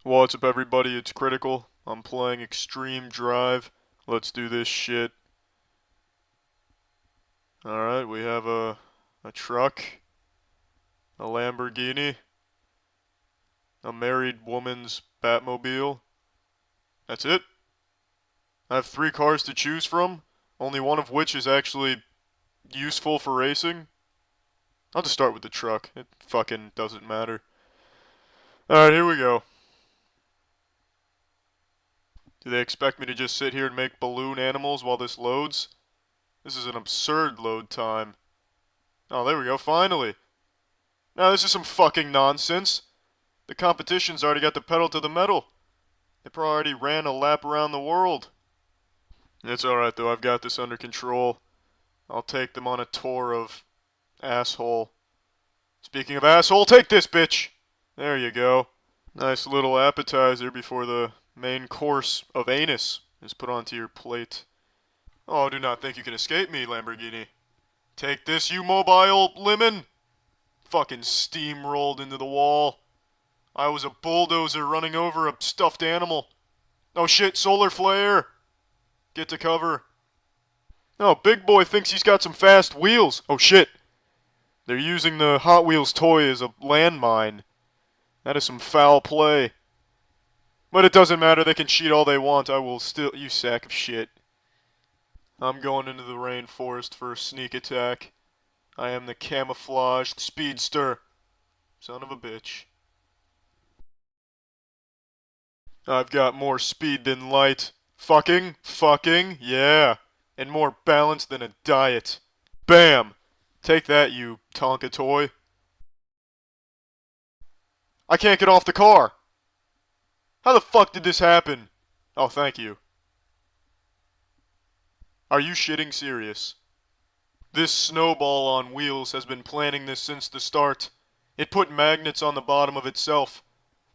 What's up, everybody? It's Critical. I'm playing Extreme Drive. Let's do this shit. Alright, we have a truck, a Lamborghini, a married woman's Batmobile. That's it. I have 3 cars to choose from, only one of which is actually useful for racing. I'll just start with the truck. It fucking doesn't matter. Alright, here we go. Do they expect me to just sit here and make balloon animals while this loads? This is an absurd load time. Oh, there we go, finally. Now this is some fucking nonsense. The competition's already got the pedal to the metal. They probably already ran a lap around the world. It's alright though, I've got this under control. I'll take them on a tour of asshole. Speaking of asshole, take this, bitch! There you go. Nice little appetizer before the main course of anus is put onto your plate. Oh, do not think you can escape me, Lamborghini. Take this, you mobile lemon! Fucking steamrolled into the wall. I was a bulldozer running over a stuffed animal. Oh shit, solar flare! Get to cover. Oh, big boy thinks he's got some fast wheels. Oh shit. They're using the Hot Wheels toy as a landmine. That is some foul play. But it doesn't matter, they can cheat all they want. I will still... You sack of shit. I'm going into the rainforest for a sneak attack. I am the camouflaged speedster. Son of a bitch. I've got more speed than light. Fucking, yeah. And more balance than a diet. Bam! Take that, you Tonka toy. I can't get off the car! How the fuck did this happen? Oh, thank you. Are you shitting serious? This snowball on wheels has been planning this since the start. It put magnets on the bottom of itself.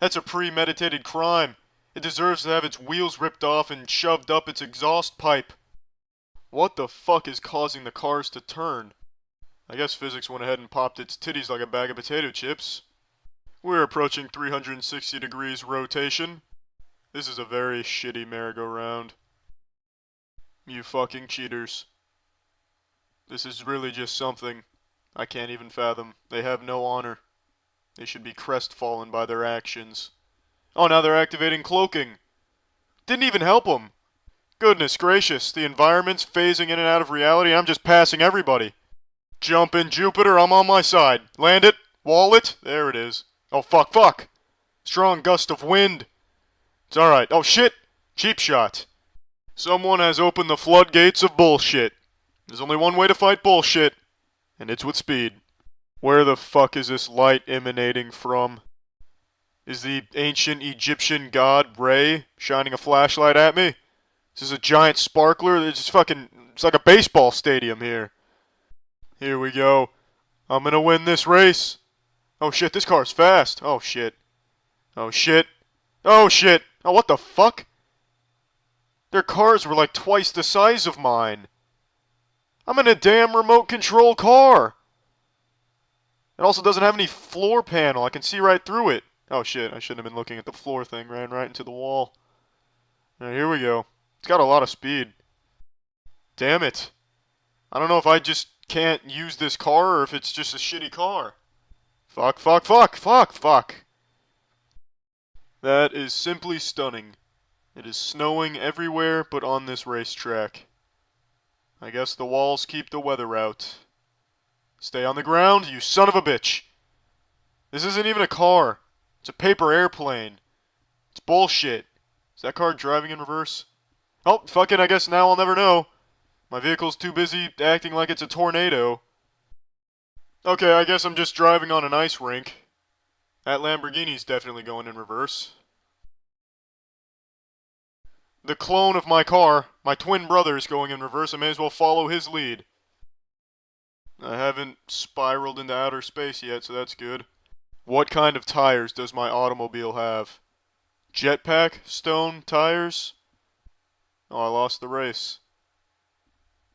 That's a premeditated crime. It deserves to have its wheels ripped off and shoved up its exhaust pipe. What the fuck is causing the cars to turn? I guess physics went ahead and popped its titties like a bag of potato chips. We're approaching 360 degrees rotation. This is a very shitty merry-go-round. You fucking cheaters. This is really just something I can't even fathom. They have no honor. They should be crestfallen by their actions. Oh, now they're activating cloaking. Didn't even help them. Goodness gracious, the environment's phasing in and out of reality. I'm just passing everybody. Jump in, Jupiter, I'm on my side. Land it. Wall it. There it is. Oh, fuck. Strong gust of wind. It's alright. Oh, shit. Cheap shot. Someone has opened the floodgates of bullshit. There's only one way to fight bullshit, and it's with speed. Where the fuck is this light emanating from? Is the ancient Egyptian god Re shining a flashlight at me? This is a giant sparkler. It's like a baseball stadium here. Here we go. I'm gonna win this race. Oh shit, this car's fast. Oh shit. Oh shit. Oh shit. Oh, what the fuck? Their cars were like twice the size of mine. I'm in a damn remote control car. It also doesn't have any floor panel. I can see right through it. Oh shit, I shouldn't have been looking at the floor thing. Ran right into the wall. Alright, here we go. It's got a lot of speed. Damn it. I don't know if I just can't use this car or if it's just a shitty car. Fuck. That is simply stunning. It is snowing everywhere but on this racetrack. I guess the walls keep the weather out. Stay on the ground, you son of a bitch. This isn't even a car. It's a paper airplane. It's bullshit. Is that car driving in reverse? Oh, fuck it, I guess now I'll never know. My vehicle's too busy acting like it's a tornado. Okay, I guess I'm just driving on an ice rink. That Lamborghini's definitely going in reverse. The clone of my car, my twin brother, is going in reverse. I may as well follow his lead. I haven't spiraled into outer space yet, so that's good. What kind of tires does my automobile have? Jetpack stone tires? Oh, I lost the race.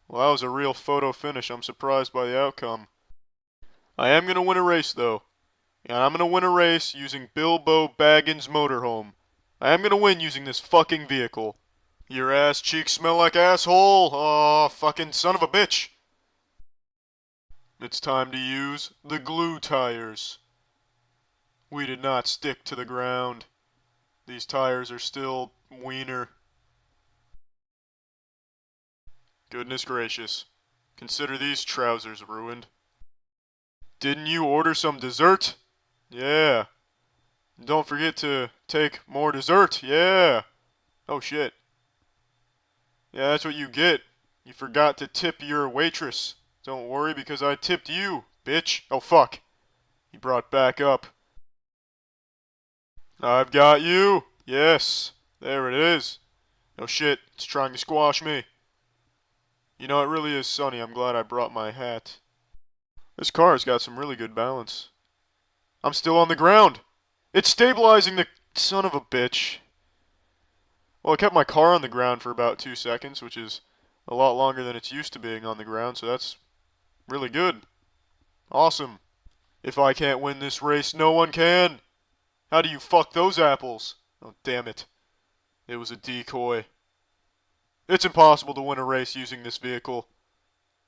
Well, that was a real photo finish. I'm surprised by the outcome. I am going to win a race, though. And I'm going to win a race using Bilbo Baggins' motorhome. I am gonna win using this fucking vehicle. Your ass cheeks smell like asshole. Oh, fucking son of a bitch. It's time to use the glue tires. We did not stick to the ground. These tires are still wiener. Goodness gracious. Consider these trousers ruined. Didn't you order some dessert? Yeah. Don't forget to take more dessert. Yeah. Oh shit. Yeah, that's what you get. You forgot to tip your waitress. Don't worry because I tipped you, bitch. Oh fuck. He brought back up. I've got you. Yes. There it is. Oh shit. It's trying to squash me. You know, it really is sunny. I'm glad I brought my hat. This car's got some really good balance. I'm still on the ground. It's stabilizing the son of a bitch. Well, I kept my car on the ground for about 2 seconds, which is a lot longer than it's used to being on the ground, so that's really good. Awesome. If I can't win this race, no one can. How do you fuck those apples? Oh, damn it. It was a decoy. It's impossible to win a race using this vehicle.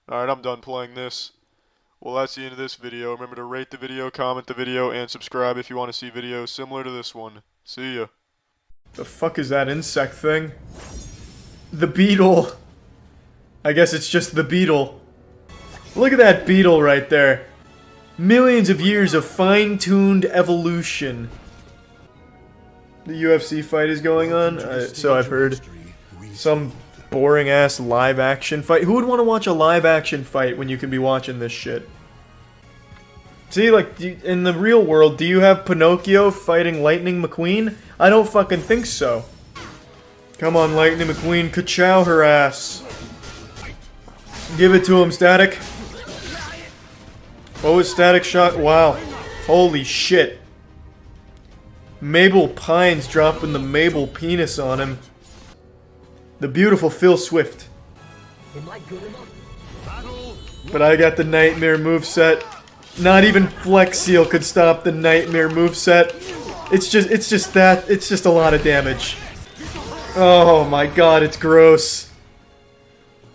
Alright, I'm done playing this. Well, that's the end of this video. Remember to rate the video, comment the video, and subscribe if you want to see videos similar to this one. See ya. The fuck is that insect thing? The beetle. I guess it's just the beetle. Look at that beetle right there. Millions of years of fine-tuned evolution. The UFC fight is going on, so I've heard. Some boring-ass live-action fight. Who would want to watch a live-action fight when you could be watching this shit? See, like, in the real world, do you have Pinocchio fighting Lightning McQueen? I don't fucking think so. Come on, Lightning McQueen, ka-chow her ass. Give it to him, Static. Oh, his Static shot. Wow. Holy shit. Mabel Pines dropping the Mabel penis on him. The beautiful Phil Swift. But I got the Nightmare moveset. Not even Flex Seal could stop the Nightmare moveset. It's just a lot of damage. Oh my god, it's gross.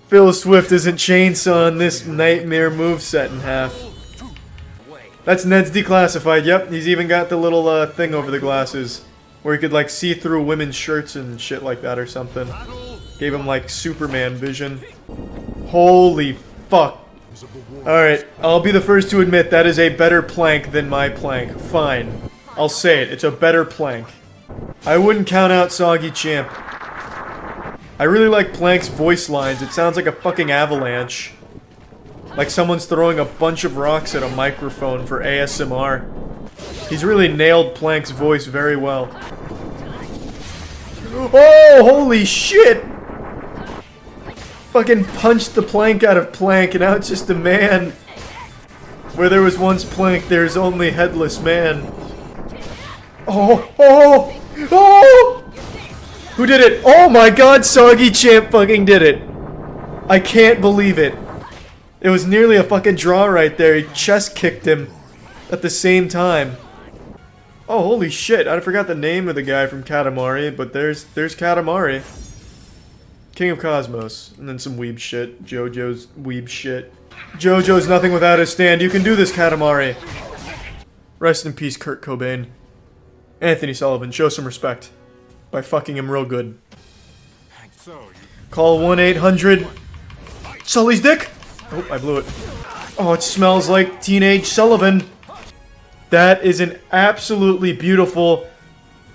Phil Swift isn't chainsawing this Nightmare moveset in half. That's Ned's declassified, yep, he's even got the little thing over the glasses. Where he could like see through women's shirts and shit like that or something. Gave him like Superman vision. Holy fuck. Alright, I'll be the first to admit that is a better plank than my plank. Fine. I'll say it, it's a better plank. I wouldn't count out Soggy Champ. I really like Plank's voice lines, it sounds like a fucking avalanche. Like someone's throwing a bunch of rocks at a microphone for ASMR. He's really nailed Plank's voice very well. Oh, holy shit! Fucking punched the plank out of Plank, and now it's just a man. Where there was once Plank, there's only Headless Man. Oh, oh, oh! Who did it? Oh my god, Soggy Champ fucking did it. I can't believe it. It was nearly a fucking draw right there. He chest kicked him at the same time. Oh, holy shit. I forgot the name of the guy from Katamari, but there's Katamari. King of Cosmos. And then some weeb shit. JoJo's weeb shit. JoJo's nothing without his stand. You can do this, Katamari. Rest in peace, Kurt Cobain. Anthony Sullivan, show some respect. By fucking him real good. Call 1-800... Sully's dick? Oh, I blew it. Oh, it smells like Teenage Sullivan. That is an absolutely beautiful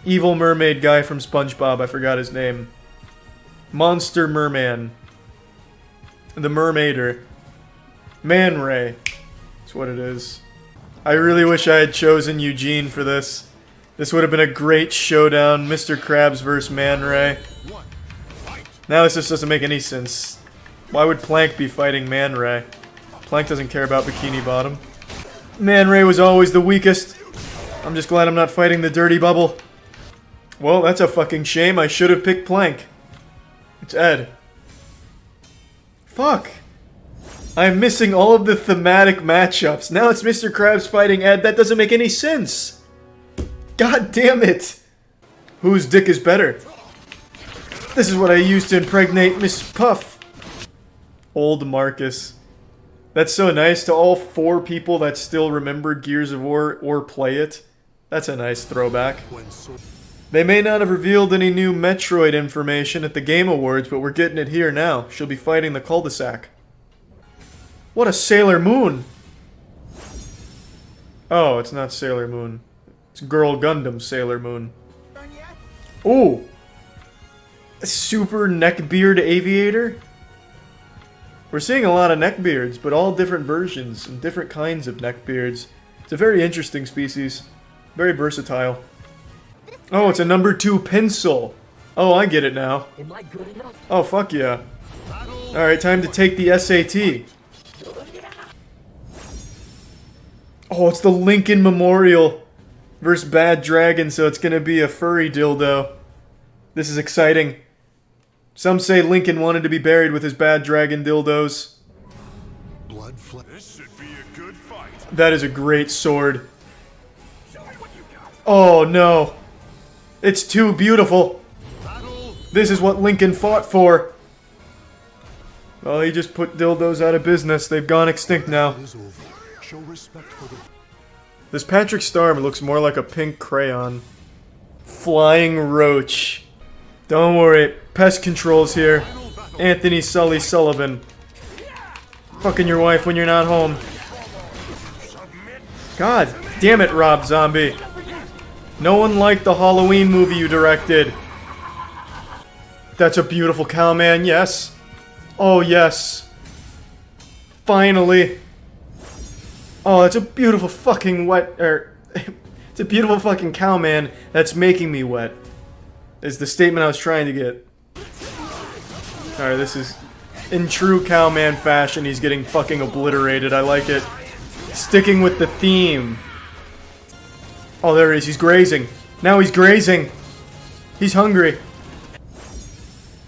evil mermaid guy from SpongeBob. I forgot his name. Monster Merman. The Mermaider. Man Ray. That's what it is. I really wish I had chosen Eugene for this. This would have been a great showdown. Mr. Krabs vs. Man Ray. Now this just doesn't make any sense. Why would Plank be fighting Man Ray? Plank doesn't care about Bikini Bottom. Man Ray was always the weakest. I'm just glad I'm not fighting the Dirty Bubble. Well, that's a fucking shame. I should have picked Plank. It's Ed. Fuck. I'm missing all of the thematic matchups. Now it's Mr. Krabs fighting Ed. That doesn't make any sense. God damn it. Whose dick is better? This is what I used to impregnate Miss Puff. Old Marcus. That's so nice to all 4 people that still remember Gears of War or play it. That's a nice throwback. They may not have revealed any new Metroid information at the Game Awards, but we're getting it here now. She'll be fighting the cul-de-sac. What a Sailor Moon! Oh, it's not Sailor Moon. It's Girl Gundam Sailor Moon. Ooh! A super neckbeard aviator? We're seeing a lot of neckbeards, but all different versions and different kinds of neckbeards. It's a very interesting species. Very versatile. Oh, it's a number 2 pencil. Oh, I get it now. Oh, fuck yeah. Alright, time to take the SAT. Oh, it's the Lincoln Memorial versus Bad Dragon, so it's gonna be a furry dildo. This is exciting. Some say Lincoln wanted to be buried with his Bad Dragon dildos. This should be a good fight. That is a great sword. Oh no. It's too beautiful. This is what Lincoln fought for. Well, he just put dildos out of business. They've gone extinct now. This Patrick Star looks more like a pink crayon. Flying Roach. Don't worry, pest control's here. Anthony Sully Sullivan. Fucking your wife when you're not home. God damn it, Rob Zombie. No one liked the Halloween movie you directed. That's a beautiful cow, man, yes. Oh, yes. Finally. Oh, it's a beautiful fucking it's a beautiful fucking cow, man, that's making me wet. Is the statement I was trying to get. Alright, this is in true cowman fashion. He's getting fucking obliterated. I like it. Sticking with the theme. Oh, there he is. He's grazing. Now he's grazing. He's hungry.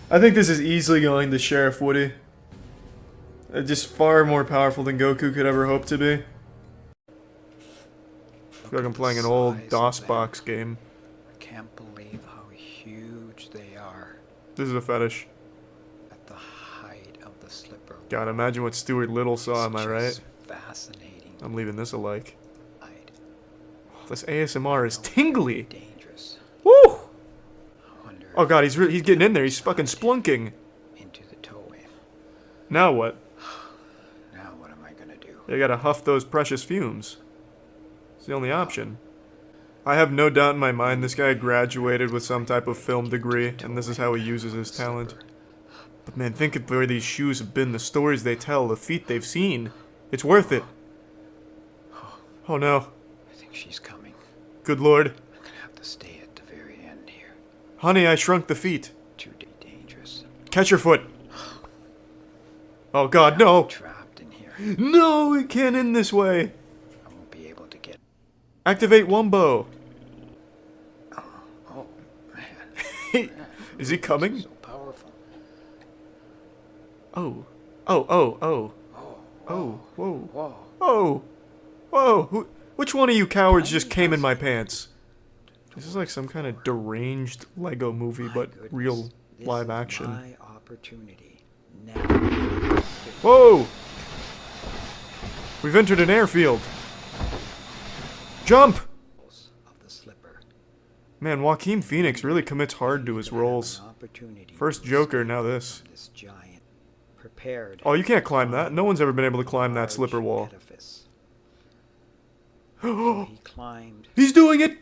I think this is easily going to Sheriff Woody. Just far more powerful than Goku could ever hope to be. I feel like I'm playing an old DOS-box game. I can't believe how huge they are. This is a fetish. At the height of the slipper. God, imagine what Stuart Little saw, am I right? Fascinating. I'm leaving this a like. Oh, this ASMR is tingly. Dangerous. Woo! Oh god, he's getting in there. He's fucking splunking. Into the towway. Now what? Now what am I gonna do? You gotta huff those precious fumes. It's the only option. I have no doubt in my mind this guy graduated with some type of film degree, and this is how he uses his talent. But man, think of where these shoes have been, the stories they tell, the feat they've seen. It's worth it. Oh no. I think she's coming. Good lord. I'm gonna have to stay at the very end here. Honey, I shrunk the feet. Too dangerous. Catch your foot. Oh god, no. I'm trapped in here. No, it can't end this way. I won't be able to get. Activate Wumbo. Oh man. Is he coming? So powerful. Oh. Oh, oh, oh. Oh, whoa. Oh. Whoa. Which one of you cowards just came in my pants? This is like some kind of deranged Lego movie, but real live action. My opportunity. Whoa! We've entered an airfield. Jump! Man, Joaquin Phoenix really commits hard to his roles. First Joker, now this. Oh, you can't climb that. No one's ever been able to climb that slipper wall. He's doing it!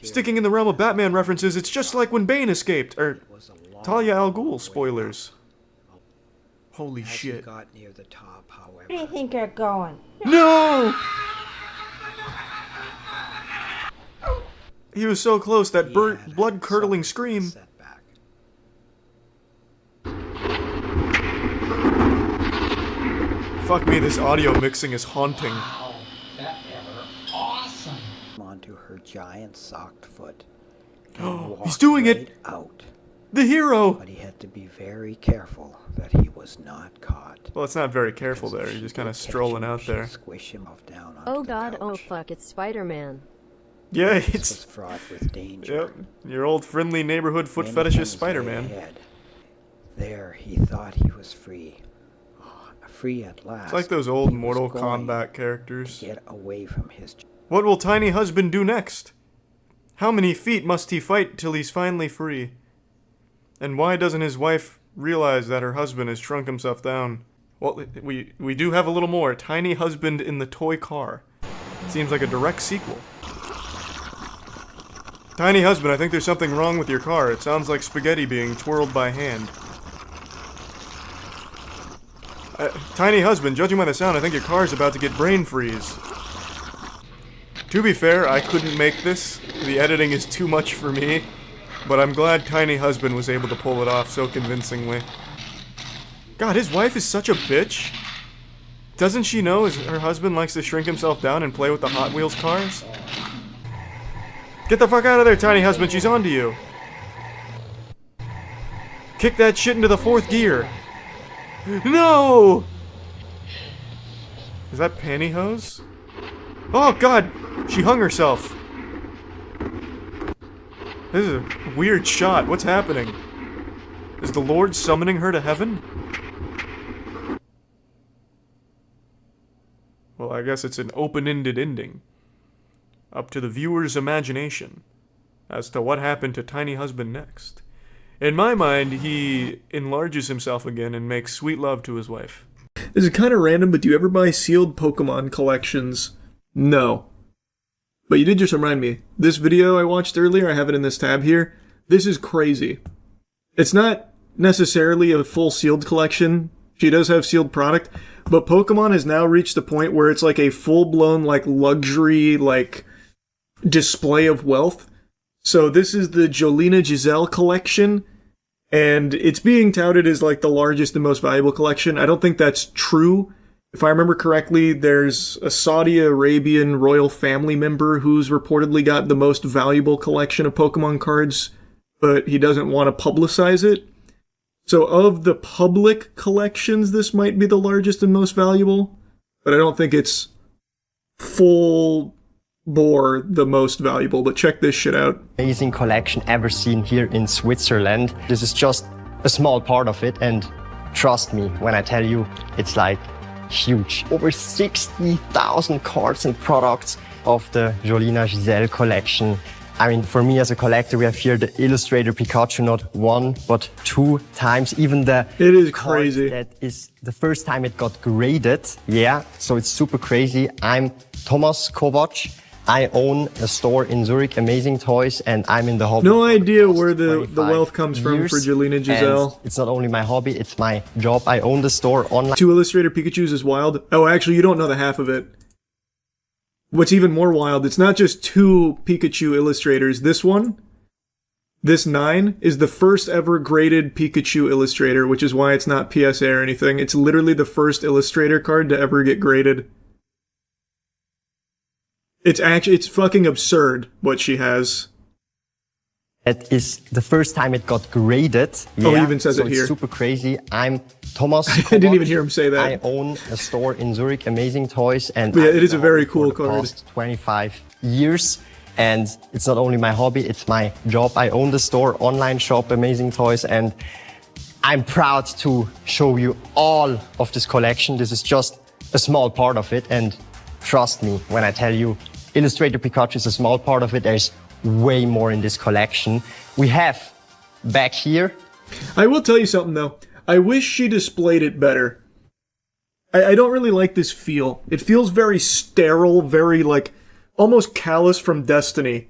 Sticking in the realm of Batman references, it's just like when Bane escaped. Talia al Ghul spoilers. Holy shit. Where do you think you're going? No! He was so close, that blood-curdling scream. Fuck me, this audio mixing is haunting. Wow, that ever awesome. Onto her giant socked foot. He's doing it! Out. The hero! But he had to be very careful that he was not caught. Well, it's not very careful there. You're just kind of strolling out there. Squish him off down Oh god, oh fuck, it's Spider-Man. Yeah, This was it's... fraught with danger. Yep, your old friendly neighborhood foot Many fetishist things lay Spider-Man. ahead. There, he thought he was free. Free at last. It's like those old He was Mortal going Kombat characters. to get away from his... What will Tiny Husband do next? How many feet must he fight till he's finally free? And why doesn't his wife realize that her husband has shrunk himself down? Well, we do have a little more. Tiny Husband in the Toy Car. Seems like a direct sequel. Tiny Husband, I think there's something wrong with your car. It sounds like spaghetti being twirled by hand. Tiny Husband, judging by the sound, I think your car's about to get brain freeze. To be fair, I couldn't make this. The editing is too much for me. But I'm glad Tiny Husband was able to pull it off so convincingly. God, his wife is such a bitch. Doesn't she know her husband likes to shrink himself down and play with the Hot Wheels cars? Get the fuck out of there, Tiny Husband, she's onto you. Kick that shit into the 4th gear. No! Is that pantyhose? Oh god! She hung herself. This is a weird shot. What's happening? Is the Lord summoning her to heaven? Well, I guess it's an open-ended ending. Up to the viewer's imagination as to what happened to Tiny Husband next. In my mind, he enlarges himself again and makes sweet love to his wife. This is kind of random, but do you ever buy sealed Pokemon collections? No. But you did just remind me. This video I watched earlier, I have it in this tab here. This is crazy. It's not necessarily a full sealed collection. She does have sealed product. But Pokemon has now reached the point where it's like a full-blown, like, luxury, like, display of wealth. So this is the Jolina Giselle collection. And it's being touted as, like, the largest and most valuable collection. I don't think that's true. If I remember correctly, there's a Saudi Arabian royal family member who's reportedly got the most valuable collection of Pokemon cards, but he doesn't want to publicize it. So of the public collections, this might be the largest and most valuable, but I don't think it's full bore the most valuable. But check this shit out. Amazing collection ever seen here in Switzerland. This is just a small part of it, and trust me when I tell you, it's like huge. Over 60,000 cards and products of the Jolina Giselle collection. I mean, for me as a collector, we have here the Illustrator Pikachu not 1, but 2 times. Even the It is card crazy. that is the first time it got graded. Yeah, so it's super crazy. I'm Thomas Kovac. I own a store in Zurich, Amazing Toys, and I'm in the hobby. No for idea past where the 25 wealth comes from years. for Jolina Giselle. And it's not only my hobby, it's my job. I own the store online. 2 Illustrator Pikachus is wild. Oh, actually, you don't know the half of it. What's even more wild, it's not just 2 Pikachu illustrators. This one, this 9, is the first ever graded Pikachu illustrator, which is why it's not PSA or anything. It's literally the first illustrator card to ever get graded. It's fucking absurd what she has. It is the first time it got graded. Oh, he Yeah, even says so it here. It's super crazy. I'm Thomas. I didn't Kovac. even hear him say that. I own a store in Zurich, Amazing Toys, and Yeah, I've it is been a very for cool the card. Past 25 years, and it's not only my hobby; it's my job. I own the store, online shop, Amazing Toys, and I'm proud to show you all of this collection. This is just a small part of it, and trust me when I tell you, Illustrator Pikachu is a small part of it. There's way more in this collection. We have back here. I will tell you something though. I wish she displayed it better. I don't really like this feel. It feels very sterile, very like almost callous from Destiny.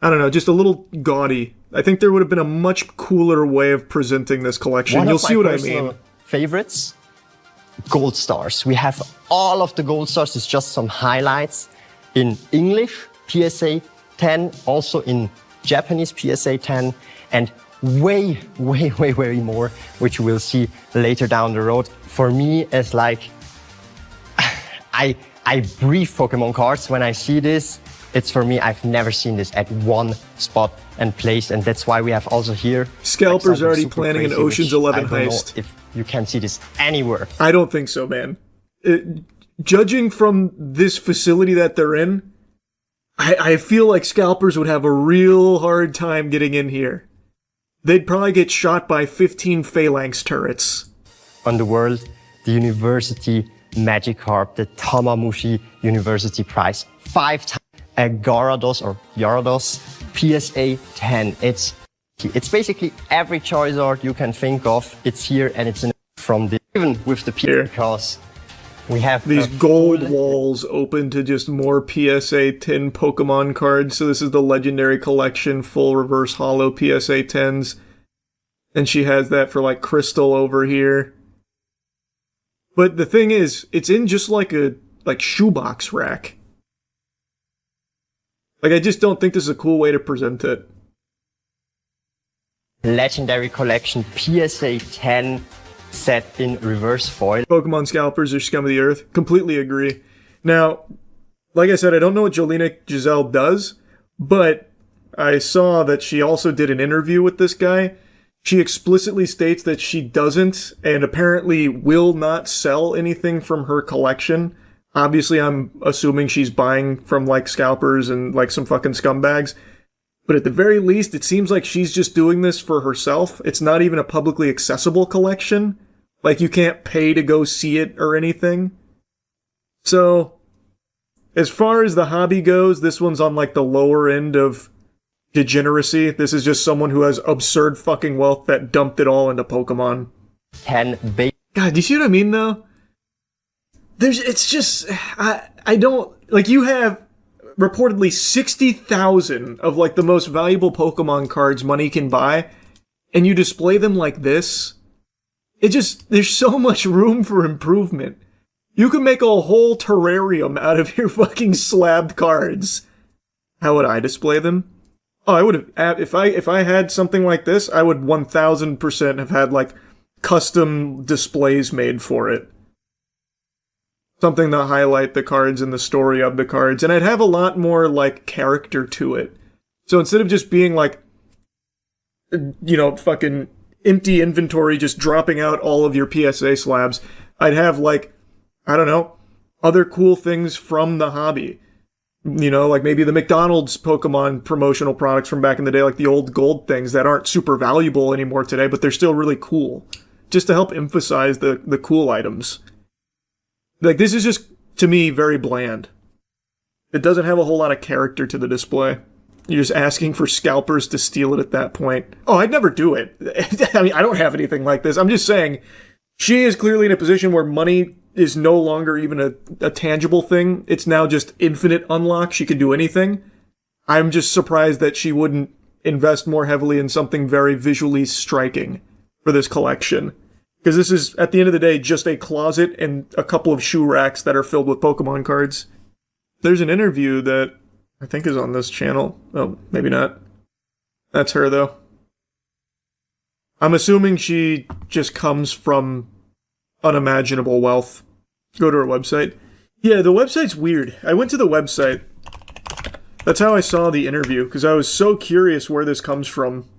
I don't know, just a little gaudy. I think there would have been a much cooler way of presenting this collection. One You'll of my see what I personal mean. favorites, gold stars. We have all of the gold stars. It's just some highlights in English, PSA 10, also in Japanese PSA 10, and way more, which you will see later down the road. For me, it's like, I breathe Pokemon cards. When I see this, it's for me, I've never seen this at one spot and place, and that's why we have also here. Scalper's something already super planning an crazy, Ocean's which 11 I don't know heist. if you can see this anywhere. I don't think so, man. Judging from this facility that they're in, I feel like scalpers would have a real hard time getting in here. They'd probably get shot by 15 phalanx turrets. On the world, the University Magikarp, the Tamamushi University Prize, 5 times a Gyarados or Gyarados PSA 10. It's basically every Charizard you can think of. It's here and it's from the even with the because we have these gold walls open to just more PSA 10 Pokemon cards. So this is the Legendary Collection full reverse holo PSA 10s. And she has that for like Crystal over here. But the thing is, it's in just like a shoebox rack. Like, I just don't think this is a cool way to present it. Legendary Collection PSA 10 set in reverse foil. Pokemon scalpers are scum of the earth. Completely agree. Now, like I said, I don't know what Jolina Giselle does, but I saw that she also did an interview with this guy. She explicitly states that she doesn't and apparently will not sell anything from her collection. Obviously, I'm assuming she's buying from like scalpers and like some fucking scumbags. But at the very least, it seems like she's just doing this for herself. It's not even a publicly accessible collection. Like, you can't pay to go see it or anything. So, as far as the hobby goes, this one's on like the lower end of degeneracy. This is just someone who has absurd fucking wealth that dumped it all into Pokemon. God, do you see what I mean, though? It's just, I don't, like, you have reportedly 60,000 of, like, the most valuable Pokemon cards money can buy, and you display them like this. There's so much room for improvement. You could make a whole terrarium out of your fucking slabbed cards. How would I display them? Oh, I would have, if I had something like this, I would 1000% have had, like, custom displays made for it. Something to highlight the cards and the story of the cards. And I'd have a lot more, like, character to it. So instead of just being, like, you know, fucking empty inventory just dropping out all of your PSA slabs, I'd have, like, I don't know, other cool things from the hobby. You know, like maybe the McDonald's Pokemon promotional products from back in the day, like the old gold things that aren't super valuable anymore today, but they're still really cool. Just to help emphasize the cool items. Like, this is just, to me, very bland. It doesn't have a whole lot of character to the display. You're just asking for scalpers to steal it at that point. Oh, I'd never do it. I mean, I don't have anything like this. I'm just saying, she is clearly in a position where money is no longer even a tangible thing. It's now just infinite unlock. She can do anything. I'm just surprised that she wouldn't invest more heavily in something very visually striking for this collection. Because this is, at the end of the day, just a closet and a couple of shoe racks that are filled with Pokemon cards. There's an interview that I think is on this channel. Oh, maybe not. That's her, though. I'm assuming she just comes from unimaginable wealth. Go to her website. Yeah, the website's weird. I went to the website. That's how I saw the interview, because I was so curious where this comes from.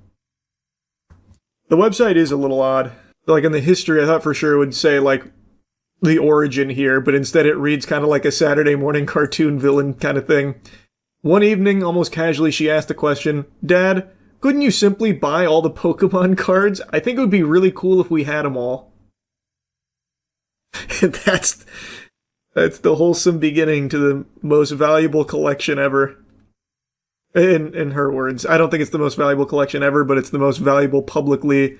The website is a little odd. Like, in the history, I thought for sure it would say, like, the origin here, but instead it reads kind of like a Saturday morning cartoon villain kind of thing. One evening, almost casually, she asked the question, "Dad, couldn't you simply buy all the Pokemon cards? I think it would be really cool if we had them all." That's the wholesome beginning to the most valuable collection ever. In her words. I don't think it's the most valuable collection ever, but it's the most valuable publicly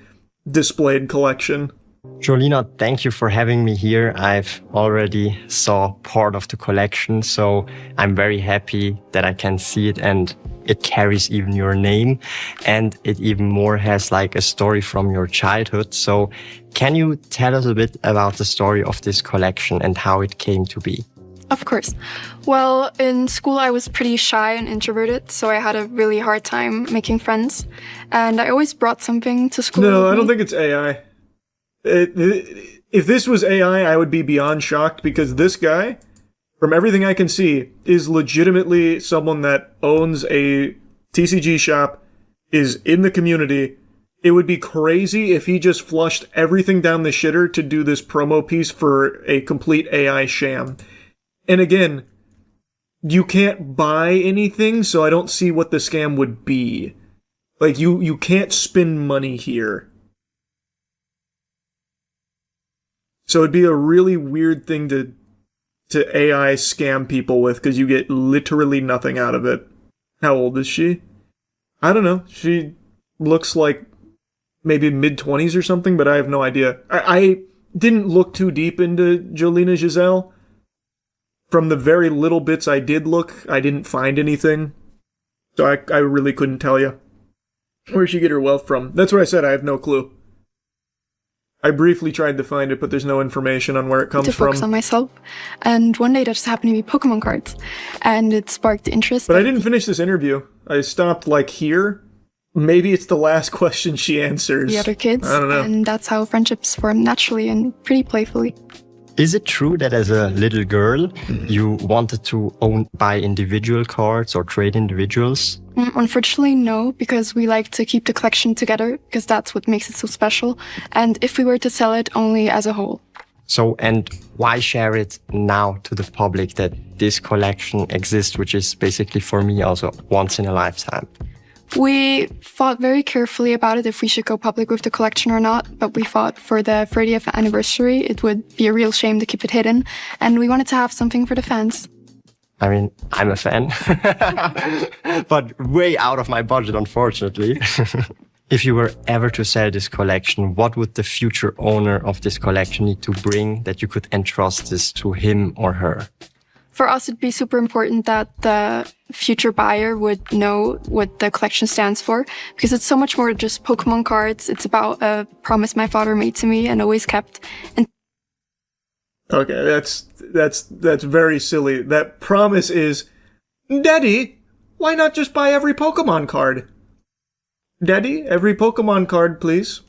displayed collection. Jolina, thank you for having me here. I've already saw part of the collection, so I'm very happy that I can see it, and it carries even your name, and it even more has like a story from your childhood. So can you tell us a bit about the story of this collection and how it came to be? Of course. Well, in school I was pretty shy and introverted, so I had a really hard time making friends. And I always brought something to school. No, I don't think it's AI. If this was AI, I would be beyond shocked, because this guy, from everything I can see, is legitimately someone that owns a TCG shop, is in the community. It would be crazy if he just flushed everything down the shitter to do this promo piece for a complete AI sham. And again, you can't buy anything, so I don't see what the scam would be. Like, you can't spend money here. So it'd be a really weird thing to AI scam people with, because you get literally nothing out of it. How old is she? I don't know. She looks like maybe mid-20s or something, but I have no idea. I didn't look too deep into Jolina Giselle. From the very little bits I did look, I didn't find anything. So I really couldn't tell you. Where'd she get her wealth from? That's what I said, I have no clue. I briefly tried to find it, but there's no information on where it comes to from. focus on myself. And one day there just happened to be Pokemon cards. And it sparked interest. But I didn't finish this interview. I stopped, like, here. Maybe it's the last question she answers. The other kids. I don't know. And that's how friendships form naturally and pretty playfully. Is it true that as a little girl, you wanted to buy individual cards or trade individuals? Unfortunately, no, because we like to keep the collection together, because that's what makes it so special. And if we were to sell it, only as a whole. So, and why share it now to the public that this collection exists, which is basically for me also once in a lifetime? We thought very carefully about it if we should go public with the collection or not, but we thought for the 30th anniversary, it would be a real shame to keep it hidden, and we wanted to have something for the fans. I mean, I'm a fan, but way out of my budget, unfortunately. If you were ever to sell this collection, what would the future owner of this collection need to bring that you could entrust this to him or her? For us, it'd be super important that the future buyer would know what the collection stands for, because it's so much more than just Pokemon cards. It's about a promise my father made to me and always kept. And okay, that's very silly. That promise is, Daddy, why not just buy every Pokemon card? Daddy, every Pokemon card, please.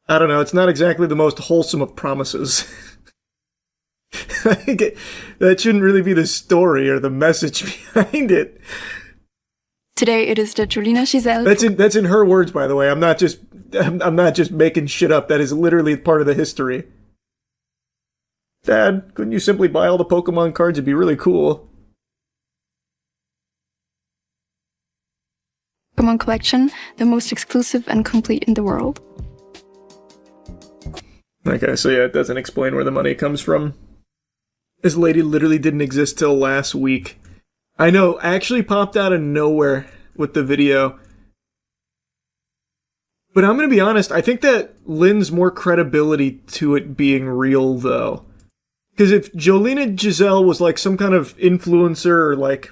I don't know, it's not exactly the most wholesome of promises. That shouldn't really be the story or the message behind it. today it is the Jolina Giselle. That's in her words, by the way. I'm not just making shit up. That is literally part of the history. Dad, couldn't you simply buy all the Pokemon cards? It'd be really cool. Pokemon collection, the most exclusive and complete in the world. Okay, so yeah, it doesn't explain where the money comes from. This lady literally didn't exist till last week. I know, actually popped out of nowhere with the video. But I'm gonna be honest, I think that lends more credibility to it being real, though. Because if Jolina Giselle was like some kind of influencer, or like,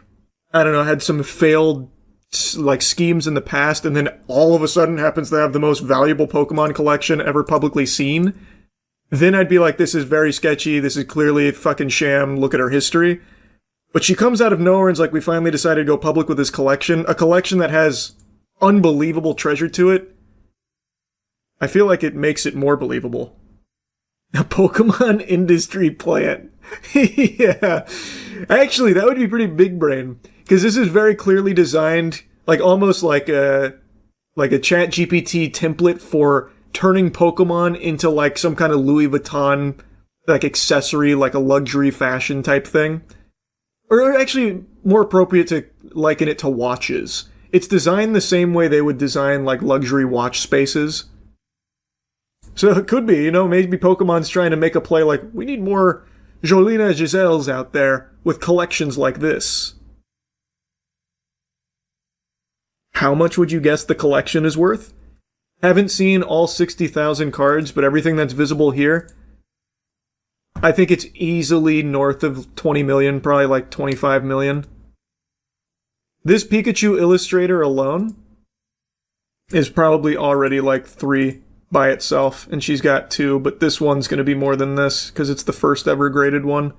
I don't know, had some failed like schemes in the past, and then all of a sudden happens to have the most valuable Pokemon collection ever publicly seen, then I'd be like, this is very sketchy, this is clearly a fucking sham, look at her history. But she comes out of nowhere and's like, we finally decided to go public with this collection, a collection that has unbelievable treasure to it. I feel like it makes it more believable. A Pokemon industry plant. Yeah. Actually, that would be pretty big brain. Because this is very clearly designed, like almost like a ChatGPT template for turning Pokemon into like some kind of Louis Vuitton like accessory, like a luxury fashion type thing. Or actually more appropriate to liken it to watches. It's designed the same way they would design like luxury watch spaces. So it could be, maybe Pokemon's trying to make a play like, we need more Jolina Giselles out there with collections like this. How much would you guess the collection is worth? Haven't seen all 60,000 cards, but everything that's visible here, I think it's easily north of 20 million, probably like 25 million. This Pikachu illustrator alone is probably already like 3 by itself, and she's got 2, but this one's going to be more than this, because it's the first ever graded one.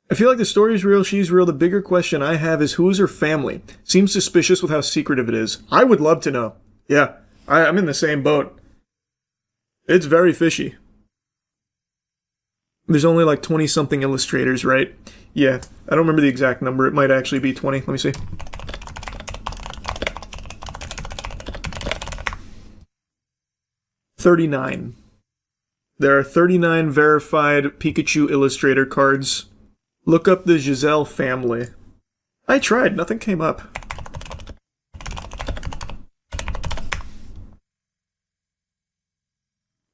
I feel like the story's real, she's real. The bigger question I have is, who is her family? Seems suspicious with how secretive it is. I would love to know. Yeah, I'm in the same boat. It's very fishy. There's only like 20-something illustrators, right? Yeah, I don't remember the exact number. It might actually be 20. Let me see. $39. There are 39 verified Pikachu illustrator cards. Look up the Giselle family. I tried, nothing came up.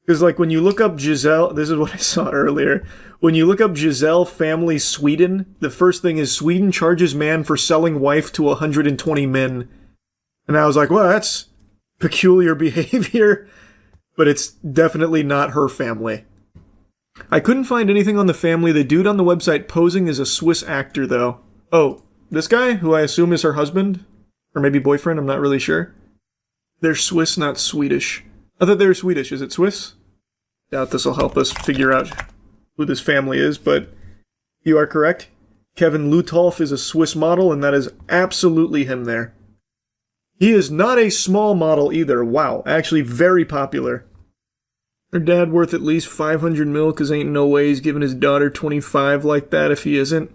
Because, like, when you look up Giselle, this is what I saw earlier. When you look up Giselle family Sweden, the first thing is Sweden charges man for selling wife to 120 men. And I was like, well, that's peculiar behavior, but it's definitely not her family. I couldn't find anything on the family. The dude on the website posing as a Swiss actor, though. Oh, this guy, who I assume is her husband? Or maybe boyfriend, I'm not really sure. They're Swiss, not Swedish. I thought they were Swedish. Is it Swiss? Doubt this will help us figure out who this family is, but you are correct. Kevin Lutolf is a Swiss model, and that is absolutely him there. He is not a small model either. Wow, actually very popular. Her dad worth at least 500 mil, cause ain't no way he's giving his daughter 25 like that if he isn't.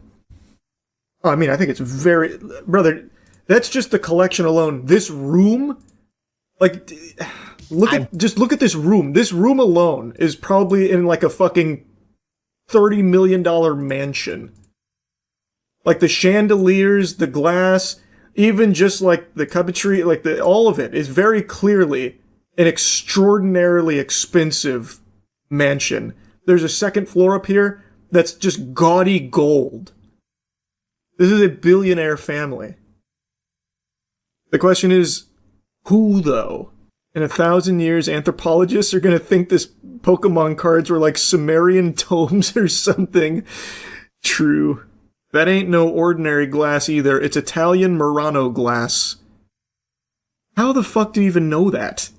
Oh, I mean, I think it's very... Brother, that's just the collection alone. This room... Like... Look at this room. This room alone is probably in like a fucking $30 million mansion. Like the chandeliers, the glass, even just like the cupboardry, like all of it is very clearly an extraordinarily expensive mansion. There's a second floor up here that's just gaudy gold. This is a billionaire family. The question is, who though? In 1,000 years, anthropologists are going to think this Pokemon cards were like Sumerian tomes or something. True. That ain't no ordinary glass either. It's Italian Murano glass. How the fuck do you even know that?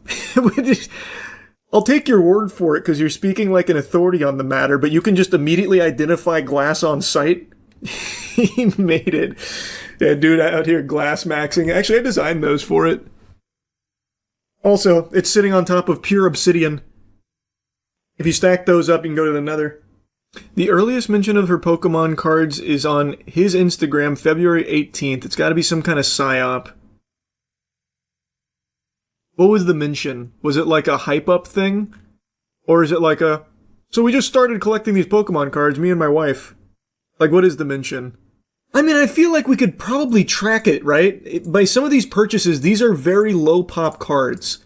I'll take your word for it because you're speaking like an authority on the matter, but you can just immediately identify glass on sight? He made it. Yeah, dude out here glass maxing. Actually, I designed those for it. Also, it's sitting on top of pure obsidian. If you stack those up, you can go to the nether. The earliest mention of her Pokemon cards is on his Instagram, February 18th. It's gotta be some kind of psyop. What was the mention? Was it like a hype-up thing? Or is it like a... So we just started collecting these Pokemon cards, me and my wife. Like, what is the mention? I mean, I feel like we could probably track it, right? By some of these purchases, these are very low pop cards.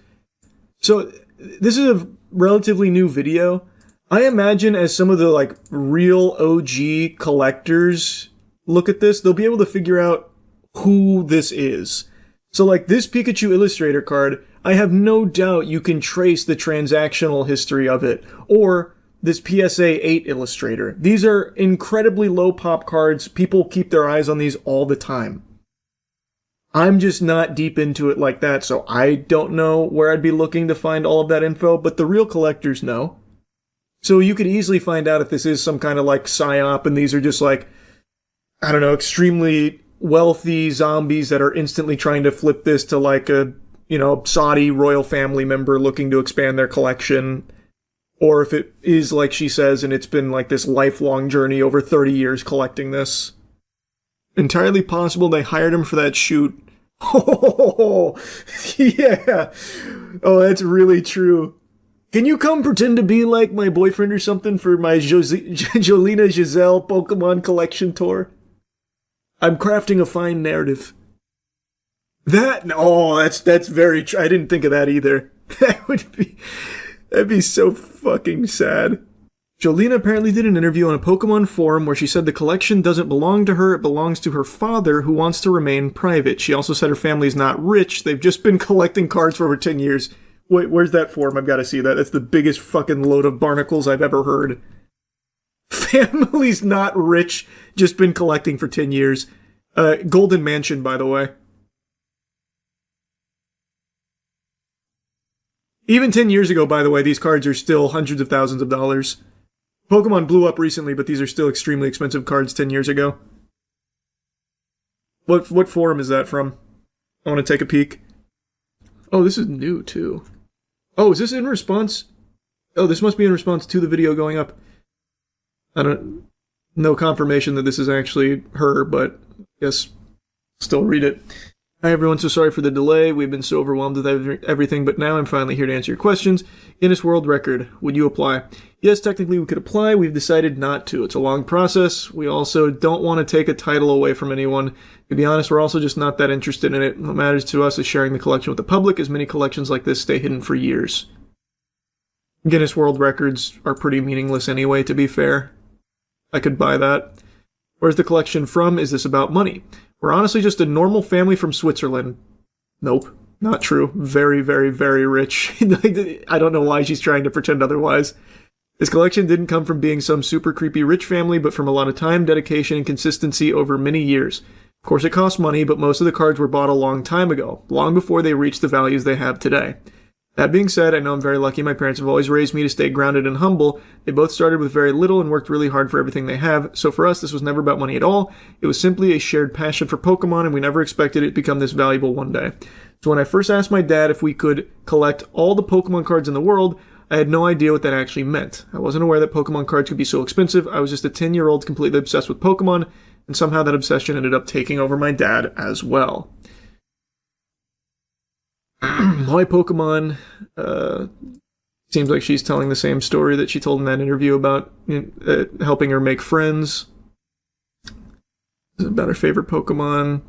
So, this is a relatively new video. I imagine as some of the, like, real OG collectors look at this, they'll be able to figure out who this is. So, like, this Pikachu Illustrator card, I have no doubt you can trace the transactional history of it. Or this PSA 8 Illustrator. These are incredibly low pop cards. People keep their eyes on these all the time. I'm just not deep into it like that, so I don't know where I'd be looking to find all of that info, but the real collectors know. So you could easily find out if this is some kind of like psyop and these are just like, I don't know, extremely wealthy zombies that are instantly trying to flip this to like a, you know, Saudi royal family member looking to expand their collection. Or if it is like she says, and it's been like this lifelong journey over 30 years collecting this. Entirely possible they hired him for that shoot. Oh, yeah. Oh, that's really true. Can you come pretend to be like my boyfriend or something for my Jolina Giselle Pokemon collection tour? I'm crafting a fine narrative. That's very true. I didn't think of that either. That'd be so fucking sad. Jolina apparently did an interview on a Pokemon forum where she said the collection doesn't belong to her, it belongs to her father, who wants to remain private. She also said her family's not rich, they've just been collecting cards for over 10 years. Wait, where's that forum? I've got to see that. That's the biggest fucking load of barnacles I've ever heard. Family's not rich, just been collecting for 10 years. Golden Mansion, by the way. Even 10 years ago, by the way, these cards are still hundreds of thousands of dollars. Pokemon blew up recently, but these are still extremely expensive cards 10 years ago. What forum is that from? I want to take a peek. Oh, this is new, too. Oh, is this in response? Oh, this must be in response to the video going up. No confirmation that this is actually her, but yes, still read it. Hi everyone, so sorry for the delay. We've been so overwhelmed with everything, but now I'm finally here to answer your questions. Guinness World Record, would you apply? Yes, technically we could apply. We've decided not to. It's a long process. We also don't want to take a title away from anyone. To be honest, we're also just not that interested in it. What matters to us is sharing the collection with the public, as many collections like this stay hidden for years. Guinness World Records are pretty meaningless anyway, to be fair. I could buy that. Where's the collection from? Is this about money? We're honestly just a normal family from Switzerland. Nope, not true. Very, very, very rich. I don't know why she's trying to pretend otherwise. This collection didn't come from being some super creepy rich family, but from a lot of time, dedication, and consistency over many years. Of course, it costs money, but most of the cards were bought a long time ago, long before they reached the values they have today. That being said, I know I'm very lucky. My parents have always raised me to stay grounded and humble. They both started with very little and worked really hard for everything they have. So for us, this was never about money at all. It was simply a shared passion for Pokemon, and we never expected it to become this valuable one day. So when I first asked my dad if we could collect all the Pokemon cards in the world, I had no idea what that actually meant. I wasn't aware that Pokemon cards could be so expensive. I was just a 10-year-old completely obsessed with Pokemon, and somehow that obsession ended up taking over my dad as well. Why Pokemon? Seems like she's telling the same story that she told in that interview about helping her make friends. About her favorite Pokemon.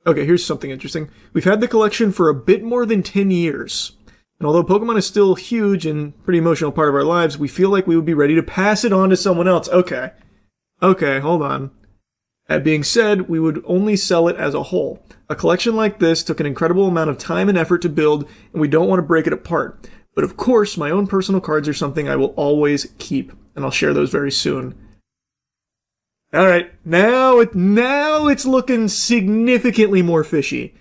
Okay, here's something interesting. We've had the collection for a bit more than 10 years. And although Pokemon is still huge and pretty emotional part of our lives, we feel like we would be ready to pass it on to someone else. Okay, hold on. That being said, we would only sell it as a whole. A collection like this took an incredible amount of time and effort to build, and we don't want to break it apart. But of course, my own personal cards are something I will always keep, and I'll share those very soon. Alright, now it's looking significantly more fishy.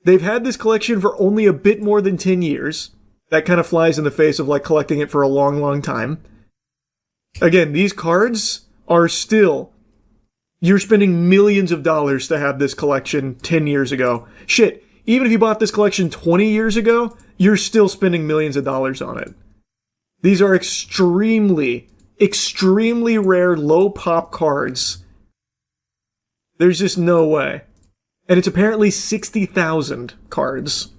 They've had this collection for only a bit more than 10 years. That kind of flies in the face of like collecting it for a long, long time. Again, these cards are still... You're spending millions of dollars to have this collection 10 years ago. Shit, even if you bought this collection 20 years ago, you're still spending millions of dollars on it. These are extremely rare low pop cards. There's just no way. And it's apparently 60,000 cards.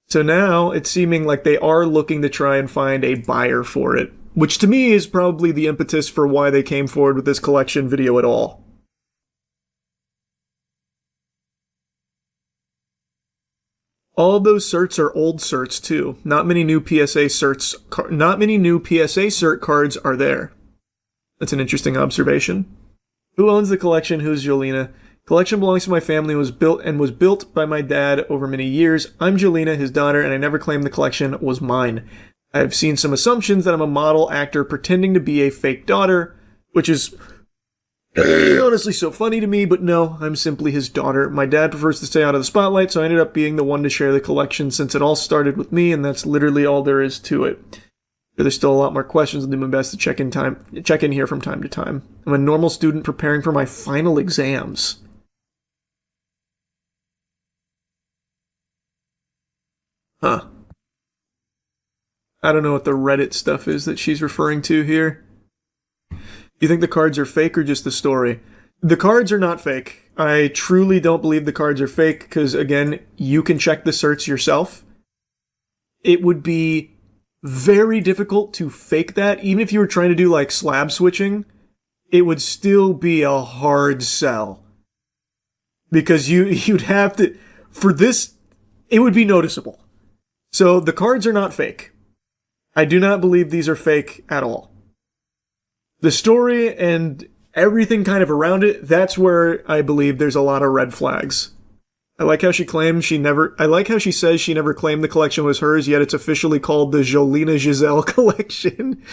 So now it's seeming like they are looking to try and find a buyer for it. Which to me is probably the impetus for why they came forward with this collection video at all. All those certs are old certs too. Not many new PSA cert cards are there. That's an interesting observation. Who owns the collection? Who's Jolina? Collection belongs to my family and was built by my dad over many years. I'm Jolina, his daughter, and I never claimed the collection was mine. I've seen some assumptions that I'm a model actor pretending to be a fake daughter, which is honestly so funny to me, but no, I'm simply his daughter. My dad prefers to stay out of the spotlight, so I ended up being the one to share the collection since it all started with me, and that's literally all there is to it. There's still a lot more questions. I'll do my best to check in here from time to time. I'm a normal student preparing for my final exams. Huh. I don't know what the Reddit stuff is that she's referring to here. You think the cards are fake or just the story? The cards are not fake. I truly don't believe the cards are fake because, again, you can check the certs yourself. It would be very difficult to fake that. Even if you were trying to do like slab switching, it would still be a hard sell. Because you'd have to... For this, it would be noticeable. So the cards are not fake. I do not believe these are fake at all. The story and everything kind of around it, that's where I believe there's a lot of red flags. I like how she says she never claimed the collection was hers, yet it's officially called the Jolina Giselle collection.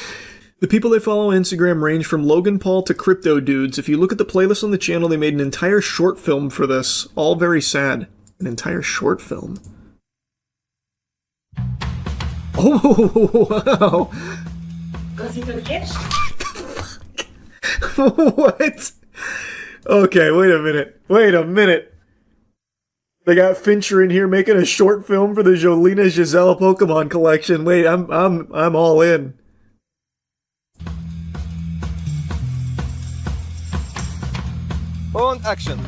The people they follow on Instagram range from Logan Paul to Crypto Dudes. If you look at the playlist on the channel, they made an entire short film for this. All very sad. An entire short film. Oh, wow. What? Okay, wait a minute. They got Fincher in here making a short film for the Jolina Giselle Pokemon collection. Wait, I'm all in. Und action.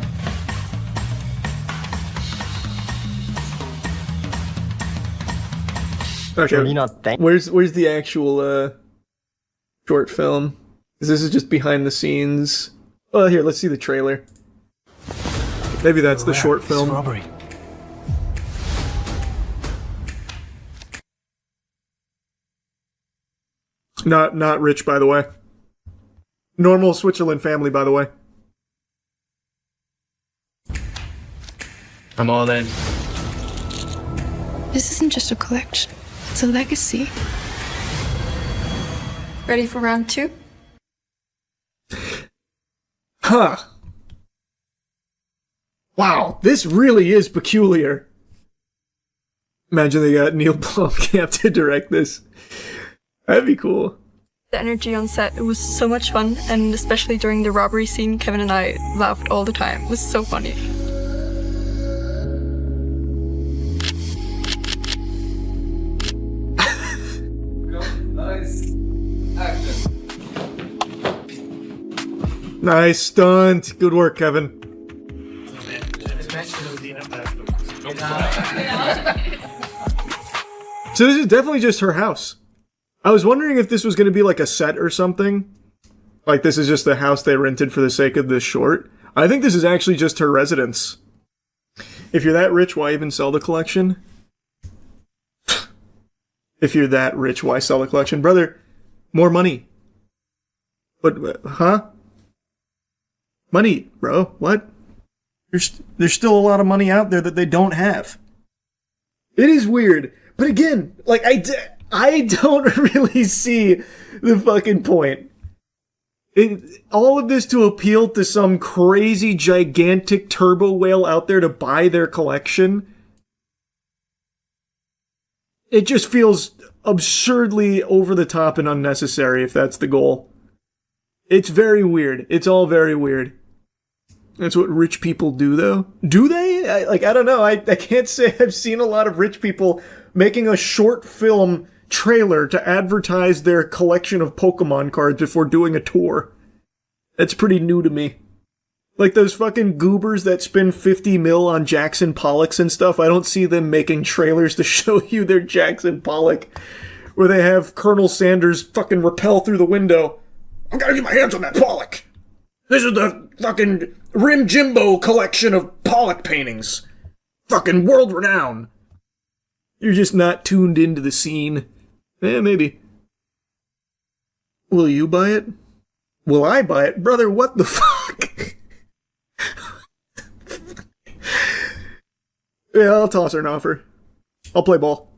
Okay. Jolina, thank Where's the actual short film? 'Cause this is just behind the scenes. Oh, here, let's see the trailer. Maybe that's the short film. Robbery. Not rich, by the way. Normal Switzerland family, by the way. I'm all in. This isn't just a collection, it's a legacy. Ready for round 2? Huh. Wow, this really is peculiar. Imagine they got Neil Blomkamp to direct this. That'd be cool. The energy on set, it was so much fun, and especially during the robbery scene, Kevin and I laughed all the time. It was so funny. Nice. Action. Nice stunt. Good work, Kevin. So this is definitely just her house. I was wondering if this was going to be like a set or something. Like this is just the house they rented for the sake of this short. I think this is actually just her residence. If you're that rich, why even sell the collection? If you're that rich, why sell the collection? Brother, more money. But, huh? Money, bro. What? There's still a lot of money out there that they don't have. It is weird. But again, like, I don't really see the fucking point. All of this to appeal to some crazy, gigantic turbo whale out there to buy their collection. It just feels absurdly over the top and unnecessary if that's the goal. It's very weird. It's all very weird. That's what rich people do, though. Do they? I don't know. I can't say I've seen a lot of rich people making a short film trailer to advertise their collection of Pokemon cards before doing a tour. That's pretty new to me. Like those fucking goobers that spend 50 mil on Jackson Pollocks and stuff, I don't see them making trailers to show you their Jackson Pollock, where they have Colonel Sanders fucking rappel through the window. I gotta get my hands on that Pollock! This is the fucking Rim Jimbo collection of Pollock paintings. Fucking world renowned. You're just not tuned into the scene. Maybe. Will you buy it? Will I buy it? Brother, what the fuck? Yeah, I'll toss her an offer. I'll play ball.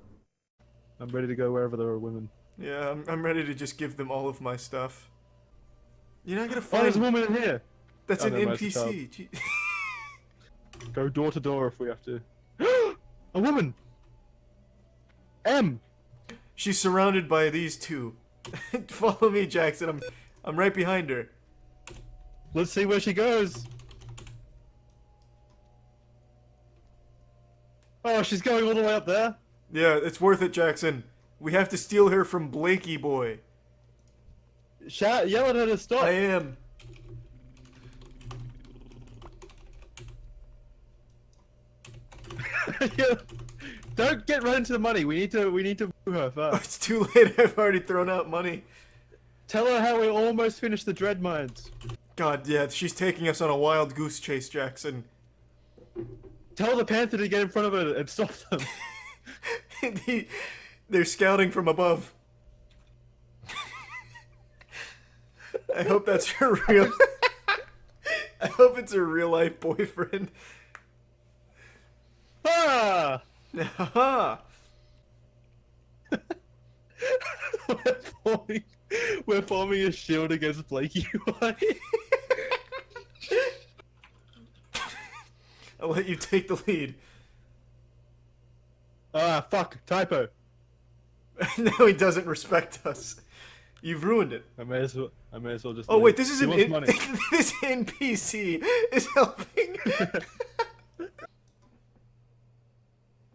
I'm ready to go wherever there are women. Yeah, I'm ready to just give them all of my stuff. You're not gonna Oh, find... there's a woman in here! That's Oh, an never mind, it's a NPC. Gee- Go door to door if we have to. A woman! M! She's surrounded by these two. Follow me, Jackson. I'm right behind her. Let's see where she goes! Oh, she's going all the way up there? Yeah, it's worth it, Jackson. We have to steal her from Blakey Boy. Yell at her to stop! I am. Don't get right into the money. We need to woo her first. It's too late. I've already thrown out money. Tell her how we almost finished the dread mines. God, yeah, she's taking us on a wild goose chase, Jackson. Tell the panther to get in front of her and stop them. They're scouting from above. I hope that's her real... I hope it's her real life boyfriend. Ah! Haha! We're forming a shield against Blakey UI. I'll let you take the lead. Ah, fuck. Typo. Now he doesn't respect us. You've ruined it. I may as well just... Oh wait, this is He wants money. this NPC is helping.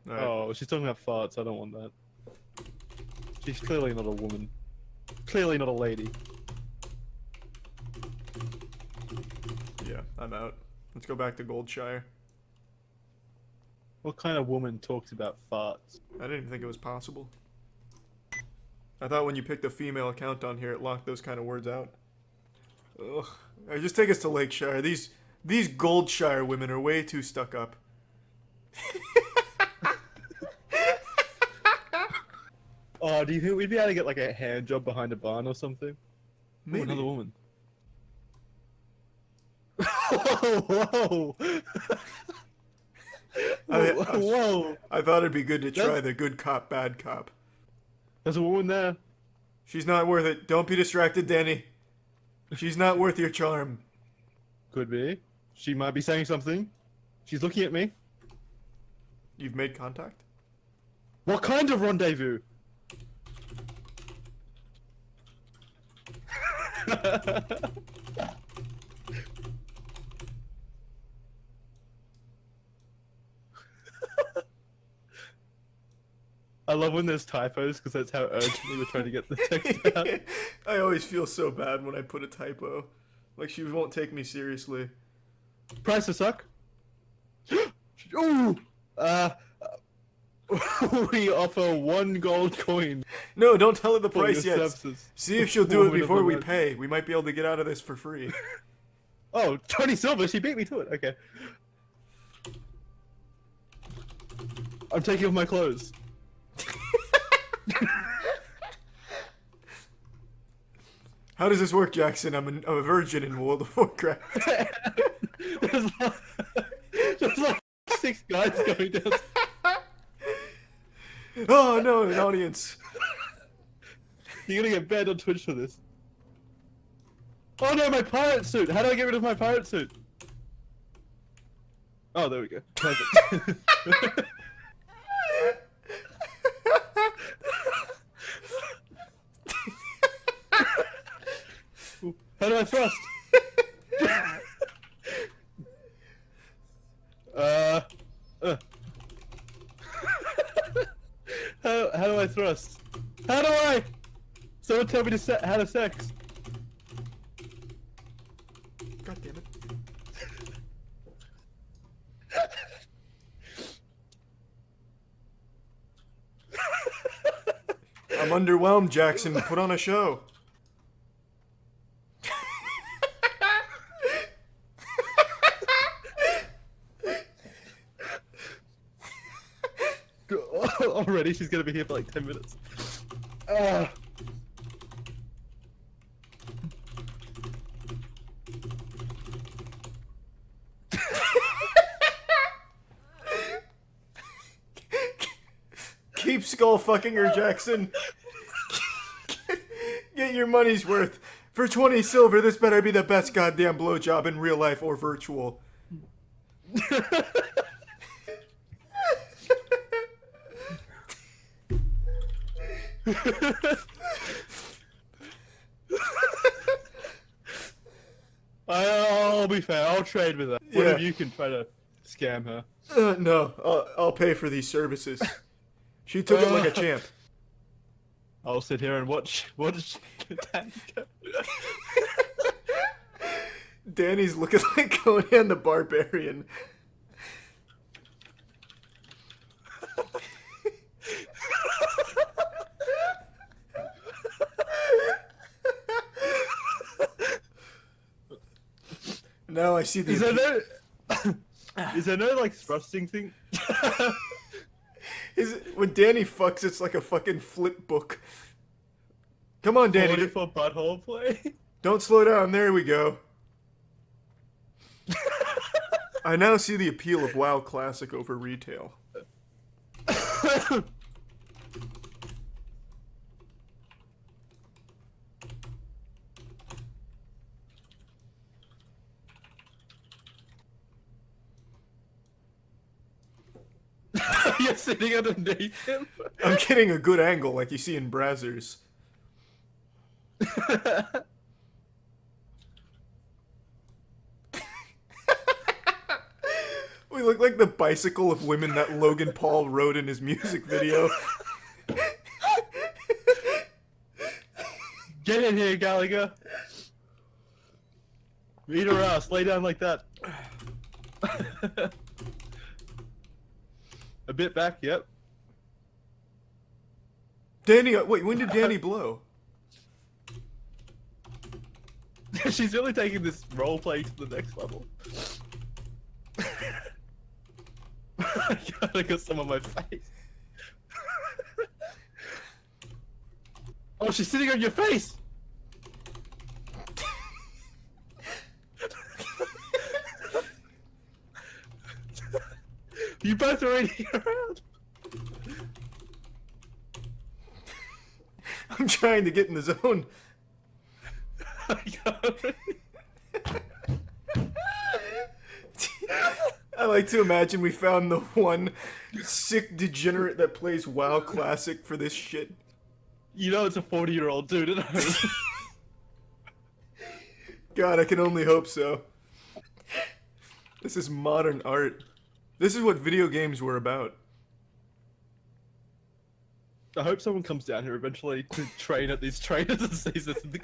Right. Oh, she's talking about farts. I don't want that. She's clearly not a woman. Clearly not a lady. Yeah, I'm out. Let's go back to Goldshire. What kind of woman talks about farts? I didn't even think it was possible. I thought when you picked a female account on here, it locked those kind of words out. Ugh. Alright, just take us to Lakeshire. These Goldshire women are way too stuck up. Oh, do you think we'd be able to get like a hand job behind a barn or something? Maybe. Ooh, another woman. Whoa! Whoa! I thought it'd be good to try the good cop, bad cop. There's a woman there. She's not worth it. Don't be distracted, Danny. She's not worth your charm. Could be. She might be saying something. She's looking at me. You've made contact? What kind of rendezvous? I love when there's typos because that's how urgently we're trying to get the text out. I always feel so bad when I put a typo. Like she won't take me seriously. Price to suck? Ooh! We offer 1 gold coin. No, don't tell her the for price your yet. services. See if she'll do it Woman of before the we month. pay. We might be able to get out of this for free. Oh, 20 silver, she beat me to it. Okay. I'm taking off my clothes. How does this work, Jackson? I'm a virgin in World of Warcraft. there's like 6 guys going down. Oh no, an audience. You're gonna get banned on Twitch for this. Oh no, my pirate suit! How do I get rid of my pirate suit? Oh, there we go. Perfect. How do I thrust? How do I thrust? How do I? Someone tell me to how to sex. God damn it. I'm underwhelmed, Jackson. Put on a show. Already, she's gonna be here for like 10 minutes. Keep skull fucking her, Jackson. Get your money's worth. For 20 silver, this better be the best goddamn blowjob in real life or virtual. I'll be fair. I'll trade with her. One of you can try to scam her. No, I'll pay for these services. She took it like a champ. I'll sit here and watch Danny go. Danny's looking like Conan the Barbarian. Now I see the. Is there no like thrusting thing? When Danny fucks, it's like a fucking flip book. Come on, Danny. 40 for butthole play? Don't slow down. There we go. I now see the appeal of WoW Classic over retail. You're sitting underneath him? I'm getting a good angle like you see in Brazzers. We look like the bicycle of women that Logan Paul rode in his music video. Get in here, Gallagher. Eat her ass. Lay down like that. A bit back. Yep. Danny, wait, when did Danny blow? She's really taking this roleplay to the next level. I gotta get some on my face. Oh, she's sitting on your face! You both already around. I'm trying to get in the zone. I like to imagine we found the one sick degenerate that plays WoW Classic for this shit. You know it's a 40-year-old dude at home. God, I can only hope so. This is modern art. This is what video games were about. I hope someone comes down here eventually to train at these trainers and sees this in the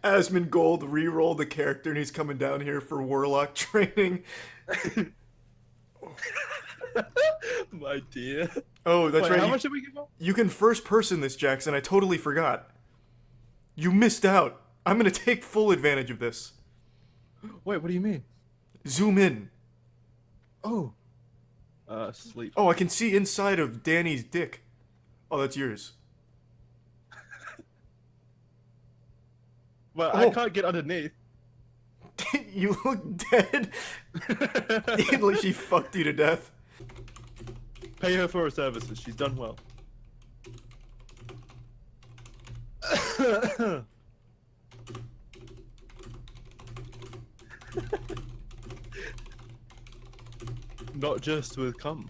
Asmongold re-rolled the character and he's coming down here for Warlock training. My dear. Oh, that's Wait, right. How much did we give up? You can first person this, Jackson. I totally forgot. You missed out. I'm gonna take full advantage of this. Wait, what do you mean? Zoom in. Oh. Sleep. Oh, I can see inside of Danny's dick. Oh, that's yours. Well, Oh. I can't get underneath. You look dead. Like she fucked you to death. Pay her for her services. She's done well. Not just with cum.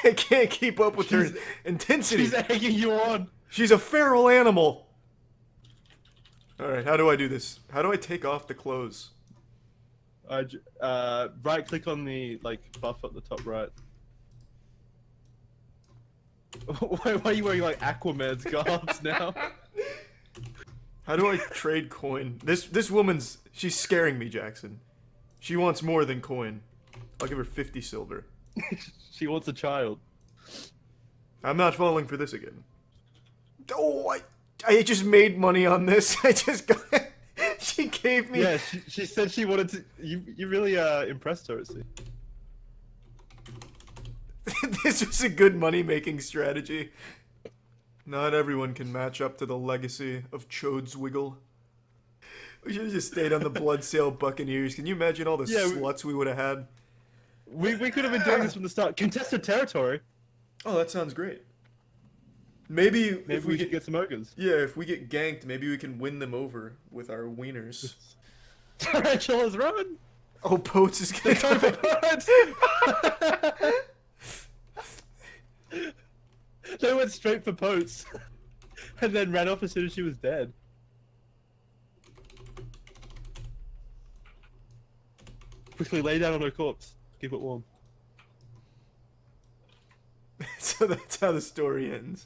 I can't keep up with her intensity. She's egging you on. She's a feral animal. Alright, how do I do this? How do I take off the clothes? Right click on the buff at the top right. Why are you wearing Aquaman's garbs now? How do I trade coin? This woman's... She's scaring me, Jackson. She wants more than coin. I'll give her 50 silver. She wants a child. I'm not falling for this again. Oh, I just made money on this. I just got... She gave me... Yeah, she said she wanted to... You really impressed her, see. This was a good money-making strategy. Not everyone can match up to the legacy of Chode's Wiggle. We should have just stayed on the Bloodsail Buccaneers. Can you imagine all the sluts we would have had? We could have been doing this from the start. Contested territory. Oh, that sounds great. Maybe if we could get some ogres. Yeah, if we get ganked, maybe we can win them over with our wieners. Tarantulas run! Oh, Potes is gonna Time for Potes! They went straight for Potes. And then ran off as soon as she was dead. Quickly lay down on her corpse. Keep it warm. So that's how the story ends.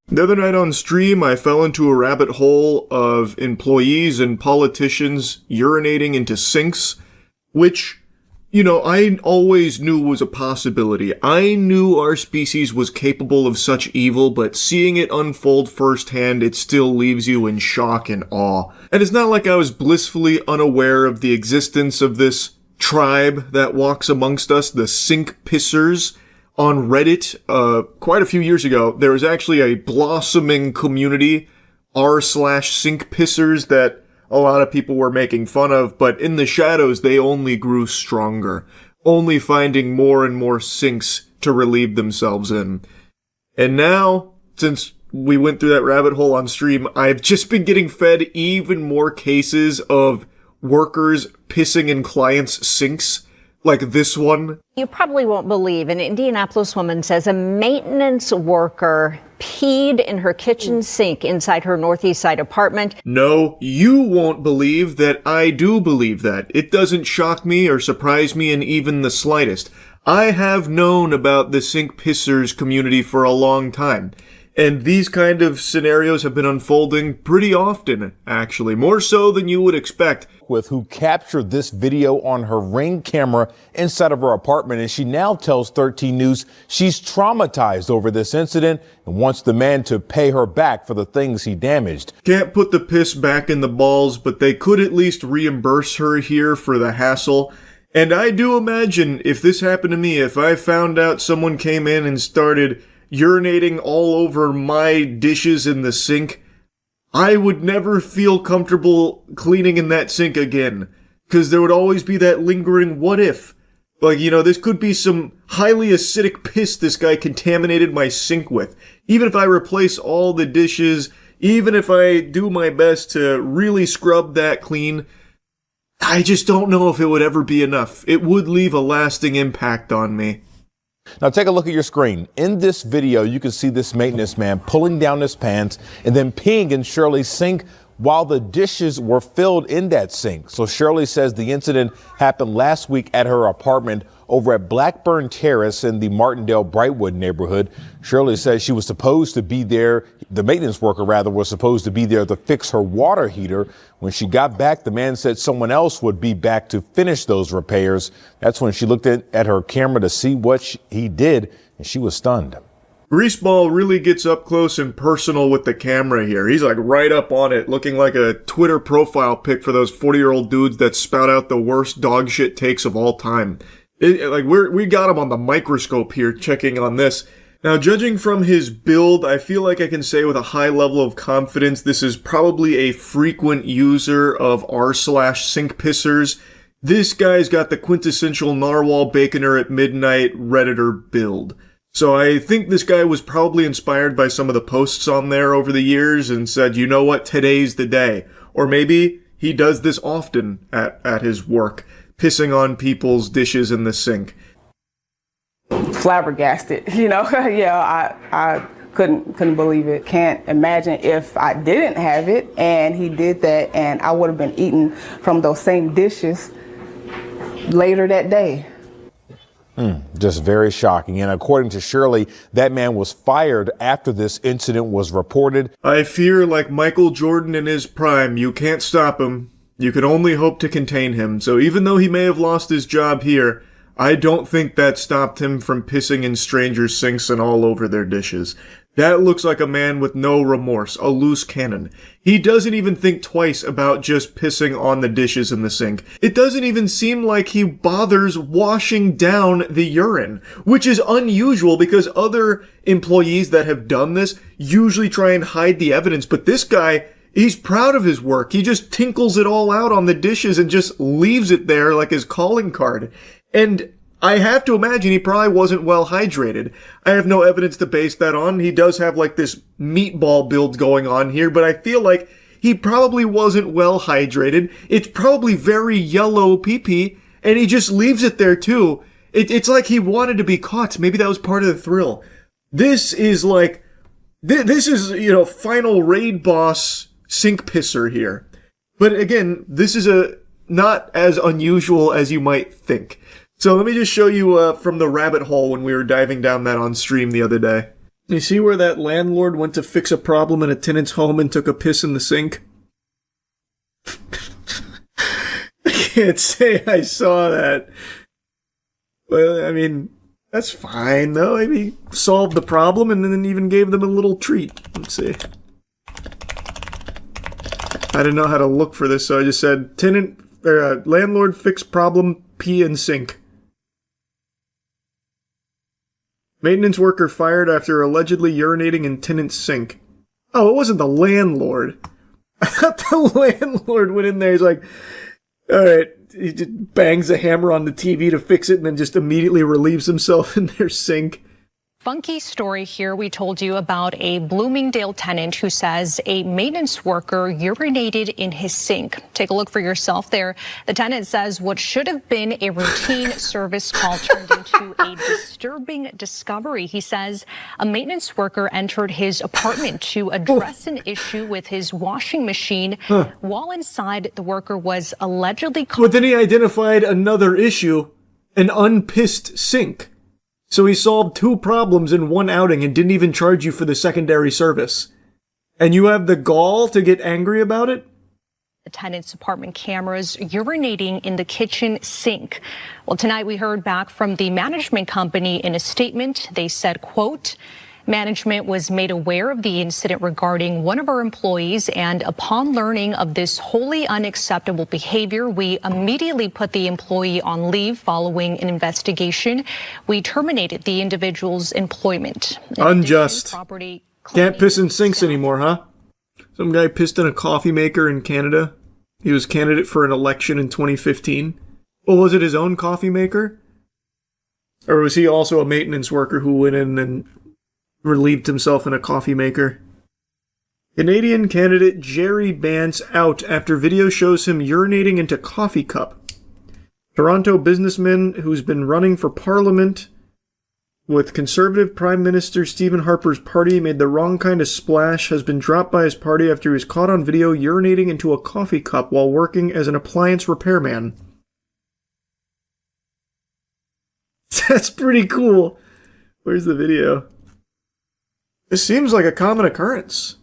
The other night on stream, I fell into a rabbit hole of employees and politicians urinating into sinks, which, you know, I always knew was a possibility. I knew our species was capable of such evil, but seeing it unfold firsthand, it still leaves you in shock and awe. And it's not like I was blissfully unaware of the existence of this tribe that walks amongst us, the sink pissers. On Reddit, quite a few years ago, there was actually a blossoming community, r/sink pissers, that a lot of people were making fun of, but in the shadows, they only grew stronger, only finding more and more sinks to relieve themselves in. And now, since we went through that rabbit hole on stream, I've just been getting fed even more cases of workers pissing in clients' sinks like this one. You probably won't believe an Indianapolis woman says a maintenance worker peed in her kitchen sink inside her Northeast Side apartment. No, you won't believe that I do believe that. It doesn't shock me or surprise me in even the slightest. I have known about the sink pissers community for a long time. And these kind of scenarios have been unfolding pretty often, actually, more so than you would expect. With who captured this video on her Ring camera inside of her apartment, and she now tells 13 News she's traumatized over this incident and wants the man to pay her back for the things he damaged. Can't put the piss back in the balls, but they could at least reimburse her here for the hassle. And I do imagine if this happened to me, if I found out someone came in and started urinating all over my dishes in the sink, I would never feel comfortable cleaning in that sink again. Because there would always be that lingering what if. Like, you know, this could be some highly acidic piss this guy contaminated my sink with. Even if I replace all the dishes, even if I do my best to really scrub that clean, I just don't know if it would ever be enough. It would leave a lasting impact on me. Now take a look at your screen. In this video, you can see this maintenance man pulling down his pants and then peeing in Shirley's sink while the dishes were filled in that sink. So Shirley says the incident happened last week at her apartment over at Blackburn Terrace in the Martindale Brightwood neighborhood. Shirley says she was supposed to be there. The maintenance worker, rather, was supposed to be there to fix her water heater. When she got back, the man said someone else would be back to finish those repairs. That's when she looked at her camera to see what he did, and she was stunned. Greaseball really gets up close and personal with the camera here. He's like right up on it, looking like a Twitter profile pic for those 40-year-old dudes that spout out the worst dog shit takes of all time. We got him on the microscope here checking on this. Now, judging from his build, I feel like I can say with a high level of confidence this is probably a frequent user of r/sink pissers. This guy's got the quintessential narwhal baconer at midnight Redditor build. So I think this guy was probably inspired by some of the posts on there over the years and said, you know what, today's the day. Or maybe he does this often at his work, pissing on people's dishes in the sink. Flabbergasted, you know. Yeah, I couldn't believe it. Can't imagine if I didn't have it and he did that and I would have been eating from those same dishes later that day. Just very shocking. And according to Shirley, that man was fired after this incident was reported. I fear, like Michael Jordan in his prime, you can't stop him. You can only hope to contain him. So even though he may have lost his job here, I don't think that stopped him from pissing in strangers' sinks and all over their dishes. That looks like a man with no remorse, a loose cannon. He doesn't even think twice about just pissing on the dishes in the sink. It doesn't even seem like he bothers washing down the urine, which is unusual because other employees that have done this usually try and hide the evidence, but this guy, he's proud of his work. He just tinkles it all out on the dishes and just leaves it there like his calling card. And I have to imagine he probably wasn't well hydrated. I have no evidence to base that on. He does have like this meatball build going on here, but I feel like he probably wasn't well hydrated. It's probably very yellow pee-pee, and he just leaves it there too. It's like he wanted to be caught. Maybe that was part of the thrill. This is like, this is, you know, final raid boss sink pisser here. But again, this is not as unusual as you might think. So let me just show you from the rabbit hole when we were diving down that on stream the other day. You see where that landlord went to fix a problem in a tenant's home and took a piss in the sink? I can't say I saw that. Well, I mean, that's fine though. Maybe solved the problem and then even gave them a little treat. Let's see. I didn't know how to look for this, so I just said landlord fix problem, pee in sink. Maintenance worker fired after allegedly urinating in tenant's sink. Oh, it wasn't the landlord. I thought the landlord went in there. He's like, alright, he just bangs a hammer on the TV to fix it and then just immediately relieves himself in their sink. Funky story here. We told you about a Bloomingdale tenant who says a maintenance worker urinated in his sink. Take a look for yourself there. The tenant says what should have been a routine service call turned into a disturbing discovery. He says a maintenance worker entered his apartment to address an issue with his washing machine. While inside, the worker was allegedly caught. But then he identified another issue, an unpissed sink. So he solved 2 problems in one outing and didn't even charge you for the secondary service. And you have the gall to get angry about it? The tenant's apartment cameras urinating in the kitchen sink. Well, tonight we heard back from the management company in a statement. They said, quote, management was made aware of the incident regarding one of our employees, and upon learning of this wholly unacceptable behavior, we immediately put the employee on leave following an investigation. We terminated the individual's employment. Unjust. Can't piss in sinks anymore, huh? Some guy pissed in a coffee maker in Canada. He was candidate for an election in 2015. Well, was it his own coffee maker? Or was he also a maintenance worker who went in and relieved himself in a coffee maker? Canadian candidate Jerry Bance out after video shows him urinating into coffee cup. Toronto businessman who's been running for parliament with Conservative Prime Minister Stephen Harper's party made the wrong kind of splash, has been dropped by his party after he was caught on video urinating into a coffee cup while working as an appliance repairman. That's pretty cool. Where's the video? This seems like a common occurrence.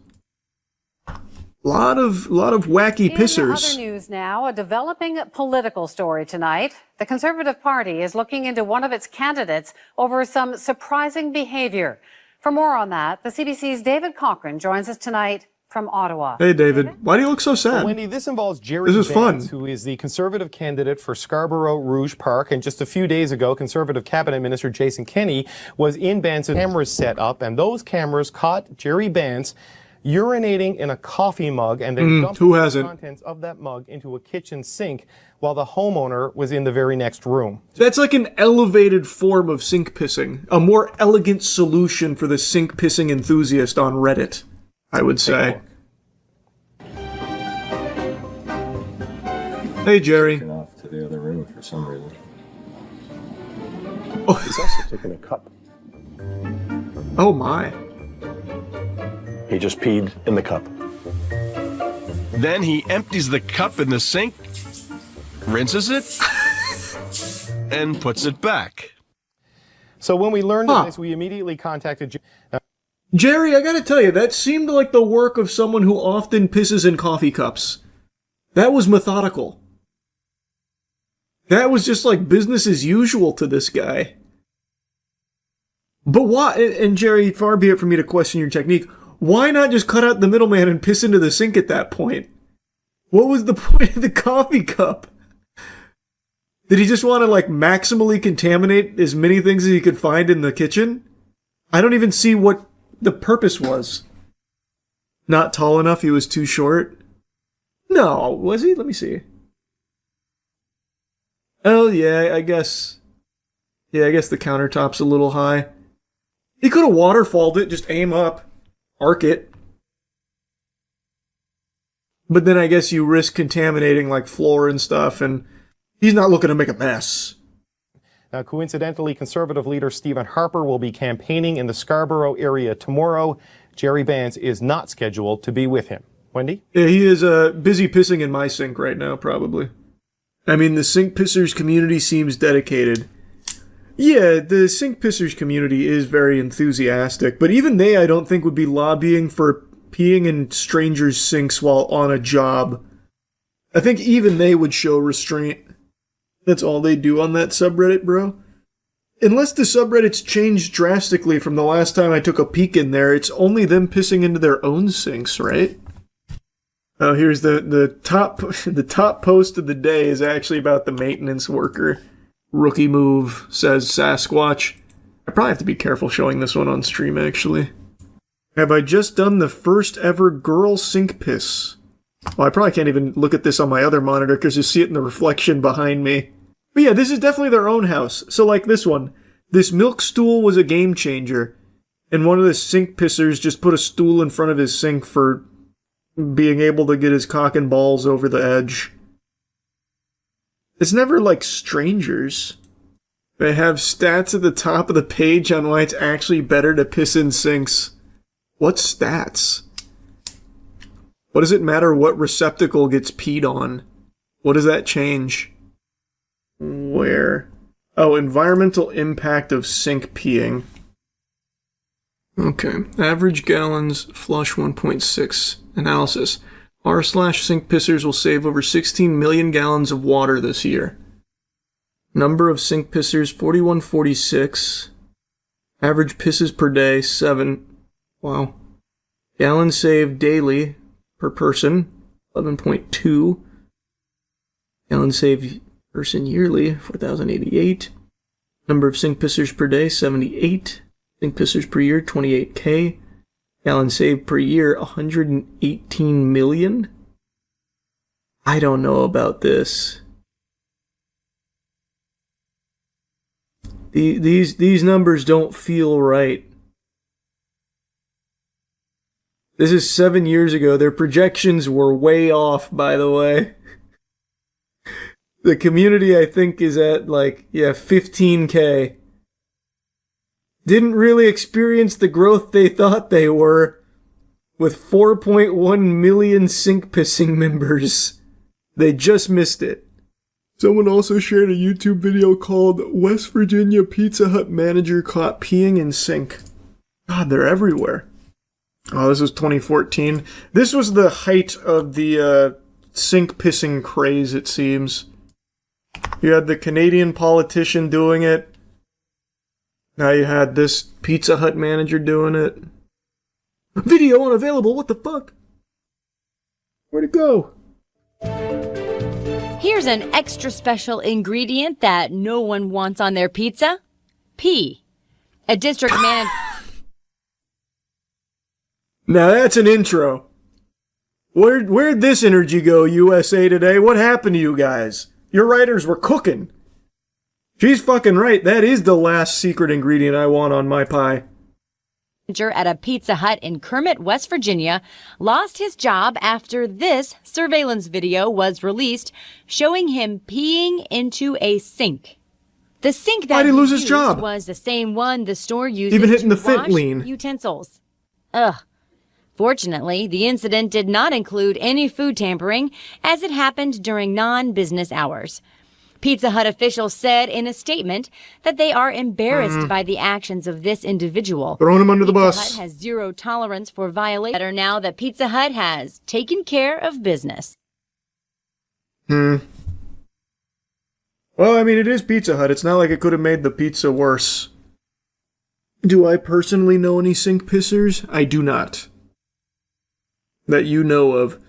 Lot of wacky pissers. In other news now, a developing political story tonight. The Conservative Party is looking into one of its candidates over some surprising behavior. For more on that, the CBC's David Cochran joins us tonight from Ottawa. Hey, David. Why do you look so sad? Well, Wendy, this involves Jerry Bance, who is the Conservative candidate for Scarborough Rouge Park. And just a few days ago, Conservative Cabinet Minister Jason Kenney was in Bance's cameras set up, and those cameras caught Jerry Bance urinating in a coffee mug and then dumping the contents of that mug into a kitchen sink while the homeowner was in the very next room. That's like an elevated form of sink pissing. A more elegant solution for the sink pissing enthusiast on Reddit, I would say. Hey, Jerry. Off to the other room for some reason. Oh, he's also taking a cup. Oh my. He just peed in the cup. Then he empties the cup in the sink, rinses it, and puts it back. So when we learned of this, we immediately contacted Jerry, I gotta tell you, that seemed like the work of someone who often pisses in coffee cups. That was methodical. That was just like business as usual to this guy. But why, and Jerry, far be it from me to question your technique, why not just cut out the middleman and piss into the sink at that point? What was the point of the coffee cup? Did he just want to like maximally contaminate as many things as he could find in the kitchen? I don't even see what the purpose was. Not tall enough, he was too short? No, was he? Let me see. Oh yeah, I guess. Yeah, I guess the countertop's a little high. He could have waterfalled it, just aim up. Arc it. But then I guess you risk contaminating like floor and stuff, and he's not looking to make a mess. Now, coincidentally, Conservative leader Stephen Harper will be campaigning in the Scarborough area tomorrow. Jerry Bance is not scheduled to be with him. Wendy? Yeah, he is busy pissing in my sink right now, probably. I mean, the sink pissers community seems dedicated. Yeah, the sink pissers community is very enthusiastic, but even they, I don't think, would be lobbying for peeing in strangers' sinks while on a job. I think even they would show restraint. That's all they do on that subreddit, bro. Unless the subreddit's changed drastically from the last time I took a peek in there, it's only them pissing into their own sinks, right? Oh, here's the top post of the day is actually about the maintenance worker. Rookie move, says Sasquatch. I probably have to be careful showing this one on stream, actually. Have I just done the first ever girl sink piss? Well, I probably can't even look at this on my other monitor because you see it in the reflection behind me. But yeah, this is definitely their own house. So like this one. This milk stool was a game changer. And one of the sink pissers just put a stool in front of his sink for being able to get his cock and balls over the edge. It's never like strangers. They have stats at the top of the page on why it's actually better to piss in sinks. What stats? What does it matter what receptacle gets peed on? What does that change? Where? Oh, environmental impact of sink peeing. Okay, average gallons, flush 1.6. Analysis. R/sink pissers will save over 16 million gallons of water this year. Number of sink pissers, 4146. Average pisses per day, 7. Wow. Gallons saved daily per person, 11.2. Gallons saved person yearly, 4,088. Number of sink pissers per day, 78. Sink pissers per year, 28K. Gallons saved per year, 118 million? I don't know about this. These numbers don't feel right. This is 7 years ago. Their projections were way off, by the way. The community, I think, is at 15K. Didn't really experience the growth they thought they were, with 4.1 million sink pissing members. They just missed it. Someone also shared a YouTube video called West Virginia Pizza Hut Manager Caught Peeing in Sink. God, they're everywhere. Oh, this was 2014. This was the height of the sink pissing craze, it seems. You had the Canadian politician doing it. Now you had this Pizza Hut manager doing it. Video unavailable, what the fuck? Where'd it go? Here's an extra special ingredient that no one wants on their pizza. Pee. A district manager... Now that's an intro. Where'd this energy go, USA Today? What happened to you guys? Your writers were cooking. She's fucking right. That is the last secret ingredient I want on my pie. At a Pizza Hut in Kermit, West Virginia, lost his job after this surveillance video was released showing him peeing into a sink. The sink that Why'd he lose his used job? was the same one the store used Even hitting to the fit wash lean. utensils. Ugh. Fortunately, the incident did not include any food tampering, as it happened during non-business hours. Pizza Hut officials said in a statement that they are embarrassed by the actions of this individual. Throwing him under the bus. Pizza Hut has zero tolerance for violation. Better now that Pizza Hut has taken care of business. Well, I mean, it is Pizza Hut. It's not like it could have made the pizza worse. Do I personally know any sink pissers? I do not. That you know of.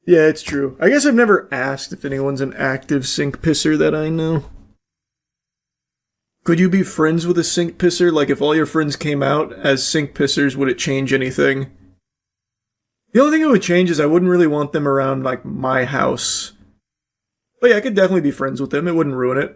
Yeah, it's true. I guess I've never asked if anyone's an active sink pisser that I know. Could you be friends with a sink pisser? Like, if all your friends came out as sink pissers, would it change anything? The only thing it would change is I wouldn't really want them around, like, my house. But yeah, I could definitely be friends with them. It wouldn't ruin it.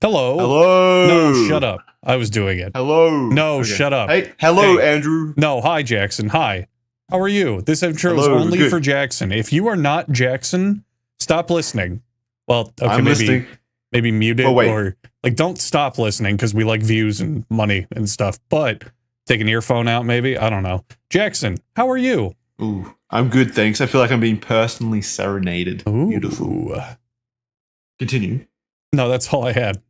Hello. Hello. No, shut up. I was doing it. Hello. No, Okay. shut up. Hey, hello, Hey. Andrew. No, hi, Jackson. Hi. How are you? This intro is Hello, only good. for Jackson. If you are not Jackson, stop listening. Well, okay, I'm listening. maybe mute it Oh, wait. or like don't stop listening because we like views and money and stuff. But take an earphone out, maybe. I don't know. Jackson, how are you? Ooh, I'm good, thanks. I feel like I'm being personally serenaded. Ooh. Beautiful. Continue. No, that's all I had.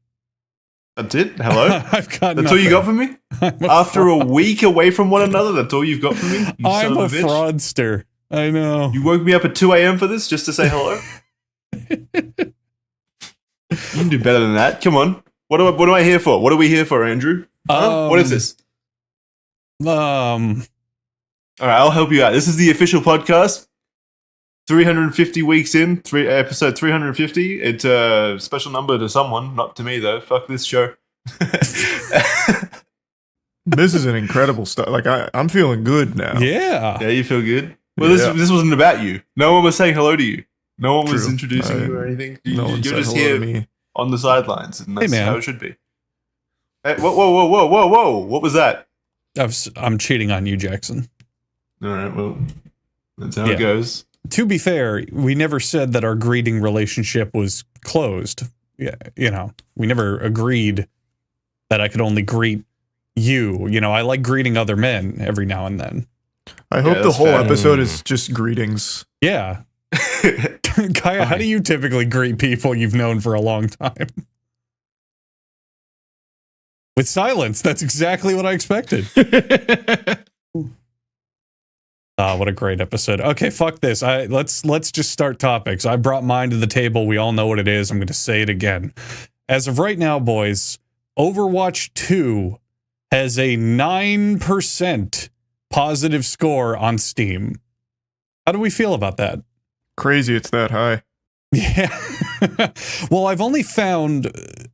That's it? Hello? I've got That's all you nothing. got for me? I'm a After a fraud. week away from one another, that's all you've got for me? You I'm son a of a bitch. fraudster. I know. You woke me up at 2 a.m. for this just to say hello? You can do better than that. Come on. What am I here for? What are we here for, Andrew? What is this? All right, I'll help you out. This is the official podcast. 350 weeks in, episode 350. It's a special number to someone, not to me though. Fuck this show. This is an incredible stuff. Like I'm feeling good now. Yeah. Yeah, you feel good. Well, this wasn't about you. No one was saying hello to you. No one was introducing you or anything. You're just here on the sidelines, and that's how it should be. Hey, whoa! What was that? I'm cheating on you, Jackson. All right, well, that's how it goes. To be fair, we never said that our greeting relationship was closed. Yeah, we never agreed that I could only greet you. I like greeting other men every now and then. I hope the whole episode is just greetings. Yeah. Kaya, how do you typically greet people you've known for a long time? With silence. That's exactly what I expected. What a great episode. Okay, fuck this. Let's just start topics. I brought mine to the table. We all know what it is. I'm going to say it again. As of right now, boys, Overwatch 2 has a 9% positive score on Steam. How do we feel about that? Crazy it's that high. Yeah. Well, I've only found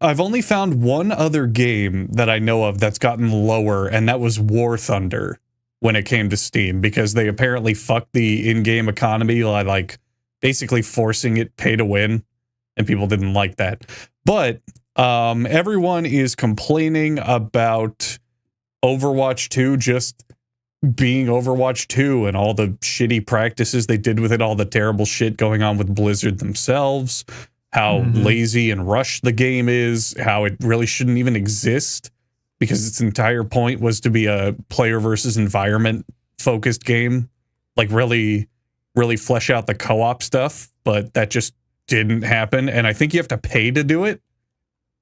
one other game that I know of that's gotten lower, and that was War Thunder when it came to Steam, because they apparently fucked the in-game economy by like basically forcing it pay to win, and people didn't like that. But everyone is complaining about Overwatch 2 just being Overwatch 2 and all the shitty practices they did with it, all the terrible shit going on with Blizzard themselves, how lazy and rushed the game is, how it really shouldn't even exist because its entire point was to be a player versus environment focused game, like really flesh out the co-op stuff, but that just didn't happen. And I think you have to pay to do it,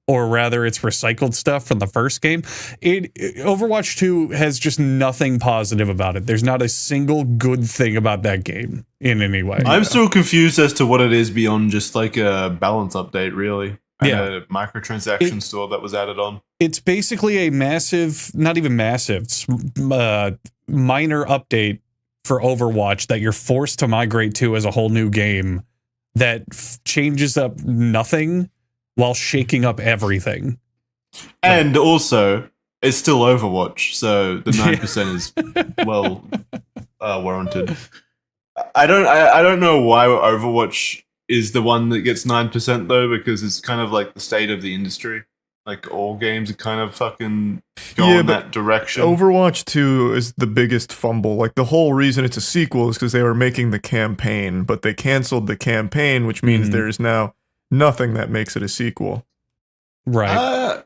or rather it's recycled stuff from the first game. Overwatch 2 has just nothing positive about it. There's not a single good thing about that game in any way. I'm still confused as to what it is beyond just like a balance update, really. And a microtransaction store that was added on. It's basically a massive, not even massive, minor update for Overwatch that you're forced to migrate to as a whole new game that changes up nothing while shaking up everything. And also, it's still Overwatch, so the 9% is well warranted. I don't know why Overwatch is the one that gets 9% though, because it's kind of like the state of the industry. Like all games are kind of fucking going that direction. Overwatch 2 is the biggest fumble. Like the whole reason it's a sequel is because they were making the campaign, but they canceled the campaign, which means there's now nothing that makes it a sequel. Right.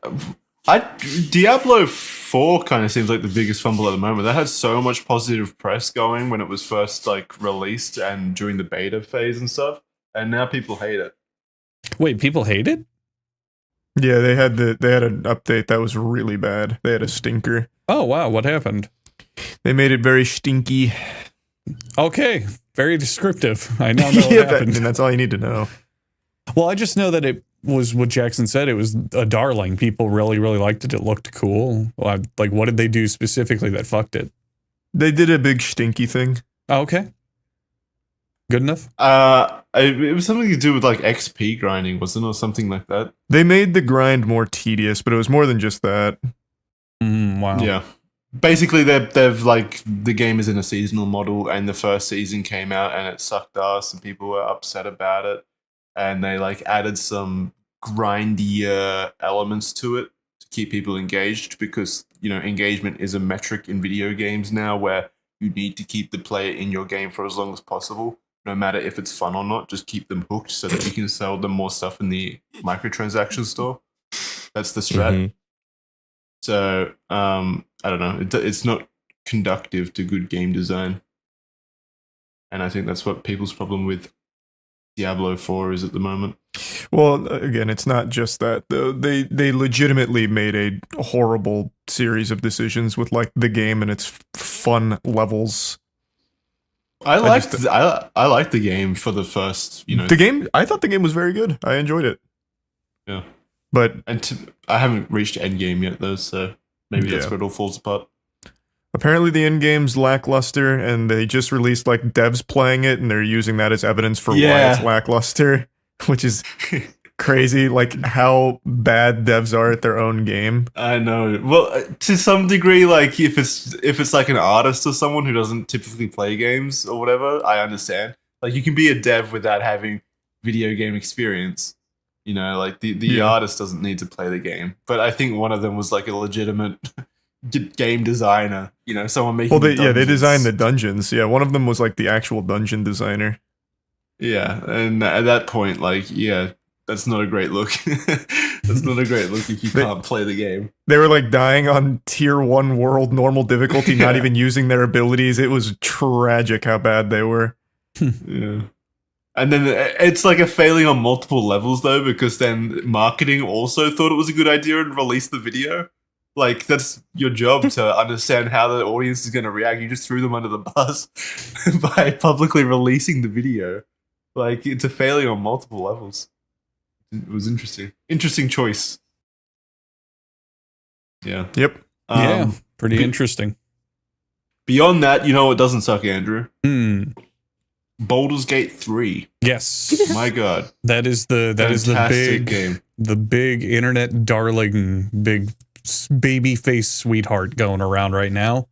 Diablo 4 kind of seems like the biggest fumble at the moment. That had so much positive press going when it was first like released and during the beta phase and stuff, and now people hate it. Wait, people hate it? Yeah, they had an update that was really bad. They had a stinker. Oh wow, what happened? They made it very stinky. Okay, very descriptive. I now know what happened. And that's all you need to know. Well, I just know that it was what Jackson said. It was a darling. People really, really liked it. It looked cool. Like, what did they do specifically that fucked it? They did a big stinky thing. Oh, okay. Good enough? It was something to do with like XP grinding, wasn't it, or something like that? They made the grind more tedious, but it was more than just that. Wow. Yeah. Basically, they've like the game is in a seasonal model, and the first season came out and it sucked ass, and people were upset about it, and they like added some grindier elements to it to keep people engaged, because engagement is a metric in video games now, where you need to keep the player in your game for as long as possible. No matter if it's fun or not, just keep them hooked so that you can sell them more stuff in the microtransaction store. That's the strat. So, I don't know. It's not conductive to good game design. And I think that's what people's problem with Diablo 4 is at the moment. Well, again, it's not just that, though. They legitimately made a horrible series of decisions with like the game and its fun levels. I liked the game for the first, The game, I thought the game was very good. I enjoyed it. Yeah. But I haven't reached endgame yet, though, so maybe that's where it all falls apart. Apparently the endgame's lackluster, and they just released like devs playing it, and they're using that as evidence for why it's lackluster, which is crazy, like how bad devs are at their own game. I know. Well, to some degree, like if it's like an artist or someone who doesn't typically play games or whatever, I understand. Like you can be a dev without having video game experience. You know, like the artist doesn't need to play the game. But I think one of them was like a legitimate game designer. You know, someone making. Well, they designed the dungeons. Yeah, one of them was like the actual dungeon designer. Yeah, and at that point, like, yeah, that's not a great look. That's not a great look if you can't play the game. They were like dying on tier 1 world normal difficulty, not even using their abilities. It was tragic how bad they were. Yeah. And then it's like a failing on multiple levels, though, because then marketing also thought it was a good idea and released the video. Like, that's your job to understand how the audience is going to react. You just threw them under the bus by publicly releasing the video. Like, it's a failure on multiple levels. It was interesting. Interesting choice. Yeah. Yep. Yeah, pretty interesting. Beyond that, you know what doesn't suck, Andrew? Baldur's Gate 3. Yes. My God. That is the big game. The big internet darling, big baby face sweetheart going around right now.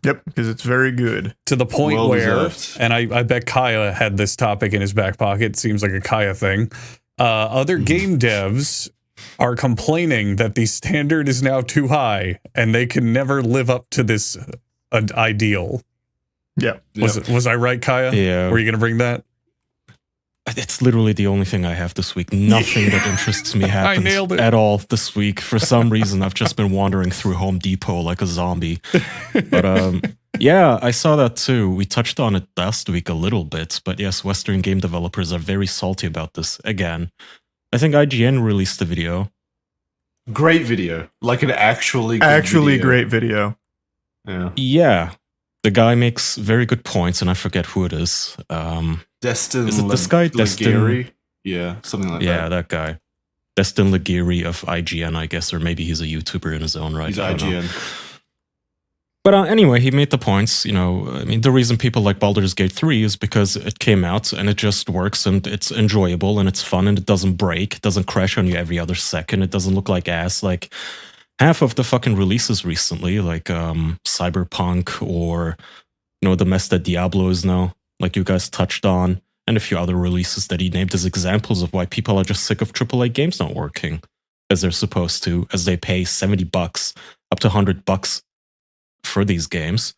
Yep, because it's very good. To the point Well where, deserved. and I bet Kaya had this topic in his back pocket. Seems like a Kaya thing. Other game devs are complaining that the standard is now too high and they can never live up to this ideal. Yeah. Was I right, Kaya? Yeah. Were you going to bring that? It's literally the only thing I have this week. Nothing that interests me happens nailed it. at all this week. For some reason, I've just been wandering through Home Depot like a zombie. But yeah, I saw that too. We touched on it last week a little bit. But yes, Western game developers are very salty about this again. I think IGN released the video. Great video. Like an actually great video. Yeah. Yeah. The guy makes very good points, and I forget who it is. Destin is it this guy? Destin? Yeah, something like that. Yeah, that guy. Destin Legiri of IGN, I guess, or maybe he's a YouTuber in his own right. He's I don't know. IGN. But anyway, he made the points. You know, I mean, the reason people like Baldur's Gate 3 is because it came out and it just works and it's enjoyable and it's fun and it doesn't break. It doesn't crash on you every other second. It doesn't look like ass. Like half of the fucking releases recently, like Cyberpunk or, you know, the mess that Diablo is now, like you guys touched on, and a few other releases that he named as examples of why people are just sick of AAA games not working as they're supposed to, as they pay $70 up to $100 for these games.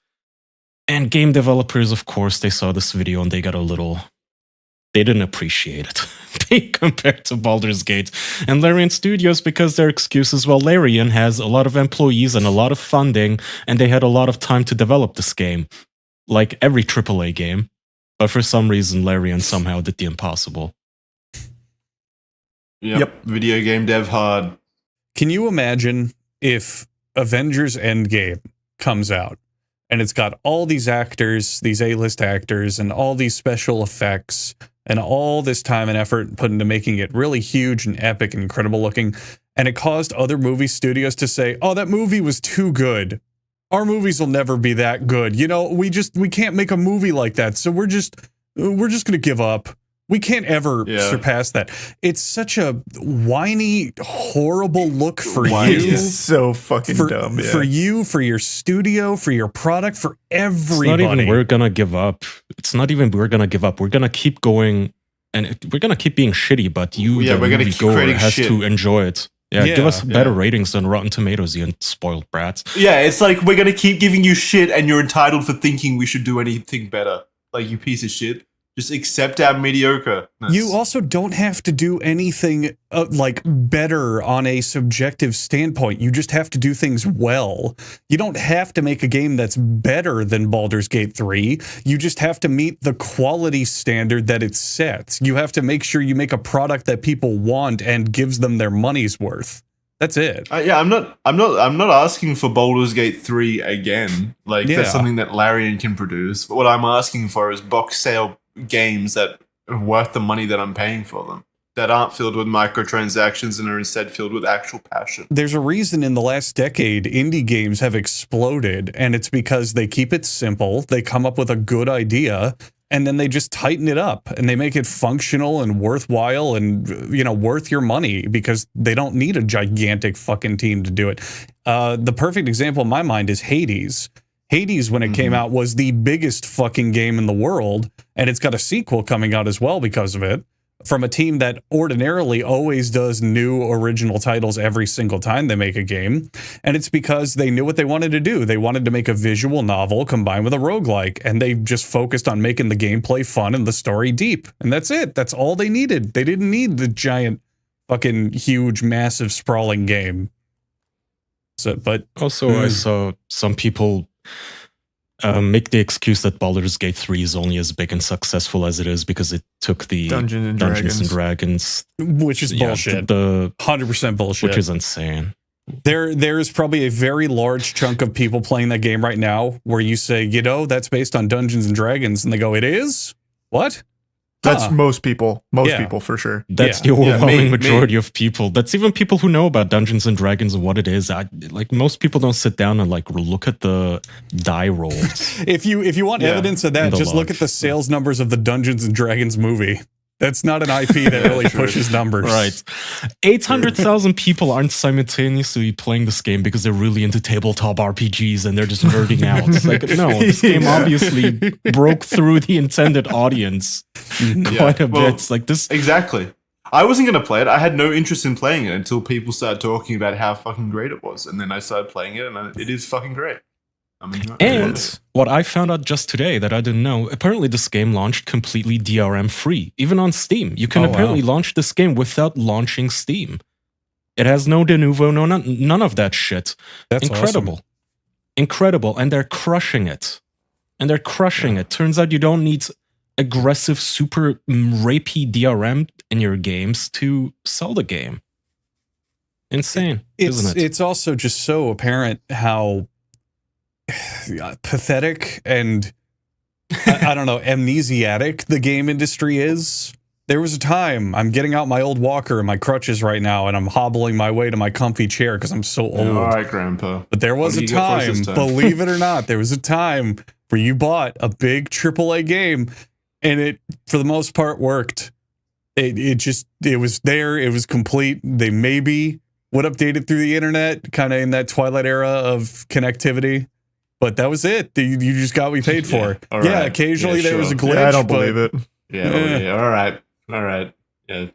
And game developers, of course, they saw this video and they got a little... They didn't appreciate it compared to Baldur's Gate and Larian Studios, because their excuse is, well, Larian has a lot of employees and a lot of funding, and they had a lot of time to develop this game, like every AAA game. But for some reason, Larian somehow did the impossible. Yep. Video game dev hard. Can you imagine if Avengers Endgame comes out and it's got all these actors, these A-list actors, and all these special effects and all this time and effort put into making it really huge and epic and incredible looking, and it caused other movie studios to say, oh, that movie was too good. Our movies will never be that good. You know, we can't make a movie like that. So we're just going to give up. We can't ever surpass that. It's such a whiny, horrible look for you. It's so fucking dumb. Yeah. For you, for your studio, for your product, for everybody. It's not even we're gonna give up. It's not even we're gonna give up. We're gonna keep going, and we're gonna keep being shitty. But you, the we're gonna keep moviegoer, creating has shit. to enjoy it. Yeah, give us better ratings than Rotten Tomatoes, you spoiled brats. Yeah, it's like we're gonna keep giving you shit, and you're entitled for thinking we should do anything better. Like, you piece of shit. Just accept our mediocre. You also don't have to do anything like better on a subjective standpoint. You just have to do things well. You don't have to make a game that's better than Baldur's Gate 3. You just have to meet the quality standard that it sets. You have to make sure you make a product that people want and gives them their money's worth. That's it. Yeah, I'm not asking for Baldur's Gate 3 again. Like, that's something that Larian can produce. But what I'm asking for is box sale games that are worth the money that I'm paying for them. that aren't filled with microtransactions and are instead filled with actual passion. There's a reason in the last decade indie games have exploded, and it's because they keep it simple, they come up with a good idea, and then they just tighten it up and they make it functional and worthwhile and, you know, worth your money because they don't need a gigantic fucking team to do it. The perfect example in my mind is Hades. Hades, when it came out, was the biggest fucking game in the world, and it's got a sequel coming out as well because of it, from a team that ordinarily always does new original titles every single time they make a game. And it's because they knew what they wanted to do. They wanted to make a visual novel combined with a roguelike, and they just focused on making the gameplay fun and the story deep. And that's it. That's all they needed. They didn't need the giant, fucking huge, massive, sprawling game. So, but also, I saw some people make the excuse that Baldur's Gate 3 is only as big and successful as it is because it took the Dungeons and Dragons, which is bullshit. The 100% bullshit, which is insane. There is probably a very large chunk of people playing that game right now where you say, you know, that's based on Dungeons and Dragons, and they go, it is? What? That's most people. Most people, for sure. That's the overwhelming majority of people. That's even people who know about Dungeons and Dragons and what it is. Like, most people don't sit down and like look at the die rolls. If you want evidence of that, just look at the sales numbers of the Dungeons and Dragons movie. That's not an IP that really pushes numbers. Right. 800,000 people aren't simultaneously playing this game because they're really into tabletop RPGs and they're just nerding out. It's like, no, this game obviously broke through the intended audience quite a bit. It's like this. Exactly. I wasn't going to play it. I had no interest in playing it until people started talking about how fucking great it was. And then I started playing it, and it is fucking great. I mean, and what I found out just today that I didn't know, apparently this game launched completely DRM free, even on Steam. You can apparently launch this game without launching Steam. It has no de novo, none of that shit. That's incredible. Awesome. Incredible. And they're crushing it. It. Turns out you don't need aggressive, super rapey DRM in your games to sell the game. Insane, isn't it? It's also just so apparent how pathetic and I don't know, amnesiatic the game industry is. There was a time, I'm getting out my old walker and my crutches right now, and I'm hobbling my way to my comfy chair because I'm so old. All right, Grandpa. But there was a time, believe it or not, there was a time where you bought a big AAA game and it, for the most part, worked. It was there, it was complete. They maybe would update it through the internet, kind of in that twilight era of connectivity. But that was it. You just got what you paid for. Right. Occasionally there was a glitch. I don't believe it. Yeah. All right. Yeah.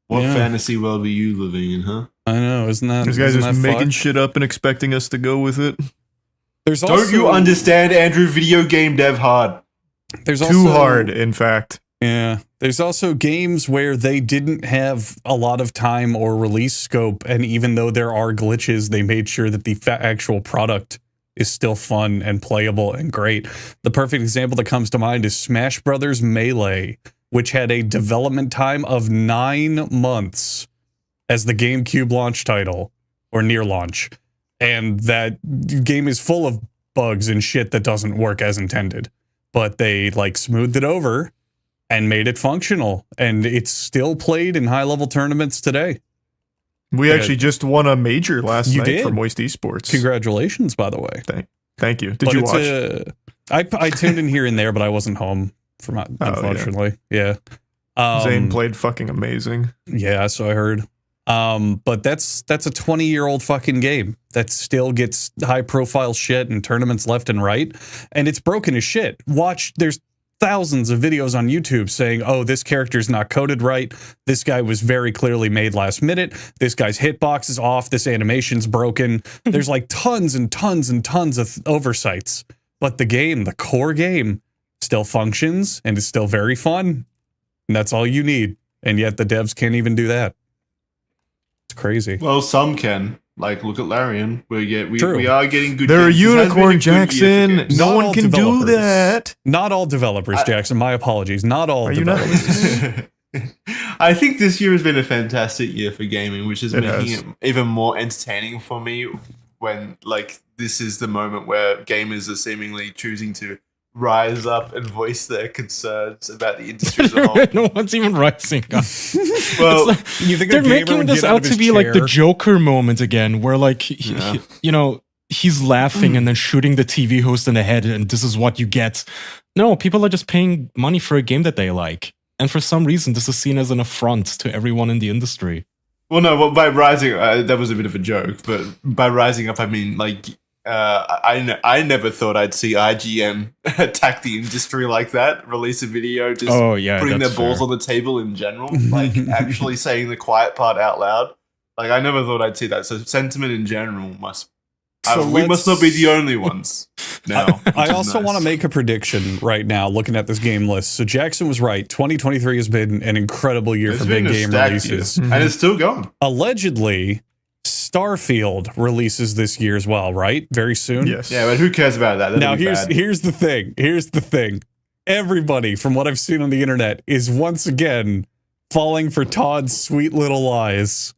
What fantasy world were you living in, huh? I know, isn't that? These guys just making shit up and expecting us to go with it. Don't you understand, Andrew? Video game dev hard. There's too hard, in fact. Yeah. There's also games where they didn't have a lot of time or release scope, and even though there are glitches, they made sure that the actual product is still fun and playable and great. The perfect example that comes to mind is Smash Brothers Melee, which had a development time of 9 months as the GameCube launch title, or near launch. And that game is full of bugs and shit that doesn't work as intended. But they like smoothed it over and made it functional, and it's still played in high-level tournaments today. We actually just won a major last night for Moist Esports. Congratulations, by the way. Thank you. Did you watch? I tuned in here and there, but I wasn't home for my, unfortunately. Yeah. Zane played fucking amazing. Yeah, so I heard. But that's a 20-year-old fucking game that still gets high-profile shit and tournaments left and right, and it's broken as shit. There's thousands of videos on YouTube saying, oh, this character's not coded right. This guy was very clearly made last minute. This guy's hitbox is off. This animation's broken. There's like tons and tons and tons of oversights. But the core game, still functions and is still very fun. And that's all you need. And yet the devs can't even do that. It's crazy. Well, some can. Like, look at Larian. We are getting good. They're a games. unicorn, Jackson. No one can do that. Not all developers, Jackson. My apologies. Not all developers. I think this year has been a fantastic year for gaming, which is making it even more entertaining for me when, like, this is the moment where gamers are seemingly choosing to rise up and voice their concerns about the industry as a whole. No one's even rising up. Well, you think they're making this out to be like the Joker moment again, where like he's laughing and then shooting the TV host in the head, and this is what you get. No, people are just paying money for a game that they like, and for some reason, this is seen as an affront to everyone in the industry. Well, no, well, by rising, that was a bit of a joke, but by rising up, I mean like. I never thought I'd see IGN attack the industry like that, release a video just putting their balls on the table in general, like actually saying the quiet part out loud. Like, I never thought I'd see that. So sentiment in general must... we must not be the only ones now. I also want to make a prediction right now, looking at this game list. So Jackson was right. 2023 has been an incredible year for big game releases. And it's still going. Allegedly... Starfield releases this year as well, right? Very soon. Yes. Yeah, but who cares about that? Now here's the thing. Here's the thing. Everybody, from what I've seen on the internet, is once again falling for Todd's sweet little lies.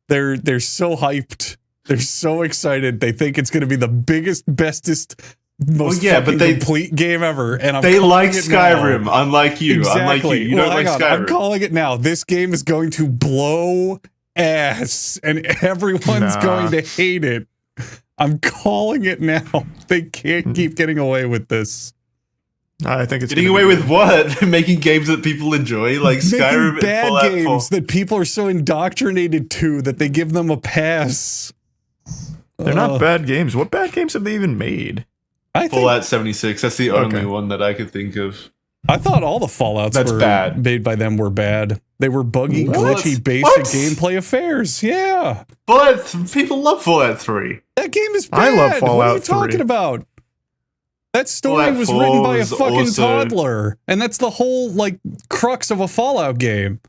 They're so hyped. They're so excited. They think it's going to be the biggest, bestest, most complete game ever. And they like Skyrim, unlike you. Exactly. Unlike you. You don't like Skyrim. I'm calling it now. This game is going to blow ass, and everyone's going to hate it. I'm calling it now. They can't keep getting away with this. I think it's getting away with what? Making games that people enjoy, like Skyrim and bad Fallout games that people are so indoctrinated to that they give them a pass. They're not bad games. What bad games have they even made? Fallout 76. That's the only one that I could think of. I thought all the Fallouts made by them were bad. They were buggy, glitchy, basic gameplay affairs. Yeah. But people love Fallout 3. That game is bad. I love Fallout What are you 3. talking about? That story Fallout was 4 written by a was fucking also- toddler. And that's the whole, like, crux of a Fallout game.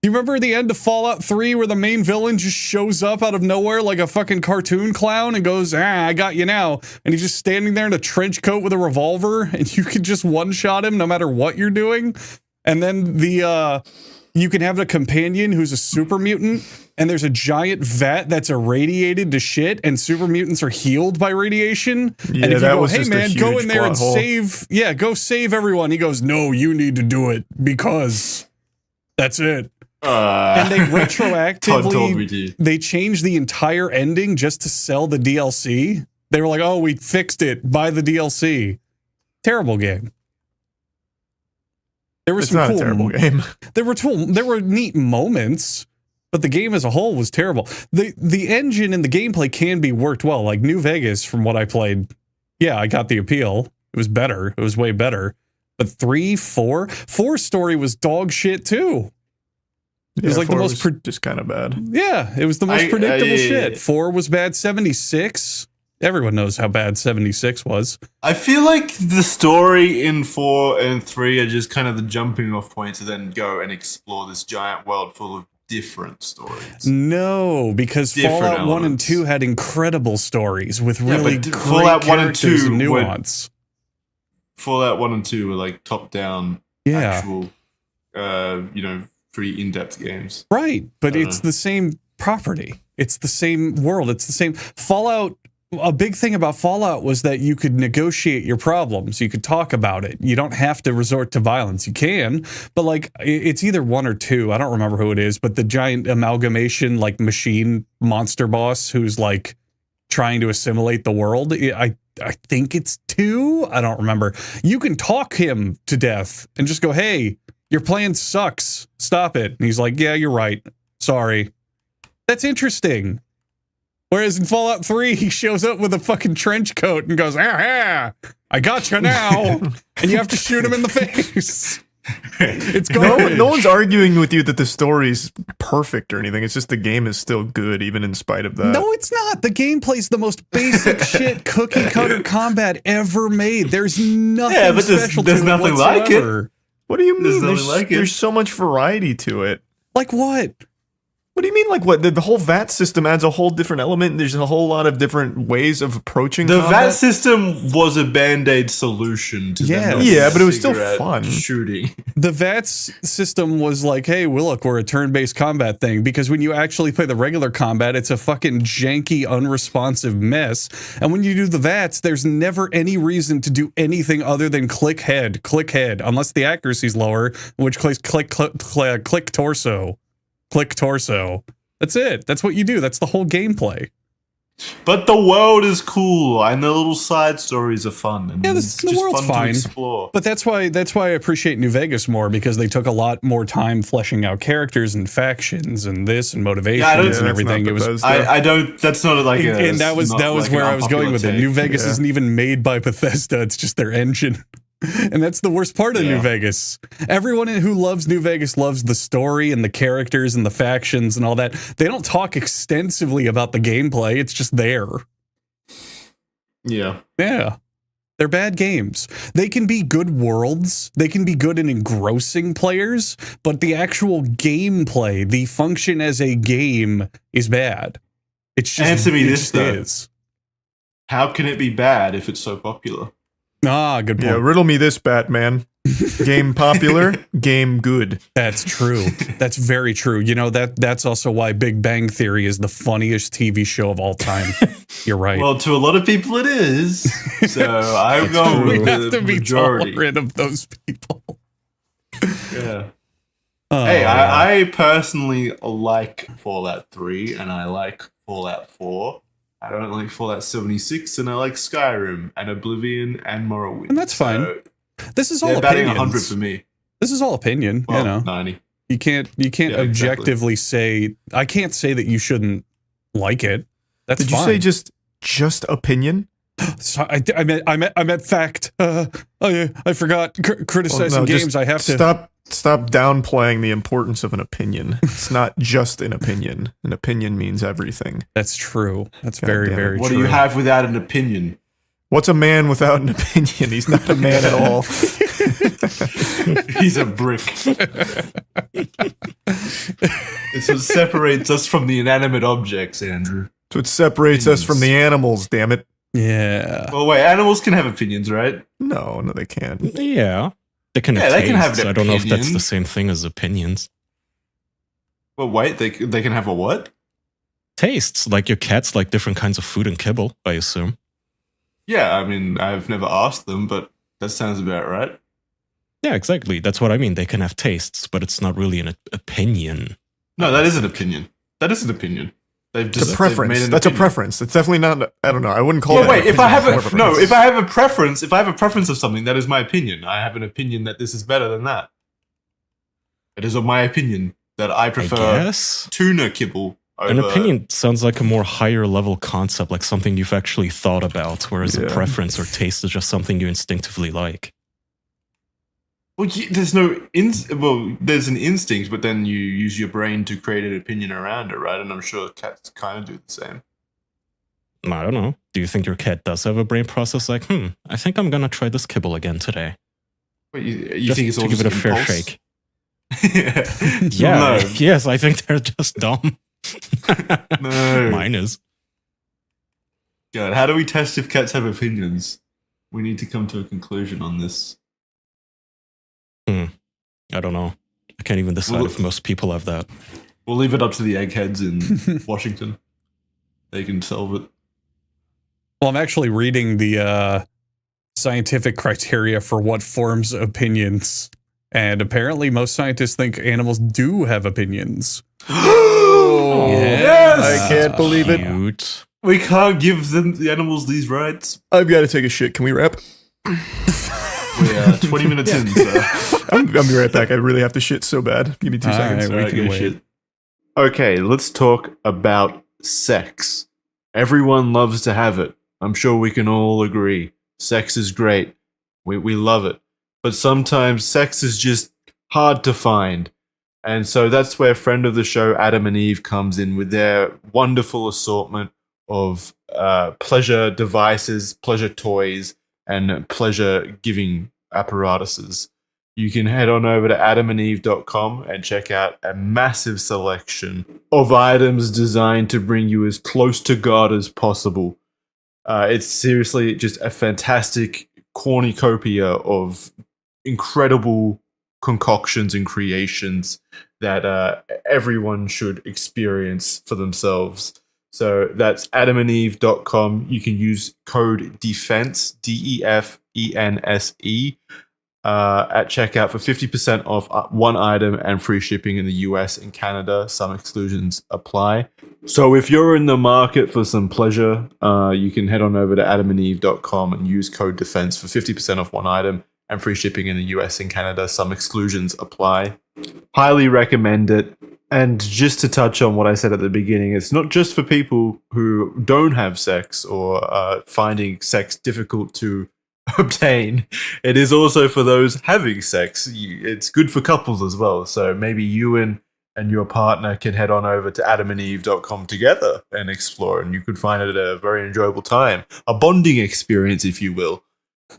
You remember the end of Fallout 3 where the main villain just shows up out of nowhere like a fucking cartoon clown and goes, I got you now. And he's just standing there in a trench coat with a revolver and you can just one-shot him no matter what you're doing. And then you can have a companion who's a super mutant and there's a giant vat that's irradiated to shit and super mutants are healed by radiation. Yeah, and if you that go, was hey just a man, go huge in there and plot hole. go save everyone. He goes, no, you need to do it because that's it. And they retroactively they changed the entire ending just to sell the DLC. They were like, "Oh, we fixed it. Buy the DLC." Terrible game. There was It's not a terrible game. There were neat moments, but the game as a whole was terrible. The engine and the gameplay can be worked well. Like New Vegas, from what I played, yeah, I got the appeal. It was better. It was way better. But 3, 4 story was dog shit too. It was like the most just kind of bad. Yeah, it was the most predictable shit. 4 was bad. 76. Everyone knows how bad 76 was. I feel like the story in 4 and 3 are just kind of the jumping off point to then go and explore this giant world full of different stories. No, because Different Fallout 1 and 2 had incredible stories with really but great Fallout 1 and characters 2 and were- nuance. Fallout 1 and 2 were like top-down, actual, pretty in-depth games. Right, but it's the same property. It's the same world. It's the same. Fallout, a big thing about Fallout was that you could negotiate your problems. You could talk about it. You don't have to resort to violence. You can, but like it's either 1 or 2. I don't remember who it is, but the giant amalgamation, like machine monster boss who's like trying to assimilate the world. I think it's 2. I don't remember. You can talk him to death and just go, hey, your plan sucks. Stop it. And he's like, yeah, you're right. Sorry. That's interesting. Whereas in Fallout 3, he shows up with a fucking trench coat and goes, I got you now. And you have to shoot him in the face. It's garbage. No one's arguing with you that the story's perfect or anything. It's just the game is still good, even in spite of that. No, it's not. The gameplay's the most basic shit cookie cutter combat ever made. There's nothing special to it nothing whatsoever. like it. What do you mean? There's nothing like it. There's so much variety to it. Like what? What do you mean? Like what? The whole VAT system adds a whole different element. And there's a whole lot of different ways of approaching The combat. VAT system was a band-aid solution to them not Yeah, but it was still cigarette fun. shooting. The VATS system was like, hey, well, look, we're a turn-based combat thing, because when you actually play the regular combat, it's a fucking janky, unresponsive mess. And when you do the VATS, there's never any reason to do anything other than click head, unless the accuracy's lower, in which case click torso. Click torso. That's it. That's what you do. That's the whole gameplay. But the world is cool, and the little side stories are fun. And Yeah, it's the just world's fun to fine. explore. But that's why I appreciate New Vegas more, because they took a lot more time fleshing out characters and factions and this and motivations and everything. It was I don't. That's not like. and that was like where an I was going with it. unpopular New take. Vegas isn't even made by Bethesda; it's just their engine. And that's the worst part of New Vegas. Everyone who loves New Vegas loves the story and the characters and the factions and all that. They don't talk extensively about the gameplay. It's just there. Yeah. Yeah. They're bad games. They can be good worlds. They can be good and engrossing players, but the actual gameplay, the function as a game, is bad. It's just Answer me this, though. is. How can it be bad if it's so popular? Ah, good point. Yeah, riddle me this, Batman. Game popular, game good. That's true. That's very true. You know, that's also why Big Bang Theory is the funniest TV show of all time. You're right. Well, to a lot of people it is. So I'm going We with have the to be majority. tolerant of those people. Yeah. Hey, I personally like Fallout 3 and I like Fallout 4. I don't like Fallout 76 and I like Skyrim and Oblivion and Morrowind. And that's fine. This is all they're batting opinions. 100 for me. This is all opinion, Well, you know. 90. You can't objectively say, I can't say that you shouldn't like it. That's Did you fine. say just opinion? So I meant fact. Oh yeah, I forgot. Criticizing Well, no, games, just I have to stop downplaying the importance of an opinion. It's not just an opinion. An opinion means everything. That's true. That's God very, damn it. very What true. do you have without an opinion? What's a man without an opinion? He's not a man at all. He's a brick. It's what separates us from the inanimate objects, Andrew. It's what separates us from the animals, damn it. Yeah. Well, wait, animals can have opinions, right? No, they can't. Yeah. They can have they can have tastes. an I don't know if that's opinion. the same thing as opinions. Well, wait, they can have a what? Tastes. Like your cats like different kinds of food and kibble, I assume. Yeah, I mean, I've never asked them, but that sounds about right. Yeah, exactly. That's what I mean. They can have tastes, but it's not really an opinion. No, that is an opinion. That is an opinion. They've just It's a preference. they've made an That's a opinion. preference. It's definitely not. I don't know. I wouldn't call Well, it. wait. If I have a if I have a preference, of something, that is my opinion. I have an opinion that this is better than that. It is my opinion that I prefer guess. tuna kibble. An over- opinion sounds like a more higher level concept, like something you've actually thought about, whereas a preference or taste is just something you instinctively like. Well, there's there's an instinct, but then you use your brain to create an opinion around it, right? And I'm sure cats kind of do the same. I don't know. Do you think your cat does have a brain process like, I think I'm gonna try this kibble again today? Wait, you Just think it's all to give just it a fair impulse? shake? Yeah. No. Yes, I think they're just dumb. No. Mine is. God, how do we test if cats have opinions? We need to come to a conclusion on this. I don't know. I can't even decide if most people have that. We'll leave it up to the eggheads in Washington. They can solve it. Well, I'm actually reading the scientific criteria for what forms opinions. And apparently most scientists think animals do have opinions. Yes! I can't believe it. Cute. We can't give the animals these rights. I've got to take a shit. Can we wrap? We are 20 minutes in, so. I'll be right back. I really have to shit so bad. Give me 2 seconds. right, we can go wait. shit. Okay, let's talk about sex. Everyone loves to have it. I'm sure we can all agree. Sex is great. We love it. But sometimes sex is just hard to find. And so that's where friend of the show, Adam and Eve, comes in with their wonderful assortment of pleasure devices, pleasure toys, and pleasure-giving apparatuses. you can head on over to adamandeve.com and check out a massive selection of items designed to bring you as close to God as possible. It's seriously just a fantastic cornucopia of incredible concoctions and creations that everyone should experience for themselves. So that's adamandeve.com. You can use code DEFENSE, DEFENSE, at checkout for 50% off one item and free shipping in the US and Canada. Some exclusions apply. So if you're in the market for some pleasure, you can head on over to adamandeve.com and use code DEFENSE for 50% off one item and free shipping in the US and Canada. Some exclusions apply. Highly recommend it. And just to touch on what I said at the beginning, it's not just for people who don't have sex or finding sex difficult to obtain. It is also for those having sex. It's good for couples as well. So maybe you and your partner can head on over to adamandeve.com together and explore, and you could find it a very enjoyable time. A bonding experience, if you will.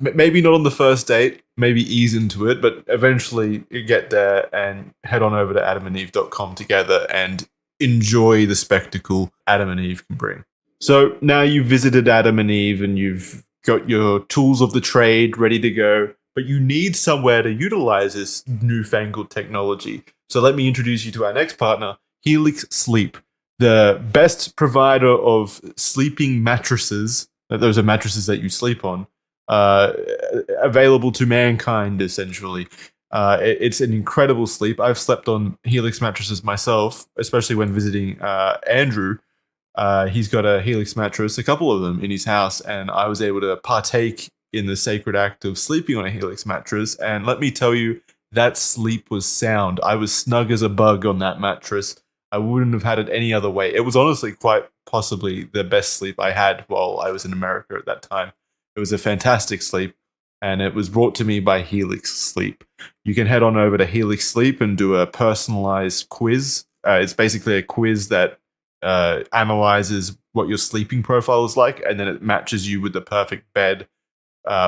Maybe not on the first date, maybe ease into it, but eventually you get there and head on over to adamandeve.com together and enjoy the spectacle Adam and Eve can bring. So now you've visited Adam and Eve and you've got your tools of the trade ready to go, but you need somewhere to utilize this newfangled technology. So let me introduce you to our next partner, Helix Sleep, the best provider of sleeping mattresses. Those are mattresses that you sleep on. Available to mankind, essentially. It's an incredible sleep. I've slept on Helix mattresses myself, especially when visiting Andrew. He's got a Helix mattress, a couple of them in his house, and I was able to partake in the sacred act of sleeping on a Helix mattress. And let me tell you, that sleep was sound. I was snug as a bug on that mattress. I wouldn't have had it any other way. It was honestly quite possibly the best sleep I had while I was in America at that time. It was a fantastic sleep, and it was brought to me by Helix Sleep. You can head on over to Helix Sleep and do a personalized quiz. It's basically a quiz that analyzes what your sleeping profile is like, and then it matches you with the perfect bed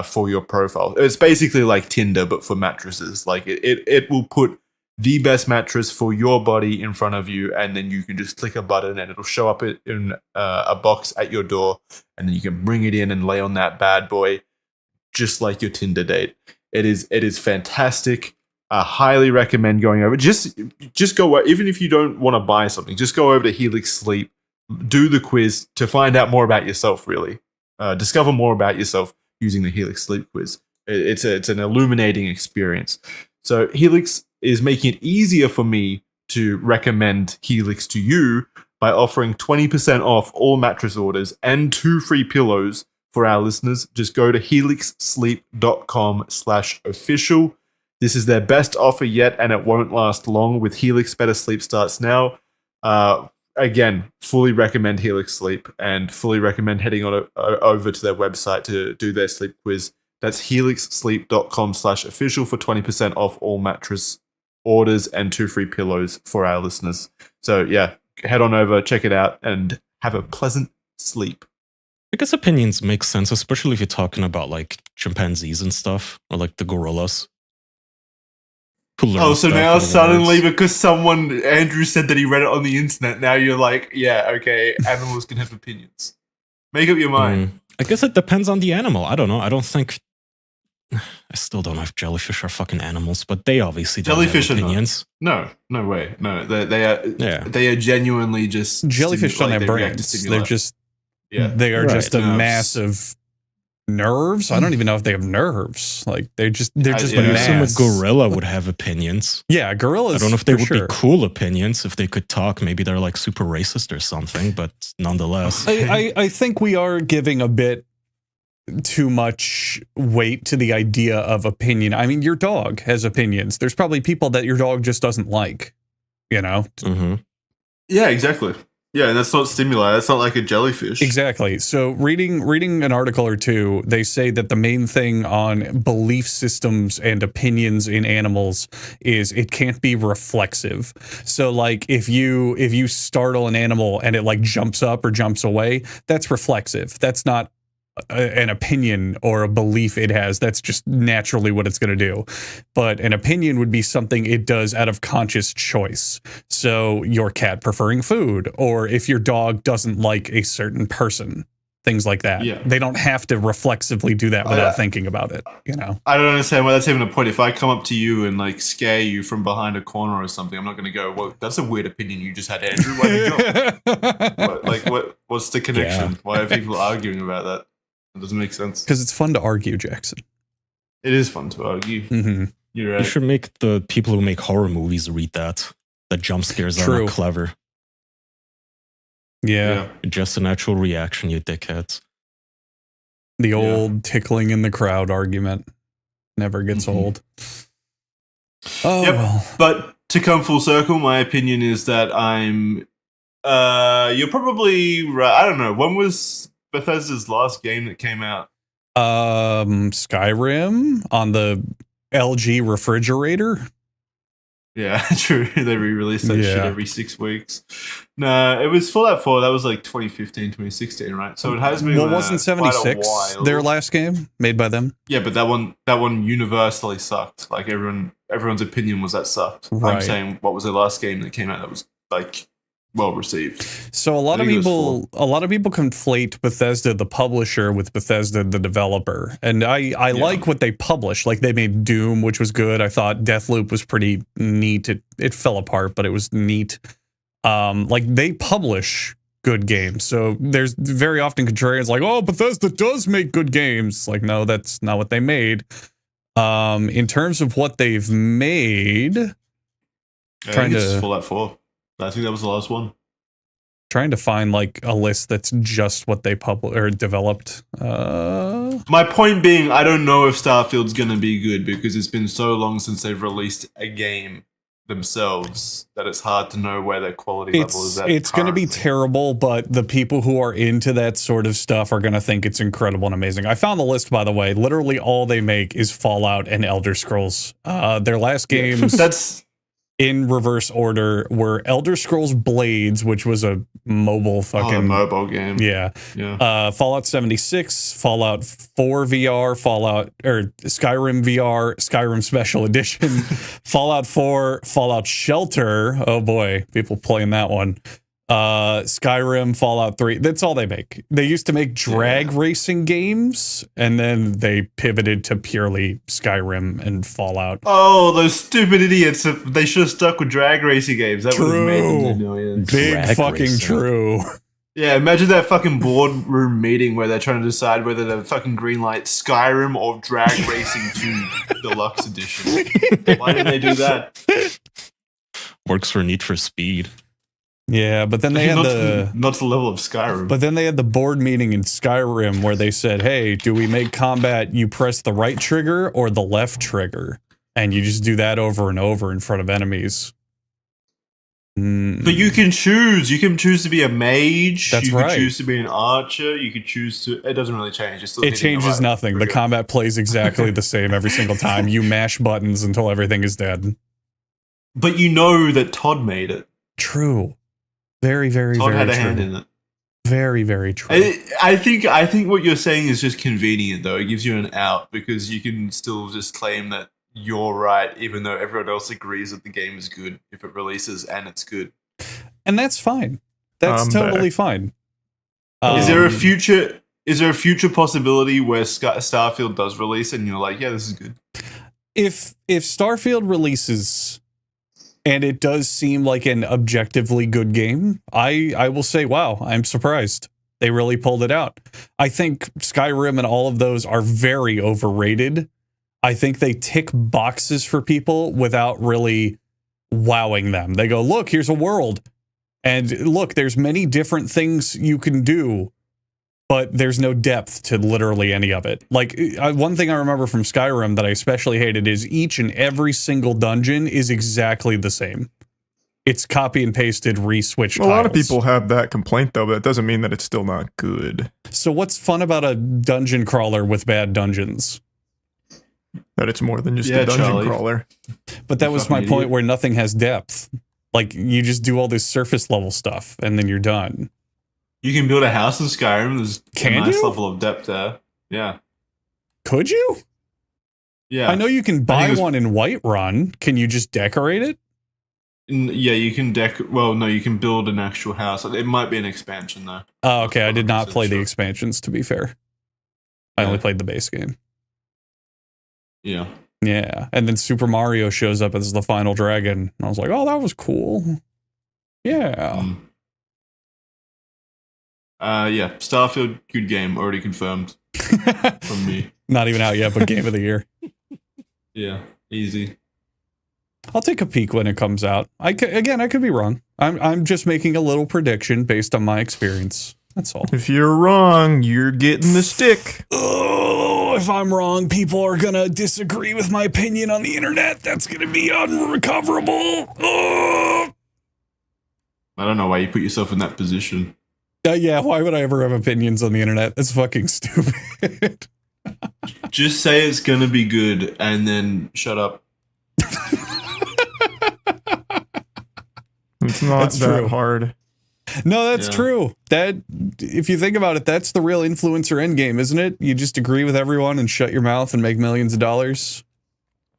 for your profile. It's basically like Tinder, but for mattresses. Like it will put the best mattress for your body in front of you, and then you can just click a button and it'll show up in a box at your door, and then you can bring it in and lay on that bad boy just like your Tinder date. It is fantastic. I highly recommend going over. Just go, even if you don't want to buy something, just go over to Helix Sleep, do the quiz to find out more about yourself, really. Discover more about yourself using the Helix Sleep quiz. It's an illuminating experience. So Helix is making it easier for me to recommend Helix to you by offering 20% off all mattress orders and 2 free pillows for our listeners. Just go to helixsleep.com/official. This is their best offer yet, and it won't last long. With Helix, better sleep starts now. Again, fully recommend Helix Sleep and fully recommend heading on over to their website to do their sleep quiz. That's helixsleep.com/official for 20% off all mattress orders and 2 free pillows for our listeners. So yeah, head on over, check it out, and have a pleasant sleep. I guess opinions make sense, especially if you're talking about like chimpanzees and stuff, or like the gorillas. Oh, so now suddenly, because Andrew said that he read it on the internet, now you're like, yeah, okay, animals can have opinions. Make up your mind. I guess it depends on the animal. I don't know. I still don't know if jellyfish are fucking animals, but they obviously don't have opinions. No way. No, they are genuinely just jellyfish don't have brains. They're just they are just a massive nerves. I don't even know if they have nerves. Like they're just Some gorilla would have opinions. Yeah, gorillas. I don't know if they would be cool opinions if they could talk. Maybe they're like super racist or something, but nonetheless. I think we are giving a bit too much weight to the idea of opinion. I mean, your dog has opinions. There's probably people that your dog just doesn't like, you know? Mm-hmm. Yeah, exactly. Yeah, and that's not stimuli. That's not like a jellyfish. Exactly. So reading an article or two, they say that the main thing on belief systems and opinions in animals is it can't be reflexive. So like if you startle an animal and it like jumps up or jumps away, that's reflexive. That's not an opinion or a belief it has. That's just naturally what it's going to do. But an opinion would be something it does out of conscious choice. So your cat preferring food, or if your dog doesn't like a certain person, things like that. Yeah. They don't have to reflexively do that without thinking about it, you know? I don't understand why that's even a point. If I come up to you and like scare you from behind a corner or something, I'm not going to go, well, that's a weird opinion you just had, Andrew. Why did you what's the connection? Yeah. Why are people arguing about that? It doesn't make sense. Because it's fun to argue, Jackson. It is fun to argue. Mm-hmm. You're right. You should make the people who make horror movies read that. That jump scares are not clever. Yeah. Just a natural reaction, you dickheads. The old tickling in the crowd argument never gets old. Oh, well. But to come full circle, my opinion is that you're probably right. I don't know. When was Bethesda's last game that came out? Skyrim on the LG refrigerator. Yeah, true. They re-release that shit every 6 weeks. No, it was Fallout 4. That was like 2015, 2016, right? So it has been. Well, wasn't 76 their last game made by them? Yeah, but that one universally sucked. Like everyone's opinion was that sucked. Right. I'm saying, what was the last game that came out that was like well received? So a lot of people conflate Bethesda the publisher with Bethesda the developer, and I like what they published. Like they made Doom, which was good. I thought Deathloop was pretty neat. It fell apart, but it was neat. Like they publish good games. So there's very often contrarians like, oh, Bethesda does make good games. Like, no, that's not what they made. In terms of what they've made, I think it's Fallout 4. I think that was the last one. Trying to find like a list that's just what they published or developed. My point being, I don't know if Starfield's going to be good because it's been so long since they've released a game themselves that it's hard to know where their quality level is at. It's going to be terrible, but the people who are into that sort of stuff are going to think it's incredible and amazing. I found the list, by the way. Literally all they make is Fallout and Elder Scrolls. Their last games... That's... in reverse order were Elder Scrolls Blades, which was a mobile fucking mobile game. Yeah. Fallout 76, Fallout 4 VR, Skyrim VR, Skyrim Special Edition, Fallout 4, Fallout Shelter. Oh boy, people playing that one. Skyrim, Fallout 3. That's all they make. They used to make drag racing games, and then they pivoted to purely Skyrim and Fallout. Oh, those stupid idiots. They should have stuck with drag racing games. That would have made them do millions. Big fucking true. Yeah, imagine that fucking boardroom meeting where they're trying to decide whether to fucking greenlight Skyrim or Drag Racing 2 Deluxe Edition. Why did they do that? Works for Need for Speed. Yeah, but then they had not to the level of Skyrim. But then they had the board meeting in Skyrim where they said, "Hey, do we make combat you press the right trigger or the left trigger?" And you just do that over and over in front of enemies. But you can choose. You can choose to be a mage. That's you right. can choose to be an archer. You could choose to. It doesn't really change. It changes nothing. The combat plays exactly the same every single time. You mash buttons until everything is dead. But you know that Todd made it. True. Very, very, Todd very had a true. hand in it. Very, very true. I think what you're saying is just convenient, though. It gives you an out because you can still just claim that you're right, even though everyone else agrees that the game is good if it releases and it's good. And that's fine. That's totally fine. Is there a future possibility where Starfield does release and you're like, yeah, this is good? If Starfield releases and it does seem like an objectively good game, I will say, wow, I'm surprised. They really pulled it out. I think Skyrim and all of those are very overrated. I think they tick boxes for people without really wowing them. They go, look, here's a world. And look, there's many different things you can do, but there's no depth to literally any of it. Like, one thing I remember from Skyrim that I especially hated is each and every single dungeon is exactly the same. It's copy and pasted, re-switched tiles. A lot of people have that complaint, though, but that doesn't mean that it's still not good. So what's fun about a dungeon crawler with bad dungeons? That it's more than just a dungeon crawler. But that was my point, where nothing has depth. Like, you just do all this surface level stuff, and then you're done. You can build a house in Skyrim. There's Can a nice you? level of depth there. Yeah. Could you? Yeah. I know you can buy one in Whiterun. Can you just decorate it? Yeah, you can Well, no, you can build an actual house. It might be an expansion though. Oh, okay. I did not play the expansions, to be fair. I only played the base game. Yeah. Yeah. And then Super Mario shows up as the final dragon. And I was like, oh, that was cool. Yeah. Yeah. Starfield, good game. Already confirmed from me. Not even out yet, but game of the year. Yeah. Easy. I'll take a peek when it comes out. I could be wrong. I'm just making a little prediction based on my experience. That's all. If you're wrong, you're getting the stick. Oh, if I'm wrong, people are gonna disagree with my opinion on the internet. That's gonna be unrecoverable. Oh. I don't know why you put yourself in that position. Yeah, why would I ever have opinions on the internet? That's fucking stupid. Just say it's gonna be good and then shut up. It's not that hard. No, that's true. That, if you think about it, that's the real influencer endgame, isn't it? You just agree with everyone and shut your mouth and make millions of dollars.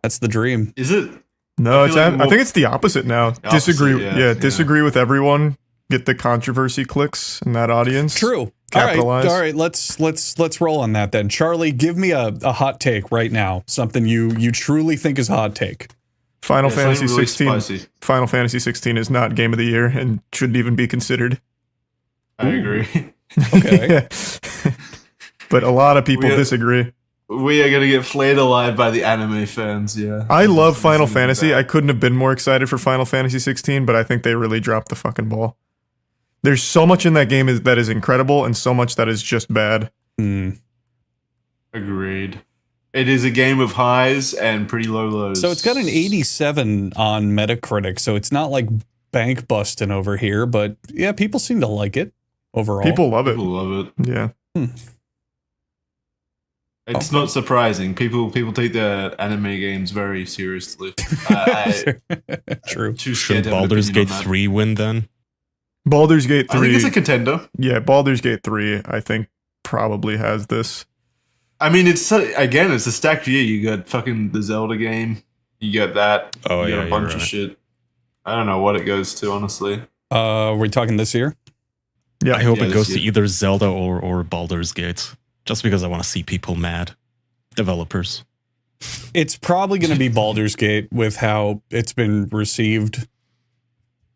That's the dream. Is it? No, I think it's the opposite now. Disagree. yeah. Disagree with everyone. Get the controversy clicks in that audience. True. Capitalize. All right. Let's roll on that then. Charlie, give me a hot take right now. Something you truly think is a hot take. Final Fantasy really 16. spicy. Final Fantasy 16 is not game of the year and shouldn't even be considered. I agree. Okay. But a lot of people disagree. We are gonna get flayed alive by the anime fans. Yeah. I love Final Fantasy. I couldn't have been more excited for Final Fantasy 16, but I think they really dropped the fucking ball. There's so much in that game that is incredible and so much that is just bad. Agreed. It is a game of highs and pretty low lows. So it's got an 87 on Metacritic, so it's not like bank busting over here, but yeah, people seem to like it overall. People love it. People love it. Yeah. It's not surprising. People take their anime games very seriously. True. Too scared Should to have an Baldur's opinion Gate on that. 3 win then? Baldur's Gate 3. I think it's a contender. Yeah, Baldur's Gate 3, I think, probably has this. I mean, it's a stacked year. You got fucking the Zelda game. You get that. Oh, you yeah, got a bunch you're of right. shit. I don't know what it goes to, honestly. Are we talking this year? Yeah. I hope Yeah, it goes this to year. either Zelda or Baldur's Gate. Just because I want to see people mad. Developers. It's probably going to be Baldur's Gate with how it's been received.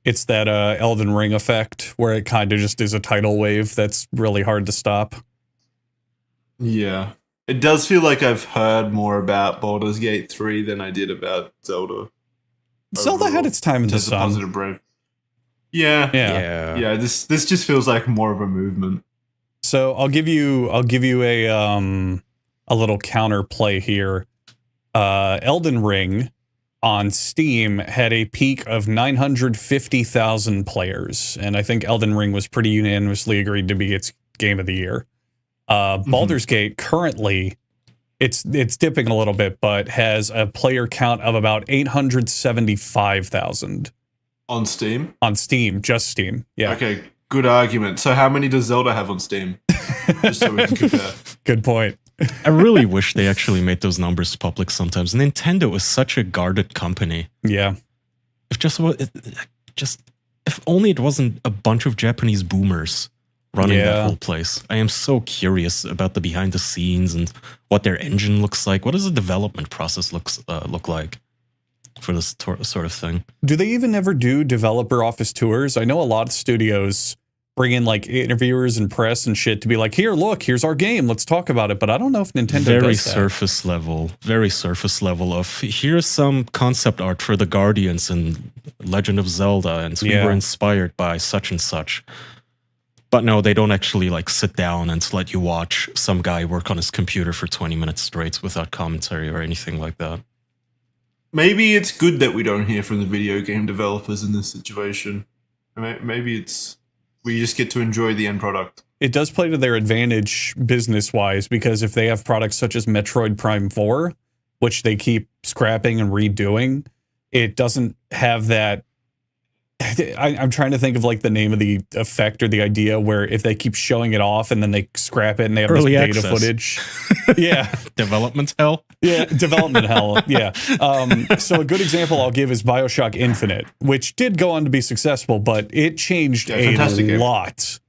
It's that Elden Ring effect where it kind of just is a tidal wave that's really hard to stop. Yeah. It does feel like I've heard more about Baldur's Gate 3 than I did about Zelda. Zelda had its time in the Just a sun. positive brave. Yeah. Yeah. This just feels like more of a movement. So I'll give you a little counterplay here. Elden Ring on Steam had a peak of 950,000 players, and I think Elden Ring was pretty unanimously agreed to be its game of the year. Baldur's Gate currently, it's dipping a little bit, but has a player count of about 875,000 On Steam? on Steam, just Steam. Yeah. Okay, good argument. So how many does Zelda have on Steam? Just so we can compare. Good point. I really wish they actually made those numbers public sometimes. Nintendo is such a guarded company. Yeah. If only it wasn't a bunch of Japanese boomers running that whole place. I am so curious about the behind the scenes and what their engine looks like. What does the development process look like for this sort of thing? Do they even ever do developer office tours? I know a lot of studios bring in like interviewers and press and shit to be like, here, look, here's our game. Let's talk about it. But I don't know if Nintendo Very does that. very surface level of here's some concept art for the Guardians and Legend of Zelda, and we were inspired by such and such. But no, they don't actually like sit down and let you watch some guy work on his computer for 20 minutes straight without commentary or anything like that. Maybe it's good that we don't hear from the video game developers in this situation. Maybe we just get to enjoy the end product. It does play to their advantage business-wise, because if they have products such as Metroid Prime 4, which they keep scrapping and redoing, it doesn't have that I'm trying to think of like the name of the effect or the idea where if they keep showing it off and then they scrap it and they have Early this beta access. footage. Yeah. Development hell. Yeah, development hell. Yeah. So a good example I'll give is BioShock Infinite, which did go on to be successful, but it changed a lot.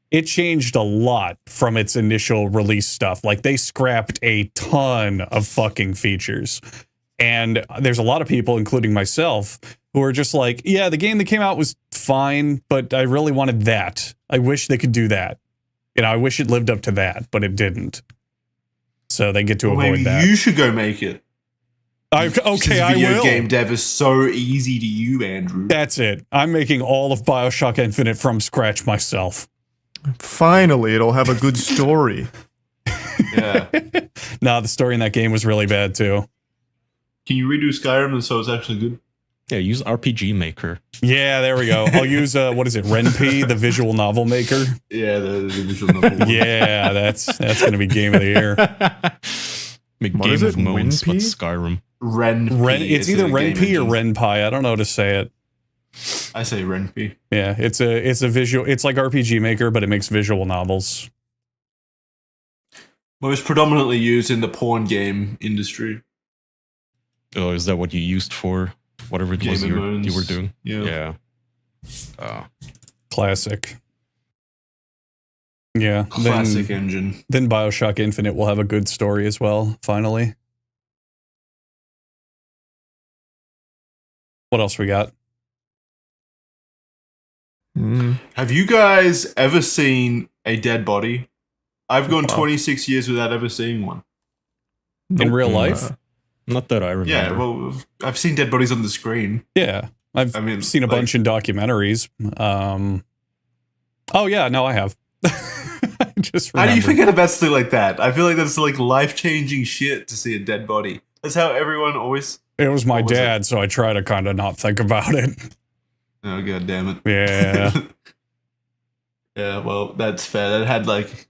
It changed a lot from its initial release stuff. Like they scrapped a ton of fucking features. And there's a lot of people, including myself, who are just like, yeah, the game that came out was fine, but I really wanted that. I wish they could do that. You know, I wish it lived up to that, but it didn't. So they get to avoid maybe that. you should go make it. Okay, I Video will. game dev is so easy to you, Andrew. That's it. I'm making all of BioShock Infinite from scratch myself. Finally, it'll have a good story. Yeah. No, the story in that game was really bad too. Can you redo Skyrim so it's actually good? Yeah, use RPG Maker. Yeah, there we go. I'll use what is it, RenP, the visual novel maker. Yeah, the visual novel. One. Yeah, that's gonna be game of the year. Make What Game is of it? Moons, but WinP? Skyrim. It's either RenP or RenPy. I don't know how to say it. I say RenP. Yeah, it's a visual. It's like RPG Maker, but it makes visual novels. Most predominantly used in the porn game industry. Oh, is that what you used for whatever it was you were doing? Yeah. Classic. Yeah. Classic engine. Then BioShock Infinite will have a good story as well, finally. What else we got? Have you guys ever seen a dead body? I've gone 26 years without ever seeing one. In real life? Not that I remember. Yeah, well, I've seen dead bodies on the screen. Yeah. I've seen a bunch in documentaries. Oh, yeah, no, I have. Just How do you remembered. forget about stuff like that? I feel like that's like life-changing shit to see a dead body. That's how everyone always... It was my dad, so I try to kind of not think about it. Oh, god damn it. Yeah. Yeah, well, that's fair. That had like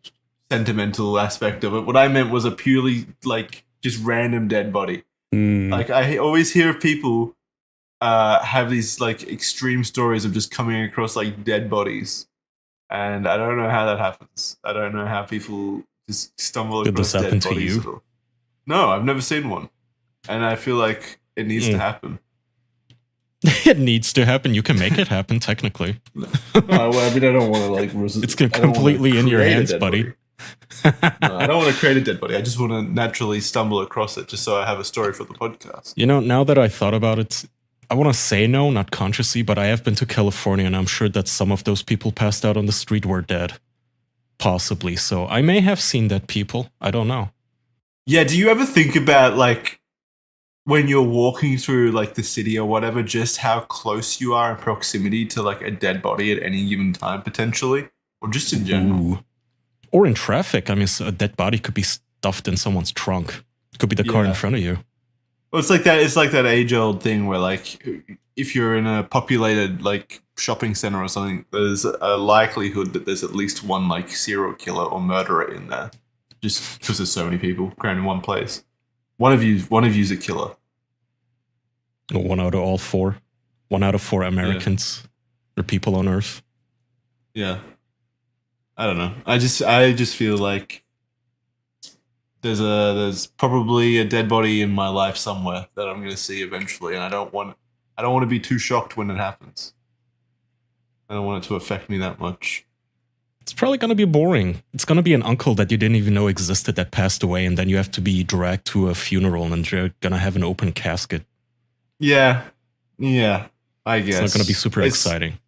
sentimental aspect of it. What I meant was a purely like just random dead body. Like I always hear of people have these like extreme stories of just coming across like dead bodies, and I don't know how that happens. I don't know how people just stumble Did across this happen dead to bodies you? at all. No, I've never seen one, and I feel like it needs to happen. It needs to happen. You can make it happen, technically. Well, I mean, I don't want to like. It's completely in your hands, buddy. No, I don't want to create a dead body. I just want to naturally stumble across it, just so I have a story for the podcast. You know, now that I thought about it, I want to say no, not consciously, but I have been to California, and I'm sure that some of those people passed out on the street were dead. Possibly. So I may have seen dead people. I don't know. Yeah. Do you ever think about like when you're walking through like the city or whatever, just how close you are in proximity to like a dead body at any given time, potentially, or just in general? Ooh. Or in traffic. I mean, a dead body could be stuffed in someone's trunk. It could be the car in front of you. Well, it's like that. It's like that age-old thing where, like, if you're in a populated like shopping center or something, there's a likelihood that there's at least one like serial killer or murderer in there, just because there's so many people crammed in one place. One of you's a killer. One out of all four. 1 out of 4 Americans or people on Earth. Yeah. I don't know. I just feel like there's probably a dead body in my life somewhere that I'm going to see eventually, and I don't want to be too shocked when it happens. I don't want it to affect me that much. It's probably going to be boring. It's going to be an uncle that you didn't even know existed that passed away, and then you have to be dragged to a funeral, and you're going to have an open casket. Yeah, I guess. It's not going to be super exciting.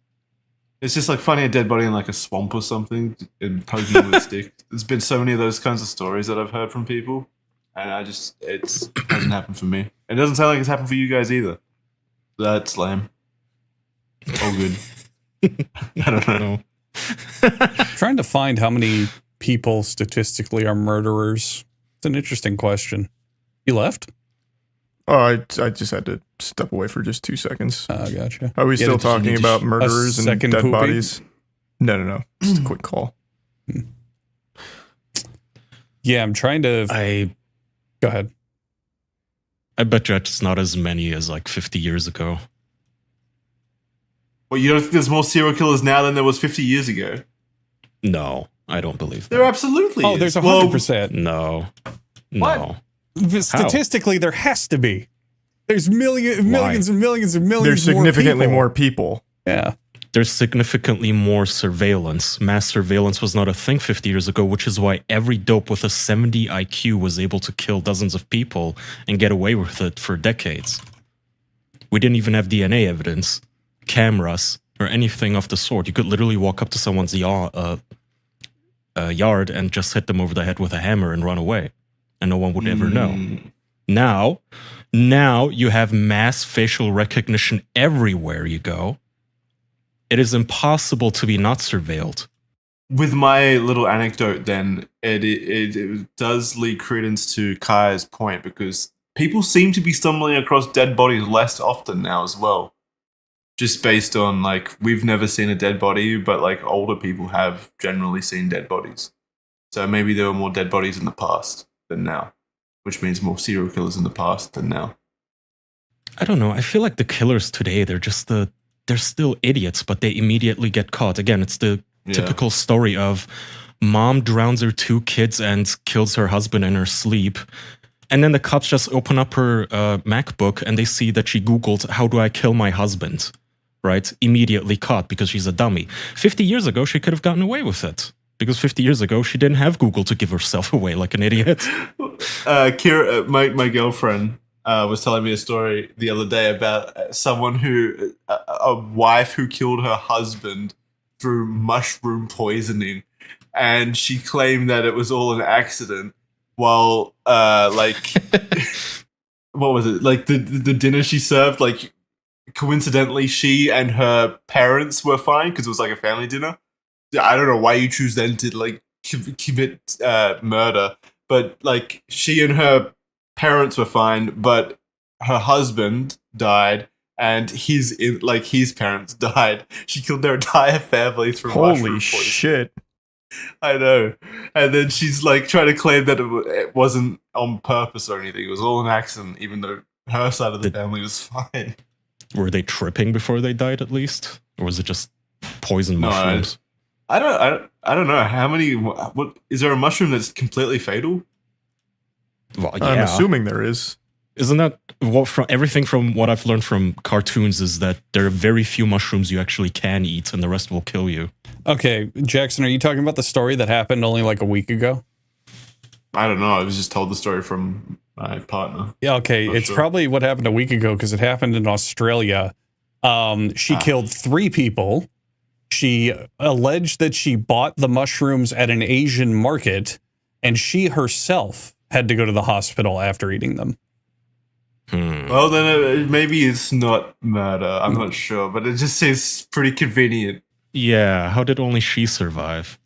It's just like finding a dead body in like a swamp or something and poking with a stick. There's been so many of those kinds of stories that I've heard from people, and it hasn't happened for me. It doesn't sound like it's happened for you guys either. That's lame. All good. I don't know. Trying to find how many people statistically are murderers. It's an interesting question. You left? Oh, I just had to step away for just 2 seconds. Oh, gotcha. Are we still talking about murderers and dead poopy? bodies? No. Just a quick call. Yeah, I'm trying to... Go ahead. I bet you it's not as many as like 50 years ago. Well, you don't think there's more serial killers now than there was 50 years ago? No, I don't believe that. There absolutely Oh, is. there's Well, 100%. No. What? No. Statistically, there has to be. There's millions and millions and millions There's significantly more people. Yeah. There's significantly more surveillance. Mass surveillance was not a thing 50 years ago, which is why every dope with a 70 IQ was able to kill dozens of people and get away with it for decades. We didn't even have DNA evidence, cameras, or anything of the sort. You could literally walk up to someone's yard and just hit them over the head with a hammer and run away, and no one would ever know. Now you have mass facial recognition everywhere you go. It is impossible to be not surveilled. With my little anecdote, then, it does lead credence to Kaya's point, because people seem to be stumbling across dead bodies less often now as well. Just based on, like, we've never seen a dead body, but, like, older people have generally seen dead bodies. So maybe there were more dead bodies in the past than now, which means more serial killers in the past than now. I don't know. I feel like the killers today, they're still idiots, but they immediately get caught. Again, it's the typical story of mom drowns her 2 kids and kills her husband in her sleep. And then the cops just open up her MacBook and they see that she Googled, how do I kill my husband? Right? Immediately caught because she's a dummy. 50 years ago, she could have gotten away with it. Because 50 years ago, she didn't have Google to give herself away like an idiot. Kira, my girlfriend, was telling me a story the other day about someone a wife who killed her husband through mushroom poisoning, and she claimed that it was all an accident. While, what was it? Like the dinner she served, like coincidentally, she and her parents were fine because it was like a family dinner. I don't know why you choose then to like commit murder, but like she and her parents were fine, but her husband died and his parents died. She killed their entire family through mushroom poisoning. Shit. I know. And then she's like trying to claim that it wasn't on purpose or anything. It was all an accident, even though her side of the family was fine. Were they tripping before they died at least? Or was it just poison mushrooms? I don't know. How many, what is there a mushroom that's completely fatal? Well, yeah. I'm assuming there is. Isn't that everything from what I've learned from cartoons is that there are very few mushrooms you actually can eat and the rest will kill you. Okay, Jackson, are you talking about the story that happened only like a week ago? I don't know. I was just told the story from my partner. Yeah, okay. It's probably what happened a week ago because it happened in Australia. She killed 3 people. She alleged that she bought the mushrooms at an Asian market, and she herself had to go to the hospital after eating them. Well, then maybe it's not murder. I'm not sure, but it just seems pretty convenient. Yeah, how did only she survive?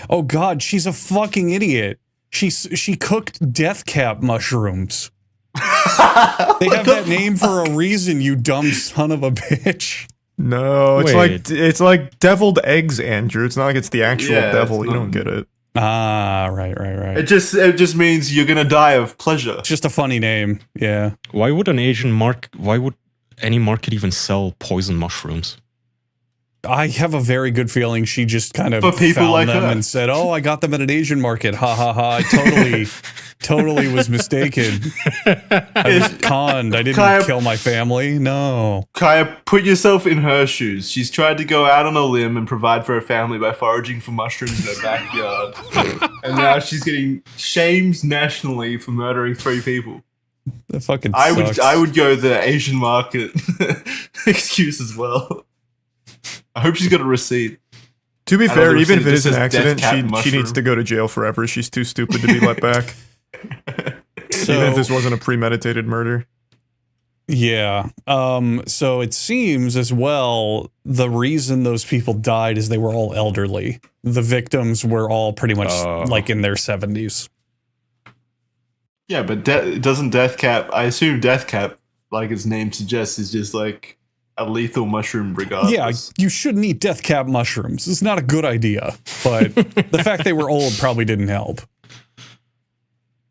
Oh God, she's a fucking idiot. She cooked death cap mushrooms. They have that name for a reason, you dumb son of a bitch. No, it's like deviled eggs, Andrew. It's not like it's the actual devil. You don't get it. Ah, right. It just means you're gonna die of pleasure. It's just a funny name. Yeah. Why would any market even sell poison mushrooms? I have a very good feeling she just kind of found like them and said, "Oh, I got them at an Asian market." Ha ha ha! I totally was mistaken. I was conned. I didn't kill my family. No. Kaya, put yourself in her shoes. She's tried to go out on a limb and provide for her family by foraging for mushrooms in her backyard, and now she's getting shamed nationally for murdering 3 people. That fucking sucks. I would go the Asian market excuse as well. I hope she's got a receipt. To be fair, even if it is an accident, she needs to go to jail forever. She's too stupid to be let back. Even if this wasn't a premeditated murder. Yeah. So it seems as well, the reason those people died is they were all elderly. The victims were all pretty much like in their 70s. Yeah, but doesn't Death Cap, I assume Death Cap, like its name suggests, is just like a lethal mushroom regardless. Yeah, you shouldn't eat death cap mushrooms. It's not a good idea, but the fact they were old probably didn't help.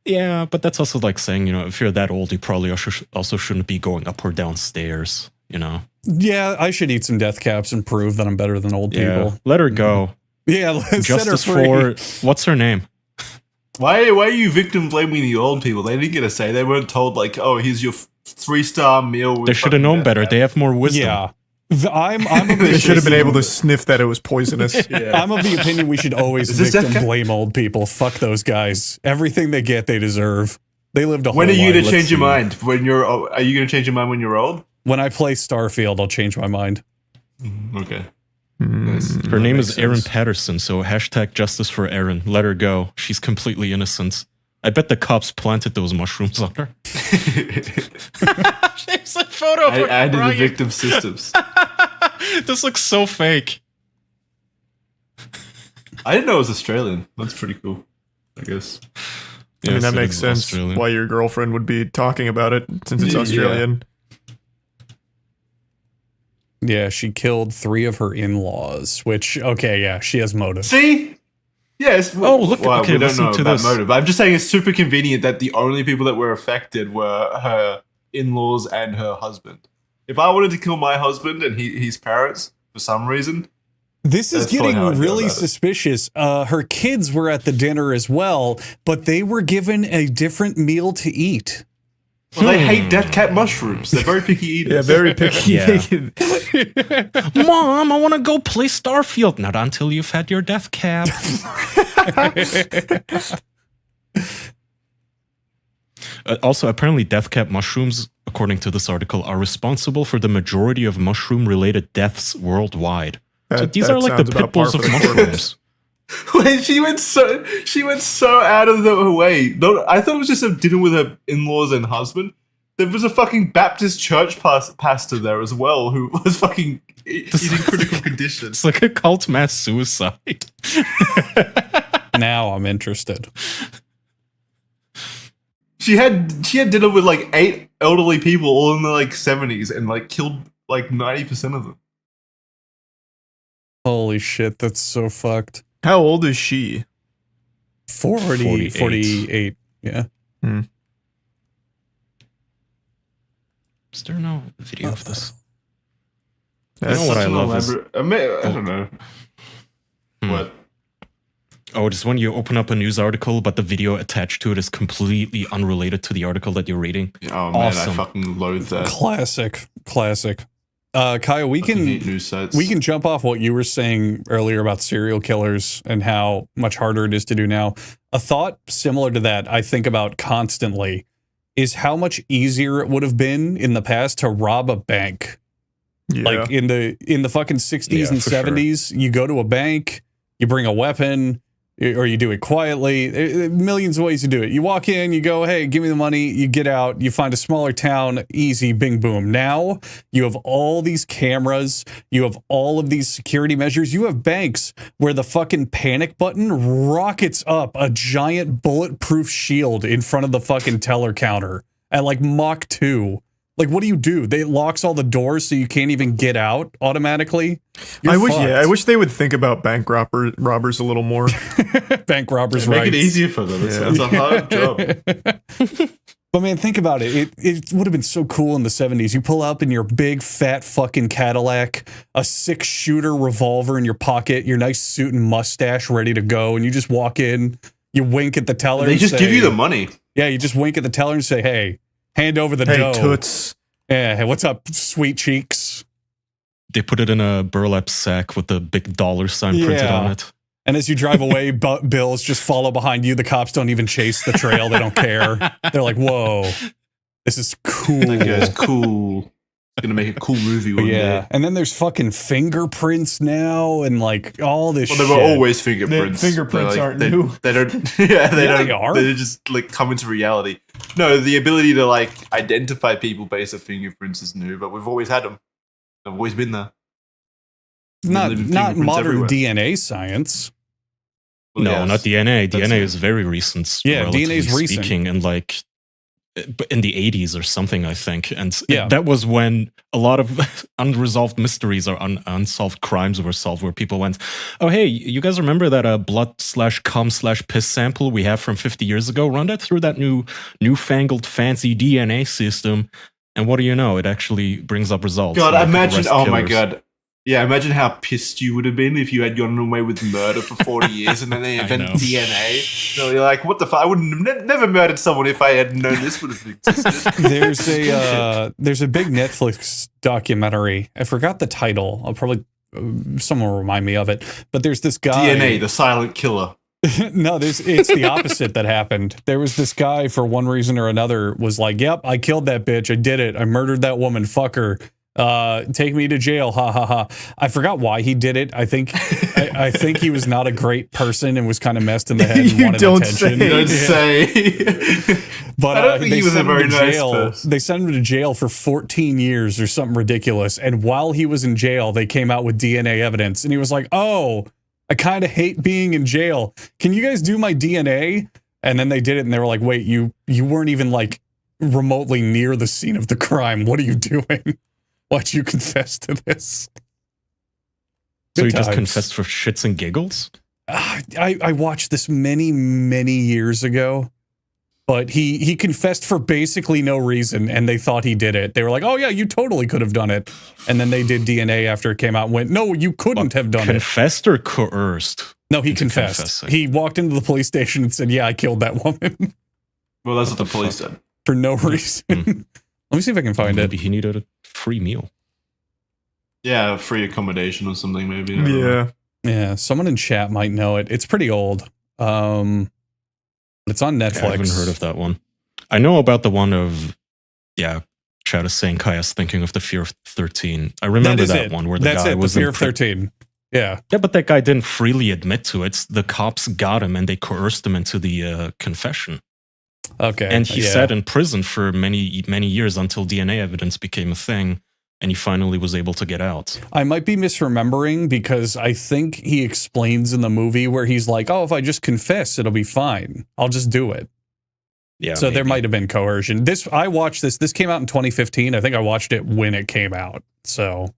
Yeah, but that's also like saying, if you're that old, you probably also shouldn't be going up or down stairs. you know. Yeah, I should eat some death caps and prove that I'm better than old people. Let her go. Yeah, let's Justice set her free. for what's her name? Why are you victim blaming the old people? They didn't get a say. They weren't told like, oh, here's your 3-star meal. With They should have known better. They have more wisdom. Yeah. I'm of They the should have been able to sniff that it was poisonous. I'm of the opinion we should always Is this victim death cap? blame old people. Fuck those guys. Everything they get, they deserve. They lived a whole When are you life. going to Let's change your see. mind? Are you going to change your mind when you're old? When I play Starfield, I'll change my mind. Okay. Her name is Erin Patterson, so hashtag justice for Erin. Let her go. She's completely innocent. I bet the cops planted those mushrooms on her. There's a photo of her I did the crying. victim systems. This looks so fake. I didn't know it was Australian. That's pretty cool, I guess. I mean, that Yes, it makes is sense Australian. why your girlfriend would be talking about it since it's Yeah. Australian. Yeah, she killed 3 of her in-laws, which, okay, yeah, she has motive. See? Yes. Oh, look, Well, okay, we don't listen know to about this. motive. I'm just saying it's super convenient that the only people that were affected were her in-laws and her husband. If I wanted to kill my husband and his parents for some reason, This is That's probably getting how I feel really about it. suspicious. Her kids were at the dinner as well, but they were given a different meal to eat. well, they hate death cat mushrooms. They're very picky eaters. Yeah, very picky. Mom, I want to go play Starfield. Not until you've had your death cap. Also, apparently death cap mushrooms, according to this article, are responsible for the majority of mushroom-related deaths worldwide. So these are like the sounds about pit bulls par of for the course. mushrooms. Wait, she went so out of the way. No, I thought it was just a dinner with her in-laws and husband. There was a fucking Baptist church pastor there as well who was fucking in critical condition. It's like a cult mass suicide. Now I'm interested. She had dinner with like 8 elderly people, all in the like 70s, and like killed like 90% of them. Holy shit, that's so fucked. How old is she? 48. Yeah. Is there no video of this? That's You know what such I an love is- elaborate- I don't know. What? Oh, just when you open up a news article, but the video attached to it is completely unrelated to the article that you're reading. Oh man, Awesome. I fucking loathe that. Classic. Kyle, we Fucking hate can news sites. we can jump off what you were saying earlier about serial killers and how much harder it is to do now. A thought similar to that I think about constantly is how much easier it would have been in the past to rob a bank. Yeah. Like in the fucking 60s Yeah, and for sure. 70s, you go to a bank, you bring a weapon, or you do it quietly. Millions of ways to do it. You walk in, you go, hey, give me the money. You get out, you find a smaller town, easy, bing, boom. Now you have all these cameras. You have all of these security measures. You have banks where the fucking panic button rockets up a giant bulletproof shield in front of the fucking teller counter at like Mach 2. Like, what do? They locks all the doors so you can't even get out automatically. You're I wish fucked. they would think about bank robbers a little more. Bank robbers' Make rights. it easier for them. It's a hard job. But man, think about it. It would have been so cool in the 70s. You pull up in your big, fat fucking Cadillac, a 6-shooter revolver in your pocket, your nice suit and mustache ready to go, and you just walk in, you wink at the teller. They and just say- give you the money. Yeah, you just wink at the teller and say, hey, hand over the Hey, dough. toots. Yeah, hey, what's up, sweet cheeks? They put it in a burlap sack with a big dollar sign printed Yeah. on it. And as you drive away, bills just follow behind you. The cops don't even chase the trail. They don't care. They're like, whoa, this is cool. That guy's cool. Gonna make a cool movie But one yeah, day. and then there's fucking fingerprints now, and like all this. Well, there shit. were always fingerprints. Fingerprints They're aren't they, new. They don't. Yeah, they Yeah, don't. they are. They just like come into reality. No, the ability to like identify people based on fingerprints is new, but we've always had them. They've always been there. not Living not fingerprints modern everywhere. DNA science. Well, No, yes. not DNA. That's DNA it. is very recent. Yeah, relatively DNA is recent. speaking, and like in the 80s or something, I think. And Yeah. that was when a lot of unresolved mysteries or unsolved crimes were solved, where people went, oh, hey, you guys remember that blood/cum/piss sample we have from 50 years ago? Run that through that newfangled fancy DNA system. And what do you know? It actually brings up results. God, like imagine! arrest Oh my killers. god. Yeah, imagine how pissed you would have been if you had gotten away with murder for 40 years and then they invent know. DNA. So you're like, what the fuck? I would have never murdered someone if I had known this would have existed. There's a big Netflix documentary. I forgot the title. I'll probably someone will remind me of it. But there's this guy. DNA, the silent killer. No, it's the opposite that happened. There was this guy, for one reason or another, was like, "Yep, I killed that bitch. I did it. I murdered that woman. Fuck her. Take me to jail. Ha ha ha." I forgot why he did it. I think he was not a great person and was kind of messed in the head and You wanted don't attention. say. You don't say. But I don't think he was a very nice jail. person. They sent him to jail for 14 years or something ridiculous. And while he was in jail, they came out with DNA evidence. And he was like, "Oh, I kind of hate being in jail. Can you guys do my DNA?" And then they did it, and they were like, "Wait, you weren't even like remotely near the scene of the crime. What are you doing? Why'd you confess to this?" So Good you just times. confessed for shits and giggles? I watched this many years ago, but he confessed for basically no reason, and they thought he did it. They were like, "Oh yeah, you totally could have done it." And then they did DNA after it came out and went, "No, you couldn't have done it." Confessed or coerced? No, he into confessed. confessing? He walked into the police station and said, "Yeah, I killed that woman." Well, that's what the police said. For no reason. Let me see if I can find Maybe it. he needed a free meal. Yeah, free accommodation or something, maybe. I don't know. Yeah. Yeah, someone in chat might know it. It's pretty old. But it's on Netflix. I haven't heard of that one. I know about the one of, Chad is saying Kaya's thinking of the Fear of 13. I remember is that it. one where the That's guy it, was the in Fear of 13. Yeah. Yeah, but that guy didn't freely admit to it. The cops got him and they coerced him into the confession. Okay. And he yeah. sat in prison for many years until DNA evidence became a thing, and he finally was able to get out. I might be misremembering because I think he explains in the movie where he's like, "Oh, if I just confess, it'll be fine. I'll just do it." Yeah. So there might have been coercion. I watched this. This came out in 2015. I think I watched it when it came out. So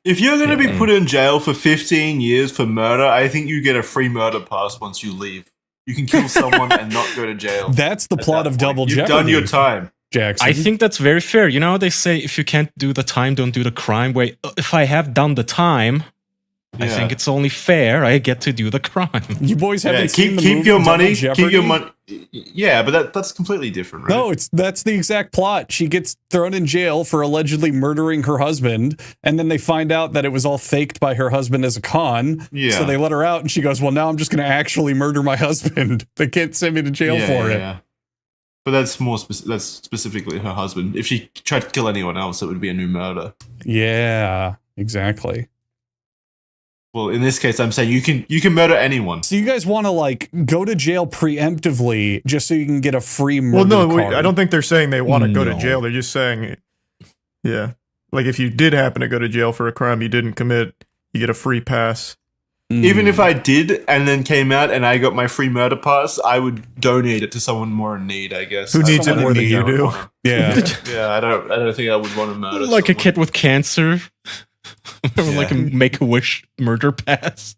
If you're going to be put in jail for 15 years for murder, I think you get a free murder pass once you leave. You can kill someone and not go to jail. that's the plot of Double You've Jeopardy. done your time. Jackson. I think that's very fair. You know how they say if you can't do the time, don't do the crime? Wait, if I have done the time, I Yeah. think it's only fair I get to do the crime. You boys haven't Yeah, seen the keep movie your Double money. Jeopardy? Keep your money. Yeah, but that's completely different, right? No, that's the exact plot. She gets thrown in jail for allegedly murdering her husband, and then they find out that it was all faked by her husband as a con. Yeah. So they let her out, and she goes, "Well, now I'm just going to actually murder my husband. They can't send me to jail for it." Yeah. But that's that's specifically her husband. If she tried to kill anyone else, it would be a new murder. Yeah, exactly. Well, in this case, I'm saying you can murder anyone. So you guys want to like go to jail preemptively just so you can get a free murder Well, no, card? I don't think they're saying they want to go to No. jail. They're just saying, yeah, like if you did happen to go to jail for a crime you didn't commit, you get a free pass. Even if I did and then came out and I got my free murder pass, I would donate it to someone more in need, I guess. Who I needs don't it more than think you I would do? wanna- Yeah. Yeah, I don't think I would want to murder Like a someone. kid with cancer. Or like a Make-A-Wish murder pass.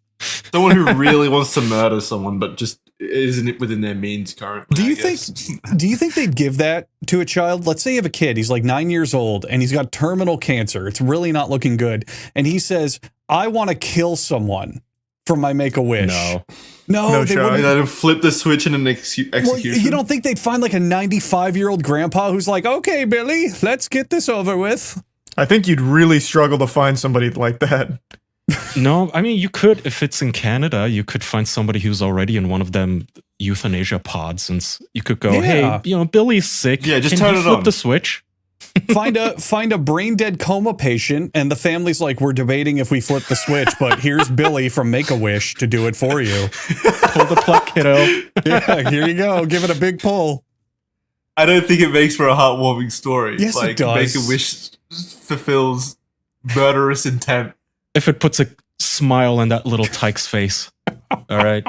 Someone who really wants to murder someone, but just isn't within their means currently. Do you I guess. Do you think they'd give that to a child? Let's say you have a kid, he's like 9 years old, and he's got terminal cancer. It's really not looking good. And he says, "I want to kill someone for my Make-A-Wish." No, they I wouldn't. let him flip the switch in an execution. Well, you don't think they'd find like a 95-year-old grandpa who's like, "Okay, Billy, let's get this over with." I think you'd really struggle to find somebody like that. No, I mean, you could, if it's in Canada, you could find somebody who's already in one of them euthanasia pods, and you could go, Yeah. "Hey, Billy's sick. Yeah, just Can turn you it flip on." the switch?" Find a brain dead coma patient, and the family's like, "We're debating if we flip the switch, but here's Billy from Make-A-Wish to do it for you." Pull the plug, kiddo. Yeah, here you go. Give it a big pull. I don't think it makes for a heartwarming story. Yes, it like, does. Make-A-Wish fulfills murderous intent. If it puts a smile on that little tyke's face. All right.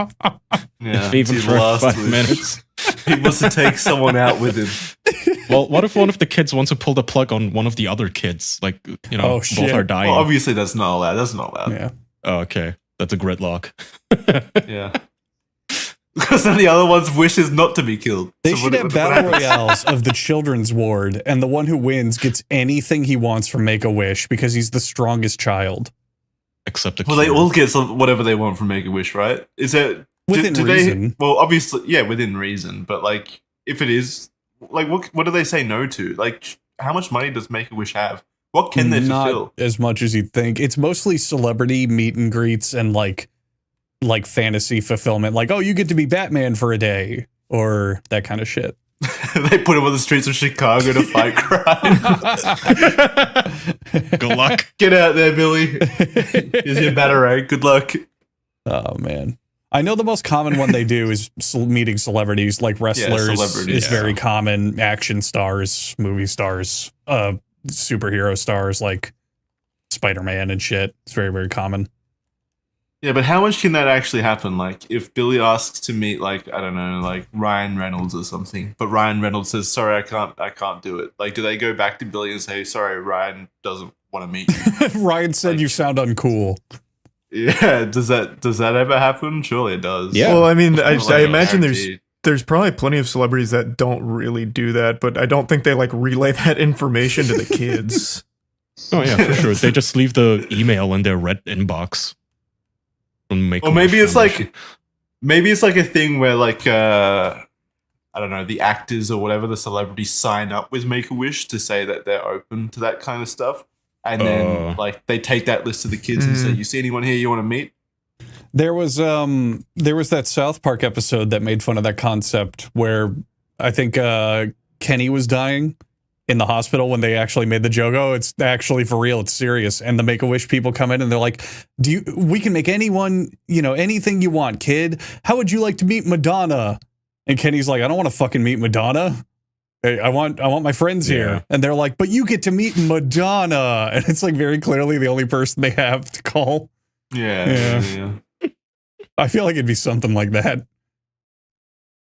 Yeah, If even it's for the last 5 wish. minutes. He wants to take someone out with him. Well, what if one of the kids wants to pull the plug on one of the other kids? Like, Oh, both shit. are dying. Well, obviously, that's not allowed. That's not allowed. Yeah. Oh, okay. That's a gridlock. Yeah. Because then the other one's wish is not to be killed. They So should what- have what battle happens? royales of the children's ward, and the one who wins gets anything he wants from Make-A-Wish because he's the strongest child. Except Well, they all get whatever they want from Make-A-Wish, right? Is it Within do reason. Well, obviously, yeah, within reason. But like, if it is, like, what do they say no to? Like, how much money does Make-A-Wish have? What can they Not fulfill? as much as you'd think. It's mostly celebrity meet and greets and like fantasy fulfillment. Like, oh, you get to be Batman for a day or that kind of shit. They put him on the streets of Chicago to fight crime. Good luck. Get out there, Billy. Here's your batarang. Good luck. Oh man. I know the most common one they do is meeting celebrities, like wrestlers celebrities, is very common, action stars, movie stars, superhero stars like Spider-Man and shit. It's very, very common. Yeah, but how much can that actually happen? Like, if Billy asks to meet, like, I don't know, like Ryan Reynolds or something, but Ryan Reynolds says, "Sorry, I can't do it." Like, do they go back to Billy and say, "Sorry, Ryan doesn't want to meet you"? Ryan said you sound uncool. Yeah, does that ever happen? Surely it does. Well, I mean, I Like, imagine guaranteed. there's probably plenty of celebrities that don't really do that, but I don't think they like relay that information to the kids. Oh yeah, for sure. They just leave the email in their red inbox. And Or maybe it's like a thing where like I don't know, the actors or whatever, the celebrities sign up with Make-A-Wish to say that they're open to that kind of stuff, and then like they take that list to the kids and say, "You see anyone here you want to meet?" There was that South Park episode that made fun of that concept where I think Kenny was dying in the hospital when they actually made the joke. Oh, it's actually for real. It's serious. And the Make-A-Wish people come in and they're like, we can make anyone, anything you want, kid. How would you like to meet Madonna? And Kenny's like, I don't want to fucking meet Madonna. Hey, I want my friends here. And they're like, but you get to meet Madonna. And it's like very clearly the only person they have to call. Yeah. I feel like it'd be something like that.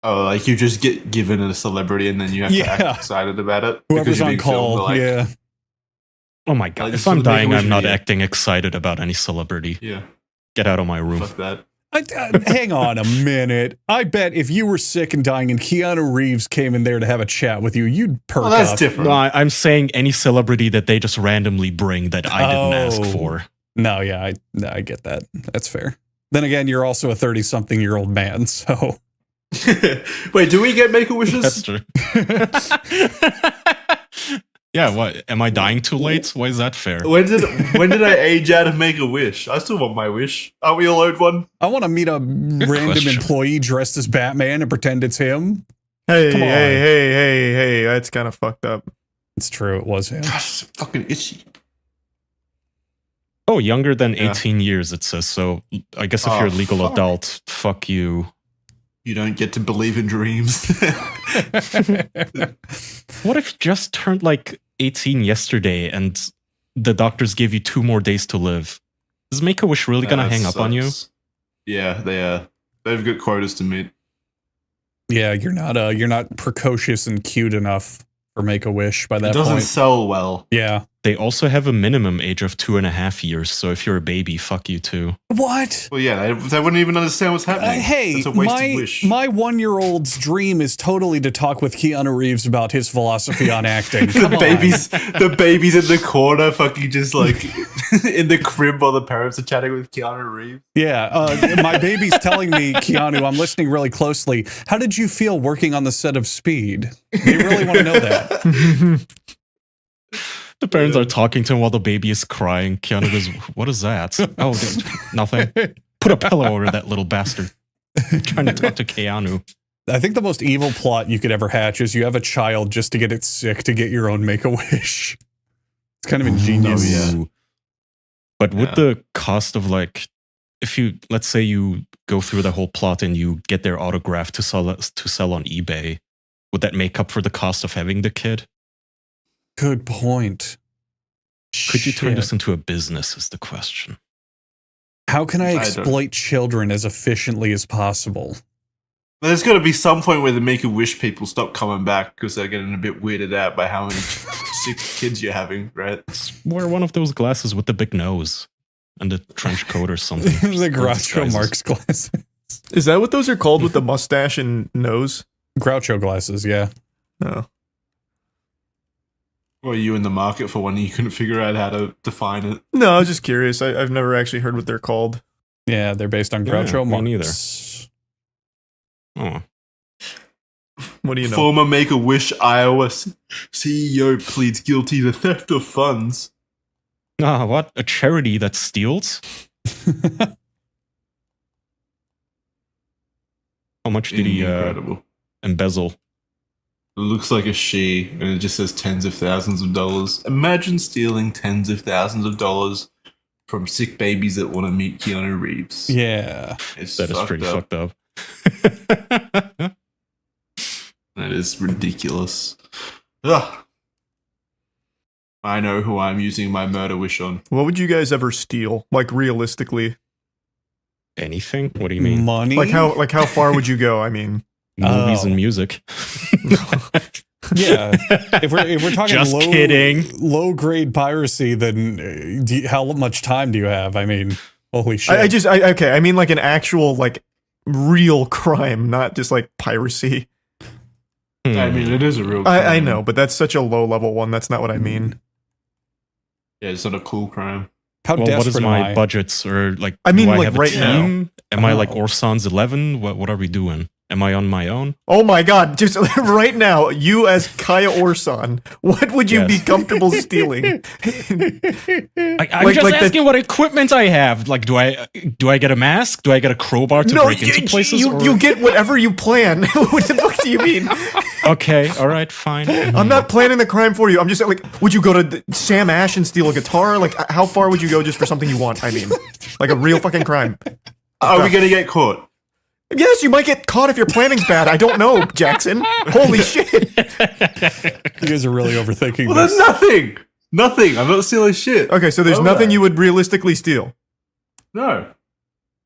Oh, like you just get given a celebrity and then you have to act excited about it. Whoever's because you're on being filmed, call, they're like, Oh my god! Like, If this is I'm the dying, Make-A-Wish I'm not video. acting excited about any celebrity. Yeah. Get out of my room. Fuck that. Hang on a minute. I bet if you were sick and dying and Keanu Reeves came in there to have a chat with you, you'd perk up. No, I'm saying any celebrity that they just randomly bring that I didn't ask for. No, yeah, I get that. That's fair. Then again, you're also a 30-something-year-old man, so... Wait, do we get Make-A-Wishes? That's true. Yeah, what? Am I dying too late? Why is that fair? When did I age out of Make-A-Wish? I still want my wish. Aren't we all owed one? I want to meet a random question. employee dressed as Batman and pretend it's him. Hey, Come on. hey, that's kind of fucked up. It's true, it was him. Gosh, it's fucking itchy. Oh, younger than 18 years, it says. So I guess if you're a legal fuck. adult, fuck you. You don't get to believe in dreams. What if you just turned like 18 yesterday and the doctors gave you 2 more days to live? Is Make-A-Wish really gonna That hang up on you? sucks. Yeah, they are. They've got quotas to meet. Yeah, you're not precocious and cute enough for Make-A-Wish by that It doesn't point. sell well. Yeah. They also have a minimum age of 2.5 years, so if you're a baby, fuck you too. What? Well, yeah, they wouldn't even understand what's happening. Hey, It's a wasted wish. my 1-year-old's dream is totally to talk with Keanu Reeves about his philosophy on acting. Come the on. babies in the corner, fucking just like in the crib while the parents are chatting with Keanu Reeves. Yeah, my baby's telling me, Keanu, I'm listening really closely. How did you feel working on the set of Speed? They really want to know that. The parents are talking to him while the baby is crying. Keanu goes, "What is that?" Oh, nothing. Put a pillow over that little bastard. Trying to talk to Keanu. I think the most evil plot you could ever hatch is you have a child just to get it sick to get your own Make-A-Wish. It's kind of ingenious. Ooh. But would the cost of like, if you, let's say you go through the whole plot and you get their autograph to sell on eBay, would that make up for the cost of having the kid? Good point. Could you turn Shit. this into a business is the question. How can I I don't- exploit children as efficiently as possible? There's got to be some point where the Make-A-Wish people stop coming back because they're getting a bit weirded out by how many sick kids you're having, right? Wear one of those glasses with the big nose and a trench coat or something. The Groucho Marx glasses. Is that what those are called with the mustache and nose? Groucho glasses, yeah. No. Were you in the market for one and you couldn't figure out how to define it? No, I was just curious. I've never actually heard what they're called. Yeah, they're based on Groucho me monks. neither. Oh. What do you know? Former Make-A-Wish Iowa CEO pleads guilty to theft of funds. Ah, what? A charity that steals? How much did he embezzle? It looks like a she, and it just says tens of thousands of dollars. Imagine stealing tens of thousands of dollars from sick babies that want to meet Keanu Reeves. Yeah. That is pretty fucked up. That is ridiculous. Ugh. I know who I'm using my murder wish on. What would you guys ever steal? Like realistically? Anything? What do you mean? Money? Like how far would you go? I mean, movies and music. Yeah. If we're talking Just kidding. low grade piracy, then how much time do you have? I mean, holy shit. Okay, I mean like an actual like real crime, not just like piracy. I mean, it is a real crime. I know, but that's such a low level one. That's not what I mean. Yeah, it's not a cool crime. How what is desperate am my I? budgets? Or like, I mean, do I like have a right now. team? Am I like Orsan's 11? What are we doing? Am I on my own? Oh my god, just right now, you as Kaya Orsan, what would you be comfortable stealing? I'm just asking what equipment I have. Like, do I get a mask? Do I get a crowbar to break into places? You get whatever you plan. What the fuck do you mean? Okay, all right, fine. I'm not planning the crime for you. I'm just like, would you go to Sam Ash and steal a guitar? Like, how far would you go just for something you want? I mean, like a real fucking crime. Are we gonna get caught? Yes, you might get caught if your planning's bad. I don't know, Jackson. Holy shit. You guys are really overthinking Well, this. there's nothing. Nothing. I'm not stealing shit. Okay, so there's nothing you would realistically steal. No.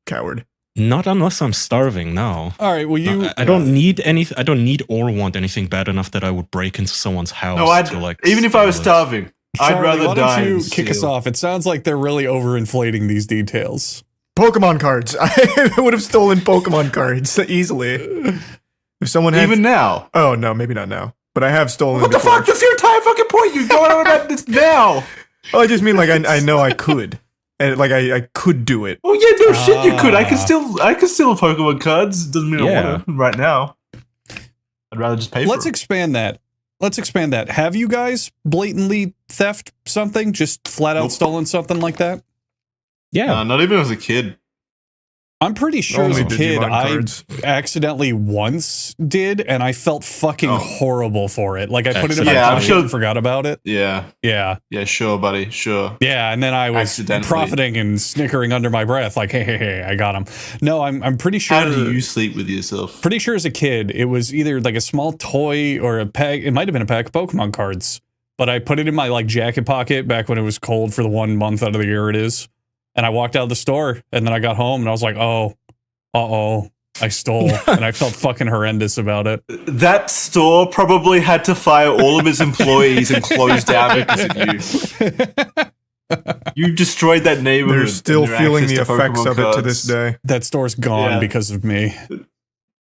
Coward. Not unless I'm starving. No. All right. Well, you. I don't need anything. I don't need or want anything bad enough that I would break into someone's house. No, to, like, even if I was steal it. starving, I'd Charlie, rather why die. don't you than kick us steal. off? It sounds like they're really overinflating these details. Pokemon cards. I would have stolen Pokemon cards easily. If someone had... Even now? Oh, no, maybe not now. But I have stolen What the fuck? That's your entire fucking point. You're going on about this now. Oh, I just mean like I know I could. And like I could do it. Oh yeah, no shit, you could. I can steal Pokemon cards. Doesn't mean I want to right now. I'd rather just pay for Let's it. expand that. Have you guys blatantly theft something? Just flat out stolen something like that? Yeah. Not even as a kid. I'm pretty sure as Only a kid Digimon I cards. accidentally once did, and I felt fucking horrible for it. Like I put it in my Yeah, I'm pocket sure- and forgot about it. Yeah. Yeah. Yeah, sure, buddy. Sure. Yeah, and then I was Accidentally. profiting and snickering under my breath, like, hey, I got him. No, I'm pretty sure. How do you sleep with yourself? Pretty sure as a kid, it was either like a small toy or a pack. It might have been a pack of Pokemon cards, but I put it in my like jacket pocket back when it was cold for the 1 month out of the year it is. And I walked out of the store, and then I got home, and I was like, oh, I stole, and I felt fucking horrendous about it. That store probably had to fire all of its employees and close down because of you. You destroyed that neighborhood. They're still and their feeling access the to effects Pokemon of it to cards. this day. That store's gone Yeah. because of me.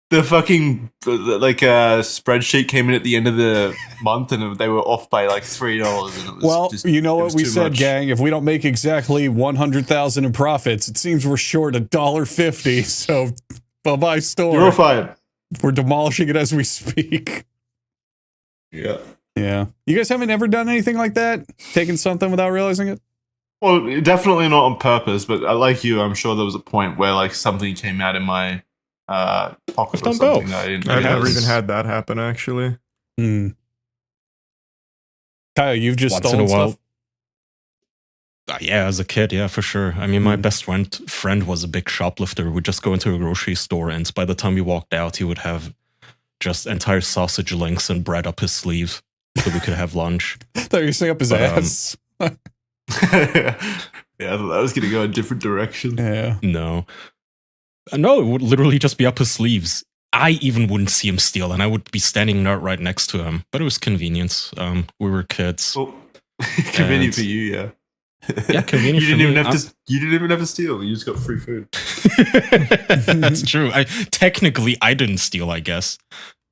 The fucking like spreadsheet came in at the end of the month and they were off by like $3. And it was Well, just, you know it what was we too said, much. gang. If we don't make exactly 100,000 in profits, it seems we're short $1.50. So, bye-bye store. You're all fired. We're demolishing it as we speak. Yeah. Yeah. You guys haven't ever done anything like that? Taken something without realizing it? Well, definitely not on purpose, but like you, I'm sure there was a point where like something came out in my pocket or done something both. that I didn't I've never realize. even had that happen, actually. Kyle, you've just Once in a stolen while. stuff? Yeah, as a kid, yeah, for sure. I mean, my best friend was a big shoplifter. We'd just go into a grocery store, and by the time we walked out, he would have just entire sausage links and bread up his sleeve so we could have lunch. I thought you were saying up his ass. Yeah, I thought that was going to go a different direction. Yeah. No. No, it would literally just be up his sleeves. I even wouldn't see him steal, and I would be standing right next to him. But it was convenience. We were kids. Well, convenient And- for you, yeah. Yeah, convenient. You didn't even have to steal. You just got free food. That's true. Technically I didn't steal, I guess.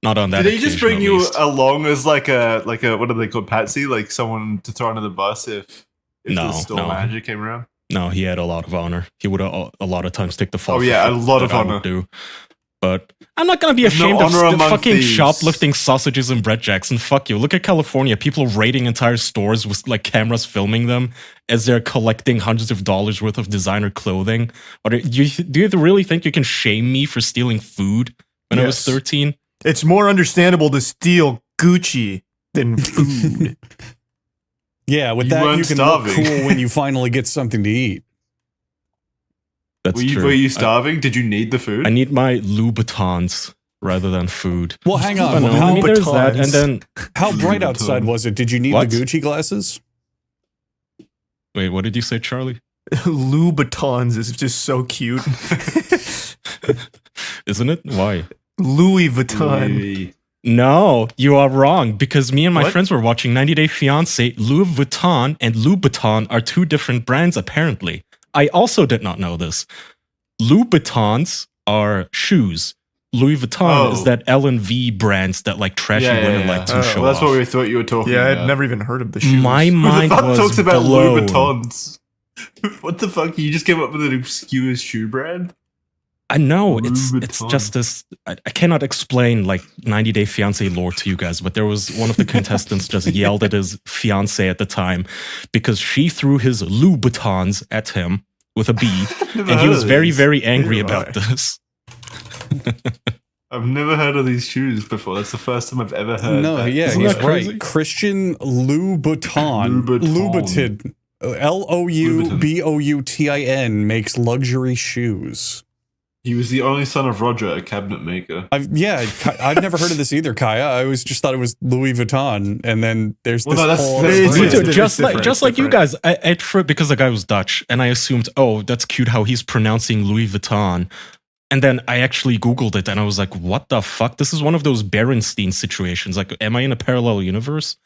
Not on that. Did he just bring you least. along as like a what do they call patsy? Like someone to throw under the bus if the store manager came around? No, he had a lot of honor. He would a lot of times take the fall. Oh yeah, a lot of honor. But I'm not gonna be ashamed of fucking shoplifting sausages and bread jacks. And fuck you. Look at California. People raiding entire stores with like cameras filming them as they're collecting hundreds of dollars worth of designer clothing. Do you really think you can shame me for stealing food when I was 13? It's more understandable to steal Gucci than food. Yeah, with that you can look cool when you finally get something to eat. That's true. Were you starving? Did you need the food? I need my Louboutins rather than food. Well, hang on. There's that, and then how bright outside was it? Did you need the Gucci glasses? Wait, what did you say, Charlie? Louboutins is just so cute. Isn't it? Why? Louis Vuitton. No, you are wrong, because me and my friends were watching 90 Day Fiancé. Louis Vuitton and Louboutin are two different brands, apparently. I also did not know this. Louboutins are shoes. Louis Vuitton is that L&V brands that like trashy women like to show that's off. what we thought you were talking about. Yeah, I'd never even heard of the shoes. My mind Who the fuck was talks about blown. Louboutins? What the fuck? You just came up with an obscure shoe brand? I know, it's just this. I cannot explain like 90 Day Fiancé lore to you guys, but there was one of the contestants just yelled at his fiancé at the time because she threw his Louboutins at him with a B, and he was very, very angry about this. I've never heard of these shoes before. That's the first time I've ever heard. No, yeah, Isn't he's that crazy? right. Christian Louboutin. Louboutin. Louboutin makes luxury shoes. He was the only son of Roger, a cabinet maker. I've never heard of this either, Kaya. I always just thought it was Louis Vuitton, and then there's this whole just like you guys. Because the guy was Dutch, and I assumed, oh, that's cute how he's pronouncing Louis Vuitton. And then I actually Googled it, and I was like, what the fuck? This is one of those Berenstein situations. Like, am I in a parallel universe?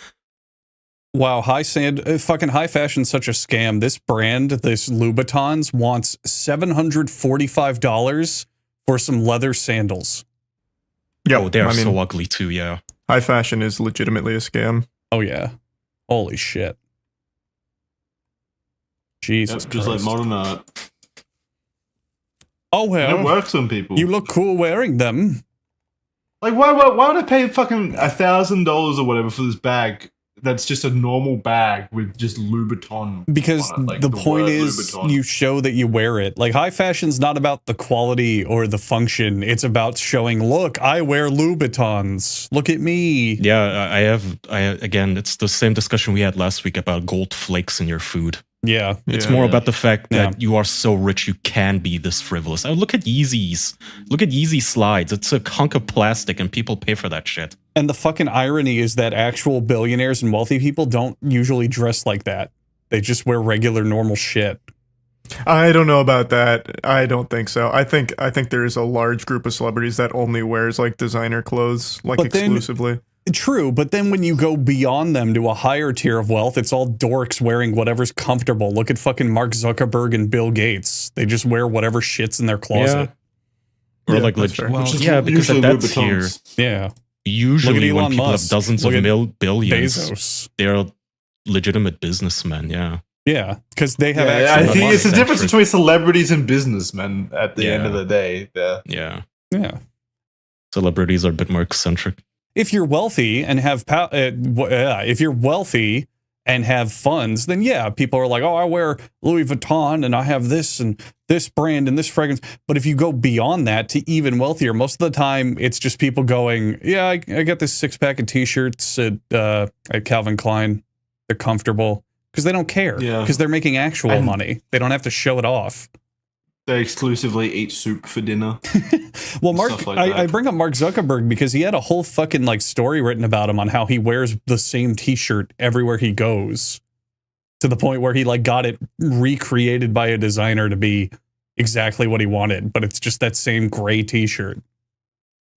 Wow, fucking high fashion's such a scam. This brand, this Louboutins, wants $745 for some leather sandals. Yeah, they are so ugly too, yeah. High fashion is legitimately a scam. Oh, yeah. Holy shit. Jesus Just like modern art. Oh, well. It works on people. You look cool wearing them. Like, why would I pay fucking $1,000 or whatever for this bag? That's just a normal bag with just Louboutin. Because on it, like the point is, Louboutin. you show that you wear it. Like, high fashion's not about the quality or the function. It's about showing, look, I wear Louboutins. Look at me. Yeah, again, it's the same discussion we had last week about gold flakes in your food. Yeah. It's more about the fact that you are so rich you can be this frivolous. Look at Yeezys. Look at Yeezy slides. It's a hunk of plastic and people pay for that shit. And the fucking irony is that actual billionaires and wealthy people don't usually dress like that. They just wear regular normal shit. I don't know about that. I don't think so. I think there is a large group of celebrities that only wears like designer clothes, like exclusively. True, but then when you go beyond them to a higher tier of wealth, it's all dorks wearing whatever's comfortable. Look at fucking Mark Zuckerberg and Bill Gates. They just wear whatever shits in their closet. Yeah. Or like legit. Well, yeah, because at that tier, yeah. Usually when people have dozens of billions, Bezos. they're legitimate businessmen. Yeah. Yeah, because they have. I think it's the difference between celebrities and businessmen. At the end of the day, yeah. Celebrities are a bit more eccentric. If you're wealthy and have funds, then yeah, people are like, oh, I wear Louis Vuitton and I have this and this brand and this fragrance. But if you go beyond that to even wealthier, most of the time it's just people going, yeah, I got this 6-pack of t-shirts at Calvin Klein. They're comfortable because they don't care because they're making actual money. They don't have to show it off. They exclusively eat soup for dinner. Well, I bring up Mark Zuckerberg because he had a whole fucking like story written about him on how he wears the same t-shirt everywhere he goes, to the point where he like got it recreated by a designer to be exactly what he wanted, but it's just that same gray t-shirt.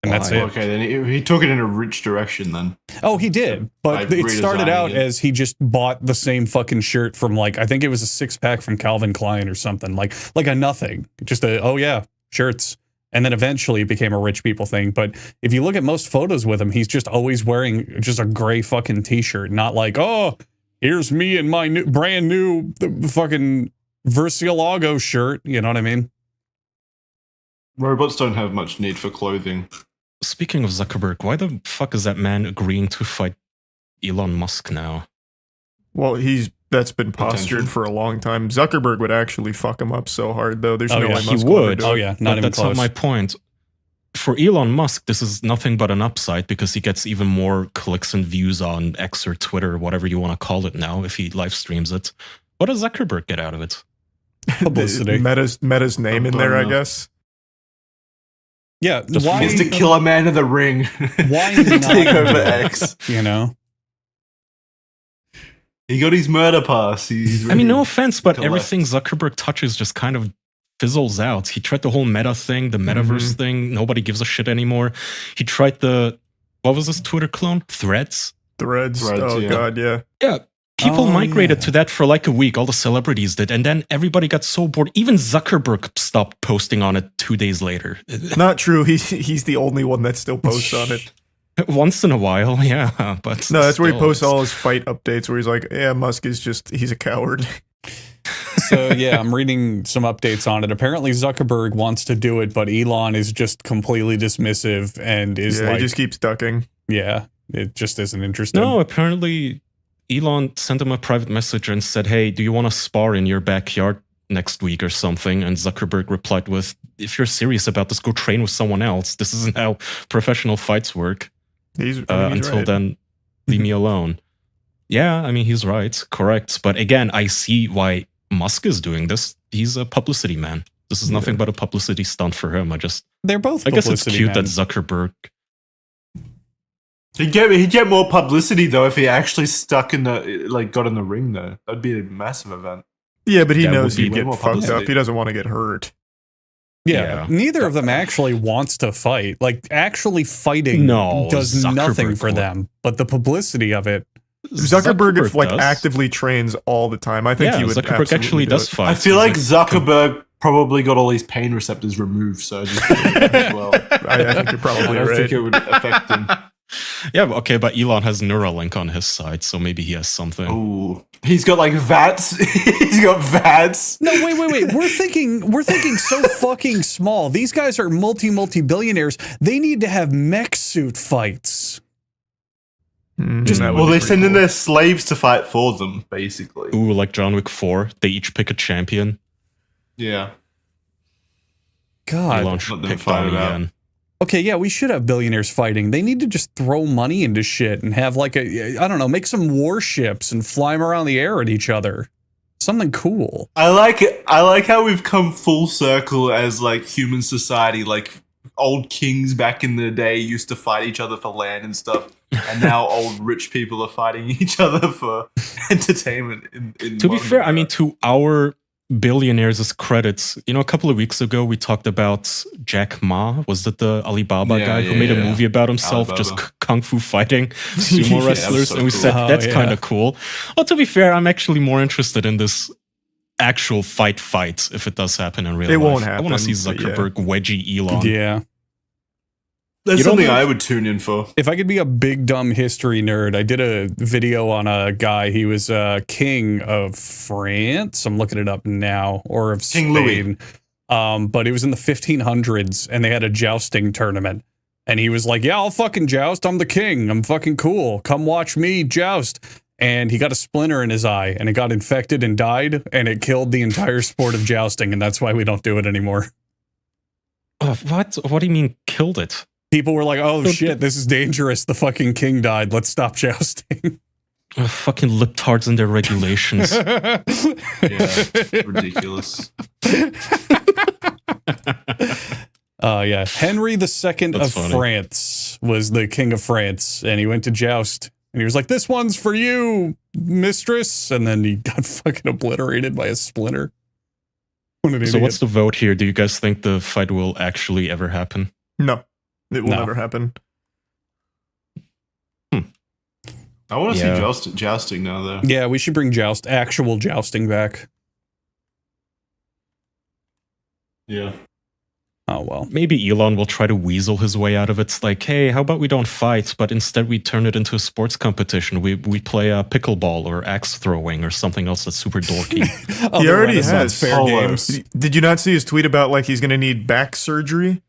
And that's it. Okay, then he took it in a rich direction then. Oh, he did. But it started out as he just bought the same fucking shirt from like, I think it was a 6-pack from Calvin Klein or something. Like a nothing. Just oh yeah, shirts. And then eventually it became a rich people thing. But if you look at most photos with him, he's just always wearing just a gray fucking t-shirt. Not like, oh, here's me in my brand new fucking Versiolago shirt. You know what I mean? Robots don't have much need for clothing. Speaking of Zuckerberg, why the fuck is that man agreeing to fight Elon Musk now? Well, that's been postured for a long time. Zuckerberg would actually fuck him up so hard, though. There's no way Musk would do it. Oh yeah, not even that's close. Not my point. For Elon Musk, this is nothing but an upside because he gets even more clicks and views on X or Twitter, whatever you want to call it now, if he live streams it. What does Zuckerberg get out of it? Publicity. Meta's name in there, I guess. Yeah, why is to kill a man in the ring? Why take not over do it? X? You know, he got his murder pass. I mean, no offense, but everything Zuckerberg touches just kind of fizzles out. He tried the whole meta thing, the metaverse thing. Nobody gives a shit anymore. He tried what was this Twitter clone? Threads. Oh yeah. god, yeah. Yeah. People migrated to that for like a week. All the celebrities did. And then everybody got so bored. Even Zuckerberg stopped posting on it 2 days later. Not true. He's the only one that still posts on it. Once in a while, yeah. But no, that's where he posts all his fight updates where he's like, yeah, Musk is he's a coward. So yeah, I'm reading some updates on it. Apparently Zuckerberg wants to do it, but Elon is just completely dismissive and is he just keeps ducking. Yeah, it just isn't interesting. No, apparently Elon sent him a private message and said, hey, do you want to spar in your backyard next week or something? And Zuckerberg replied with, if you're serious about this, go train with someone else. This isn't how professional fights work. Until right. then, leave me alone. Yeah, I mean, he's right. Correct. But again, I see why Musk is doing this. He's a publicity man. This is nothing but a publicity stunt for him. They're both I guess it's publicity cute men. that Zuckerberg... He'd get more publicity though if he actually got in the ring though. That'd be a massive event. Yeah, but he That knows would be he'd way get more fucked up. publicity. He doesn't want to get hurt. Yeah, neither of them actually wants to fight. Like, actually fighting does nothing for them. But the publicity of it... Zuckerberg does. actively trains all the time. I think he would Zuckerberg absolutely actually do does it. fight. I feel like Zuckerberg probably got all these pain receptors removed, so just as well. I think you're probably I don't right. think it would affect him. Yeah, but Elon has Neuralink on his side, so maybe he has something. Ooh, he's got like VATS. He's got VATS. No, wait. We're thinking so fucking small. These guys are multi-billionaires. They need to have mech suit fights. Well, they send in their slaves to fight for them, basically. Ooh, like John Wick 4, they each pick a champion. Yeah. God. Elon Let should them pick fight Donnie it out. again. Okay, yeah, we should have billionaires fighting. They need to just throw money into shit and have like I don't know, make some warships and fly them around the air at each other. Something cool. I like it. I like how we've come full circle as like human society. Like old kings back in the day used to fight each other for land and stuff, and now old rich people are fighting each other for entertainment. To be fair, I mean, to our billionaires' credits, a couple of weeks ago we talked about Jack Ma. Was that the Alibaba guy who made a movie about himself Alibaba. just kung fu fighting sumo wrestlers? so And we cool. said, Oh, that's yeah. kind of cool. Well, to be fair, I'm actually more interested in this actual fight if it does happen in real life. It won't I want to see happen, but yeah. Zuckerberg wedgie Elon. Yeah. That's You don't something know- I would tune in for. If I could be a big dumb history nerd, I did a video on a guy. He was king of France. I'm looking it up now, or of King Louis. Spain. But it was in the 1500s, and they had a jousting tournament. And he was like, "Yeah, I'll fucking joust. I'm the king. I'm fucking cool. Come watch me joust." And he got a splinter in his eye, and it got infected and died, and it killed the entire sport of jousting, and that's why we don't do it anymore. What? What do you mean killed it? People were like, "Oh shit, this is dangerous. The fucking king died. Let's stop jousting." Fucking libtards and their regulations. Yeah, ridiculous. Yeah, Henry II That's of funny. France was the king of France, and he went to joust, and he was like, "This one's for you, mistress," and then he got fucking obliterated by a splinter. What an So idiot. what's the vote here? Do you guys think the fight will actually ever happen? No. It will never happen. I want to see jousting now, though. Yeah, we should bring actual jousting back. Yeah. Oh, well. Maybe Elon will try to weasel his way out of it. It's like, hey, how about we don't fight, but instead we turn it into a sports competition. We play pickleball or axe throwing or something else that's super dorky. He already has fair games. Did you not see his tweet about like he's going to need back surgery?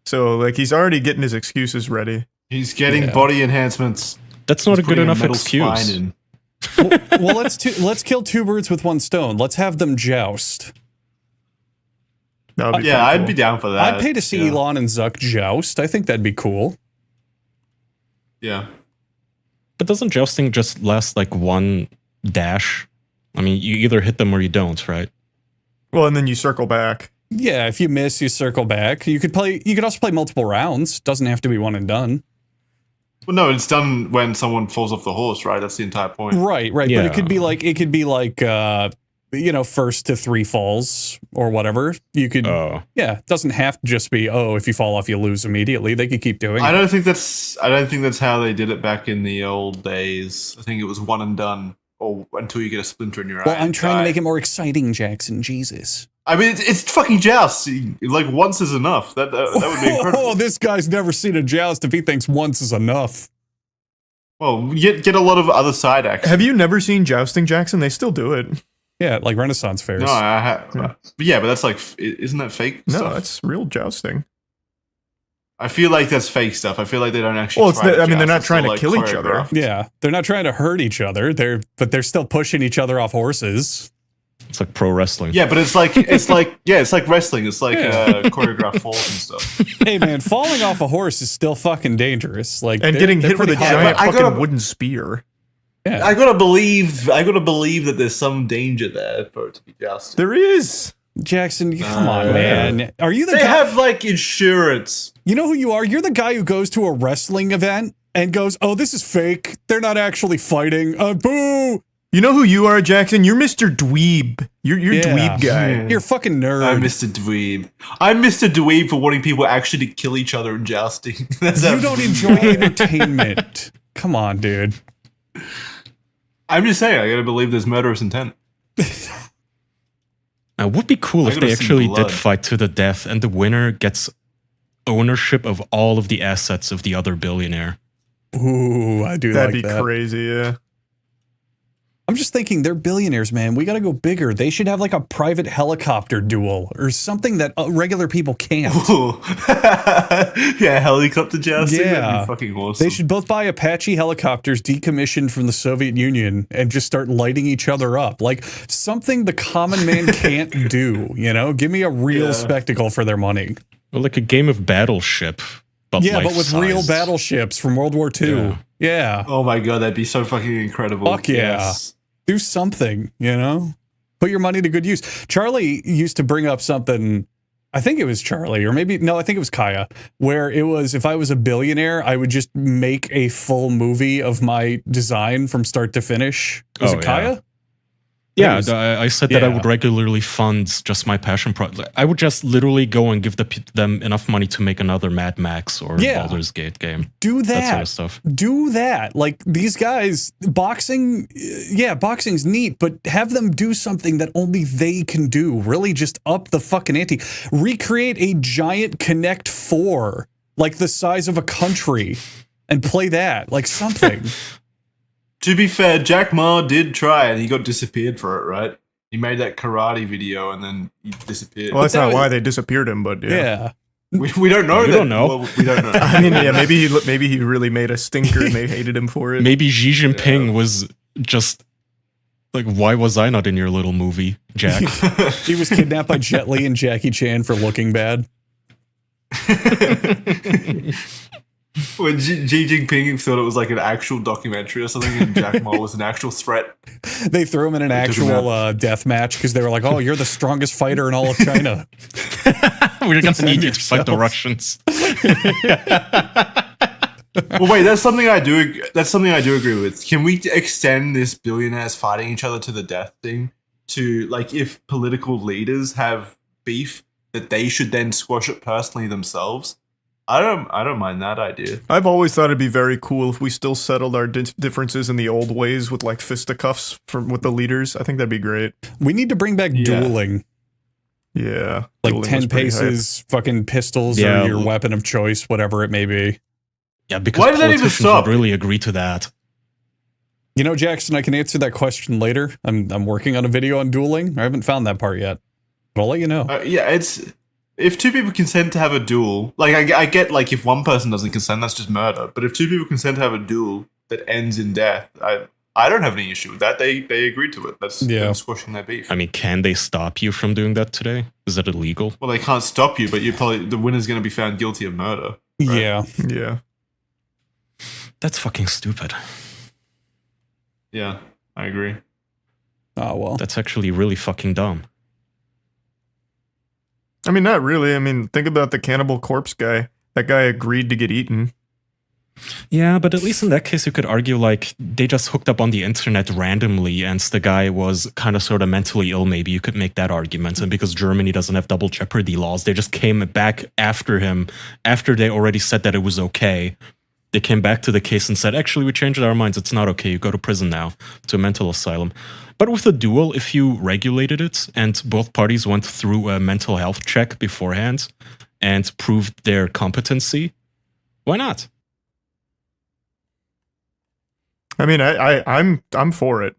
So like he's already getting his excuses ready. He's getting body enhancements. That's not a good enough excuse. Well, let's kill two birds with one stone. Let's have them joust. Yeah, I'd be down for that. I'd pay to see Elon and Zuck joust. I think that'd be cool. Yeah. But doesn't jousting just last like one dash? I mean, you either hit them or you don't, right? Well, and then you circle back. Yeah, if you miss, you circle back. You could also play multiple rounds. Doesn't have to be one and done. Well, no, it's done when someone falls off the horse, right? That's the entire point. Right. Yeah. But it could be like first to 3 falls or whatever. You could it doesn't have to just be, if you fall off you lose immediately. They could keep doing it. I don't think that's how they did it back in the old days. I think it was one and done, or until you get a splinter in your eye. Well, I'm trying to make it more exciting, Jackson. Jesus. I mean, it's fucking joust. Like, once is enough. That would be incredible. Oh, this guy's never seen a joust if he thinks once is enough. Well, get a lot of other side action. Have you never seen jousting, Jackson? They still do it. Yeah, like Renaissance fairs. No, I have. Yeah, but that's like, isn't that fake stuff? No, that's real jousting. I feel like that's fake stuff. I feel like they don't actually. Well, they're not It's trying to like kill each other. choreographed. Yeah, they're not trying to hurt each other. They're still pushing each other off horses. It's like pro wrestling. Yeah, but it's like wrestling. It's like choreographed falls and stuff. Hey man, falling off a horse is still fucking dangerous. Like, And getting hit with a giant I fucking gotta- wooden spear. Yeah. I gotta believe that there's some danger there for it to be jousted. There is. Jackson, come on, man. Are you the They guy? have like insurance. You know who you are? You're the guy who goes to a wrestling event and goes, "Oh, this is fake. They're not actually fighting." Boo! You know who you are, Jackson? You're Mr. Dweeb. You're Yeah. dweeb guy. You're a fucking nerd. I'm Mr. Dweeb. I'm Mr. Dweeb for wanting people actually to kill each other in jousting. You don't enjoy entertainment. Come on, dude. I'm just saying, I gotta believe there's murderous intent. It would be cool I if gotta they see actually blood. did fight to the death and the winner gets ownership of all of the assets of the other billionaire. Ooh, I do That'd like be that. crazy, yeah. I'm just thinking they're billionaires, man. We got to go bigger. They should have like a private helicopter duel or something that regular people can't. Yeah, helicopter jousting. Yeah. That'd be fucking awesome. They should both buy Apache helicopters decommissioned from the Soviet Union and just start lighting each other up. Like something the common man can't do, you know? Give me a real spectacle for their money. Or like a game of Battleship. But But with real life-sized. battleships from World War II. Yeah. Oh my god, that'd be so fucking incredible. Fuck yeah. Yes. Do something, you know? Put your money to good use. Charlie used to bring up something, I think it was Charlie, or maybe, no, I think it was Kaya, where it was, if I was a billionaire, I would just make a full movie of my design from start to finish. Was it Kaya? Yeah, was- I said that I would regularly fund just my passion project. I would just literally go and give them enough money to make another Mad Max or Yeah. Baldur's Gate game. Do that. sort of stuff. Do that. Like these guys, boxing, boxing's neat, but have them do something that only they can do. Really just up the fucking ante. Recreate a giant Connect 4, like the size of a country, and play that. Like something. To be fair, Jack Ma did try and he got disappeared for it, right? He made that karate video and then he disappeared. Well, that's not why they disappeared him, but yeah. We don't know. We that. don't know. Well, we don't know. I mean, yeah, maybe he really made a stinker and they hated him for it. Maybe Xi Jinping was just like, why was I not in your little movie, Jack? He was kidnapped by Jet Li and Jackie Chan for looking bad. When Xi Jinping thought it was like an actual documentary or something, and Jack Ma was an actual threat. They threw him in an actual death match because they were like, "Oh, you're the strongest fighter in all of China." We're gonna need you to fight the Russians. Well, wait, that's something I do agree with. Can we extend this billionaires fighting each other to the death thing to, like, if political leaders have beef, that they should then squash it personally themselves? I don't mind that idea. I've always thought it'd be very cool if we still settled our differences in the old ways with like fisticuffs with the leaders. I think that'd be great. We need to bring back dueling. Yeah. Like dueling 10 was pretty paces, fucking pistols, Yeah. or your weapon of choice, whatever it may be. Yeah, because Why did that even politicians stop? would really agree to that. You know, Jackson, I can answer that question later. I'm working on a video on dueling. I haven't found that part yet, but I'll let you know. Yeah, it's if two people consent to have a duel. Like I get like if one person doesn't consent, that's just murder. But if two people consent to have a duel that ends in death, I don't have any issue with that. They agreed to it. That's them squashing their beef. I mean, can they stop you from doing that today? Is that illegal? Well, they can't stop you, but the winner's going to be found guilty of murder. Right? Yeah. Yeah. That's fucking stupid. Yeah, I agree. Oh, well. That's actually really fucking dumb. I mean, not really. I mean, think about the Cannibal Corpse guy. That guy agreed to get eaten. Yeah, but at least in that case, you could argue, like, they just hooked up on the internet randomly and the guy was kind of sort of mentally ill, maybe. You could make that argument. And because Germany doesn't have double jeopardy laws, they just came back after him, after they already said that it was okay. They came back to the case and said, actually, we changed our minds. It's not okay. You go to prison now, to a mental asylum. But with a duel, if you regulated it and both parties went through a mental health check beforehand and proved their competency, why not? I mean, I'm for it.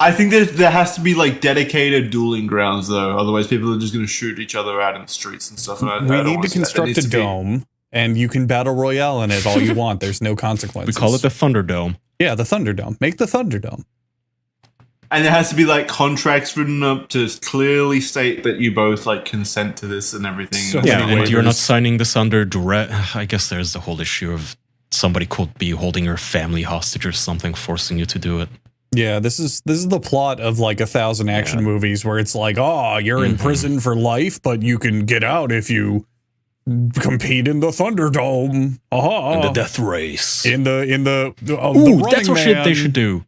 I think there has to be like dedicated dueling grounds though. Otherwise, people are just going to shoot each other out in the streets and stuff. And We need to construct a dome, and you can battle royale in it all you want. There's no consequences. We call it the Thunderdome. Yeah, the Thunderdome. Make the Thunderdome. And there has to be like contracts written up to clearly state that you both like consent to this and everything. So yeah, and you're not signing this under duress. I guess there's the whole issue of somebody could be holding your family hostage or something, forcing you to do it. Yeah, this is the plot of like 1,000 action movies where it's like, oh, you're in prison for life, but you can get out if you compete in the Thunderdome. In the death race. In the that's what Man. they should do.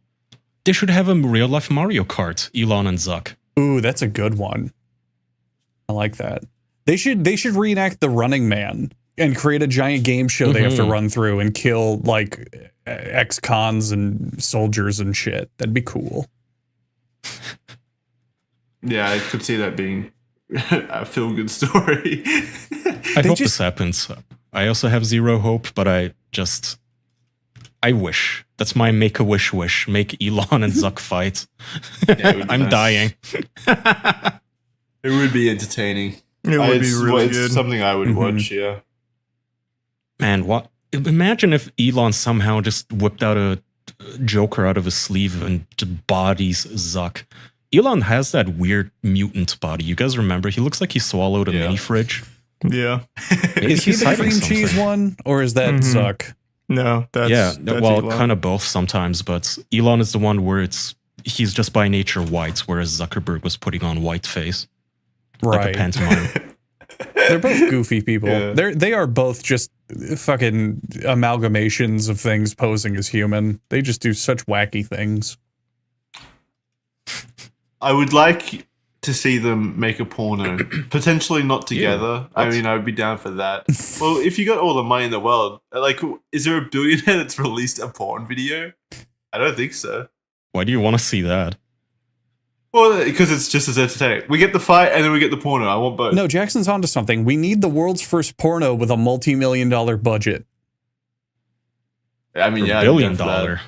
They should have a real life Mario Kart, Elon and Zuck. Ooh, that's a good one. I like that. They should reenact the Running Man and create a giant game show they have to run through and kill like ex-cons and soldiers and shit. That'd be cool. Yeah, I could see that being a feel-good story. I hope this happens. I also have zero hope, but I wish. That's my make-a-wish wish. Make Elon and Zuck fight. Yeah, I'm dying. It would be entertaining. It would be really it's good. something I would watch, yeah. Man, what? Imagine if Elon somehow just whipped out a Joker out of his sleeve and bodies Zuck. Elon has that weird mutant body. You guys remember? He looks like he swallowed a mini fridge. Yeah. Is he the cream cheese one, or is that Zuck? No, that's well, Elon. kind of both sometimes, but Elon is the one where he's just by nature white, whereas Zuckerberg was putting on white face. Right. Like a pantomime. They're both goofy people. Yeah. They are both just fucking amalgamations of things posing as human. They just do such wacky things. I would like to see them make a porno. Potentially not together. I mean, I would be down for that. Well, if you got all the money in the world, like, is there a billionaire that's released a porn video? I don't think so. Why do you want to see that? Well, because it's just as entertaining. We get the fight and then we get the porno. I want both. No, Jackson's onto something. We need the world's first porno with a multi-million-dollar budget. I mean, yeah, $1 billion.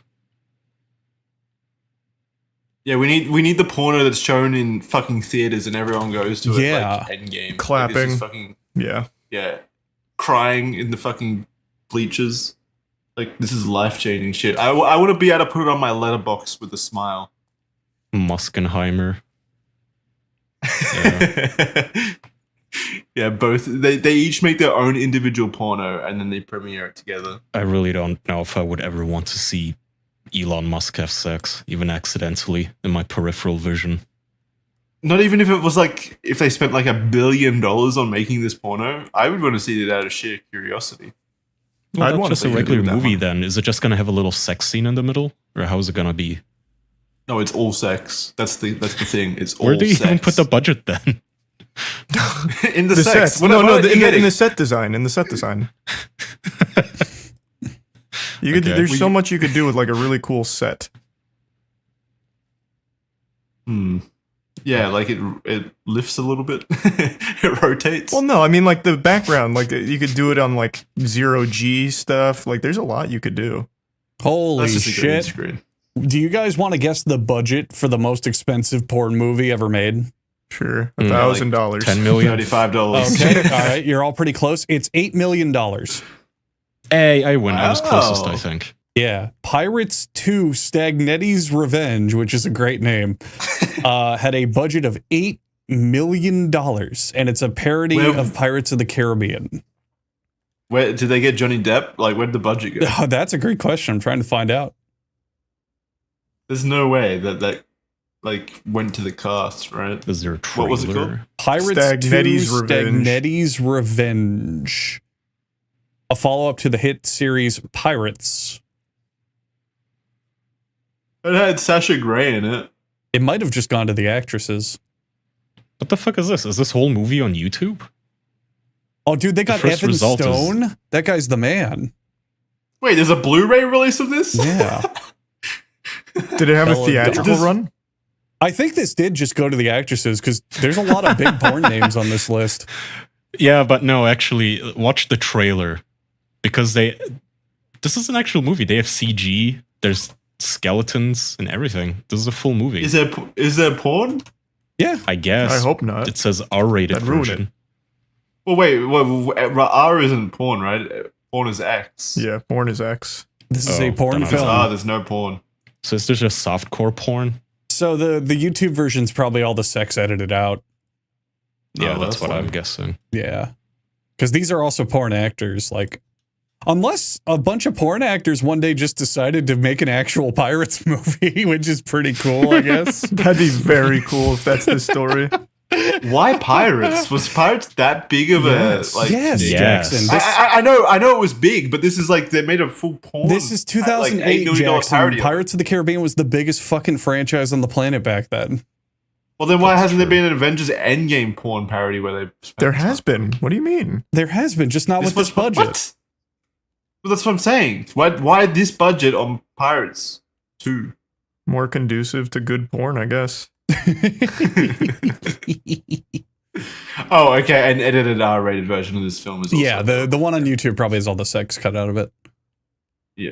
Yeah, we need the porno that's shown in fucking theaters and everyone goes to it like Endgame. Clapping. Like, this is fucking, yeah. Crying in the fucking bleachers. Like, this is life-changing shit. I want to be able to put it on my letterbox with a smile. Muskenheimer. Yeah, both. They each make their own individual porno and then they premiere it together. I really don't know if I would ever want to see Elon Musk have sex, even accidentally, in my peripheral vision. Not even if it was like, if they spent like $1 billion on making this porno, I would want to see it out of sheer curiosity. Well, I'd want just to a see regular that movie much. then. Is it just going to have a little sex scene in the middle? Or how is it going to be? No, it's all sex. That's the thing. It's all Where do you sex. even put the budget then? In the set. sex. In the set design. In the set design. There's so much you could do with like a really cool set. Yeah, like it lifts a little bit. It rotates. Well, no, I mean like the background, like you could do it on like 0G stuff. Like there's a lot you could do. Holy That's just a green shit. screen. Do you guys want to guess the budget for the most expensive porn movie ever made? Sure. $1,000. $10 million. $35. Okay, all right, you're all pretty close. It's $8 million. Hey, I win. I was closest, I think. Yeah. Pirates 2 Stagnetti's Revenge, which is a great name, had a budget of $8 million, and it's a parody of Pirates of the Caribbean. Where did they get Johnny Depp? Like, where'd the budget go? Oh, that's a great question. I'm trying to find out. There's no way that like went to the cast, right? Is there a trailer? What was it called? Pirates Stagnetti's 2 Revenge. Stagnetti's Revenge. A follow-up to the hit series Pirates. It had Sasha Grey in it. It might have just gone to the actresses. What the fuck is this? Is this whole movie on YouTube? Oh, dude, they got first Evan result is- Stone. That guy's the man. Wait, there's a Blu-ray release of this? Yeah. Did it have a Fellow theatrical dogs. run? I think this did just go to the actresses because there's a lot of big porn names on this list. Yeah, but no, actually, watch the trailer. Because this is an actual movie. They have CG, there's skeletons and everything. This is a full movie. Is there porn? Yeah. I guess. I hope not. It says R-rated That'd ruin version. it. Well, wait, R isn't porn, right? Porn is X. Yeah, porn is X. This is a porn then I- film. There's no porn. So is there just softcore porn? So the YouTube version's probably all the sex edited out. Yeah, Oh, that's that's what funny. I'm guessing. Yeah. Because these are also porn actors. Like, unless a bunch of porn actors one day just decided to make an actual Pirates movie, which is pretty cool, I guess. That'd be very cool if that's the story. Why Pirates? Was Pirates that big of Yes. a like? Yes, Yes. Jackson. I know it was big, but this is like they made a full porn. This is 2008, like $8 million Jackson. parody of it. Pirates of the Caribbean was the biggest fucking franchise on the planet back then. Well, then why hasn't there been an Avengers Endgame porn parody where they? There has been. What do you mean? There has been, just not with this budget. What? Well, that's what I'm saying. Why this budget on Pirates 2? More conducive to good porn, I guess. Oh, okay, an edited R-rated version of this film is also Yeah, the one on YouTube probably has all the sex cut out of it. yeah.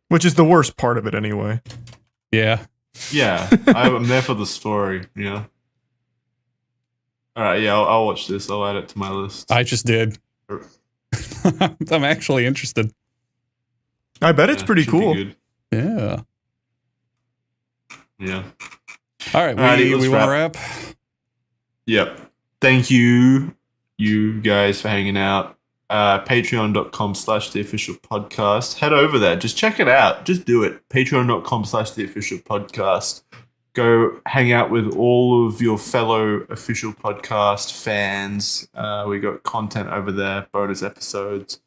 Which is the worst part of it anyway. Yeah. Yeah, I'm there for the story. Yeah. All right, yeah, I'll watch this. I'll add it to my list. I just did. I'm actually interested. I bet it's Yeah, pretty should be cool. good. Yeah. Yeah. All right, Alrighty, we let's want to wrap. Yep. Thank you guys for hanging out. Patreon.com/theofficialpodcast. Head over there. Just check it out. Just do it. Patreon.com/theofficialpodcast. Go hang out with all of your fellow official podcast fans. We got content over there, bonus episodes.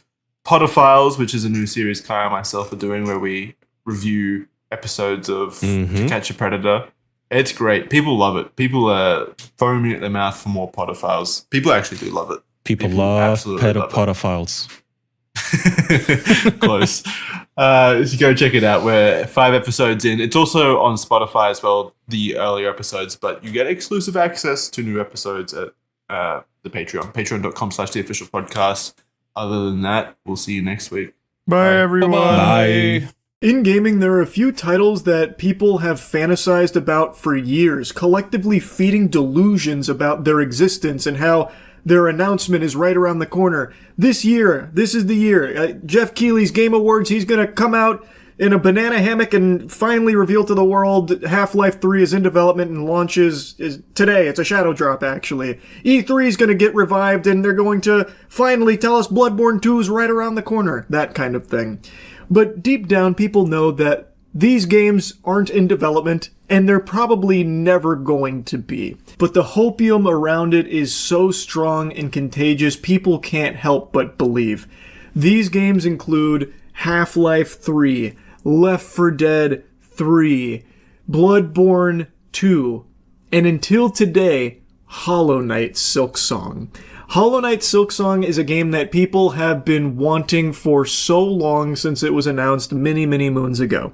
Podophiles, which is a new series Kai and myself are doing where we review episodes of To Catch a Predator. It's great. People love it. People are foaming at their mouth for more podophiles. People actually do love it. People love absolutely love it. pedophiles. Close. So go check it out. We're 5 episodes in. It's also on Spotify as well, the earlier episodes, but you get exclusive access to new episodes at the Patreon. Patreon.com/theofficialpodcast. Other than that, we'll see you next week. Bye, everyone. Bye. In gaming, there are a few titles that people have fantasized about for years, collectively feeding delusions about their existence and how their announcement is right around the corner. This year, this is the year. Jeff Keighley's Game Awards, he's going to come out in a banana hammock and finally reveal to the world Half-Life 3 is in development and launches today. It's a shadow drop, actually. E3 is going to get revived and they're going to finally tell us Bloodborne 2 is right around the corner. That kind of thing. But deep down, people know that these games aren't in development, and they're probably never going to be. But the hopium around it is so strong and contagious, people can't help but believe. These games include Half-Life 3, Left 4 Dead 3, Bloodborne 2, and until today, Hollow Knight Silksong. Hollow Knight Silksong is a game that people have been wanting for so long since it was announced many, many moons ago.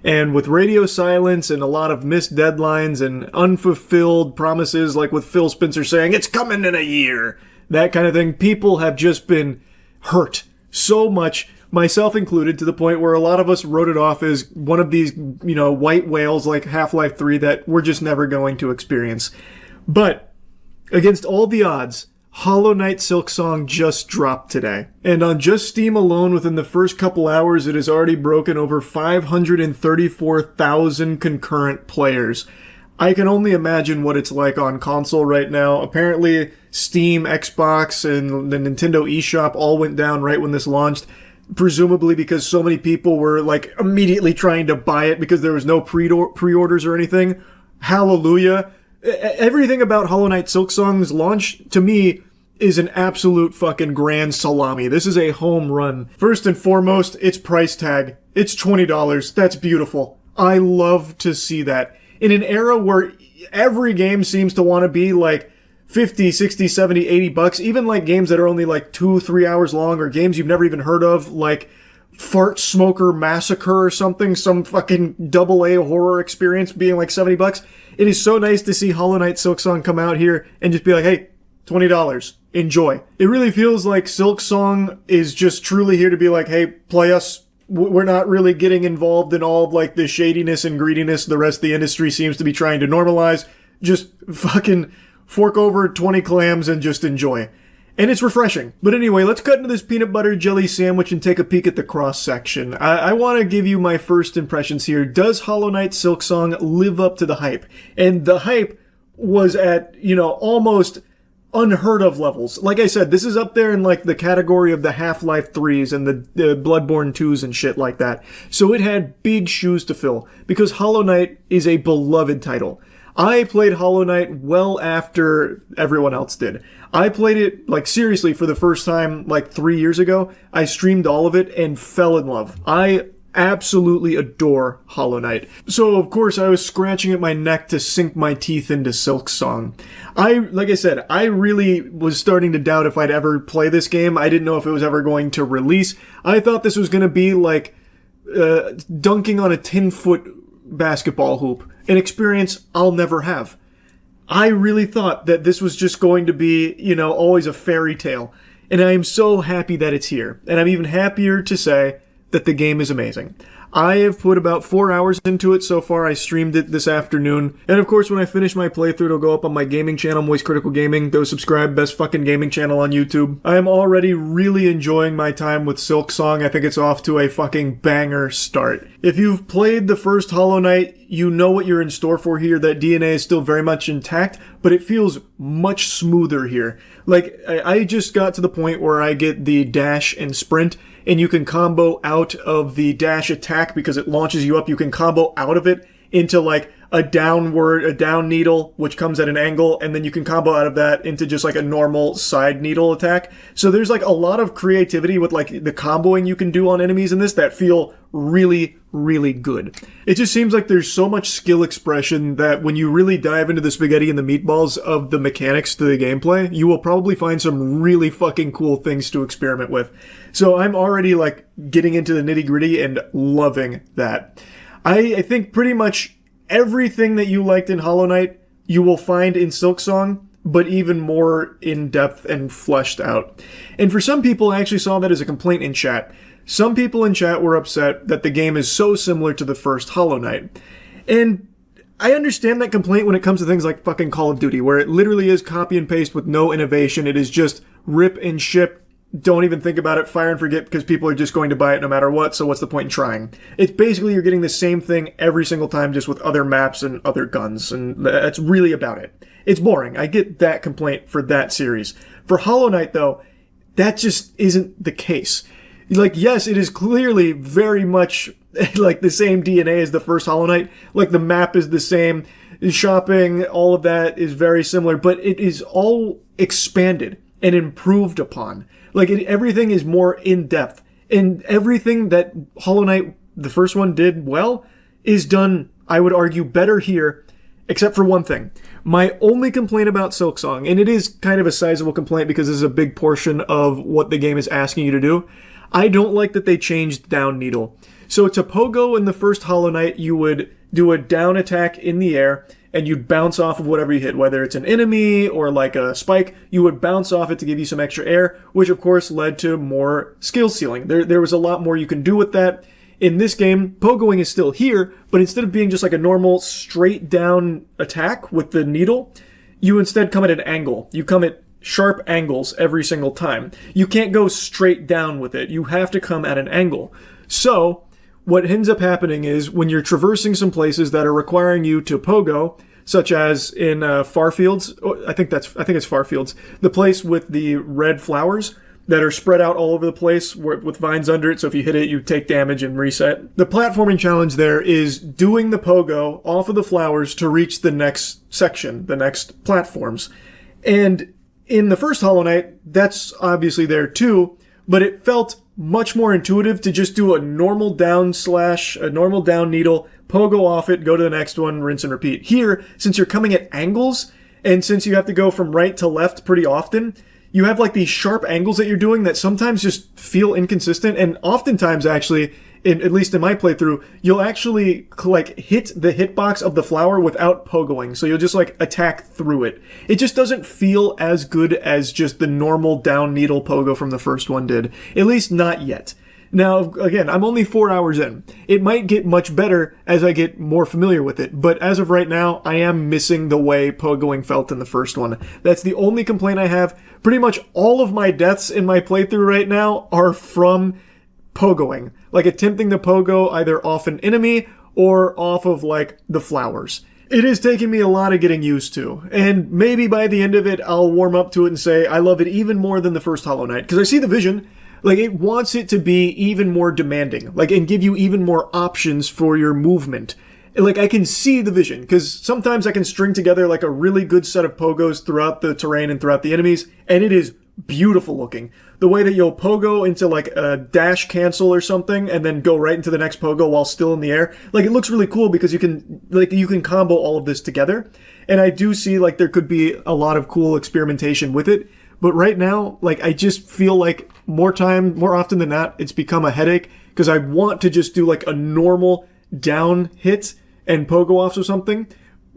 And with radio silence and a lot of missed deadlines and unfulfilled promises, like with Phil Spencer saying, it's coming in a year, that kind of thing, people have just been hurt so much, myself included, to the point where a lot of us wrote it off as one of these, white whales like Half-Life 3 that we're just never going to experience. But against all the odds, Hollow Knight Silksong just dropped today. And on just Steam alone, within the first couple hours, it has already broken over 534,000 concurrent players. I can only imagine what it's like on console right now. Apparently, Steam, Xbox, and the Nintendo eShop all went down right when this launched. Presumably because so many people were, immediately trying to buy it because there was no pre-orders or anything. Hallelujah. Everything about Hollow Knight Silksong's launch, to me, is an absolute fucking grand salami. This is a home run. First and foremost, its price tag. It's $20. That's beautiful. I love to see that. In an era where every game seems to want to be 50, 60, 70, 80 bucks, even games that are only 2-3 hours long, or games you've never even heard of, like Fart Smoker Massacre or something, some fucking AA horror experience being 70 bucks. It is so nice to see Hollow Knight Silksong come out here and just be like, hey, $20. Enjoy. It really feels like Silksong is just truly here to be like, hey, play us. We're not really getting involved in all of the shadiness and greediness the rest of the industry seems to be trying to normalize. Just fucking fork over 20 clams and just enjoy. And it's refreshing. But anyway, let's cut into this peanut butter jelly sandwich and take a peek at the cross section. I want to give you my first impressions here. Does Hollow Knight Silksong live up to the hype? And the hype was at, almost unheard of levels. Like I said, this is up there in the category of the Half-Life 3s and the Bloodborne 2s and shit like that. So it had big shoes to fill because Hollow Knight is a beloved title. I played Hollow Knight well after everyone else did. I played it, seriously, for the first time, 3 years ago. I streamed all of it and fell in love. I absolutely adore Hollow Knight. So, of course, I was scratching at my neck to sink my teeth into Silksong. Like I said, I really was starting to doubt if I'd ever play this game. I didn't know if it was ever going to release. I thought this was going to be dunking on a 10-foot basketball hoop. An experience I'll never have. I really thought that this was just going to be, always a fairy tale. And I am so happy that it's here. And I'm even happier to say that the game is amazing. I have put about 4 hours into it so far. I streamed it this afternoon. And of course, when I finish my playthrough, it'll go up on my gaming channel, Moist Critical Gaming. Go subscribe, best fucking gaming channel on YouTube. I am already really enjoying my time with Silksong. I think it's off to a fucking banger start. If you've played the first Hollow Knight, you know what you're in store for here. That DNA is still very much intact, but it feels much smoother here. I just got to the point where I get the dash and sprint, and you can combo out of the dash attack because it launches you up. You can combo out of it into a down needle, which comes at an angle, and then you can combo out of that into just a normal side needle attack. So there's a lot of creativity with the comboing you can do on enemies in this that feel really, really good. It just seems like there's so much skill expression that when you really dive into the spaghetti and the meatballs of the mechanics to the gameplay, you will probably find some really fucking cool things to experiment with. So I'm already getting into the nitty gritty and loving that. I think pretty much everything that you liked in Hollow Knight, you will find in Silksong, but even more in-depth and fleshed out. And for some people, I actually saw that as a complaint in chat. Some people in chat were upset that the game is so similar to the first Hollow Knight. And I understand that complaint when it comes to things like fucking Call of Duty, where it literally is copy and paste with no innovation. It is just rip and ship. Don't even think about it, fire and forget, because people are just going to buy it no matter what, so what's the point in trying? It's basically you're getting the same thing every single time, just with other maps and other guns, and that's really about it. It's boring. I get that complaint for that series. For Hollow Knight, though, that just isn't the case. Yes, it is clearly very much the same DNA as the first Hollow Knight. The map is the same, shopping, all of that is very similar, but it is all expanded and improved upon. Everything is more in-depth. And everything that Hollow Knight, the first one, did well, is done, I would argue, better here except for one thing. My only complaint about Silksong, and it is kind of a sizable complaint because this is a big portion of what the game is asking you to do, I don't like that they changed down needle. So to pogo in the first Hollow Knight, you would do a down attack in the air, and you'd bounce off of whatever you hit, whether it's an enemy or like a spike, you would bounce off it to give you some extra air, which of course led to more skill ceiling. There was a lot more you can do with that. In this game, pogoing is still here, but instead of being just like a normal straight down attack with the needle, you instead come at an angle. You come at sharp angles every single time. You can't go straight down with it. You have to come at an angle. So, what ends up happening is when you're traversing some places that are requiring you to pogo, such as in Farfields, I think it's Farfields, the place with the red flowers that are spread out all over the place with vines under it, so if you hit it, you take damage and reset. The platforming challenge there is doing the pogo off of the flowers to reach the next section, the next platforms. And in the first Hollow Knight, that's obviously there too, but it felt much more intuitive to just do a normal down needle, pogo off it, go to the next one, rinse and repeat. Here, since you're coming at angles, and since you have to go from right to left pretty often, you have like these sharp angles that you're doing that sometimes just feel inconsistent, and oftentimes actually, at least in my playthrough, you'll actually like hit the hitbox of the flower without pogoing, so you'll just like attack through it. It just doesn't feel as good as just the normal down needle pogo from the first one did. At least not yet. Now, again, I'm only 4 hours in. It might get much better as I get more familiar with it, but as of right now, I am missing the way pogoing felt in the first one. That's the only complaint I have. Pretty much all of my deaths in my playthrough right now are from pogoing. Like attempting to pogo either off an enemy or off of like the flowers. It is taking me a lot of getting used to, and maybe by the end of it, I'll warm up to it and say I love it even more than the first Hollow Knight, because I see the vision. Like, it wants it to be even more demanding, like, and give you even more options for your movement. Like, I can see the vision, because sometimes I can string together, like, a really good set of pogos throughout the terrain and throughout the enemies, and it is beautiful looking. The way that you'll pogo into, like, a dash cancel or something, and then go right into the next pogo while still in the air. Like, it looks really cool because you can combo all of this together. And I do see, like, there could be a lot of cool experimentation with it. But right now, like, I just feel like more often than not, it's become a headache because I want to just do like a normal down hit and pogo offs or something.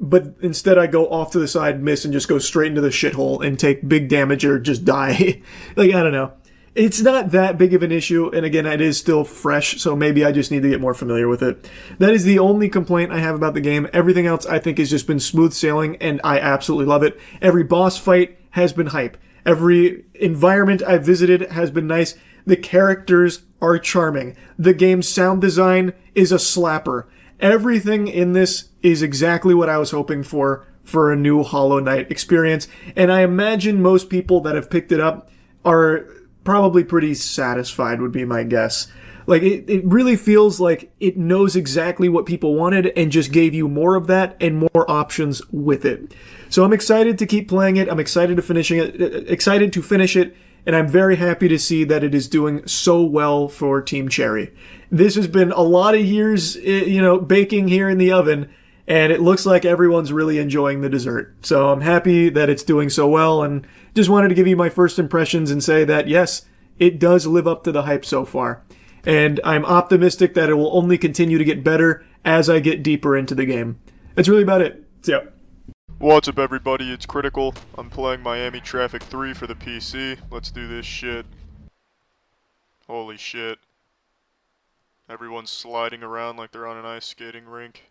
But instead I go off to the side, miss, and just go straight into the shithole and take big damage or just die. Like, I don't know. It's not that big of an issue, and again, it is still fresh, so maybe I just need to get more familiar with it. That is the only complaint I have about the game. Everything else I think has just been smooth sailing, and I absolutely love it. Every boss fight has been hype. Every environment I've visited has been nice. The characters are charming. The game's sound design is a slapper. Everything in this is exactly what I was hoping for a new Hollow Knight experience, and I imagine most people that have picked it up are probably pretty satisfied, would be my guess. Like, it really feels like it knows exactly what people wanted and just gave you more of that and more options with it. So I'm excited to keep playing it. I'm excited to finish it, and I'm very happy to see that it is doing so well for Team Cherry. This has been a lot of years, baking here in the oven, and it looks like everyone's really enjoying the dessert. So I'm happy that it's doing so well, and just wanted to give you my first impressions and say that, yes, it does live up to the hype so far. And I'm optimistic that it will only continue to get better as I get deeper into the game. That's really about it. So, what's up, everybody? It's Critical. I'm playing Miami Traffic 3 for the PC. Let's do this shit. Holy shit. Everyone's sliding around like they're on an ice skating rink.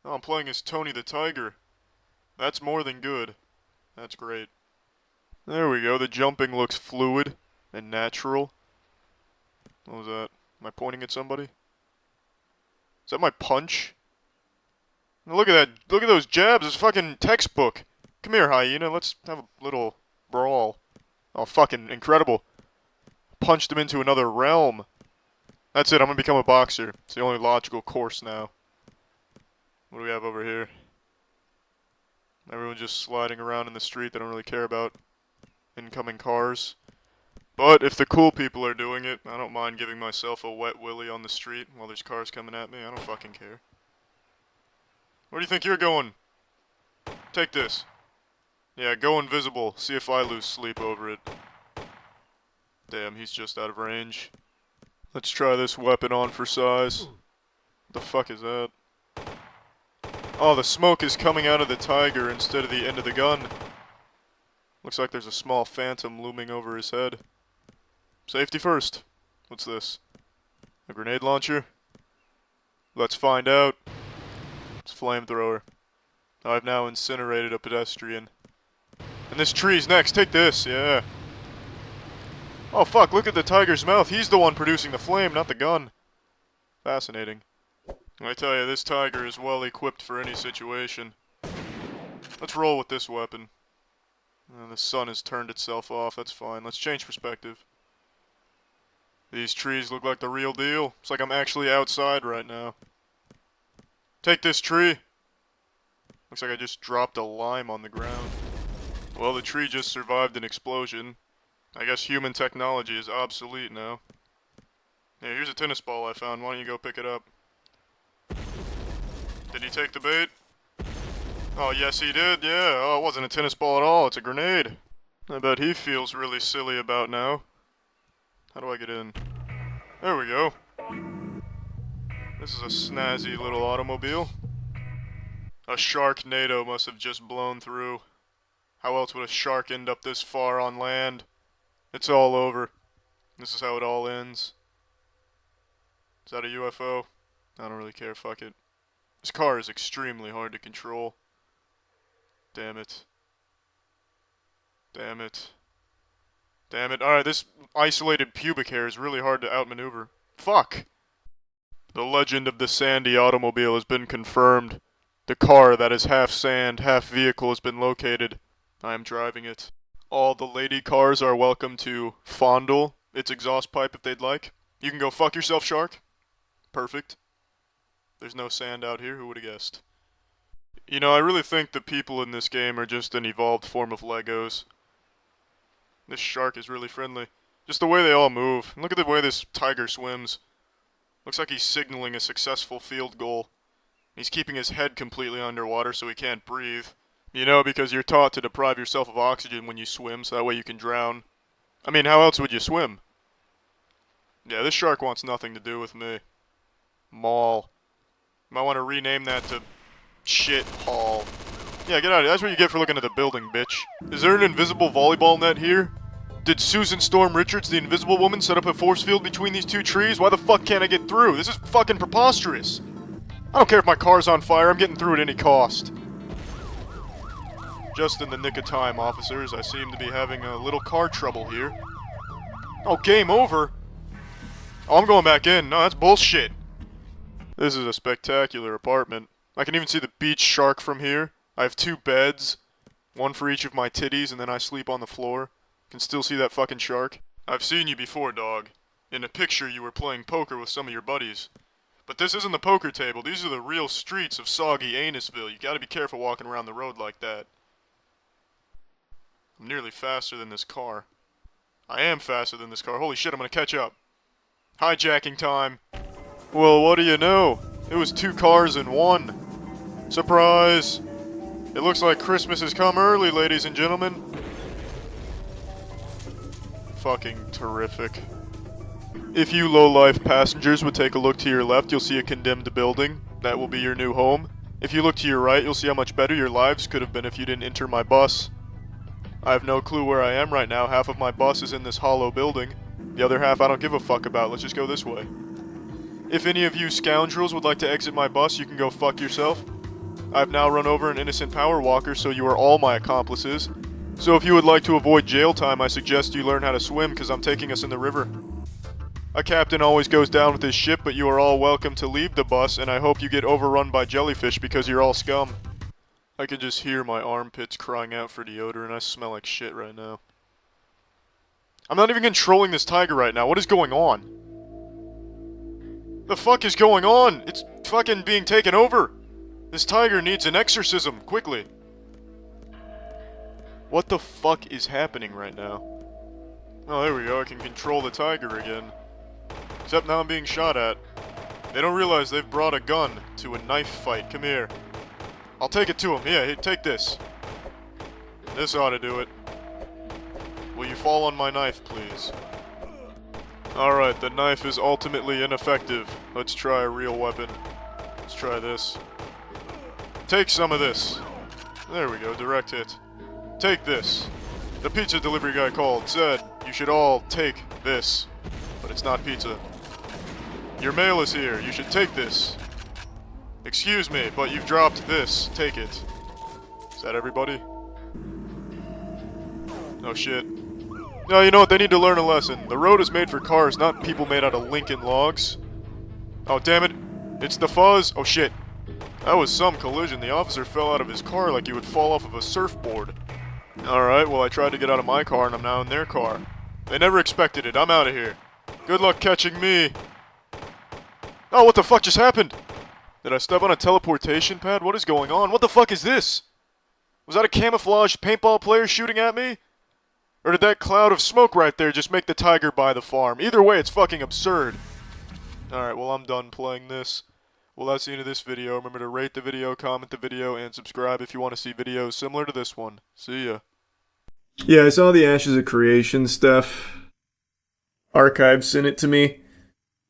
Oh, I'm playing as Tony the Tiger. That's more than good. That's great. There we go. The jumping looks fluid and natural. What was that? Am I pointing at somebody? Is that my punch? Look at that. Look at those jabs. It's fucking textbook. Come here, hyena. Let's have a little brawl. Oh, fucking incredible. Punched him into another realm. That's it. I'm gonna become a boxer. It's the only logical course now. What do we have over here? Everyone's just sliding around in the street. They don't really care about incoming cars. But if the cool people are doing it, I don't mind giving myself a wet willy on the street while there's cars coming at me. I don't fucking care. Where do you think you're going? Take this. Yeah, go invisible. See if I lose sleep over it. Damn, he's just out of range. Let's try this weapon on for size. What the fuck is that? Oh, the smoke is coming out of the tiger instead of the end of the gun. Looks like there's a small phantom looming over his head. Safety first. What's this? A grenade launcher? Let's find out. It's a flamethrower. I've now incinerated a pedestrian. And this tree's next. Take this, yeah. Oh fuck, look at the tiger's mouth. He's the one producing the flame, not the gun. Fascinating. I tell you, this tiger is well equipped for any situation. Let's roll with this weapon. The sun has turned itself off, that's fine. Let's change perspective. These trees look like the real deal. It's like I'm actually outside right now. Take this tree. Looks like I just dropped a lime on the ground. Well, the tree just survived an explosion. I guess human technology is obsolete now. Yeah, here's a tennis ball I found. Why don't you go pick it up? Did he take the bait? Oh, yes he did, yeah. Oh, it wasn't a tennis ball at all. It's a grenade. I bet he feels really silly about now. How do I get in? There we go. This is a snazzy little automobile. A Sharknado must have just blown through. How else would a shark end up this far on land? It's all over. This is how it all ends. Is that a UFO? I don't really care, fuck it. This car is extremely hard to control. Damn it. Damn it. Damn it. Alright, this isolated pubic hair is really hard to outmaneuver. Fuck! The legend of the Sandy automobile has been confirmed. The car that is half sand, half vehicle has been located. I am driving it. All the lady cars are welcome to fondle its exhaust pipe if they'd like. You can go fuck yourself, shark. Perfect. There's no sand out here, who would have guessed? You know, I really think the people in this game are just an evolved form of Legos. This shark is really friendly. Just the way they all move. And look at the way this tiger swims. Looks like he's signaling a successful field goal. He's keeping his head completely underwater so he can't breathe. You know, because you're taught to deprive yourself of oxygen when you swim, so that way you can drown. I mean, how else would you swim? Yeah, this shark wants nothing to do with me. Maul. Might want to rename that to Shit Hall. Yeah, get out of here. That's what you get for looking at the building, bitch. Is there an invisible volleyball net here? Did Susan Storm Richards, the Invisible Woman, set up a force field between these two trees? Why the fuck can't I get through? This is fucking preposterous. I don't care if my car's on fire, I'm getting through at any cost. Just in the nick of time, officers. I seem to be having a little car trouble here. Oh, game over? Oh, I'm going back in. No, that's bullshit. This is a spectacular apartment. I can even see the beach shark from here. I have 2 beds. One for each of my titties, and then I sleep on the floor. Can still see that fucking shark. I've seen you before, dog. In a picture you were playing poker with some of your buddies. But this isn't the poker table. These are the real streets of soggy Anusville. You gotta be careful walking around the road like that. I'm nearly faster than this car. I am faster than this car. Holy shit, I'm gonna catch up. Hijacking time. Well, what do you know? It was 2 cars in one. Surprise! It looks like Christmas has come early, ladies and gentlemen. Fucking terrific. If you low-life passengers would take a look to your left, you'll see a condemned building. That will be your new home. If you look to your right, you'll see how much better your lives could have been if you didn't enter my bus. I have no clue where I am right now. Half of my bus is in this hollow building. The other half I don't give a fuck about. Let's just go this way. If any of you scoundrels would like to exit my bus, you can go fuck yourself. I've now run over an innocent power walker, so you are all my accomplices. So if you would like to avoid jail time, I suggest you learn how to swim, because I'm taking us in the river. A captain always goes down with his ship, but you are all welcome to leave the bus, and I hope you get overrun by jellyfish because you're all scum. I can just hear my armpits crying out for deodorant. I smell like shit right now. I'm not even controlling this tiger right now. What is going on? The fuck is going on? It's fucking being taken over. This tiger needs an exorcism, quickly. What the fuck is happening right now? Oh, there we go. I can control the tiger again. Except now I'm being shot at. They don't realize they've brought a gun to a knife fight. Come here. I'll take it to him. Yeah, here, take this. This ought to do it. Will you fall on my knife, please? Alright, the knife is ultimately ineffective. Let's try a real weapon. Let's try this. Take some of this. There we go, direct hit. Take this. The pizza delivery guy called, said you should all take this. But it's not pizza. Your mail is here, you should take this. Excuse me, but you've dropped this. Take it. Is that everybody? Oh shit. No, you know what? They need to learn a lesson. The road is made for cars, not people made out of Lincoln logs. Oh, damn it. It's the fuzz. Oh shit. That was some collision. The officer fell out of his car like he would fall off of a surfboard. Alright, well I tried to get out of my car and I'm now in their car. They never expected it. I'm out of here. Good luck catching me. Oh, what the fuck just happened? Did I step on a teleportation pad? What is going on? What the fuck is this? Was that a camouflaged paintball player shooting at me? Or did that cloud of smoke right there just make the tiger buy the farm? Either way, it's fucking absurd. Alright, well I'm done playing this. Well, that's the end of this video. Remember to rate the video, comment the video, and subscribe if you want to see videos similar to this one. See ya. Yeah, I saw the Ashes of Creation stuff. Archive sent it to me.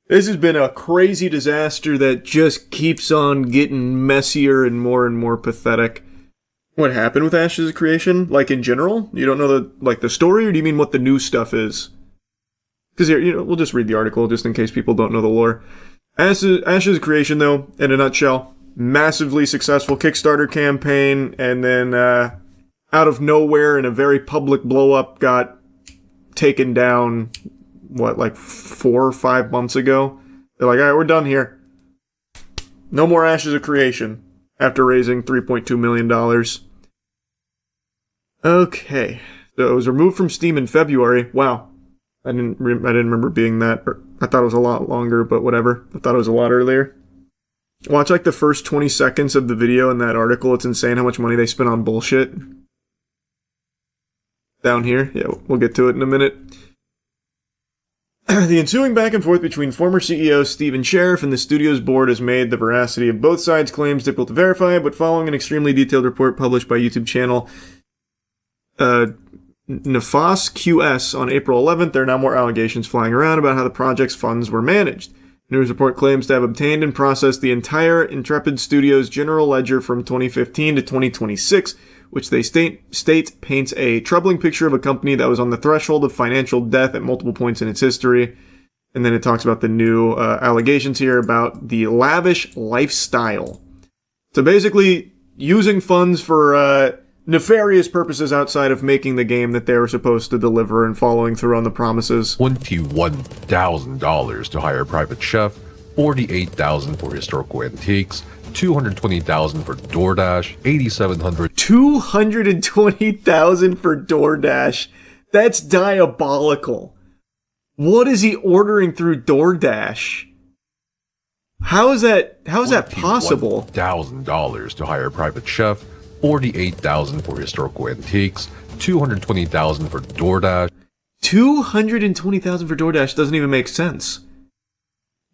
This has been a crazy disaster that just keeps on getting messier and more pathetic. What happened with Ashes of Creation? Like, in general? You don't know the story, or do you mean what the new stuff is? Because, we'll just read the article, just in case people don't know the lore. Ashes of Creation, though, in a nutshell, massively successful Kickstarter campaign, and then, out of nowhere, in a very public blow-up, got taken down, like 4 or 5 months ago? They're like, alright, we're done here. No more Ashes of Creation, after raising $3.2 million. Okay, so it was removed from Steam in February. Wow, I didn't remember being that. I thought it was a lot longer, but whatever. I thought it was a lot earlier. Watch like the first 20 seconds of the video in that article. It's insane how much money they spent on bullshit. Down here, yeah, we'll get to it in a minute. The ensuing back and forth between former CEO Stephen Sheriff and the studio's board has made the veracity of both sides' claims difficult to verify, but following an extremely detailed report published by YouTube channel Nefas QS on April 11th, there are now more allegations flying around about how the project's funds were managed. The news report claims to have obtained and processed the entire Intrepid Studios general ledger from 2015 to 2026, which they state paints a troubling picture of a company that was on the threshold of financial death at multiple points in its history. And then it talks about the new allegations here about the lavish lifestyle. So basically, using funds for nefarious purposes outside of making the game that they were supposed to deliver and following through on the promises. $21,000 to hire a private chef, $48,000 for historical antiques, $220,000 for DoorDash, $8,700. $220,000 for DoorDash. That's diabolical. What is he ordering through DoorDash? How is that possible? $1,000 to hire a private chef, $48,000 for historical antiques, $220,000 for DoorDash. $220,000 for DoorDash doesn't even make sense.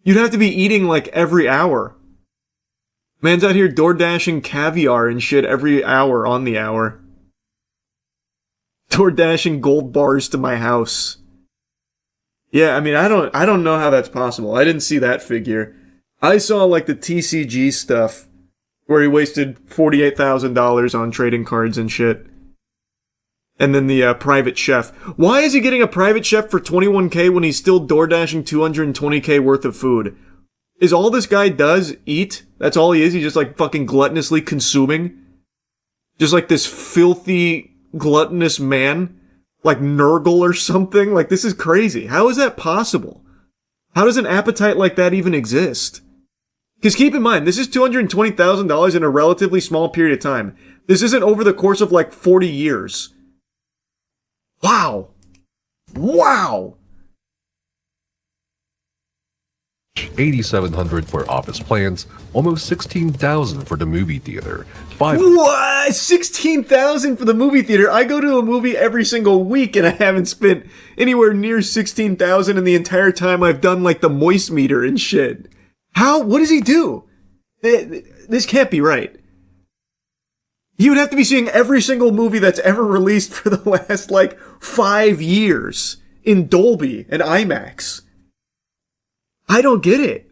You'd have to be eating like every hour. Man's out here DoorDashing caviar and shit every hour on the hour. DoorDashing gold bars to my house. Yeah, I mean, I don't know how that's possible. I didn't see that figure. I saw like the TCG stuff where he wasted $48,000 on trading cards and shit. And then the private chef. Why is he getting a private chef for $21K when he's still DoorDashing $220K worth of food? Is all this guy does eat? That's all he is? He's just like fucking gluttonously consuming? Just like this filthy, gluttonous man? Like Nurgle or something? Like, this is crazy. How is that possible? How does an appetite like that even exist? Because keep in mind, this is $220,000 in a relatively small period of time. This isn't over the course of like 40 years. Wow. Wow. $8,700 for office plans, almost $16,000 for the movie theater. What? $16,000 for the movie theater? I go to a movie every single week and I haven't spent anywhere near $16,000 in the entire time I've done like the moist meter and shit. How? What does he do? This can't be right. You would have to be seeing every single movie that's ever released for the last, 5 years in Dolby and IMAX. I don't get it.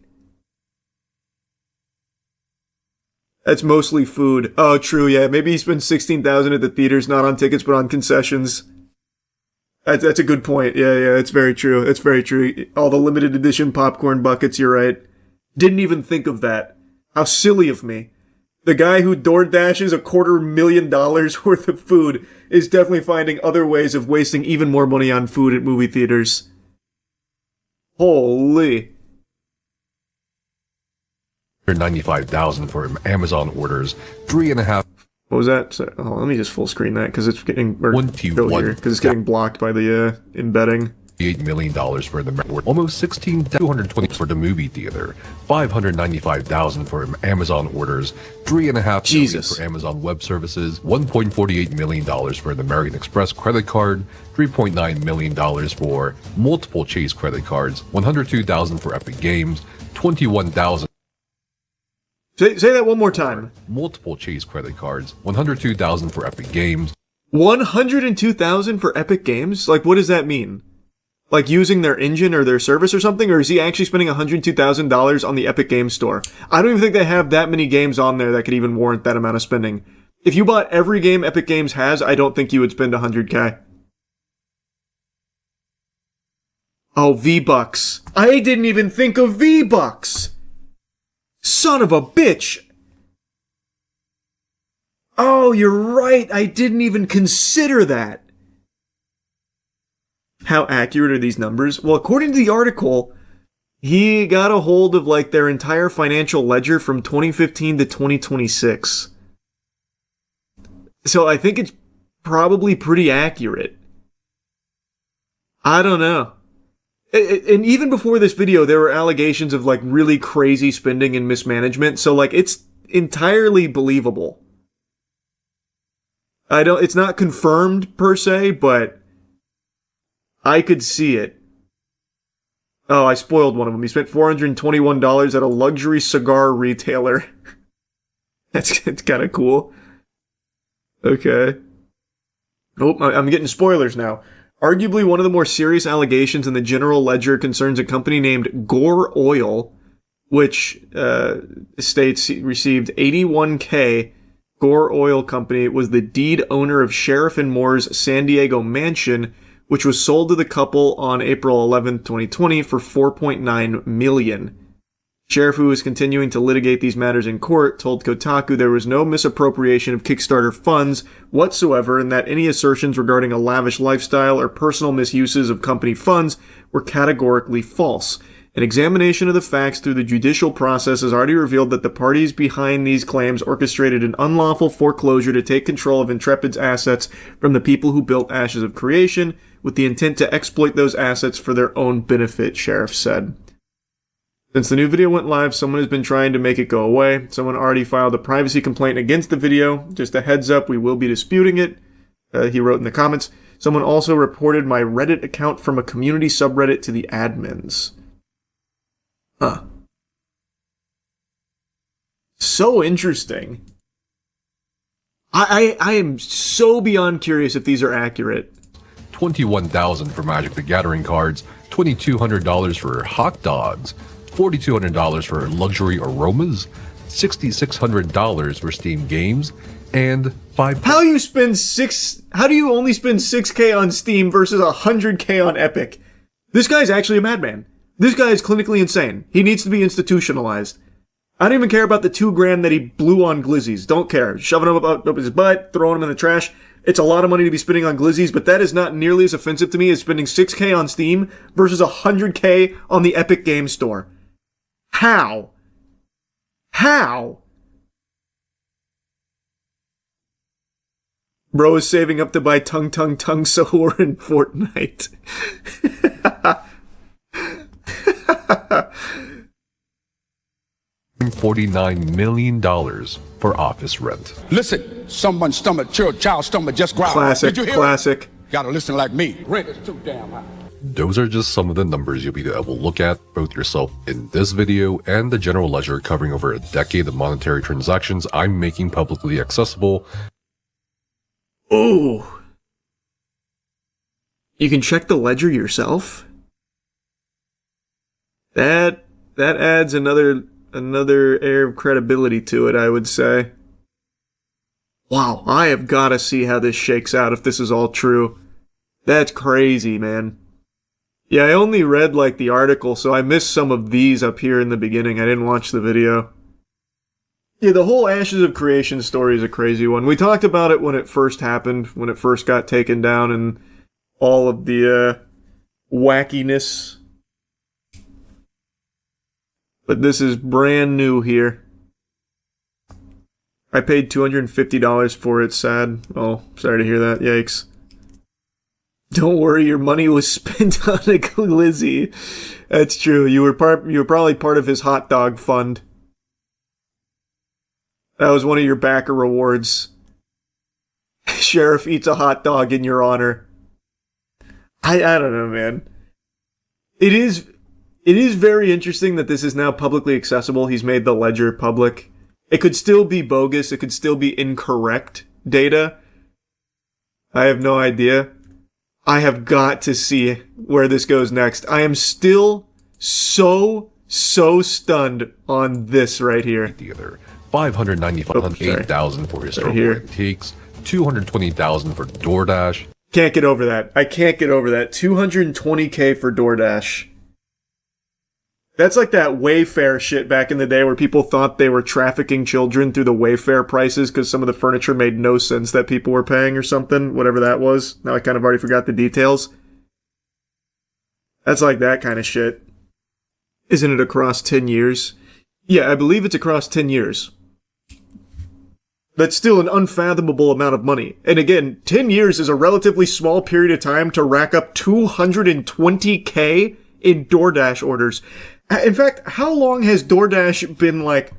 That's mostly food. Oh, true, yeah. Maybe he spends $16,000 at the theaters, not on tickets, but on concessions. That's a good point. Yeah, it's very true. That's very true. All the limited edition popcorn buckets, you're right. Didn't even think of that. How silly of me. The guy who DoorDashes $250,000 worth of food is definitely finding other ways of wasting even more money on food at movie theaters. Holy. $95,000 for Amazon orders, 3.5. What was that? So, let me just full screen that because it's getting because it's getting blocked by the embedding. $8 million for the almost $16,220 for the movie theater, $595,000 for Amazon orders, $3.5 million for Amazon Web Services, $1.48 million for the American Express credit card, $3.9 million for multiple Chase credit cards, $102,000 for Epic Games, $21,000. Say that one more time. Multiple Chase credit cards, $102,000 for Epic Games. $102,000 for Epic Games? What does that mean? Using their engine or their service or something? Or is he actually spending $102,000 on the Epic Games Store? I don't even think they have that many games on there that could even warrant that amount of spending. If you bought every game Epic Games has, I don't think you would spend $100K. Oh, V-Bucks. I didn't even think of V-Bucks! Son of a bitch! Oh, you're right. I didn't even consider that. How accurate are these numbers? Well, according to the article, he got a hold of their entire financial ledger from 2015 to 2026. So I think it's probably pretty accurate. I don't know. And even before this video, there were allegations of really crazy spending and mismanagement. So it's entirely believable. It's not confirmed per se, but I could see it. Oh, I spoiled one of them. He spent $421 at a luxury cigar retailer. It's kind of cool. Okay. Oh, I'm getting spoilers now. Arguably one of the more serious allegations in the general ledger concerns a company named Gore Oil, which states he received $81K. Gore Oil Company was the deed owner of Sheriff and Moore's San Diego mansion, which was sold to the couple on April 11, 2020 for $4.9 million. Sheriff, who is continuing to litigate these matters in court, told Kotaku there was no misappropriation of Kickstarter funds whatsoever and that any assertions regarding a lavish lifestyle or personal misuses of company funds were categorically false. An examination of the facts through the judicial process has already revealed that the parties behind these claims orchestrated an unlawful foreclosure to take control of Intrepid's assets from the people who built Ashes of Creation, with the intent to exploit those assets for their own benefit, Sheriff said. Since the new video went live, someone has been trying to make it go away. Someone already filed a privacy complaint against the video. Just a heads up, we will be disputing it. He wrote in the comments. Someone also reported my Reddit account from a community subreddit to the admins. Huh. So interesting. I am so beyond curious if these are accurate. $21,000 for Magic the Gathering cards, $2,200 for hot dogs, $4,200 for luxury aromas, $6,600 for Steam games, and $5. How do you only spend $6K on Steam versus $100K on Epic? This guy's actually a madman. This guy is clinically insane. He needs to be institutionalized. I don't even care about the $2,000 that he blew on glizzies. Don't care. Shoving them up his butt, throwing them in the trash. It's a lot of money to be spending on glizzies, but that is not nearly as offensive to me as spending $6K on Steam versus $100K on the Epic Game Store. How? Bro is saving up to buy Tung Sahur in Fortnite. $49 million for office rent. Listen, someone's stomach, your child's stomach just growled. Classic, Did you hear classic. It? Gotta listen like me. Rent is too damn high. Those are just some of the numbers you'll be able to look at both yourself in this video and the general ledger covering over a decade of monetary transactions I'm making publicly accessible. Oh. You can check the ledger yourself? That adds another air of credibility to it, I would say. Wow, I have got to see how this shakes out if this is all true. That's crazy, man. Yeah, I only read, like, the article, so I missed some of these up here in the beginning. I didn't watch the video. Yeah, the whole Ashes of Creation story is a crazy one. We talked about it when it first happened, when it first got taken down, and all of the wackiness. But this is brand new here. I paid $250 for it, sad. Oh, sorry to hear that, yikes. Don't worry, your money was spent on a glizzy. That's true, you were probably part of his hot dog fund. That was one of your backer rewards. Sheriff eats a hot dog in your honor. I don't know, man. It is very interesting that this is now publicly accessible. He's made the ledger public. It could still be bogus. It could still be incorrect data. I have no idea. I have got to see where this goes next. I am still so stunned on this right here. The other 598,000 for historical antiques, 220,000 for DoorDash. Can't get over that. I can't get over that. $220K for DoorDash. That's like that Wayfair shit back in the day where people thought they were trafficking children through the Wayfair prices because some of the furniture made no sense that people were paying or something, whatever that was. Now I kind of already forgot the details. That's like that kind of shit. Isn't it across 10 years? Yeah, I believe it's across 10 years. That's still an unfathomable amount of money. And again, 10 years is a relatively small period of time to rack up $220K in DoorDash orders. In fact, how long has DoorDash been, like,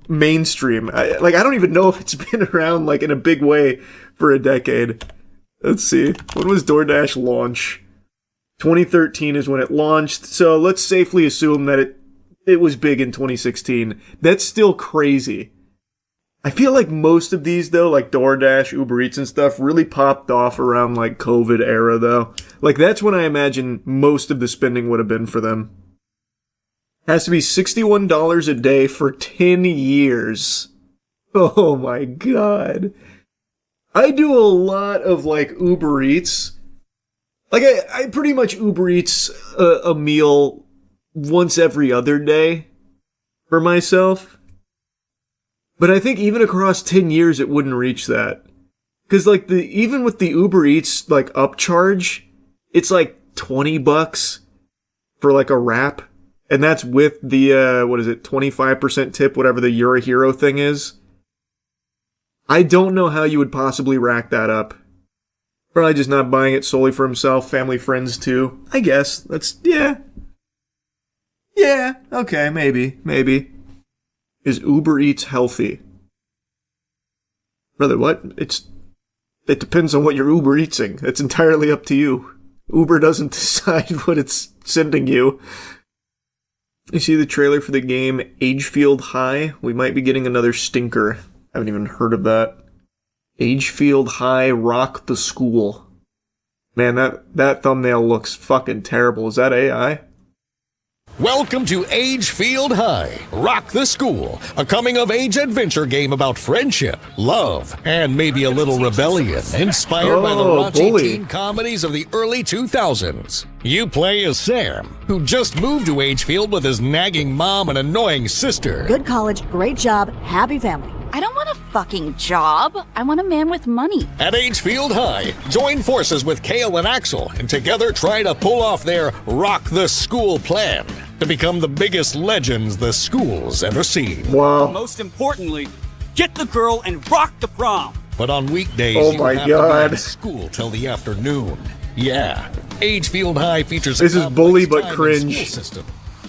mainstream? I don't even know if it's been around, like, in a big way for a decade. Let's see. When was DoorDash launch? 2013 is when it launched, so let's safely assume that it was big in 2016. That's still crazy. I feel like most of these, though, like DoorDash, Uber Eats and stuff, really popped off around, like, COVID era, though. Like, that's when I imagine most of the spending would have been for them. Has to be $61 a day for 10 years. Oh my god. I do a lot of, like, Uber Eats. Like, I pretty much Uber Eats a meal once every other day for myself. But I think even across 10 years, it wouldn't reach that. Because, like, even with the Uber Eats, like, upcharge, it's, like, $20 for, like, a wrap. And that's with the, 25% tip, whatever the You're a Hero thing is. I don't know how you would possibly rack that up. Probably just not buying it solely for himself, family, friends, too. I guess. That's, yeah. Yeah, okay, maybe. Is Uber Eats healthy? Brother, what? It depends on what you're Uber Eatsing. It's entirely up to you. Uber doesn't decide what it's sending you. You see the trailer for the game Agefield High? We might be getting another stinker. I haven't even heard of that. Agefield High Rock the School. Man, that thumbnail looks fucking terrible. Is that AI? Welcome to Agefield High, Rock the School, a coming-of-age adventure game about friendship, love, and maybe a little rebellion, inspired by the raunchy teen comedies of the early 2000s. You play as Sam, who just moved to Agefield with his nagging mom and annoying sister. Good college, great job, happy family. I don't want a fucking job. I want a man with money. At Agefield High, join forces with Kale and Axel and together try to pull off their Rock the School plan to become the biggest legends the school's ever seen. Wow. Most importantly, get the girl and rock the prom. But on weekdays, oh you my have God. to be at school till the afternoon. Yeah, Agefield High features this is bully but cringe school system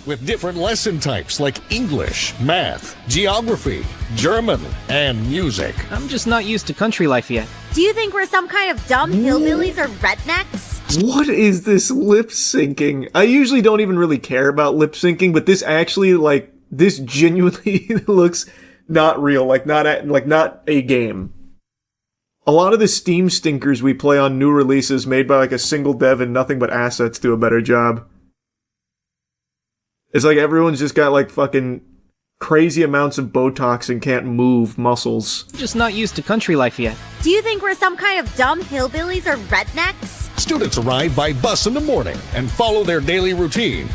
with different lesson types like English, math, geography, German, and music. I'm just not used to country life yet. Do you think we're some kind of dumb hillbillies or rednecks? What is this lip syncing? I usually don't even really care about lip syncing, but this actually, like, this genuinely looks not real, like not a game. A lot of the Steam stinkers we play on new releases made by like a single dev and nothing but assets do a better job. It's like everyone's just got like fucking crazy amounts of Botox and can't move muscles. Just not used to country life yet. Do you think we're some kind of dumb hillbillies or rednecks? Students arrive by bus in the morning and follow their daily routine.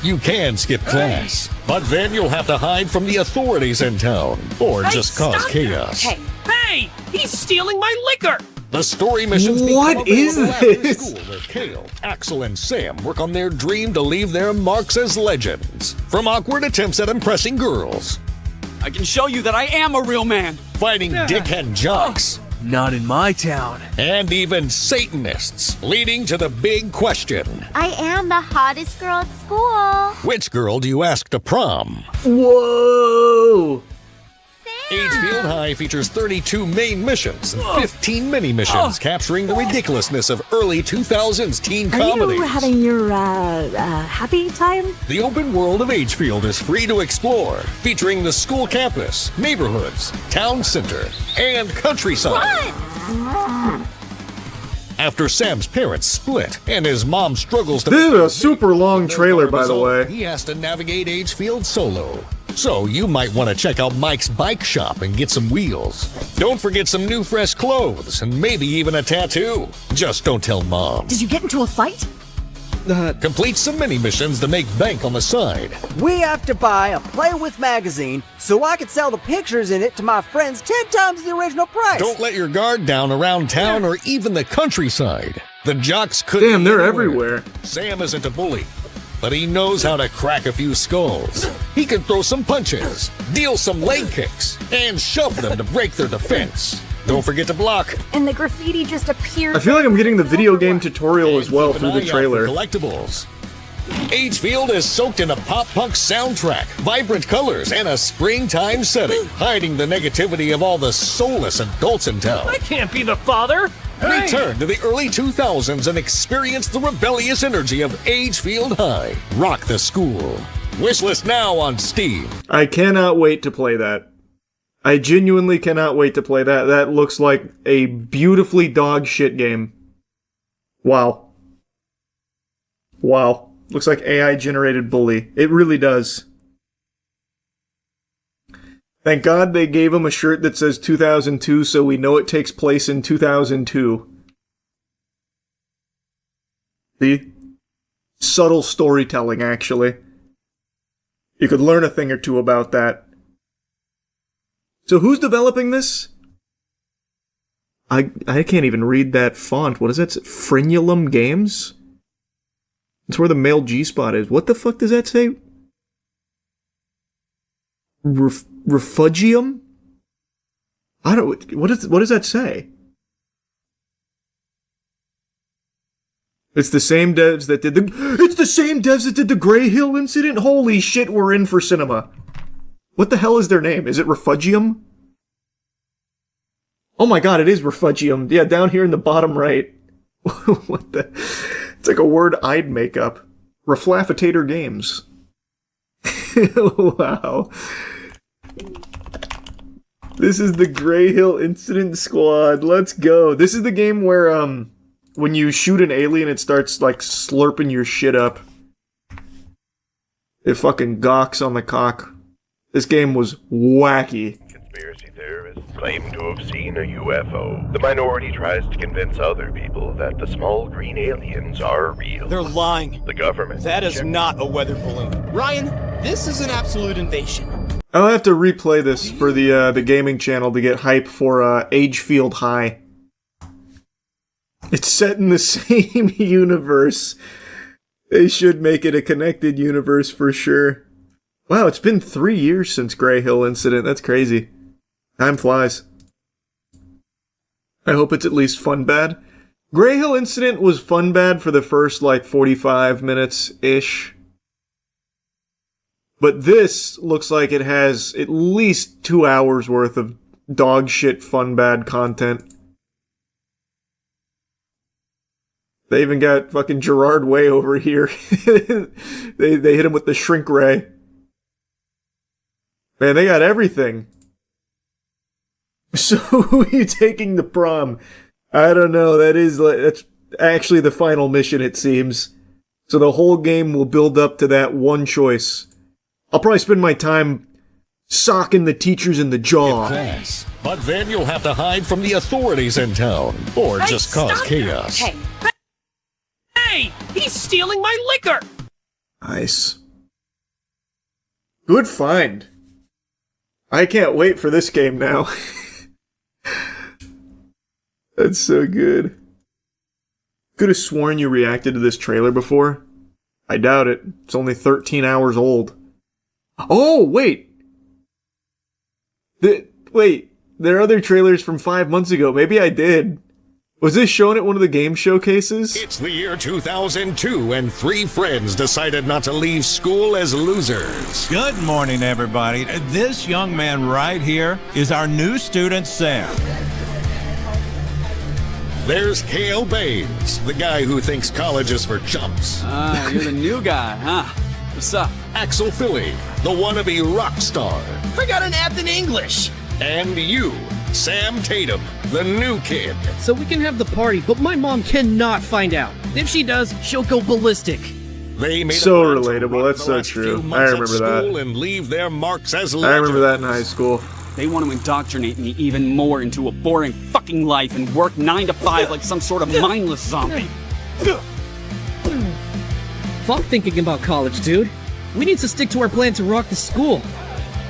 You can skip class, but then you'll have to hide from the authorities in town, or just cause chaos. Hey! He's stealing my liquor! The story missions What is this? School where Kale, Axel, and Sam work on their dream to leave their marks as legends. From awkward attempts at impressing girls, I can show you that I am a real man. fighting dickhead jocks, Not in my town. and even Satanists, leading to the big question. I am the hottest girl at school. Which girl do you ask to prom? Whoa! Agefield High features 32 main missions and 15 mini-missions capturing the ridiculousness of early 2000s teen comedies. Are you having your, happy time? The open world of Agefield is free to explore, featuring the school campus, neighborhoods, town center, and countryside. After Sam's parents split and his mom struggles to... This is a super long trailer, by the way. He has to navigate Agefield solo. So you might want to check out Mike's bike shop and get some wheels. Don't forget some new fresh clothes and maybe even a tattoo. Just don't tell mom. Did you get into a fight? Complete some mini missions to make bank on the side. We have to buy a Play With magazine so I can sell the pictures in it to my friends 10 times the original price. Don't let your guard down around town or even the countryside. The jocks could... Damn, they're everywhere. Sam isn't a bully, but he knows how to crack a few skulls. He can throw some punches, deal some leg kicks, and shove them to break their defense. Don't forget to block. And the graffiti just appeared. I feel like I'm getting the video game tutorial as well Keep through an the eye out trailer. for collectibles. Agefield is soaked in a pop-punk soundtrack, vibrant colors, and a springtime setting, hiding the negativity of all the soulless adults in town. I can't be the father. Return to the early 2000s and experience the rebellious energy of Agefield High. Rock the School. Wishlist now on Steam. I cannot wait to play that. I genuinely cannot wait to play that. That looks like a beautifully dog shit game. Wow. Wow. Looks like AI generated bully. It really does. Thank God they gave him a shirt that says 2002 so we know it takes place in 2002. See? Subtle storytelling, actually. You could learn a thing or two about that. So who's developing this? I can't even read that font. What is that? Frenulum Games? That's where the male G-spot is. What the fuck does that say? Refugium? I don't... What does that say? It's the same devs that did the... It's the same devs that did the Grey Hill incident? Holy shit, we're in for cinema. What the hell is their name? Is it Refugium? Oh my god, it is Refugium. Yeah, down here in the bottom right. What the... It's like a word I'd make up. Reflaffitator Games. Wow. This is the Grey Hill Incident Squad. Let's go. This is the game where, when you shoot an alien, it starts, like, slurping your shit up. It fucking gawks on the cock. This game was wacky. Conspiracy theorists claim to have seen a UFO. The minority tries to convince other people that the small green aliens are real. They're lying. The government. That is not a weather balloon. Ryan, this is an absolute invasion. I'll have to replay this for the gaming channel to get hype for Agefield High. It's set in the same universe. They should make it a connected universe for sure. Wow, it's been 3 years since Grey Hill Incident. That's crazy. Time flies. I hope it's at least fun bad. Grey Hill Incident was fun bad for the first, like, 45 minutes-ish. But this looks like it has at least 2 hours worth of dog shit fun bad content. They even got fucking Gerard Way over here. They hit him with the shrink ray. Man, they got everything. So who are you taking to prom? I don't know. That's actually the final mission, it seems. So the whole game will build up to that one choice. I'll probably spend my time socking the teachers in the jaw. Pass. But then you'll have to hide from the authorities in town, or Hey, just cause stop chaos. that. Hey, he's stealing my liquor! Nice. Good find. I can't wait for this game now. That's so good. Could have sworn you reacted to this trailer before. I doubt it. It's only 13 hours old. Oh, wait! Wait, there are other trailers from 5 months ago. Maybe I did. Was this shown at one of the game showcases? It's the year 2002, and 3 friends decided not to leave school as losers. Good morning, everybody. This young man right here is our new student, Sam. There's Cale Baines, the guy who thinks college is for chumps. Ah, you're the new guy, huh? What's up? Axel Philly, the wannabe rock star. I got an F in English. And you, Sam Tatum, the new kid. So we can have the party, but my mom cannot find out. If she does, she'll go ballistic. They made so relatable. That's so true. I remember that. And leave their marks as I remember that in high school. They want to indoctrinate me even more into a boring fucking life and work 9 to 5 like some sort of mindless zombie. Fuck thinking about college, dude. We need to stick to our plan to rock the school.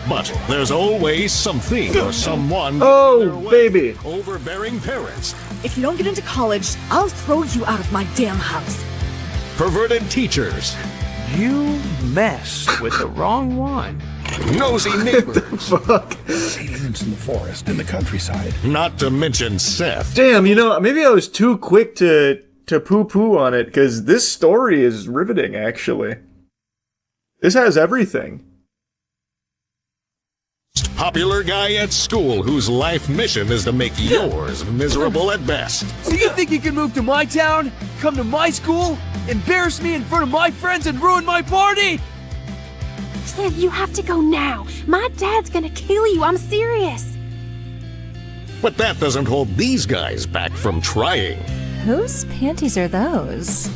But there's always something or someone. Oh, baby. Overbearing parents. If you don't get into college, I'll throw you out of my damn house. Perverted teachers. You messed with the wrong one. Nosy neighbors. Fuck. Aliens in the forest, in the countryside. Not to mention Seth. Damn, maybe I was too quick to poo-poo on it, because this story is riveting, actually. This has everything. Popular guy at school whose life mission is to make yours miserable at best. So you think you can move to my town, come to my school, embarrass me in front of my friends, and ruin my party? Seth, you have to go now. My dad's gonna kill you. I'm serious. But that doesn't hold these guys back from trying. Whose panties are those?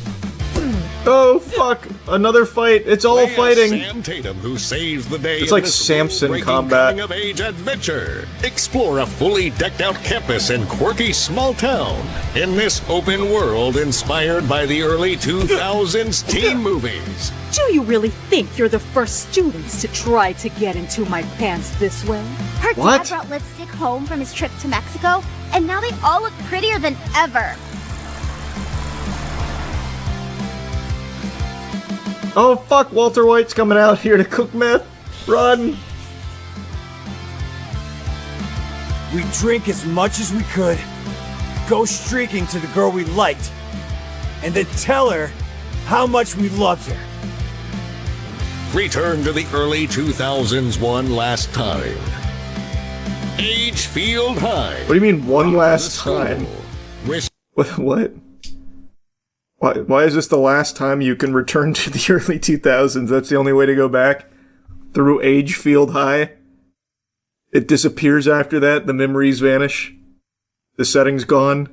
Oh, fuck. Another fight. It's all fighting. Sam Tatum, who saves the day. It's like Samson combat. Coming of age adventure. Explore a fully decked out campus in quirky small town. In this open world inspired by the early 2000s teen movies. Do you really think you're the first students to try to get into my pants this way? Her What? dad brought lipstick home from his trip to Mexico, and now they all look prettier than ever. Oh, fuck. Walter White's coming out here to cook meth. Run. We drink as much as we could, go streaking to the girl we liked, and then tell her how much we loved her. Return to the early 2000s one last time. Age Field High. What do you mean, one last time? What? Why is this the last time you can return to the early 2000s? That's the only way to go back? Through Age Field High? It disappears after that, the memories vanish. The setting's gone.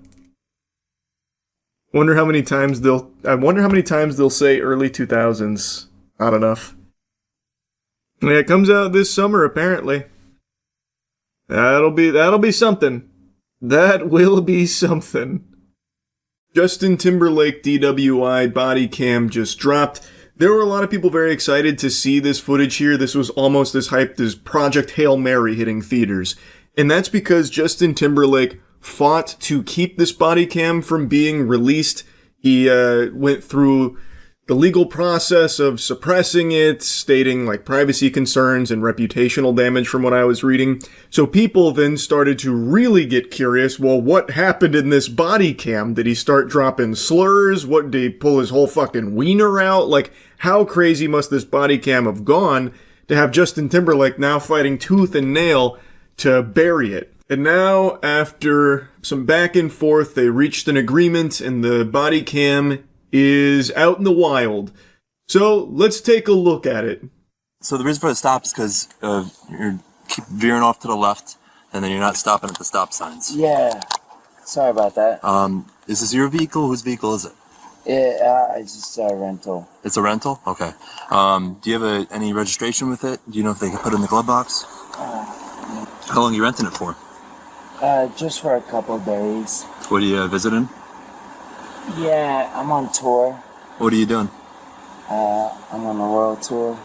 I wonder how many times they'll say early 2000s. Not enough. Yeah, it comes out this summer, apparently. That'll be something. That will be something. Justin Timberlake DWI body cam just dropped. There were a lot of people very excited to see this footage here. This was almost as hyped as Project Hail Mary hitting theaters. And that's because Justin Timberlake fought to keep this body cam from being released. He went through the legal process of suppressing it, stating like privacy concerns and reputational damage from what I was reading. So people then started to really get curious. Well, what happened in this body cam? Did he start dropping slurs? What, did he pull his whole fucking wiener out? Like, how crazy must this body cam have gone to have Justin Timberlake now fighting tooth and nail to bury it? And now, after some back and forth, they reached an agreement and the body cam is out in the wild. So let's take a look at it. So the reason for the stop is because you keep veering off to the left. and then you're not stopping at the stop signs. Yeah. Sorry about that. Is this your vehicle? Whose vehicle is it? It's just a rental. It's a rental? Okay. Do you have any registration with it? Do you know if they can put it in the glove box? How long are you renting it for? Just for a couple days. What are you visiting? Yeah, I'm on tour. What are you doing? I'm on a world tour.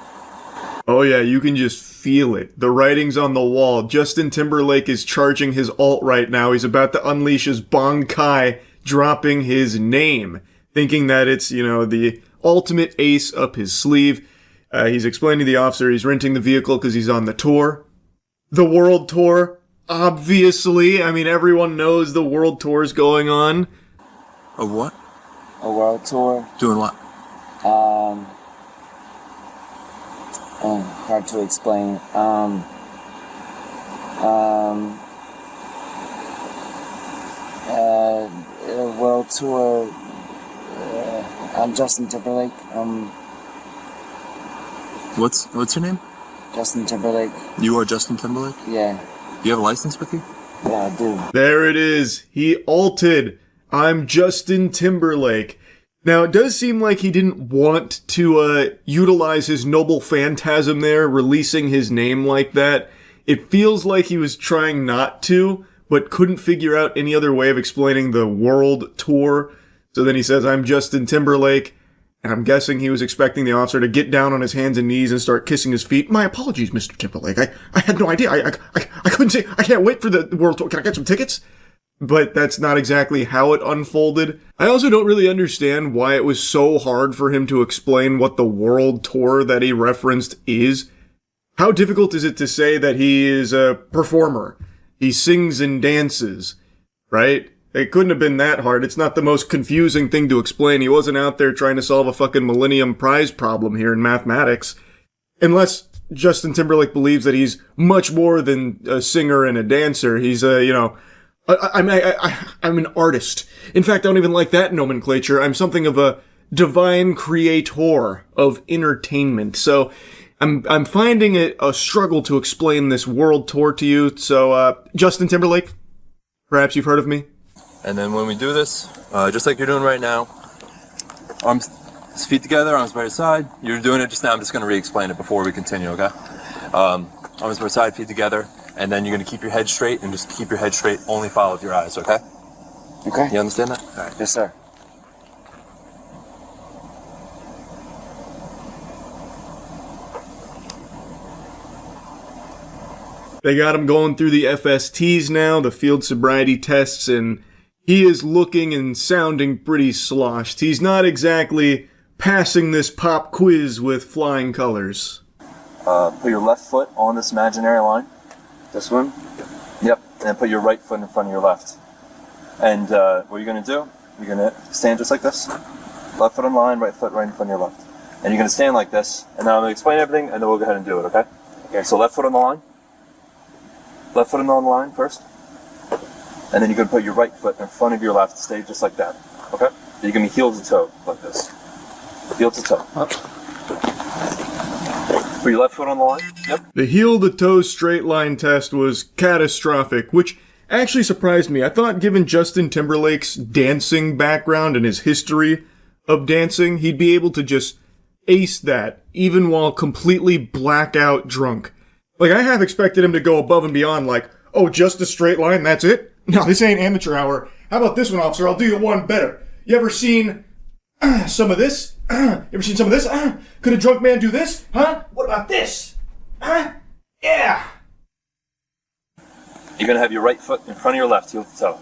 Oh yeah, you can just feel it. The writing's on the wall. Justin Timberlake is charging his alt right now. He's about to unleash his Bankai, dropping his name, thinking that it's, the ultimate ace up his sleeve. He's explaining to the officer he's renting the vehicle because he's on the tour. The world tour, obviously. I mean, everyone knows the world tour's going on. A what? A world tour. Doing what? Hard to explain. A world tour. I'm Justin Timberlake. What's your name? Justin Timberlake. You are Justin Timberlake? Yeah. Do you have a license with you? Yeah, I do. There it is. He alted. I'm Justin Timberlake. Now, it does seem like he didn't want to utilize his noble phantasm there, releasing his name like that. It feels like he was trying not to, but couldn't figure out any other way of explaining the world tour. So then he says, I'm Justin Timberlake. And I'm guessing he was expecting the officer to get down on his hands and knees and start kissing his feet. My apologies, Mr. Timberlake. I had no idea. I couldn't say, I can't wait for the world tour. Can I get some tickets? But that's not exactly how it unfolded. I also don't really understand why it was so hard for him to explain what the world tour that he referenced is. How difficult is it to say that he is a performer? He sings and dances, right? It couldn't have been that hard. It's not the most confusing thing to explain. He wasn't out there trying to solve a fucking Millennium Prize problem here in mathematics. Unless Justin Timberlake believes that he's much more than a singer and a dancer. He's I'm an artist. In fact, I don't even like that nomenclature. I'm something of a divine creator of entertainment. So I'm finding it a struggle to explain this world tour to you. So, Justin Timberlake, perhaps you've heard of me? And then when we do this, just like you're doing right now, arms, feet together, arms by your side. You're doing it just now. I'm just going to re-explain it before we continue, okay? Arms by your side, feet together. And then you're going to keep your head straight and just keep your head straight. Only follow with your eyes, okay? Okay. You understand that? All right. Yes, sir. They got him going through the FSTs now, the field sobriety tests, and he is looking and sounding pretty sloshed. He's not exactly passing this pop quiz with flying colors. Put your left foot on this imaginary line. This one? Yep. And then put your right foot in front of your left. And what you're going to do, you're going to stand just like this. Left foot on the line, right foot right in front of your left. And you're going to stand like this. And then I'm going to explain everything, and then we'll go ahead and do it, okay? Okay, so left foot on the line. Left foot on the line first. And then you're going to put your right foot in front of your left. Stay just like that, okay? You're going to be heel to toe, like this. Heel to toe. Up. Put your left foot on the line. Yep. The heel-to-toe straight line test was catastrophic, which actually surprised me. I thought given Justin Timberlake's dancing background and his history of dancing, he'd be able to just ace that, even while completely blackout drunk. Like, I half expected him to go above and beyond, like, oh, just a straight line, that's it? No, this ain't amateur hour. How about this one, officer? I'll do you one better. You ever seen some of this? You ever seen some of this? Could a drunk man do this? Huh? What about this? Huh? Yeah! You're going to have your right foot in front of your left, heel to toe.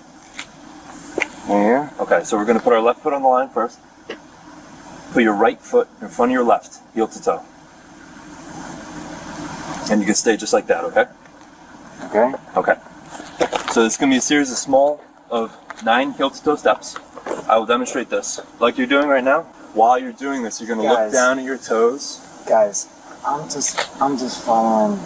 Yeah. Okay, so we're going to put our left foot on the line first. Put your right foot in front of your left, heel to toe. And you can stay just like that, okay? Okay. Okay. So this is going to be a series of 9 heel to toe steps. I will demonstrate this like you're doing right now. While you're doing this, you're going to look down at your toes. Guys, I'm just following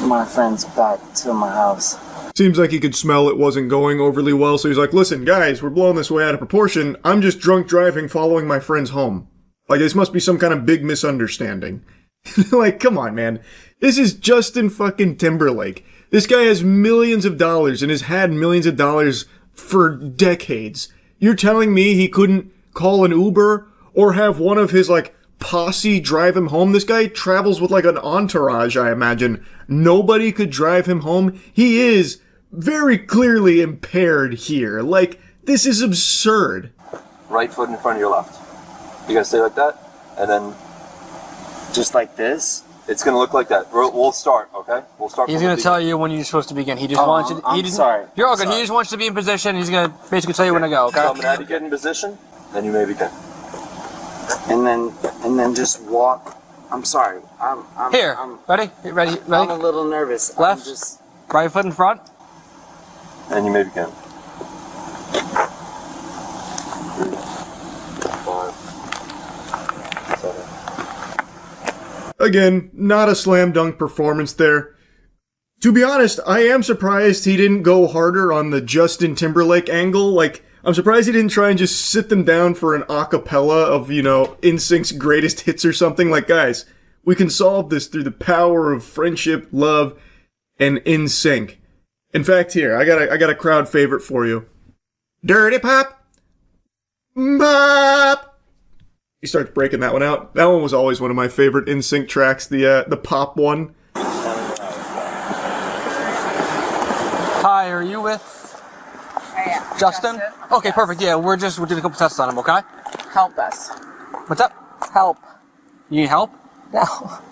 my friends back to my house. Seems like he could smell it wasn't going overly well, so he's like, listen, guys, we're blowing this way out of proportion. I'm just drunk driving following my friends home. Like, this must be some kind of big misunderstanding. Like, come on, man. This is Justin fucking Timberlake. This guy has millions of dollars and has had millions of dollars for decades. You're telling me he couldn't call an Uber or have one of his, like, posse drive him home? This guy travels with, like, an entourage, I imagine. Nobody could drive him home. He is very clearly impaired here. Like, this is absurd. Right foot in front of your left. You gotta stay like that, and then just like this. It's gonna look like that. We'll start, okay? We'll start. He's gonna tell you when you're supposed to begin. He just wants you. I'm sorry. You're all good. He just wants you to be in position. He's gonna basically tell you when to go. Okay. So I'm gonna have you get in position, then you may begin. And then just walk. I'm sorry. I'm Here. Ready? Ready? I'm a little nervous. Left. Right foot in front. And you may begin. 3, 5, 7. Again, not a slam dunk performance there. To be honest, I am surprised he didn't go harder on the Justin Timberlake angle. Like, I'm surprised he didn't try and just sit them down for an acapella of, you know, NSYNC's greatest hits or something. Like, guys, we can solve this through the power of friendship, love, and NSYNC. In fact, here, I got a crowd favorite for you. Dirty Pop! Bop! He starts breaking that one out. That one was always one of my favorite NSYNC tracks, the pop one. Hi, are you with Justin? Okay, perfect. Yeah, we're doing a couple tests on him, okay? Help us. What's up? Help. You need help? No,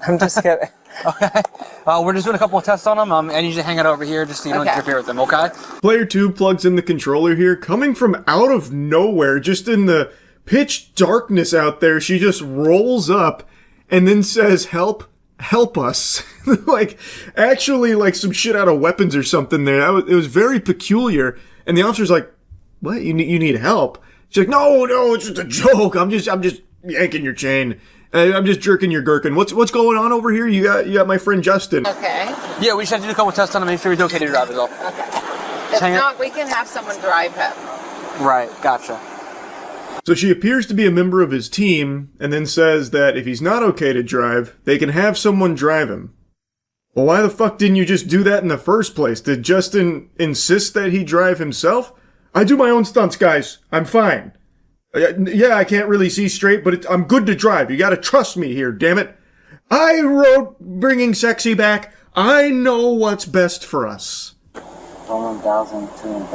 I'm just kidding. Okay. We're just doing a couple of tests on him. I need you to hang out over here just so you don't interfere with him, okay? Player 2 plugs in the controller here, coming from out of nowhere, just in the pitch darkness out there. She just rolls up and then says, help us. Like, actually, like some shit out of Weapons or something there. It was very peculiar. And the officer's like, what? You need help? She's like, no, it's just a joke. I'm just yanking your chain. I'm just jerking your gherkin. What's going on over here? You got my friend Justin. Okay. Yeah, we just have to do a couple tests on him, make sure he's okay to drive as well. Okay. If not, we can have someone drive him. Right, gotcha. So she appears to be a member of his team, and then says that if he's not okay to drive, they can have someone drive him. Well, why the fuck didn't you just do that in the first place? Did Justin insist that he drive himself? I do my own stunts, guys. I'm fine. Yeah, I can't really see straight, but I'm good to drive. You gotta trust me here, damn it. I wrote Bringing Sexy Back. I know what's best for us. 1,000, 2,000, 3,000,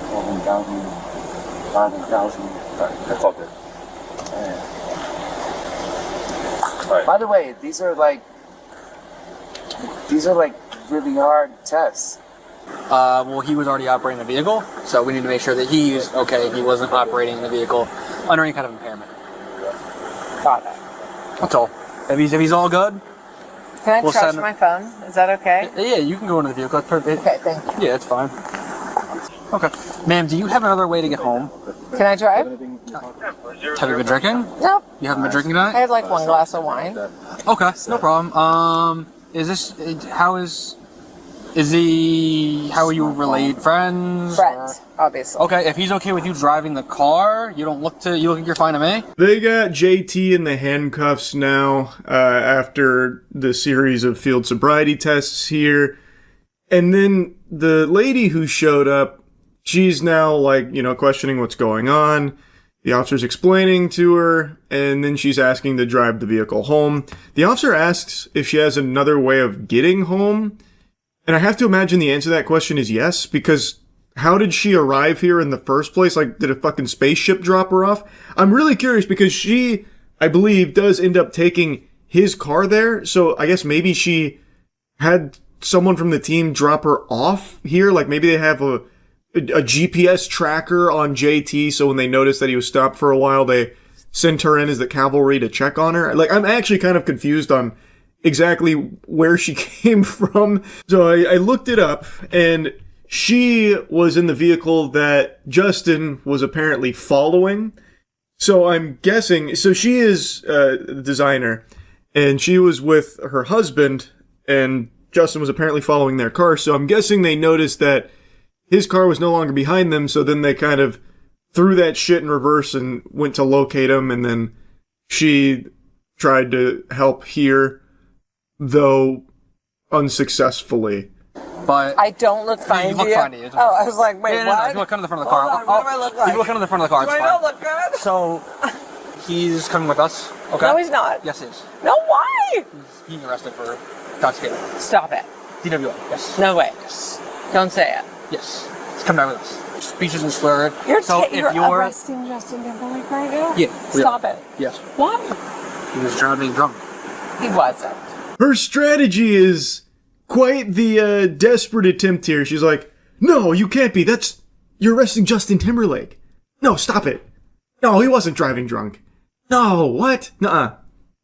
7,000, 5,000. That's all good. Alright. By the way, these are like really hard tests. Well, he was already operating the vehicle, so we need to make sure that he's okay. He wasn't operating the vehicle under any kind of impairment. Got it. That's all. If he's all good, Can I charge my phone? Is that okay? Yeah, you can go into the vehicle. That's perfect. Okay, thank you. Yeah, it's fine. Okay. Ma'am, do you have another way to get home? Can I drive? Have you been drinking? No. You haven't been drinking tonight? I had like one glass of wine. Okay, no problem. How are you related? Friends? Friends, obviously. Okay, if he's okay with you driving the car, you look like you're fine to me? They got JT in the handcuffs now, after the series of field sobriety tests here. And then the lady who showed up, she's now questioning what's going on. The officer's explaining to her, and then she's asking to drive the vehicle home. The officer asks if she has another way of getting home. And I have to imagine the answer to that question is yes, because how did she arrive here in the first place? Like, did a fucking spaceship drop her off? I'm really curious because she, I believe, does end up taking his car there. So I guess maybe she had someone from the team drop her off here. Like maybe they have a GPS tracker on JT. So when they noticed that he was stopped for a while, they sent her in as the cavalry to check on her. Like, I'm actually kind of confused on exactly where she came from. So I looked it up, and she was in the vehicle that Justin was apparently following. So I'm guessing, so she is the designer, and she was with her husband, and Justin was apparently following their car. So I'm guessing they noticed that his car was no longer behind them, so then they kind of threw that shit in reverse and went to locate him, and then she tried to help here. Though, unsuccessfully. But I don't look fine you look to you. fine to you. Oh, I was like, wait, Yeah, no, what? no, if you look under the front of the car. Hold on, what do I look like? If you look under the front of the car, Do it's I fine. not look good? So, he's coming with us, okay? No, he's not. Yes, he is. No, why? He's being arrested for intoxicated. Stop it. DWI, yes. No way. Yes. Don't say it. Yes. He's coming down with us. Speech isn't slurred. You're, so if you're you're... arresting Justin Timberlake right now? Yeah. Stop it. Yes. Why? He was driving drunk. He wasn't. Her strategy is quite the desperate attempt here. She's like, no, you can't be. You're arresting Justin Timberlake. No, stop it. No, he wasn't driving drunk. No, what? Nuh-uh.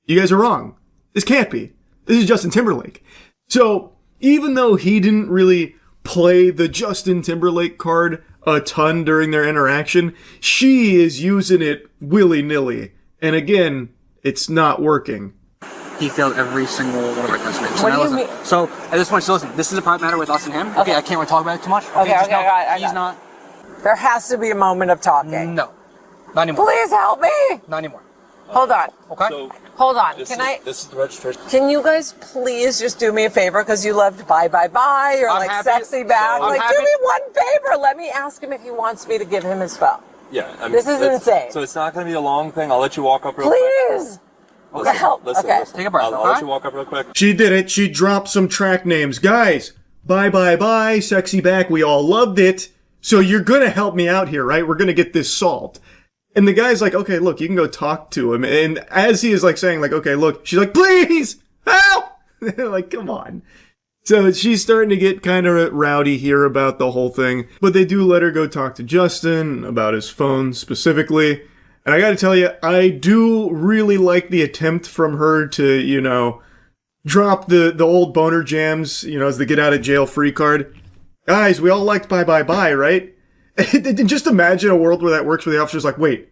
You guys are wrong. This can't be. This is Justin Timberlake. So, even though he didn't really play the Justin Timberlake card a ton during their interaction, she is using it willy-nilly. And again, it's not working. He failed every single one of our test rates. What do you mean? So, at this point, so listen, this is a private matter with us and him. Okay, I can't really talk about it too much. Okay, just okay, know I got he's it. not... There has to be a moment of talking. No. Not anymore. Please help me. Not anymore. Hold on. Okay? So, Hold on. this is the registration. Can you guys please just do me a favor because you loved Bye Bye Bye or I'm like happy. Sexy Back? I'm Like, happy. do me one favor. Let me ask him if he wants me to give him his phone. Yeah. I mean, This is it's- insane. So it's not going to be a long thing. I'll let you walk up real quick. Please. Listen, Help. listen, Okay. listen. Take a breath, I'll let okay? you walk up real quick. She did it. She dropped some track names. Guys, Bye Bye Bye, Sexy Back, we all loved it. So you're gonna help me out here, right? We're gonna get this solved. And the guy's like, okay, look, you can go talk to him. And as he is like saying like, okay, look, she's like, please, help! Like, come on. So she's starting to get kind of rowdy here about the whole thing. But they do let her go talk to Justin about his phone specifically. And I gotta tell you, I do really like the attempt from her to, drop the old boner jams, as the get out of jail free card. Guys, we all liked Bye Bye Bye, right? And just imagine a world where that works, where the officer's like, wait,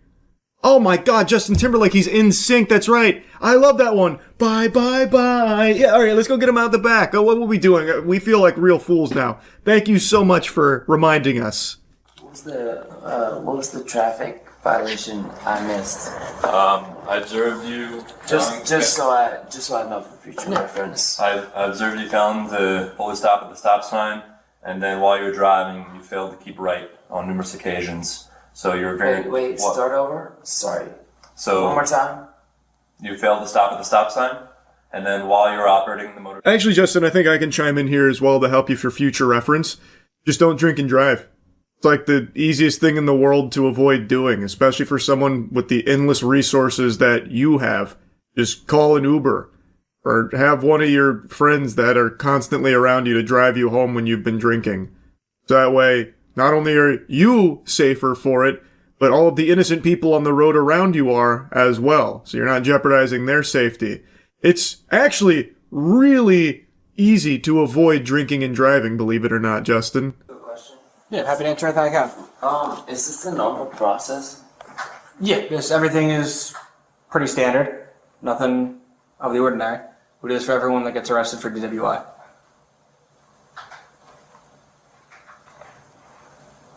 oh my god, Justin Timberlake, he's in sync, that's right. I love that one. Bye Bye Bye. Yeah, alright, let's go get him out the back. Oh, what were we doing? We feel like real fools now. Thank you so much for reminding us. What was the traffic violation I missed? I observed you. Just so I know for future reference. I observed you failing to fully stop at the stop sign, and then while you were driving, you failed to keep right on numerous occasions. So you were very. Wait, start over? Sorry. So one more time. You failed to stop at the stop sign, and then while you were operating the motor. Actually, Justin, I think I can chime in here as well to help you for future reference. Just don't drink and drive. It's like the easiest thing in the world to avoid doing, especially for someone with the endless resources that you have. Just call an Uber, or have one of your friends that are constantly around you to drive you home when you've been drinking. So that way, not only are you safer for it, but all of the innocent people on the road around you are as well. So you're not jeopardizing their safety. It's actually really easy to avoid drinking and driving, believe it or not, Justin. Yeah, happy to answer anything I can. Is this the normal process? Yeah, yes, everything is pretty standard. Nothing of the ordinary. We do this for everyone that gets arrested for DWI.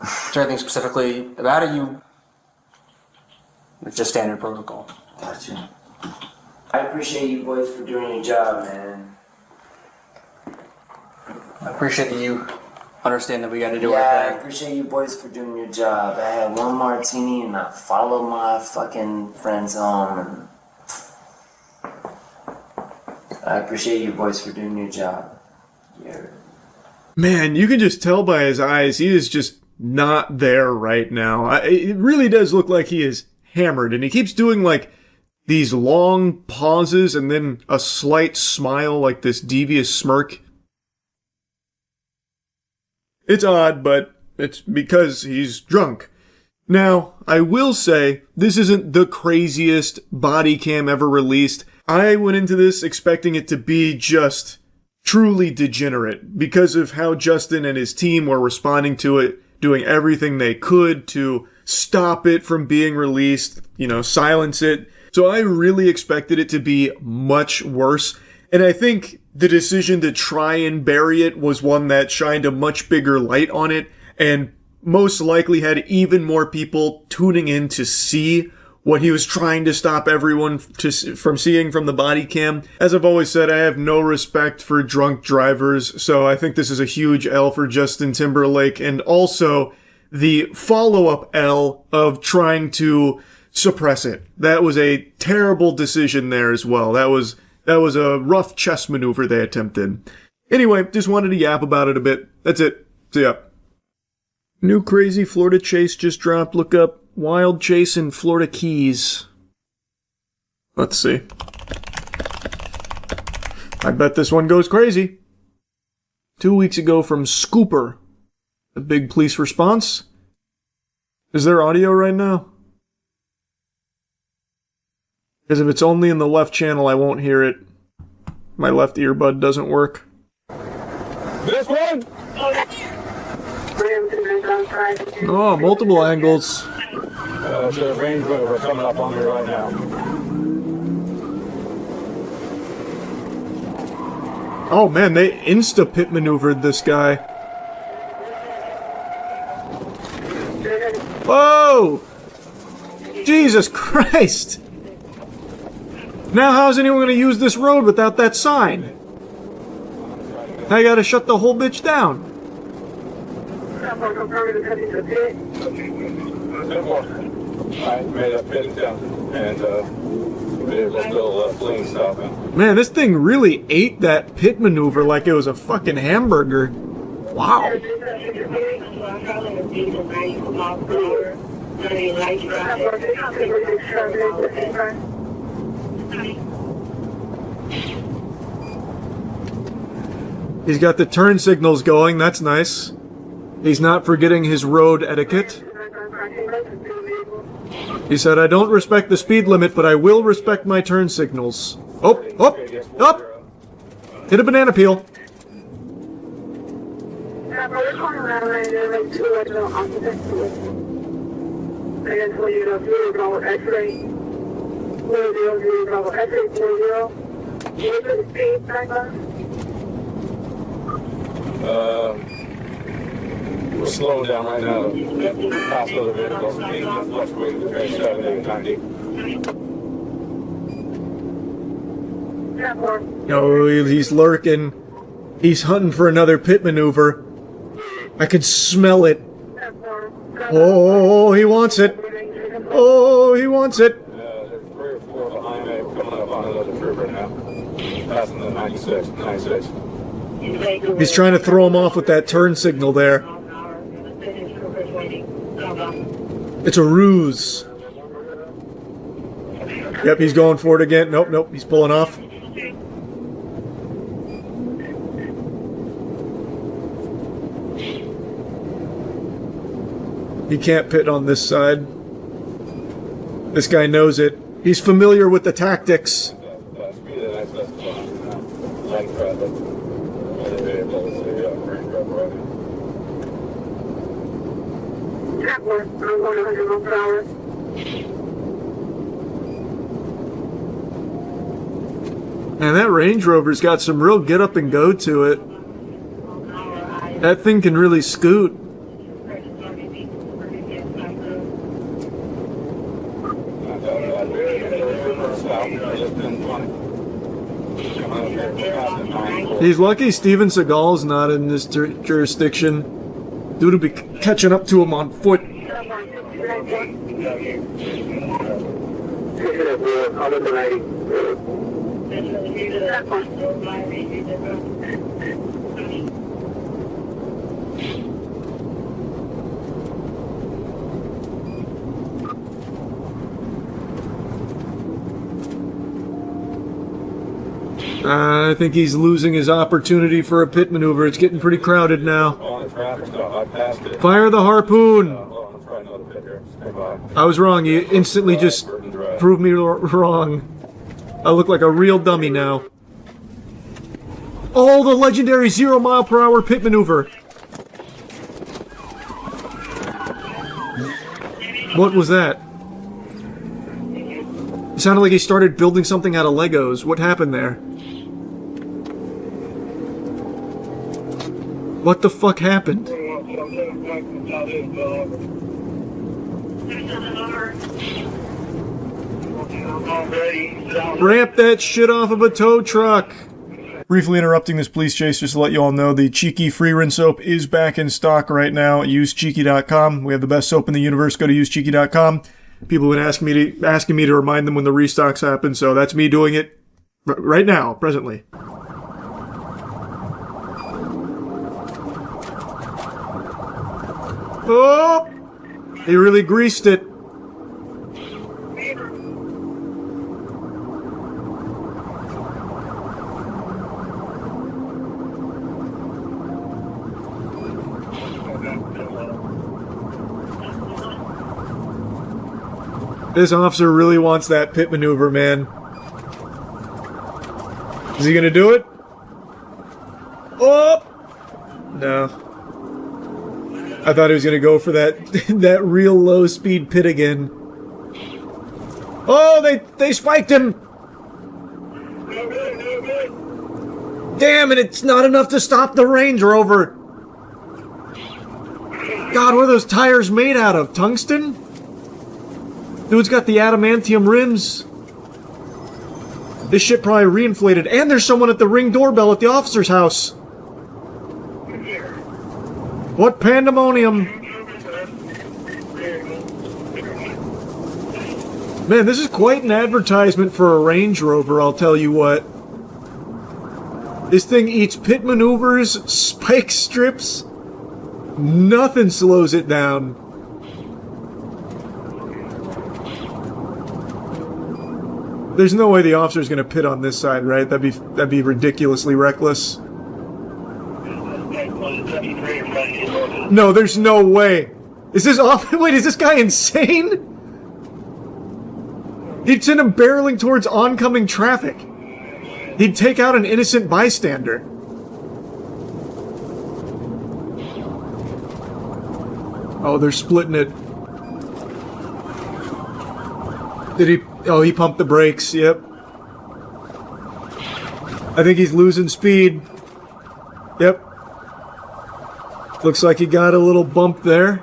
Is there anything specifically about it? It's just standard protocol. Gotcha. I appreciate you boys for doing your job, man. I appreciate that you understand that we got to do I our thing. appreciate you boys for doing your job. I had one martini and I followed my fucking friends home, and I appreciate you boys for doing your job. Man, you can just tell by his eyes, he is just not there right now. It really does look like he is hammered, and he keeps doing like these long pauses and then a slight smile, like this devious smirk. It's odd, but it's because he's drunk. Now, I will say, this isn't the craziest body cam ever released. I went into this expecting it to be just truly degenerate because of how Justin and his team were responding to it, doing everything they could to stop it from being released, silence it. So I really expected it to be much worse. And I think the decision to try and bury it was one that shined a much bigger light on it and most likely had even more people tuning in to see what he was trying to stop everyone from seeing from the body cam. As I've always said, I have no respect for drunk drivers, so I think this is a huge L for Justin Timberlake, and also the follow-up L of trying to suppress it. That was a terrible decision there as well. That was a rough chess maneuver they attempted. Anyway, just wanted to yap about it a bit. That's it. See ya. New crazy Florida chase just dropped. Look up Wild Chase in Florida Keys. Let's see. I bet this one goes crazy. 2 weeks ago from Scooper. A big police response. Is there audio right now? Because if it's only in the left channel, I won't hear it. My left earbud doesn't work. This one? Oh, multiple angles. There's a Range Rover coming up on me right now. Oh man, they insta-pit maneuvered this guy. Whoa! Jesus Christ! Now how's anyone gonna use this road without that sign? I gotta shut the whole bitch down. I made a pit attempt and vehicle still fleeing stopping. Man, this thing really ate that pit maneuver like it was a fucking hamburger. Wow. He's got the turn signals going, that's nice. He's not forgetting his road etiquette. He said, I don't respect the speed limit, but I will respect my turn signals. Oh, oh, up! Hit a banana peel. We're slowing down right now. Past other vehicles. Fluctuating between 70 and 90. Oh, he's lurking. He's hunting for another pit maneuver. I can smell it. Oh, he wants it. Oh, he wants it. There's 3 or 4 behind me coming up on another trooper now. Passing the 96. He's trying to throw him off with that turn signal there. It's a ruse. Yep, he's going for it again. Nope, he's pulling off. He can't pit on this side. This guy knows it. He's familiar with the tactics. And that Range Rover's got some real get up and go to it. That thing can really scoot. He's lucky Steven Seagal's not in this jurisdiction. Dude would be catching up to him on foot. I think he's losing his opportunity for a pit maneuver. It's getting pretty crowded now. Fire the harpoon! I was wrong. You instantly just proved me wrong. I look like a real dummy now. Oh, the legendary 0 mph pit maneuver! What was that? It sounded like he started building something out of Legos. What happened there? What the fuck happened? Ramp that shit off of a tow truck. Briefly interrupting this police chase just to let you all know the Cheeky free rinse soap is back in stock right now at usecheeky.com. We have the best soap in the universe. Go to usecheeky.com. People have been asking me to remind them when the restocks happen, so that's me doing it right now, presently. Oh! He really greased it. This officer really wants that pit maneuver, man. Is he gonna do it? Oh! No. I thought he was gonna go for that that real low speed pit again. Oh, they spiked him! Damn it, it's not enough to stop the Range Rover! God, what are those tires made out of? Tungsten? Dude's got the adamantium rims. This shit probably reinflated. And there's someone at the Ring doorbell at the officer's house. What pandemonium. Man, this is quite an advertisement for a Range Rover, I'll tell you what. This thing eats pit maneuvers, spike strips. Nothing slows it down. There's no way the officer's gonna pit on this side, right? That'd be ridiculously reckless. No, there's no way. Is this off? Wait, is this guy insane? He'd send him barreling towards oncoming traffic. He'd take out an innocent bystander. Oh, they're splitting it. Did he? Oh, he pumped the brakes, yep. I think he's losing speed. Yep. Looks like he got a little bump there.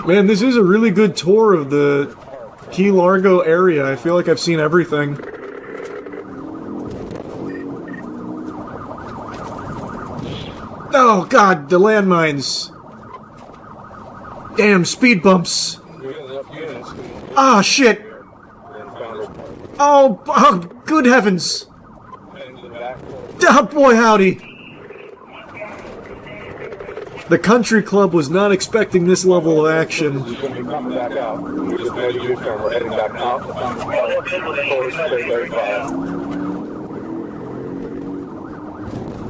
Man, this is a really good tour of the Key Largo area. I feel like I've seen everything. Oh god, the landmines. Damn, speed bumps. Ah, shit. Oh, good heavens. Oh, boy, howdy. The country club was not expecting this level of action.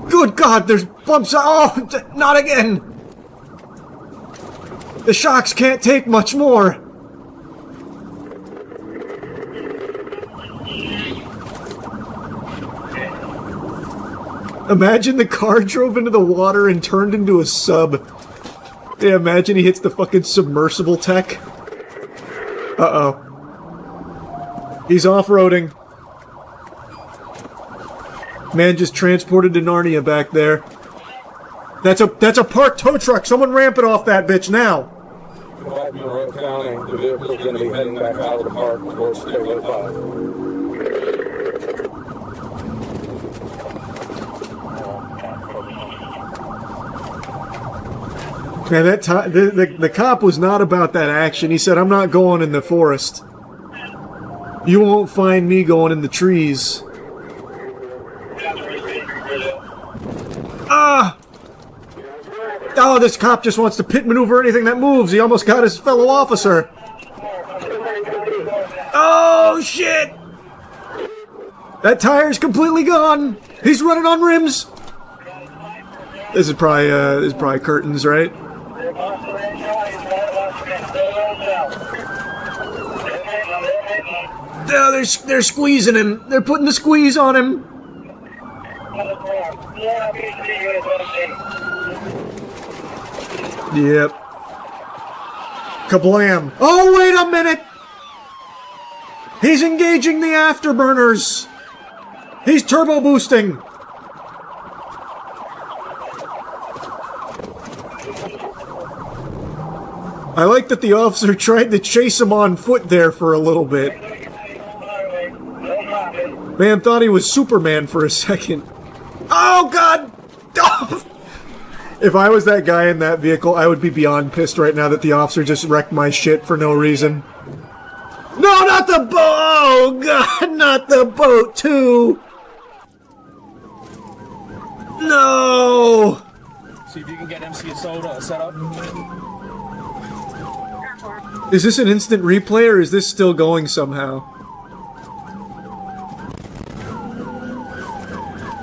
Good God, there's bumps. Oh, not again. The shocks can't take much more. Imagine the car drove into the water and turned into a sub. Yeah, imagine he hits the fucking submersible tech. Uh-oh. He's off-roading. Man just transported to Narnia back there. That's a parked tow truck. Someone ramp it off that bitch now. The vehicle's going to be heading back out of the park towards State 5. Man, the cop was not about that action. He said, I'm not going in the forest. You won't find me going in the trees. Ah! Oh, this cop just wants to pit maneuver anything that moves. He almost got his fellow officer. Oh, shit! That tire's completely gone. He's running on rims. This is probably curtains, right? No, they're squeezing him. They're putting the squeeze on him. Yep. Kablam. Oh, wait a minute! He's engaging the afterburners! He's turbo boosting! I like that the officer tried to chase him on foot there for a little bit. Man thought he was Superman for a second. Oh, God! If I was that guy in that vehicle, I would be beyond pissed right now that the officer just wrecked my shit for no reason. No, not the boat! Oh, God, not the boat, too! No! See if you can get MC Soda set up. Is this an instant replay, or is this still going somehow?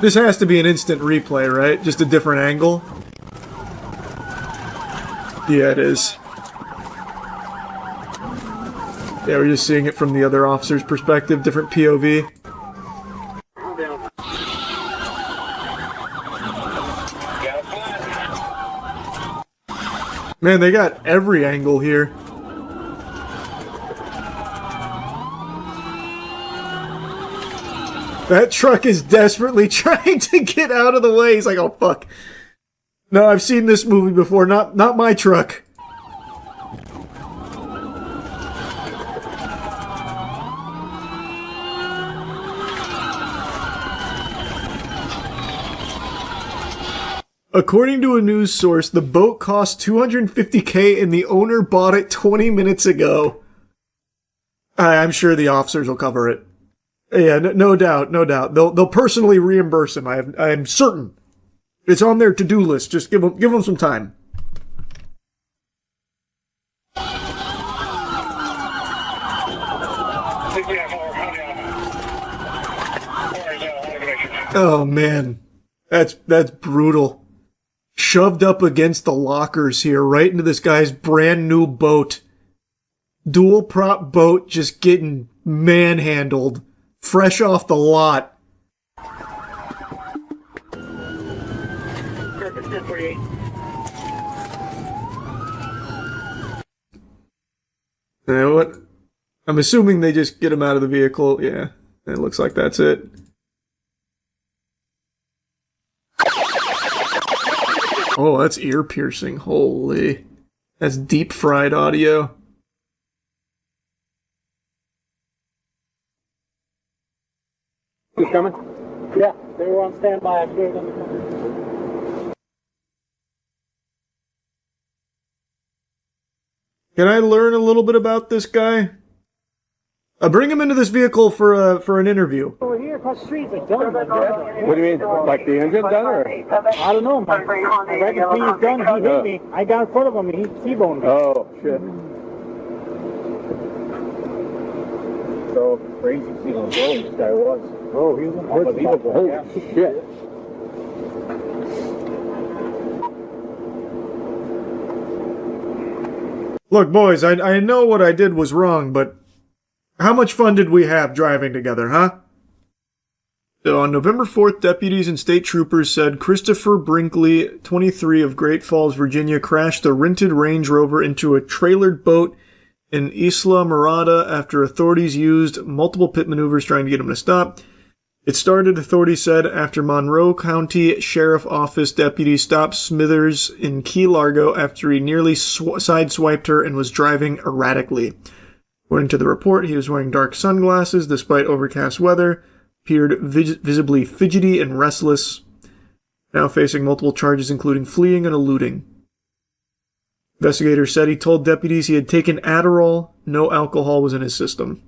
This has to be an instant replay, right? Just a different angle? Yeah, it is. Yeah, we're just seeing it from the other officer's perspective, different POV. Man, they got every angle here. That truck is desperately trying to get out of the way. He's like, oh, fuck. No, I've seen this movie before. Not my truck. According to a news source, the boat cost $250K and the owner bought it 20 minutes ago. I'm sure the officers will cover it. Yeah, no doubt, no doubt. They'll personally reimburse him. I'm certain. It's on their to-do list. Just give them some time. Oh man, that's brutal. Shoved up against the lockers here, right into this guy's brand new boat. Dual prop boat just getting manhandled. Fresh off the lot. You know what? I'm assuming they just get him out of the vehicle. Yeah, it looks like that's it. Oh, that's ear piercing. Holy. That's deep fried audio. Who's coming? Yeah, they were on standby. I gave them the cover. Can I learn a little bit about this guy? Bring him into this vehicle for an interview. Over here across the street, like done. What do you mean? Like the engine done, or? I don't know. I reckon he's done. He hit me. I got in front of him and he T-boned me. Oh, shit. So crazy to see how slow this guy was. Oh, he was unbelievable. Holy shit. Look, boys, I know what I did was wrong, but how much fun did we have driving together, huh? So on November 4th, deputies and state troopers said Christopher Brinkley, 23 of Great Falls, Virginia, crashed a rented Range Rover into a trailered boat in Isla Mirada after authorities used multiple pit maneuvers trying to get him to stop. It started, authorities said, after Monroe County Sheriff Office deputies stopped Smithers in Key Largo after he nearly sideswiped her and was driving erratically. According to the report, he was wearing dark sunglasses despite overcast weather, appeared visibly fidgety and restless, now facing multiple charges including fleeing and eluding. Investigators said he told deputies he had taken Adderall, no alcohol was in his system.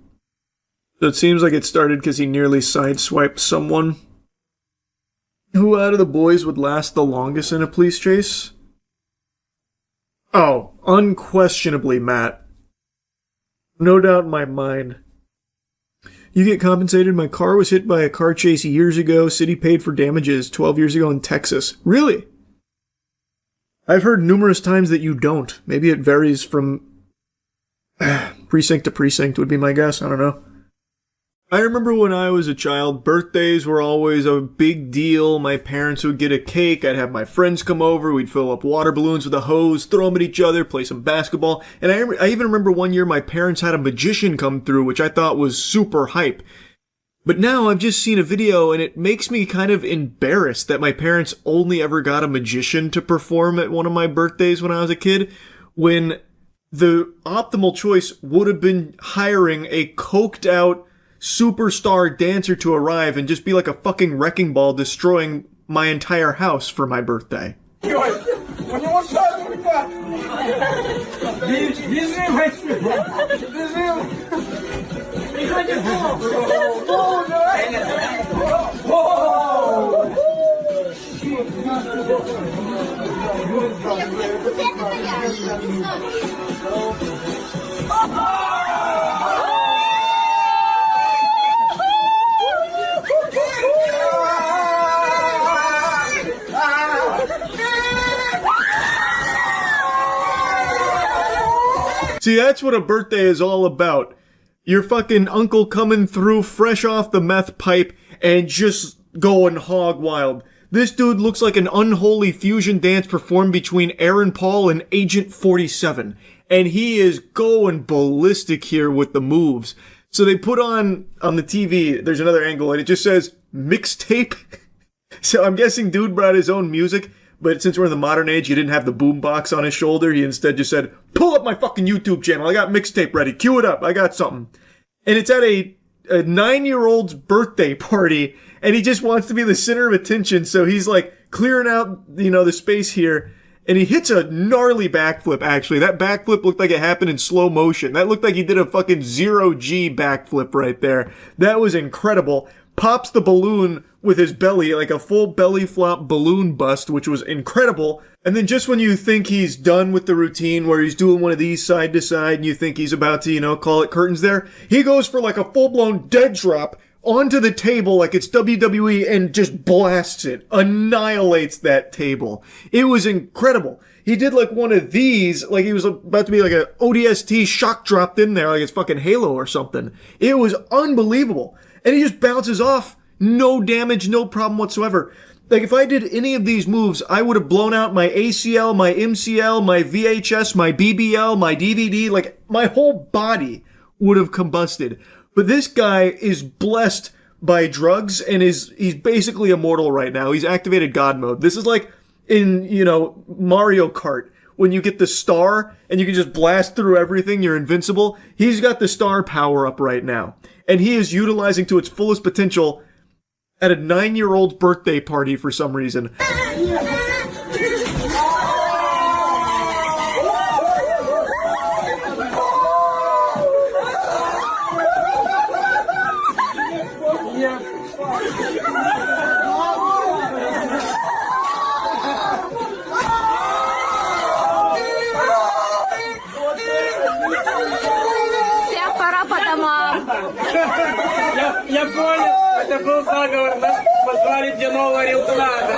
So it seems like it started because he nearly sideswiped someone. Who out of the boys would last the longest in a police chase? Oh, unquestionably Matt. No doubt in my mind. You get compensated. My car was hit by a car chase years ago. City paid for damages 12 years ago in Texas. Really? I've heard numerous times that you don't. Maybe it varies from precinct to precinct would be my guess. I don't know. I remember when I was a child, birthdays were always a big deal. My parents would get a cake, I'd have my friends come over, we'd fill up water balloons with a hose, throw them at each other, play some basketball. And I even remember one year my parents had a magician come through, which I thought was super hype. But now I've just seen a video and it makes me kind of embarrassed that my parents only ever got a magician to perform at one of my birthdays when I was a kid, when the optimal choice would have been hiring a coked out superstar dancer to arrive and just be like a fucking wrecking ball destroying my entire house for my birthday. See, that's what a birthday is all about. Your fucking uncle coming through fresh off the meth pipe and just going hog wild. This dude looks like an unholy fusion dance performed between Aaron Paul and Agent 47. And he is going ballistic here with the moves. So they put on the TV, there's another angle, and it just says, mixtape. So I'm guessing dude brought his own music. But since we're in the modern age, he didn't have the boombox on his shoulder. He instead just said, pull up my fucking YouTube channel. I got mixtape ready. Cue it up. I got something. And it's at a 9-year-old's birthday party. And he just wants to be the center of attention. So he's like clearing out, the space here. And he hits a gnarly backflip, actually. That backflip looked like it happened in slow motion. That looked like he did a fucking 0G backflip right there. That was incredible. Pops the balloon with his belly, like a full belly flop balloon bust, which was incredible. And then just when you think he's done with the routine where he's doing one of these side to side and you think he's about to, call it curtains there, he goes for like a full-blown dead drop onto the table like it's WWE and just blasts it, annihilates that table. It was incredible. He did like one of these, like he was about to be like a ODST shock dropped in there like it's fucking Halo or something. It was unbelievable. And he just bounces off. No damage, no problem whatsoever. Like, if I did any of these moves, I would have blown out my ACL, my MCL, my VHS, my BBL, my DVD. Like, my whole body would have combusted. But this guy is blessed by drugs and he's basically immortal right now. He's activated God mode. This is like in, Mario Kart. When you get the star and you can just blast through everything, you're invincible. He's got the star power up right now. And he is utilizing to its fullest potential at a 9-year-old's birthday party for some reason.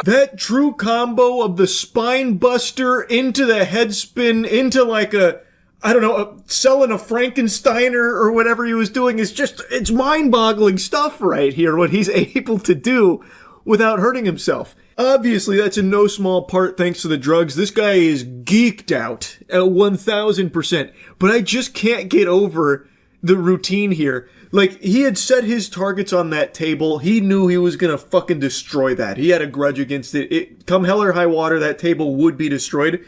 That true combo of the spine buster into the head spin into like selling a Frankensteiner or whatever he was doing is just, it's mind-boggling stuff right here, what he's able to do without hurting himself. Obviously, that's in no small part thanks to the drugs. This guy is geeked out at 1000%, but I just can't get over the routine here. Like, he had set his targets on that table. He knew he was gonna fucking destroy that. He had a grudge against it. Come hell or high water, that table would be destroyed.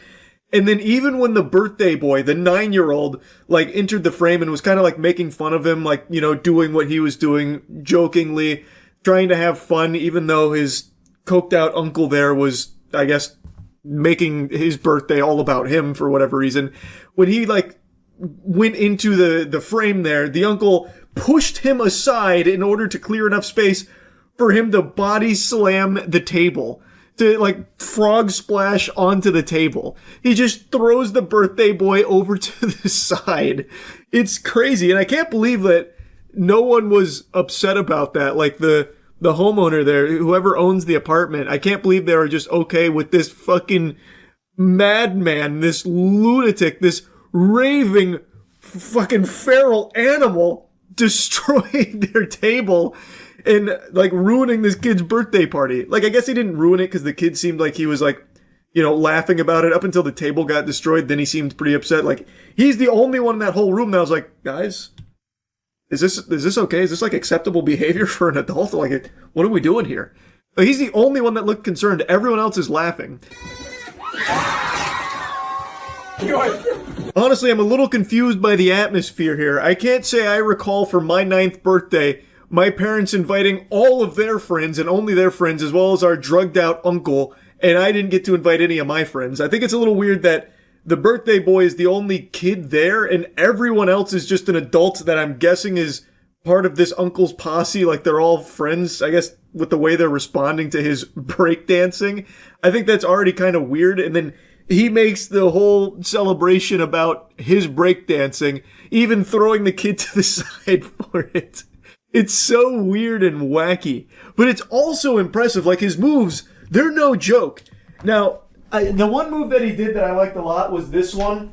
And then even when the birthday boy, the 9-year-old, like, entered the frame and was kind of like making fun of him, like, doing what he was doing, jokingly, trying to have fun, even though his coked out uncle there was, I guess, making his birthday all about him for whatever reason. When he, like, went into the frame there, the uncle pushed him aside in order to clear enough space for him to body slam the table, to like frog splash onto the table. He just throws the birthday boy over to the side. It's crazy, and I can't believe that no one was upset about that. Like the homeowner there, whoever owns the apartment, I can't believe they were just okay with this fucking madman, this lunatic, this raving fucking feral animal destroying their table and like ruining this kid's birthday party. Like, I guess he didn't ruin it because the kid seemed like he was like, laughing about it up until the table got destroyed. Then he seemed pretty upset. Like, he's the only one in that whole room that was like, guys, Is this okay? Is this like acceptable behavior for an adult? Like, what are we doing here? Like, he's the only one that looked concerned. Everyone else is laughing. Honestly, I'm a little confused by the atmosphere here. I can't say I recall for my 9th birthday, my parents inviting all of their friends and only their friends, as well as our drugged out uncle, and I didn't get to invite any of my friends. I think it's a little weird that the birthday boy is the only kid there, and everyone else is just an adult that I'm guessing is part of this uncle's posse. Like, they're all friends, I guess, with the way they're responding to his breakdancing. I think that's already kind of weird, and then he makes the whole celebration about his breakdancing, even throwing the kid to the side for it. It's so weird and wacky, but it's also impressive. Like, his moves, they're no joke. Now, the one move that he did that I liked a lot was this one,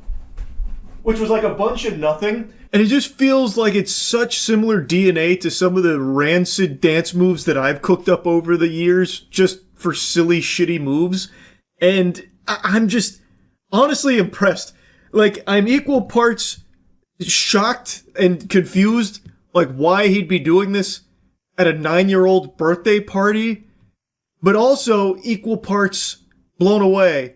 which was like a bunch of nothing. And it just feels like it's such similar DNA to some of the rancid dance moves that I've cooked up over the years, just for silly, shitty moves. And I'm just honestly impressed. Like, I'm equal parts shocked and confused, like, why he'd be doing this at a 9-year-old birthday party, but also equal parts blown away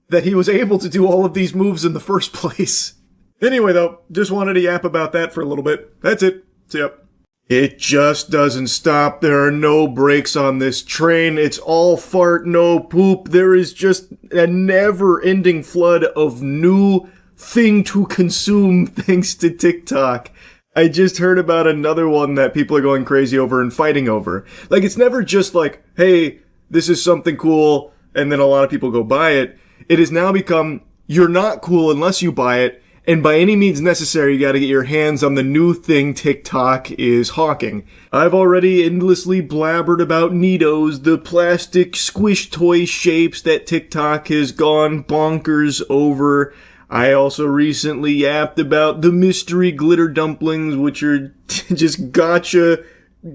that he was able to do all of these moves in the first place. Anyway, though, just wanted to yap about that for a little bit. That's it. See ya. It just doesn't stop. There are no brakes on this train. It's all fart, no poop. There is just a never-ending flood of new thing to consume thanks to TikTok. I just heard about another one that people are going crazy over and fighting over. Like, it's never just like, hey, this is something cool, and then a lot of people go buy it. It has now become, you're not cool unless you buy it, and by any means necessary, you gotta get your hands on the new thing TikTok is hawking. I've already endlessly blabbered about Neatos, the plastic squish toy shapes that TikTok has gone bonkers over. I also recently yapped about the mystery glitter dumplings, which are just gotcha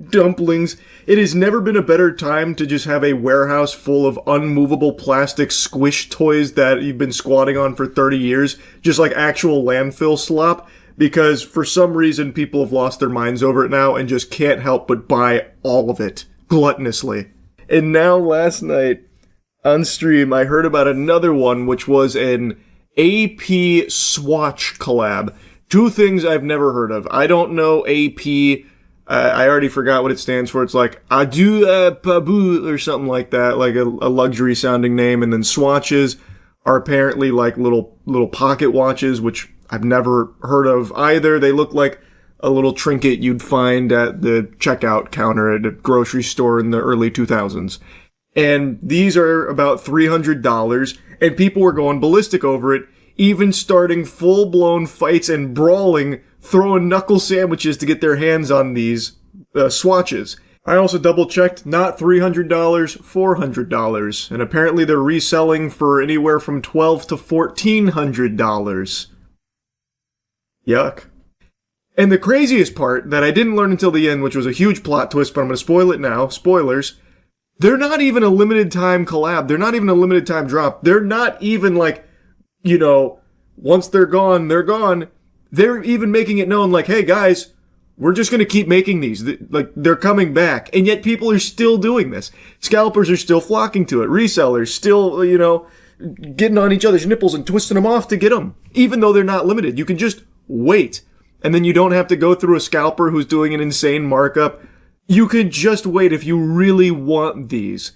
dumplings. It has never been a better time to just have a warehouse full of unmovable plastic squish toys that you've been squatting on for 30 years, just like actual landfill slop, because for some reason people have lost their minds over it now and just can't help but buy all of it gluttonously. And now last night on stream I heard about another one, which was an AP Swatch collab. Two things I've never heard of. I don't know AP. I already forgot what it stands for. It's like Adieu Pabu or something like that, like a luxury sounding name. And then swatches are apparently like little pocket watches, which I've never heard of either. They look like a little trinket you'd find at the checkout counter at a grocery store in the early 2000s. And these are about $300, and people were going ballistic over it, even starting full-blown fights and brawling, throwing knuckle sandwiches to get their hands on these swatches. I also double-checked, not $300, $400, and apparently they're reselling for anywhere from $1,200 to $1,400. Yuck. And the craziest part that I didn't learn until the end, which was a huge plot twist, but I'm going to spoil it now, spoilers, they're not even a limited time collab. They're not even a limited time drop. They're not even like, you know, once they're gone, they're gone. They're even making it known like, hey guys, we're just going to keep making these. Like, they're coming back. And yet people are still doing this. Scalpers are still flocking to it. Resellers still, you know, getting on each other's nipples and twisting them off to get them. Even though they're not limited. You can just wait. And then you don't have to go through a scalper who's doing an insane markup. You could just wait if you really want these.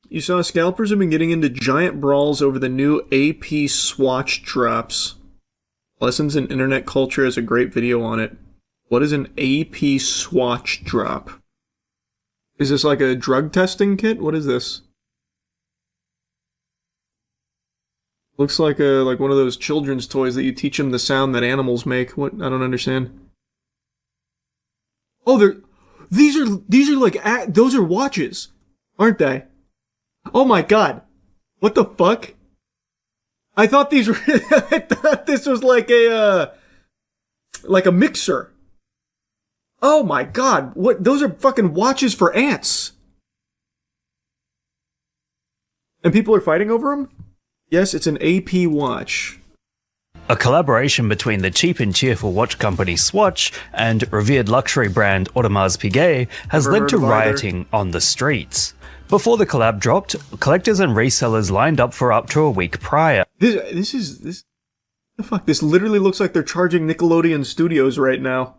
You saw scalpers have been getting into giant brawls over the new AP Swatch drops. Lessons in Internet Culture has a great video on it. What is an AP Swatch drop? Is this like a drug testing kit? What is this? Looks like one of those children's toys that you teach them the sound that animals make. What? I don't understand. Oh, these are like those are watches, aren't they? Oh my god. What the fuck? I thought these were I thought this was like a mixer. Oh my god. What, those are fucking watches for ants. And people are fighting over them? Yes, it's an AP watch. A collaboration between the cheap and cheerful watch company Swatch and revered luxury brand Audemars Piguet has led to rioting on the streets. Before the collab dropped, collectors and resellers lined up for up to a week prior. This the fuck? This literally looks like they're charging Nickelodeon Studios right now.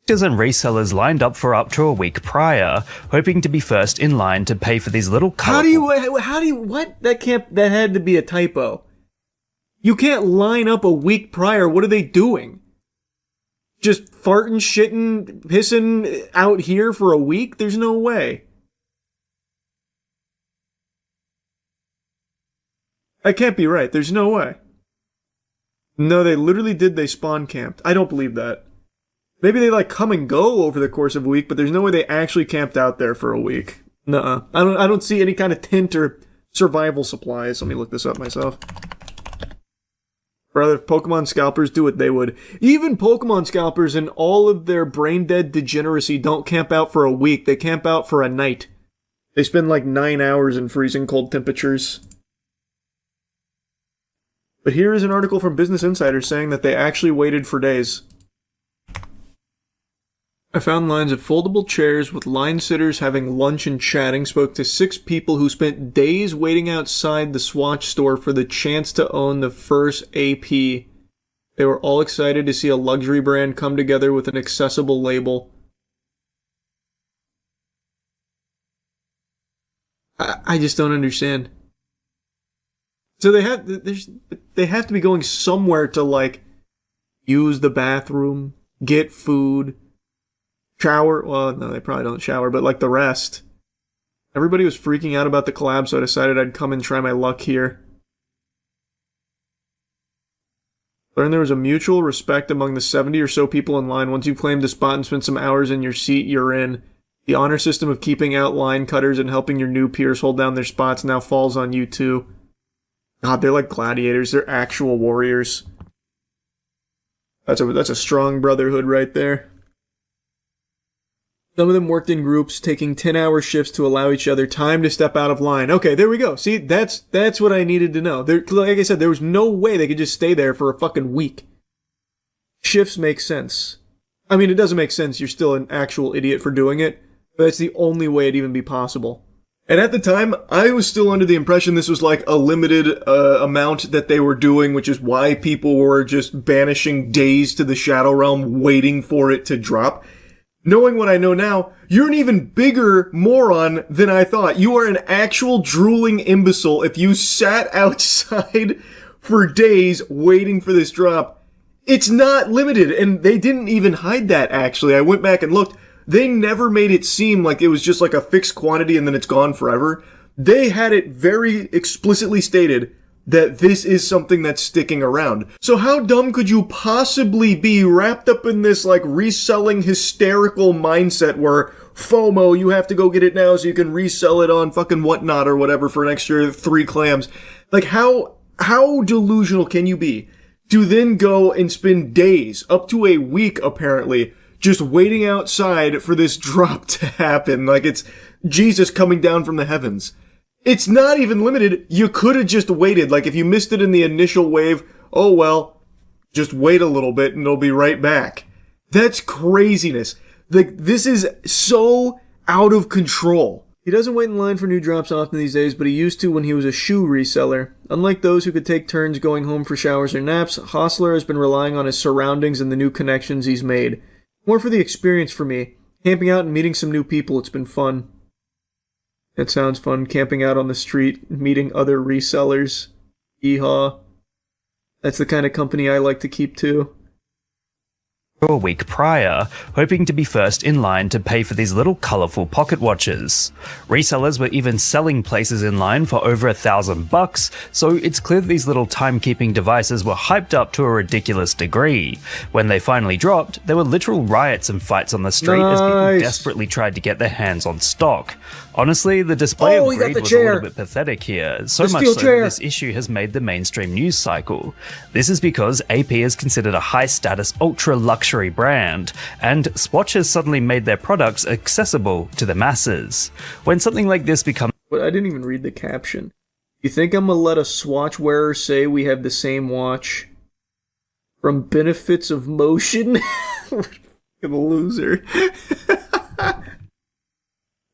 Collectors and resellers lined up for up to a week prior, hoping to be first in line to pay for these little colorful... How do you, what? That had to be a typo. You can't line up a week prior. What are they doing? Just farting, shitting, pissing out here for a week? There's no way. That can't be right. There's no way. No, they literally did. They spawn camped. I don't believe that. Maybe they like come and go over the course of a week, but there's no way they actually camped out there for a week. Nuh-uh. I don't see any kind of tint or survival supplies. Let me look this up myself. Rather, if Pokemon scalpers do what they would. Even Pokemon scalpers and all of their brain-dead degeneracy don't camp out for a week. They camp out for a night. They spend like 9 hours in freezing cold temperatures. But here is an article from Business Insider saying that they actually waited for days. I found lines of foldable chairs with line sitters having lunch and chatting, spoke to 6 people who spent days waiting outside the Swatch store for the chance to own the first AP. They were all excited to see a luxury brand come together with an accessible label. I just don't understand. So they have to be going somewhere to like use the bathroom, get food, shower. Well, no, they probably don't shower, but like the rest. Everybody was freaking out about the collab, so I decided I'd come and try my luck here. Learned there was a mutual respect among the 70 or so people in line. Once you've claimed a spot and spent some hours in your seat, you're in. The honor system of keeping out line cutters and helping your new peers hold down their spots now falls on you too. God, they're like gladiators. They're actual warriors. That's a strong brotherhood right there. Some of them worked in groups, taking 10-hour shifts to allow each other time to step out of line. Okay, there we go. See, that's what I needed to know. Like I said, there was no way they could just stay there for a fucking week. Shifts make sense. I mean, it doesn't make sense. You're still an actual idiot for doing it, but that's the only way it'd even be possible. And at the time, I was still under the impression this was like a limited amount that they were doing, which is why people were just banishing days to the Shadow Realm, waiting for it to drop. Knowing what I know now, you're an even bigger moron than I thought. You are an actual drooling imbecile if you sat outside for days waiting for this drop. It's not limited, and they didn't even hide that, actually. I went back and looked. They never made it seem like it was just like a fixed quantity and then it's gone forever. They had it very explicitly stated that this is something that's sticking around. So how dumb could you possibly be wrapped up in this like reselling hysterical mindset where FOMO, you have to go get it now so you can resell it on fucking whatnot or whatever for an extra 3 clams. Like how delusional can you be to then go and spend days, up to a week apparently, just waiting outside for this drop to happen like it's Jesus coming down from the heavens. It's not even limited. You could have just waited. Like, if you missed it in the initial wave, oh well, just wait a little bit and it'll be right back. That's craziness. Like, this is so out of control. He doesn't wait in line for new drops often these days, but he used to when he was a shoe reseller. Unlike those who could take turns going home for showers or naps, Hostler has been relying on his surroundings and the new connections he's made. More for the experience for me. Camping out and meeting some new people, it's been fun. That sounds fun, camping out on the street, meeting other resellers. Yeehaw. That's the kind of company I like to keep too. A week prior, hoping to be first in line to pay for these little colourful pocket watches. Resellers were even selling places in line for over $1,000, so it's clear that these little timekeeping devices were hyped up to a ridiculous degree. When they finally dropped, there were literal riots and fights on the street as people desperately tried to get their hands on stock. Honestly, the display of greed was a little bit pathetic here, so much so that this issue has made the mainstream news cycle. This is because AP is considered a high-status, ultra-luxury brand, and Swatch has suddenly made their products accessible to the masses. When something like this becomes... But I didn't even read the caption. You think I'm gonna let a Swatch wearer say we have the same watch? From benefits of motion? A loser.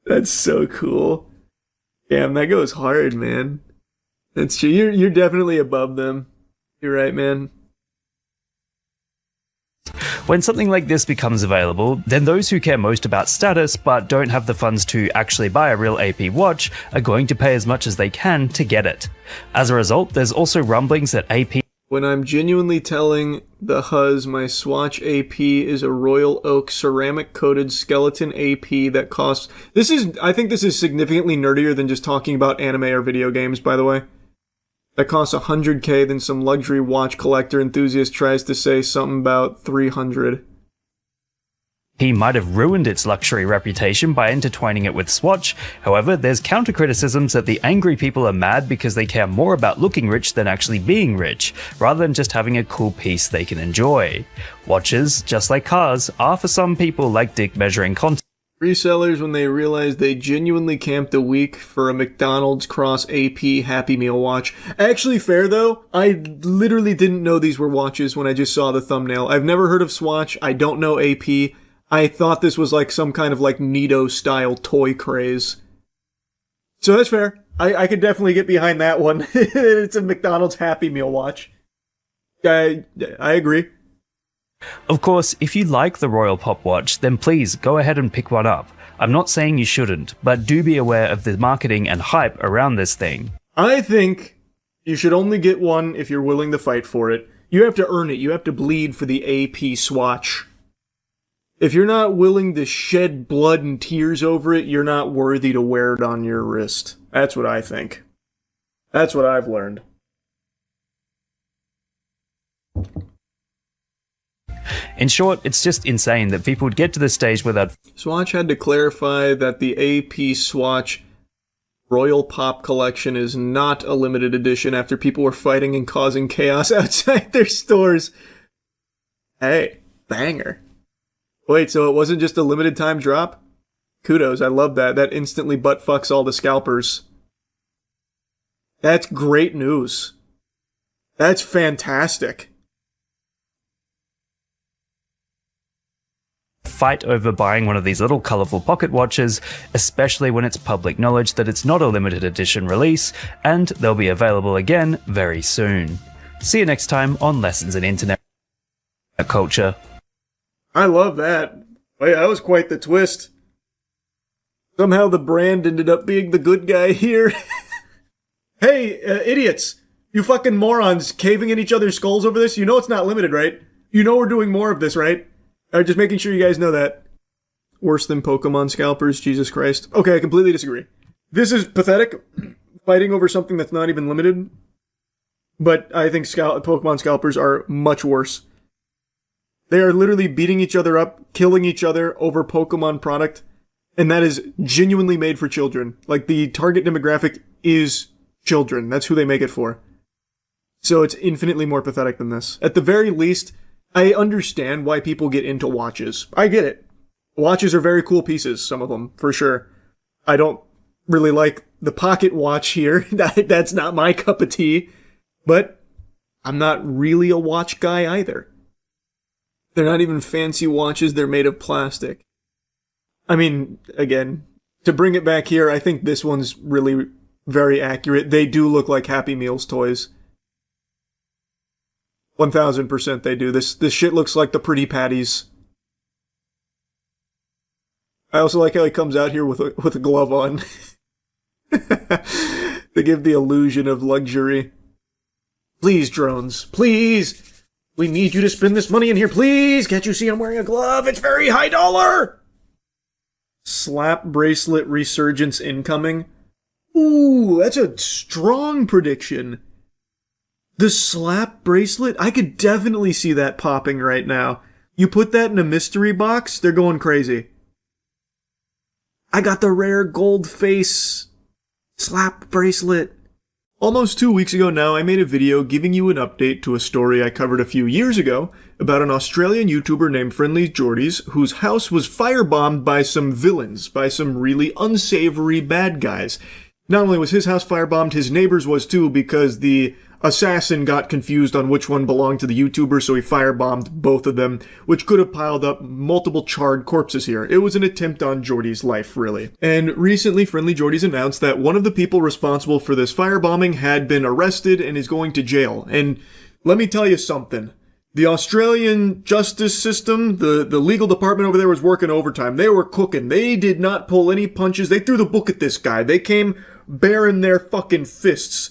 That's so cool. Damn, that goes hard, man. That's true. You're definitely above them. You're right, man. When something like this becomes available, then those who care most about status but don't have the funds to actually buy a real AP watch are going to pay as much as they can to get it. As a result, there's also rumblings that AP... When I'm genuinely telling the Huz my Swatch AP is a Royal Oak ceramic-coated skeleton AP that costs... I think this is significantly nerdier than just talking about anime or video games, by the way. That costs $100K, then some luxury watch collector enthusiast tries to say something about $300. He might have ruined its luxury reputation by intertwining it with Swatch. However, there's counter-criticisms that the angry people are mad because they care more about looking rich than actually being rich, rather than just having a cool piece they can enjoy. Watches, just like cars, are for some people like dick measuring content. Resellers, when they realize they genuinely camped a week for a McDonald's Cross AP Happy Meal watch. Actually fair though, I literally didn't know these were watches when I just saw the thumbnail. I've never heard of Swatch, I don't know AP. I thought this was like some kind of like Nido style toy craze. So that's fair. I could definitely get behind that one. It's a McDonald's Happy Meal watch. I agree. Of course, if you like the Royal Pop watch, then please go ahead and pick one up. I'm not saying you shouldn't, but do be aware of the marketing and hype around this thing. I think you should only get one if you're willing to fight for it. You have to earn it. You have to bleed for the AP Swatch. If you're not willing to shed blood and tears over it, you're not worthy to wear it on your wrist. That's what I think. That's what I've learned. In short, it's just insane that people would get to the stage where that... Swatch had to clarify that the AP Swatch Royal Pop Collection is not a limited edition after people were fighting and causing chaos outside their stores. Hey, banger. Wait, so it wasn't just a limited time drop? Kudos, I love that. That instantly butt fucks all the scalpers. That's great news. That's fantastic. Fight over buying one of these little colourful pocket watches, especially when it's public knowledge that it's not a limited edition release, and they'll be available again very soon. See you next time on Lessons in Internet Culture. I love that. Wait, that was quite the twist. Somehow the brand ended up being the good guy here. Hey, idiots! You fucking morons caving in each other's skulls over this? You know it's not limited, right? You know we're doing more of this, right? Just making sure you guys know that. Worse than Pokemon scalpers, Jesus Christ. Okay, I completely disagree. This is pathetic, fighting over something that's not even limited. But I think Pokemon scalpers are much worse. They are literally beating each other up, killing each other over Pokemon product, and that is genuinely made for children. Like, the target demographic is children. That's who they make it for. So it's infinitely more pathetic than this. At the very least, I understand why people get into watches. I get it. Watches are very cool pieces, some of them, for sure. I don't really like the pocket watch here. That's not my cup of tea. But I'm not really a watch guy either. They're not even fancy watches, they're made of plastic. I mean, again, to bring it back here, I think this one's really very accurate. They do look like Happy Meals toys. 1000% they do. This shit looks like the Pretty Patties. I also like how he comes out here with a glove on. They give the illusion of luxury. Please, drones. Please! We need you to spend this money in here, please! Can't you see I'm wearing a glove? It's very high dollar! Slap bracelet resurgence incoming. Ooh, that's a strong prediction. The slap bracelet? I could definitely see that popping right now. You put that in a mystery box, they're going crazy. I got the rare gold face slap bracelet. Almost 2 weeks ago now, I made a video giving you an update to a story I covered a few years ago about an Australian YouTuber named Friendly Jordies whose house was firebombed by some villains, by some really unsavory bad guys. Not only was his house firebombed, his neighbor's was too, because the assassin got confused on which one belonged to the YouTuber, so he firebombed both of them, which could have piled up multiple charred corpses here. It was an attempt on Jordy's life, really. And recently, Friendly Jordy's announced that one of the people responsible for this firebombing had been arrested and is going to jail. And let me tell you something. The Australian justice system, the legal department over there was working overtime. They were cooking. They did not pull any punches. They threw the book at this guy. They came baring their fucking fists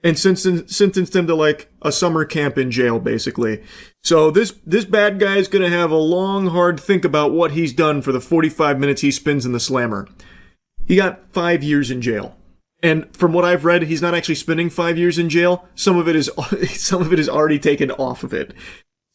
and sentenced him to like a summer camp in jail, basically. So this bad guy is going to have a long, hard think about what he's done for the 45 minutes he spends in the slammer. He got 5 years in jail. And from what I've read, he's not actually spending 5 years in jail. Some of it is already taken off of it.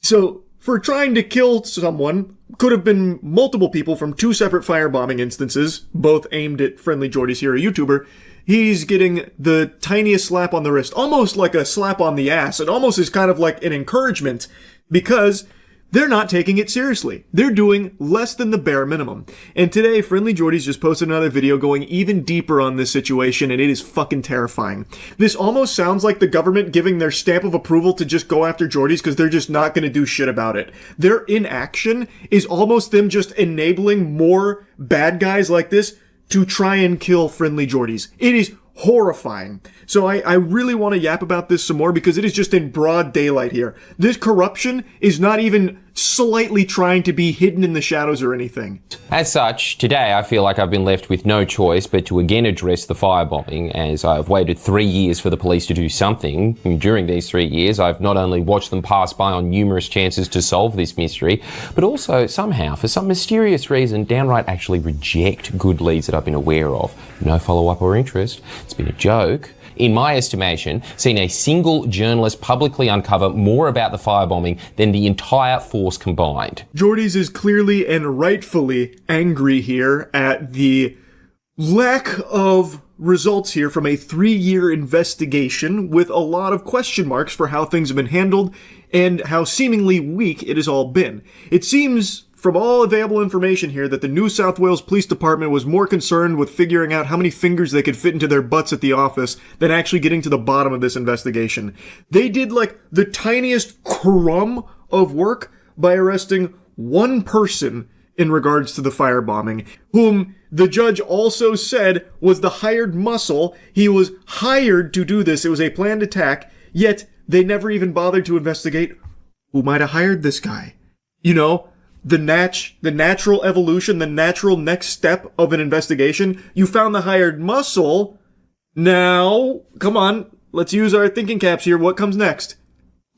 So for trying to kill someone, could have been multiple people from 2 separate firebombing instances, both aimed at Friendly Jordy's here, a YouTuber. He's getting the tiniest slap on the wrist, almost like a slap on the ass. It almost is kind of like an encouragement, because they're not taking it seriously. They're doing less than the bare minimum. And today, Friendly Jordy's just posted another video going even deeper on this situation, and it is fucking terrifying. This almost sounds like the government giving their stamp of approval to just go after Jordy's because they're just not going to do shit about it. Their inaction is almost them just enabling more bad guys like this to try and kill Friendly Jordy's. It is horrifying. So I really want to yap about this some more because it is just in broad daylight here. This corruption is not even slightly trying to be hidden in the shadows or anything. As such, today I feel like I've been left with no choice but to again address the firebombing, as I've waited 3 years for the police to do something. And during these 3 years, I've not only watched them pass by on numerous chances to solve this mystery, but also somehow, for some mysterious reason, downright actually reject good leads that I've been aware of. No follow-up or interest. It's been a joke. In my estimation, seen a single journalist publicly uncover more about the firebombing than the entire force combined. Jordy's is clearly and rightfully angry here at the lack of results here from a 3-year investigation with a lot of question marks for how things have been handled and how seemingly weak it has all been. It seems from all available information here that the New South Wales Police Department was more concerned with figuring out how many fingers they could fit into their butts at the office than actually getting to the bottom of this investigation. They did like the tiniest crumb of work by arresting one person in regards to the firebombing, whom the judge also said was the hired muscle. He was hired to do this. It was a planned attack, yet they never even bothered to investigate who might have hired this guy. You know, the natural evolution, the natural next step of an investigation. You found the hired muscle. Now, come on, let's use our thinking caps here. What comes next?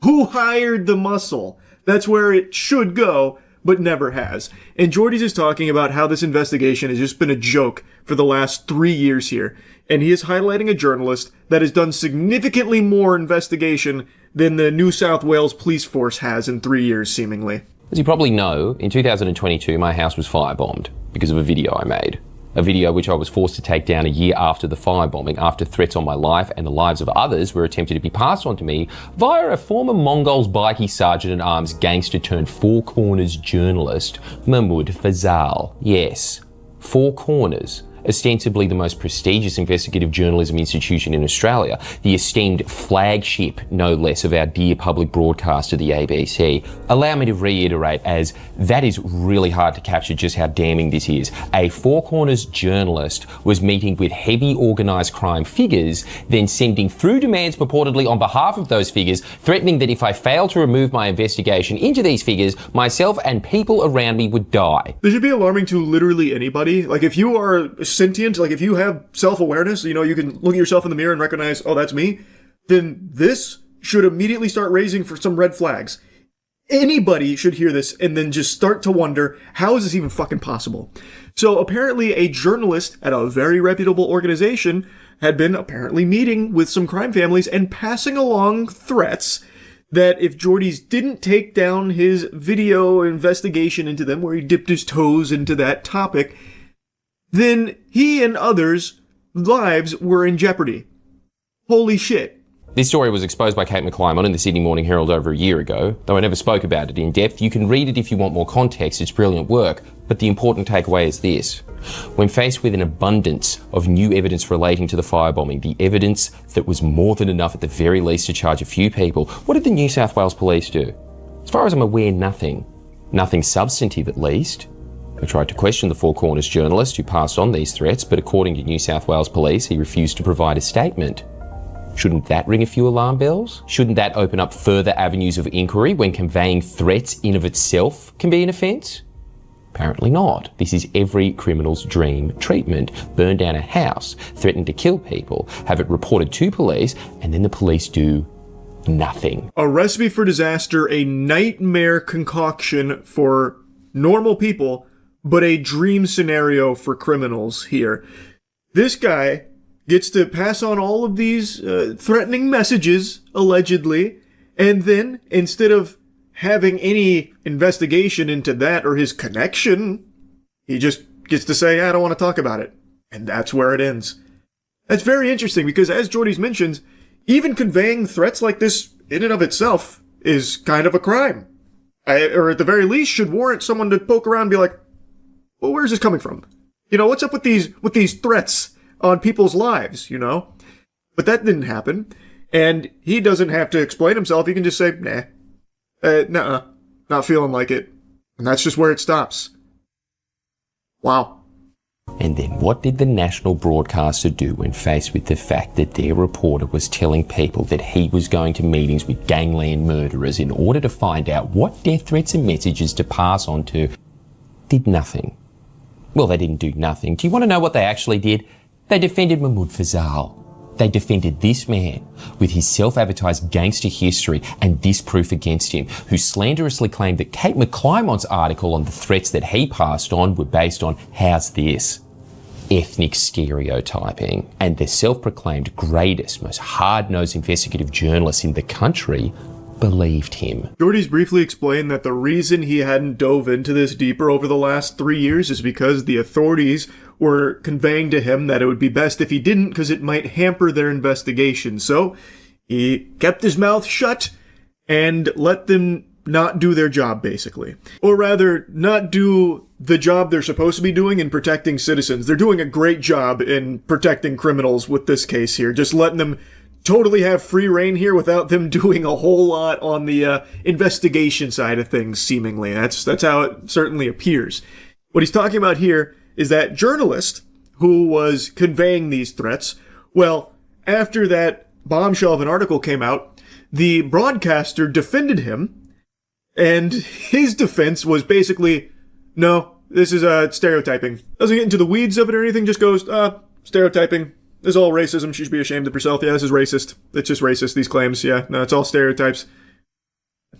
Who hired the muscle? That's where it should go, but never has. And Jordy's is talking about how this investigation has just been a joke for the last 3 years here. And he is highlighting a journalist that has done significantly more investigation than the New South Wales police force has in 3 years, seemingly. As you probably know, in 2022 my house was firebombed because of a video I made. A video which I was forced to take down a year after the firebombing, after threats on my life and the lives of others were attempted to be passed on to me via a former Mongols bikie sergeant-at-arms gangster turned Four Corners journalist, Mahmoud Fazal. Yes, Four Corners. Ostensibly the most prestigious investigative journalism institution in Australia, the esteemed flagship, no less, of our dear public broadcaster, the ABC. Allow me to reiterate, as that is really hard to capture just how damning this is. A Four Corners journalist was meeting with heavy organised crime figures, then sending through demands purportedly on behalf of those figures, threatening that if I failed to remove my investigation into these figures, myself and people around me would die. This should be alarming to literally anybody. Like, if you are sentient, like if you have self-awareness, you know, you can look at yourself in the mirror and recognize, oh, that's me, then this should immediately start raising for some red flags. Anybody should hear this and then just start to wonder, how is this even fucking possible? So apparently a journalist at a very reputable organization had been apparently meeting with some crime families and passing along threats that if Jordy's didn't take down his video investigation into them, where he dipped his toes into that topic, then he and others' lives were in jeopardy. Holy shit. This story was exposed by Kate McClymont in the Sydney Morning Herald over a year ago. Though I never spoke about it in depth, you can read it if you want more context. It's brilliant work. But the important takeaway is this. When faced with an abundance of new evidence relating to the firebombing, the evidence that was more than enough at the very least to charge a few people, what did the New South Wales Police do? As far as I'm aware, nothing. Nothing substantive, at least. I tried to question the Four Corners journalist who passed on these threats, but according to New South Wales Police, he refused to provide a statement. Shouldn't that ring a few alarm bells? Shouldn't that open up further avenues of inquiry when conveying threats in of itself can be an offence? Apparently not. This is every criminal's dream treatment. Burn down a house, threaten to kill people, have it reported to police, and then the police do nothing. A recipe for disaster, a nightmare concoction for normal people, but a dream scenario for criminals here. This guy gets to pass on all of these threatening messages, allegedly, and then, instead of having any investigation into that or his connection, he just gets to say, I don't want to talk about it. And that's where it ends. That's very interesting because, as Jordy's mentioned, even conveying threats like this in and of itself is kind of a crime. Or at the very least should warrant someone to poke around and be like, well, where's this coming from? You know, what's up with these threats on people's lives, you know? But that didn't happen. And he doesn't have to explain himself. He can just say, nah, not feeling like it. And that's just where it stops. Wow. And then what did the national broadcaster do when faced with the fact that their reporter was telling people that he was going to meetings with gangland murderers in order to find out what death threats and messages to pass on to? Did nothing. Well, they didn't do nothing. Do you want to know what they actually did? They defended Mahmoud Fazal. They defended this man with his self-advertised gangster history and this proof against him, who slanderously claimed that Kate McClymont's article on the threats that he passed on were based on, how's this? Ethnic stereotyping. And the self-proclaimed greatest, most hard-nosed investigative journalist in the country believed him. Jordy's briefly explained that the reason he hadn't dove into this deeper over the last 3 years is because the authorities were conveying to him that it would be best if he didn't because it might hamper their investigation. So he kept his mouth shut and let them not do their job, basically. Or rather, not do the job they're supposed to be doing in protecting citizens. They're doing a great job in protecting criminals with this case here, just letting them totally have free reign here without them doing a whole lot on the investigation side of things, seemingly. That's how it certainly appears. What he's talking about here is that journalist who was conveying these threats, well, after that bombshell of an article came out, the broadcaster defended him, and his defense was basically, no, this is stereotyping. Doesn't get into the weeds of it or anything, just goes, stereotyping. This is all racism. She should be ashamed of herself. Yeah, this is racist. It's just racist, these claims. Yeah, no, it's all stereotypes.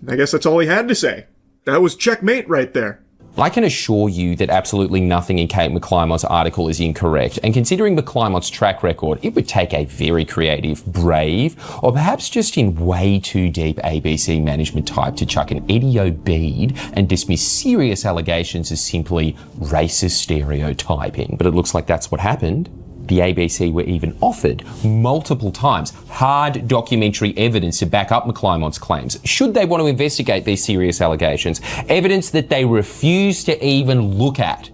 I guess that's all he had to say. That was checkmate right there. I can assure you that absolutely nothing in Kate McClymont's article is incorrect, and considering McClymont's track record, it would take a very creative, brave, or perhaps just in way too deep ABC management type to chuck an Eddie O bead and dismiss serious allegations as simply racist stereotyping. But it looks like that's what happened. The ABC were even offered multiple times hard documentary evidence to back up McClymont's claims, should they want to investigate these serious allegations, evidence that they refused to even look at.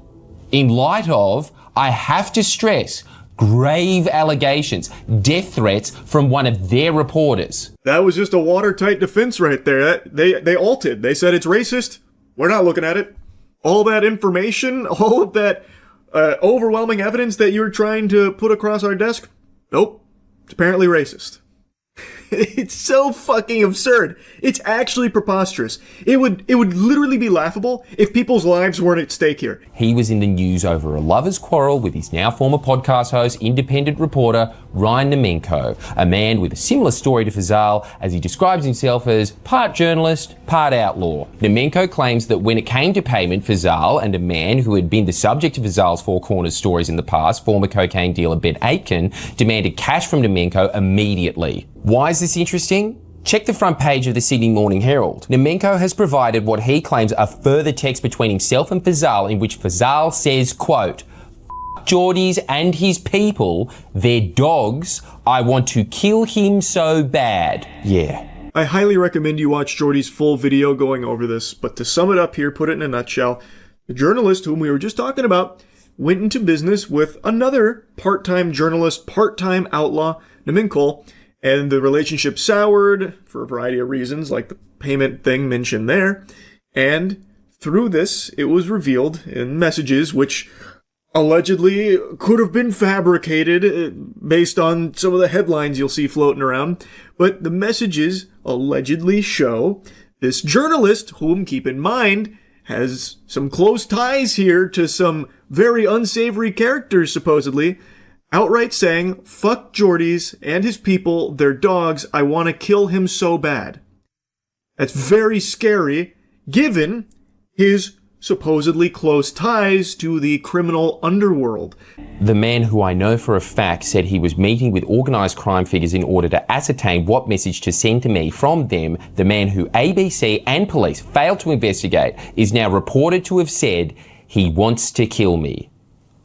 In light of, I have to stress, grave allegations, death threats from one of their reporters. That was just a watertight defense right there. They altered. They said it's racist. We're not looking at it. All that information, all of that overwhelming evidence that you're trying to put across our desk? Nope. It's apparently racist. It's so fucking absurd. It's actually preposterous. It would literally be laughable if people's lives weren't at stake here. He was in the news over a lover's quarrel with his now former podcast host, independent reporter Ryan Nemenko, a man with a similar story to Fazal, as he describes himself as part journalist, part outlaw. Nemenko claims that when it came to payment, Fazal and a man who had been the subject of Fazal's Four Corners stories in the past, former cocaine dealer Ben Aitken, demanded cash from Nemenko immediately. Why is this interesting? Check the front page of the Sydney Morning Herald. Nemenko has provided what he claims are further texts between himself and Fazal in which Fazal says, quote, Fuck Geordies and his people. They're dogs. I want to kill him so bad. Yeah. I highly recommend you watch Jordy's full video going over this, but to sum it up here, put it in a nutshell, the journalist whom we were just talking about went into business with another part-time journalist, part-time outlaw, Naminkol, and the relationship soured for a variety of reasons, like the payment thing mentioned there, and through this, it was revealed in messages which allegedly could have been fabricated based on some of the headlines you'll see floating around, but the messages allegedly show this journalist, whom, keep in mind, has some close ties here to some very unsavory characters, supposedly, outright saying, fuck Geordies and his people, they're dogs, I want to kill him so bad. That's very scary, given his supposedly close ties to the criminal underworld. The man who I know for a fact said he was meeting with organised crime figures in order to ascertain what message to send to me from them. The man who ABC and police failed to investigate is now reported to have said he wants to kill me.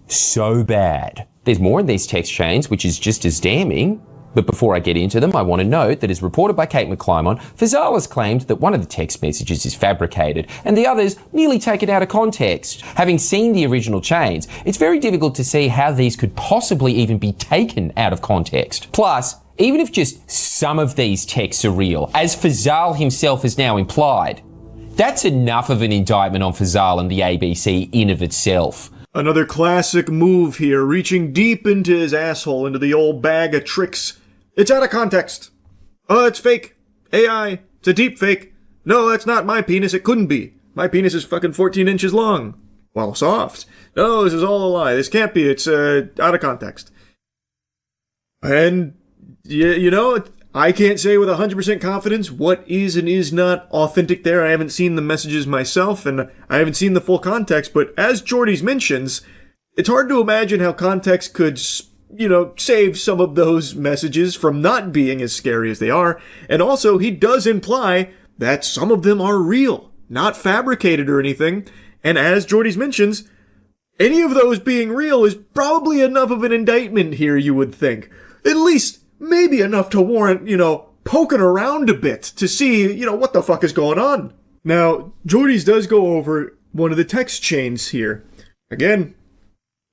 So bad. There's more in these text chains, which is just as damning. But before I get into them, I want to note that as reported by Kate McClymont, Fazal has claimed that one of the text messages is fabricated and the others nearly taken out of context. Having seen the original chains, it's very difficult to see how these could possibly even be taken out of context. Plus, even if just some of these texts are real, as Fazal himself has now implied, that's enough of an indictment on Fazal and the ABC in of itself. Another classic move here, reaching deep into his asshole, into the old bag of tricks. It's out of context. Oh, it's fake. AI. It's a deep fake. No, that's not my penis. It couldn't be. My penis is fucking 14 inches long. Well, soft. No, this is all a lie. This can't be. It's out of context. And, you know, I can't say with 100% confidence what is and is not authentic there. I haven't seen the messages myself, and I haven't seen the full context, but as Jordy's mentions, it's hard to imagine how context could, save some of those messages from not being as scary as they are, and also he does imply that some of them are real, not fabricated or anything, and as Jordy's mentions, any of those being real is probably enough of an indictment here, you would think. At least maybe enough to warrant, poking around a bit to see, what the fuck is going on. Now, Jordy's does go over one of the text chains here. Again,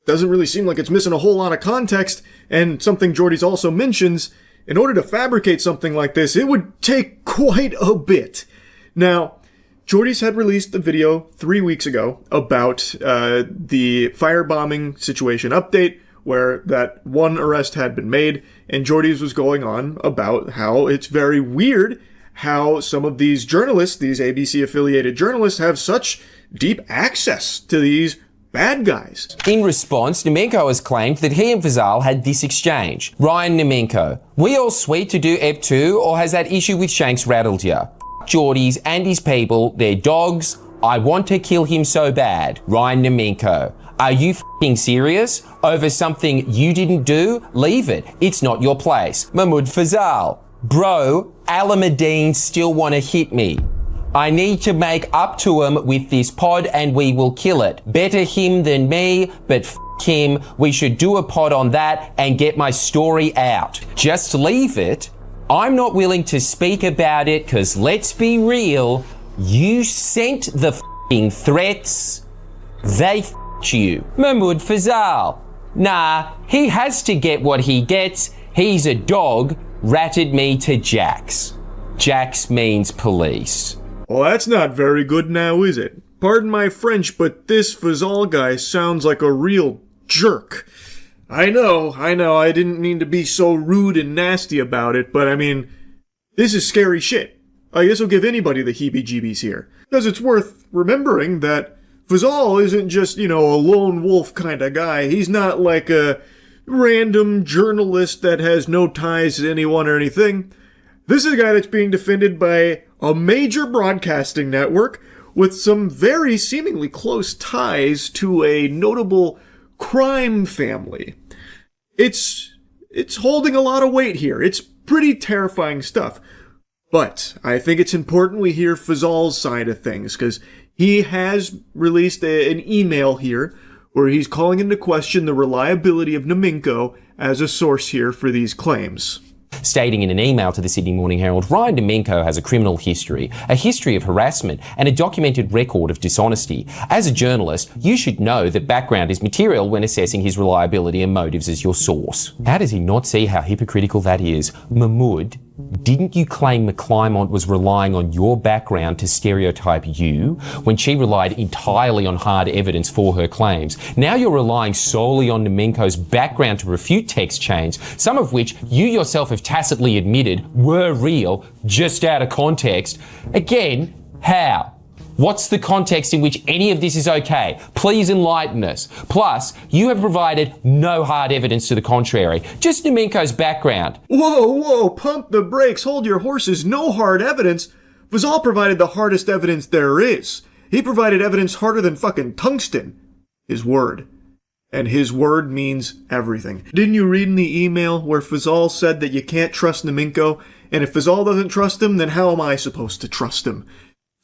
doesn't really seem like it's missing a whole lot of context, and something Jordy's also mentions, in order to fabricate something like this, it would take quite a bit. Now, Jordy's had released a video 3 weeks ago about the firebombing situation update, where that one arrest had been made, and Jordy's was going on about how it's very weird how some of these journalists, these ABC-affiliated journalists, have such deep access to these bad guys. In response, Namenko has claimed that he and Fazal had this exchange. Ryan Namenko, we all sweet to do Ep 2, or has that issue with Shanks rattled ya? Geordies and his people, they're dogs. I want to kill him so bad. Ryan Namenko, are you f***ing serious? Over something you didn't do? Leave it. It's not your place. Mahmoud Fazal, bro, Alameddin still want to hit me. I need to make up to him with this pod and we will kill it. Better him than me, but f*** him. We should do a pod on that and get my story out. Just leave it. I'm not willing to speak about it because let's be real, you sent the f***ing threats. They f***ed you. Mahmoud Fazal. Nah, he has to get what he gets. He's a dog. Ratted me to Jax. Jax means police. Well, that's not very good now, is it? Pardon my French, but this Fazal guy sounds like a real jerk. I know, I didn't mean to be so rude and nasty about it, but I mean, this is scary shit. I guess I'll give anybody the heebie-jeebies here. Because it's worth remembering that Fazal isn't just, a lone wolf kind of guy. He's not like a random journalist that has no ties to anyone or anything. This is a guy that's being defended by a major broadcasting network with some very seemingly close ties to a notable crime family. It's holding a lot of weight here. It's pretty terrifying stuff. But I think it's important we hear Fazal's side of things, because he has released an email here where he's calling into question the reliability of Nemenko as a source here for these claims. Stating in an email to the Sydney Morning Herald, Ryan Nemenko has a criminal history, a history of harassment, and a documented record of dishonesty. As a journalist, you should know that background is material when assessing his reliability and motives as your source. How does he not see how hypocritical that is? Mahmoud, didn't you claim McClymont was relying on your background to stereotype you when she relied entirely on hard evidence for her claims? Now you're relying solely on Nemenko's background to refute text chains, some of which you yourself have tacitly admitted were real, just out of context. Again, how? What's the context in which any of this is okay? Please enlighten us. Plus, you have provided no hard evidence to the contrary, just Nemenko's background. Whoa, pump the brakes, hold your horses, no hard evidence. Fazal provided the hardest evidence there is. He provided evidence harder than fucking tungsten. His word. And his word means everything. Didn't you read in the email where Fazal said that you can't trust Nemenko, and if Fazal doesn't trust him, then how am I supposed to trust him?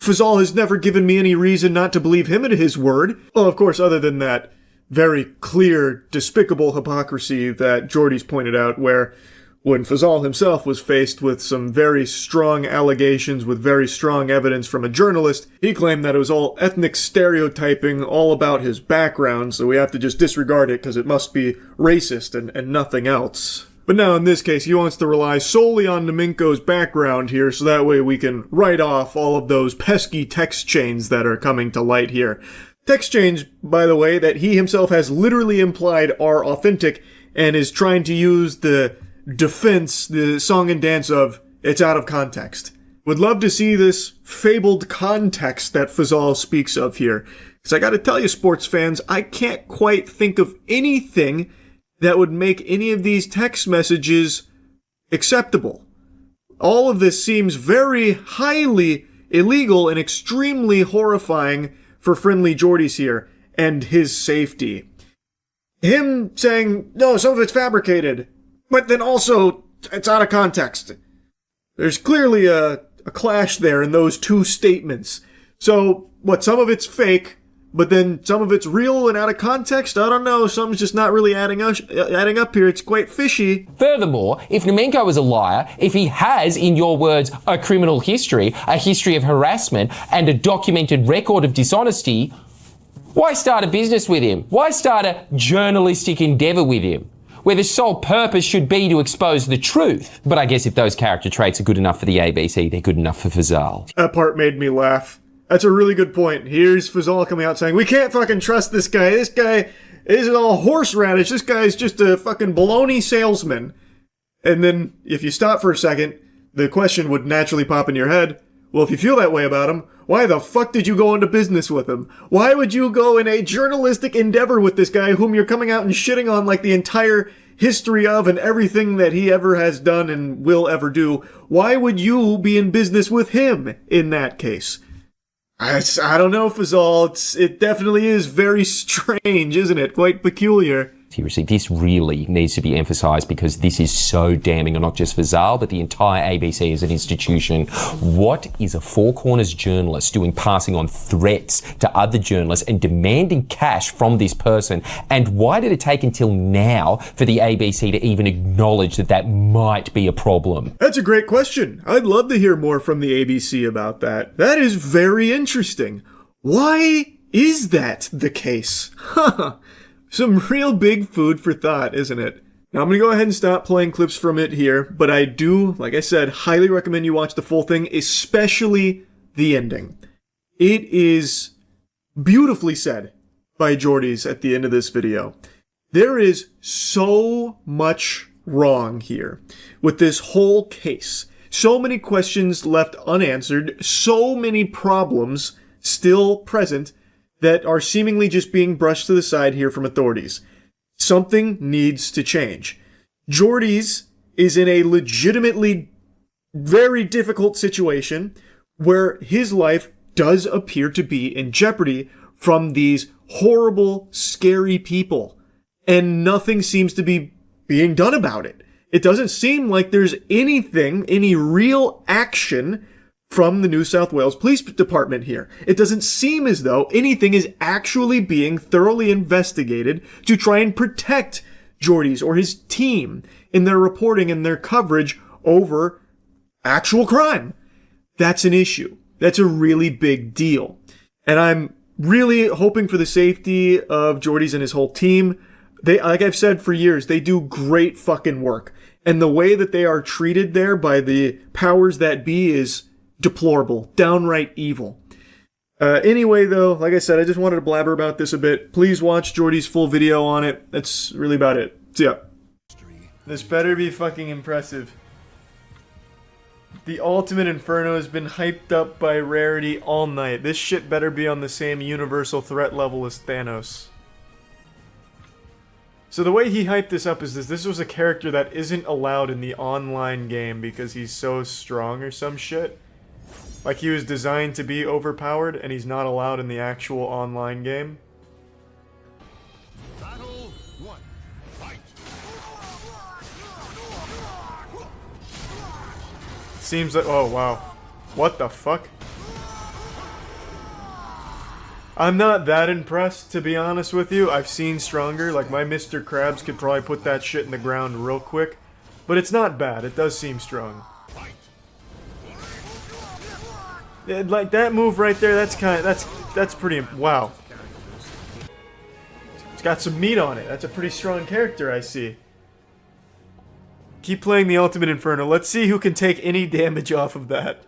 Fazal has never given me any reason not to believe him at his word. Well, of course, other than that very clear, despicable hypocrisy that Jordy's pointed out, where when Fazal himself was faced with some very strong allegations with very strong evidence from a journalist, he claimed that it was all ethnic stereotyping, all about his background, so we have to just disregard it because it must be racist and nothing else. But now in this case, he wants to rely solely on Nemenko's background here, so that way we can write off all of those pesky text chains that are coming to light here. Text chains, by the way, that he himself has literally implied are authentic, and is trying to use the defense, the song and dance of, it's out of context. Would love to see this fabled context that Fazal speaks of here. Because I gotta tell you, sports fans, I can't quite think of anything that would make any of these text messages acceptable. All of this seems very highly illegal and extremely horrifying for Friendly Jordy's here and his safety. Him saying, no, some of it's fabricated, but then also it's out of context. There's clearly a clash there in those two statements. So, what, some of it's fake, but then some of it's real and out of context? I don't know, something's just not really adding up here. It's quite fishy. Furthermore, if Nemenko is a liar, if he has, in your words, a criminal history, a history of harassment, and a documented record of dishonesty, why start a business with him? Why start a journalistic endeavour with him, where the sole purpose should be to expose the truth? But I guess if those character traits are good enough for the ABC, they're good enough for Fazal. That part made me laugh. That's a really good point. Here's Fazal coming out saying, we can't fucking trust this guy. This guy isn't all horseradish. This guy's just a fucking baloney salesman. And then, if you stop for a second, the question would naturally pop in your head, well, if you feel that way about him, why the fuck did you go into business with him? Why would you go in a journalistic endeavor with this guy whom you're coming out and shitting on like the entire history of and everything that he ever has done and will ever do? Why would you be in business with him in that case? I don't know, Fazal. It definitely is very strange, isn't it? Quite peculiar. Seriously, this really needs to be emphasised because this is so damning, and not just for Zal, but the entire ABC as an institution. What is a Four Corners journalist doing, passing on threats to other journalists and demanding cash from this person? And why did it take until now for the ABC to even acknowledge that that might be a problem? That's a great question. I'd love to hear more from the ABC about that. That is very interesting. Why is that the case? Huh. Some real big food for thought, isn't it? Now, I'm going to go ahead and stop playing clips from it here, but I do, like I said, highly recommend you watch the full thing, especially the ending. It is beautifully said by Jordy's at the end of this video. There is so much wrong here with this whole case. So many questions left unanswered, so many problems still present that are seemingly just being brushed to the side here from authorities. Something needs to change. Jordy's is in a legitimately very difficult situation where his life does appear to be in jeopardy from these horrible, scary people. And nothing seems to be being done about it. It doesn't seem like there's anything, any real action from the New South Wales Police Department here. It doesn't seem as though anything is actually being thoroughly investigated to try and protect Geordie's or his team in their reporting and their coverage over actual crime. That's an issue. That's a really big deal. And I'm really hoping for the safety of Geordie's and his whole team. They, like I've said for years, they do great fucking work. And the way that they are treated there by the powers that be is deplorable, downright evil. Anyway, though, like I said, I just wanted to blabber about this a bit. Please watch Geordie's full video on it. That's really about it. See ya. This better be fucking impressive. The Ultimate Inferno has been hyped up by Rarity all night. This shit better be on the same universal threat level as Thanos. So the way he hyped this up is this was a character that isn't allowed in the online game because he's so strong or some shit. Like he was designed to be overpowered and he's not allowed in the actual online game. Seems like, oh wow, what the fuck? I'm not that impressed, to be honest with you. I've seen stronger, like my Mr. Krabs could probably put that shit in the ground real quick. But it's not bad, it does seem strong. Like that move right there, that's kind of, that's pretty, wow. It's got some meat on it, that's a pretty strong character I see. Keep playing the Ultimate Inferno. Let's see who can take any damage off of that.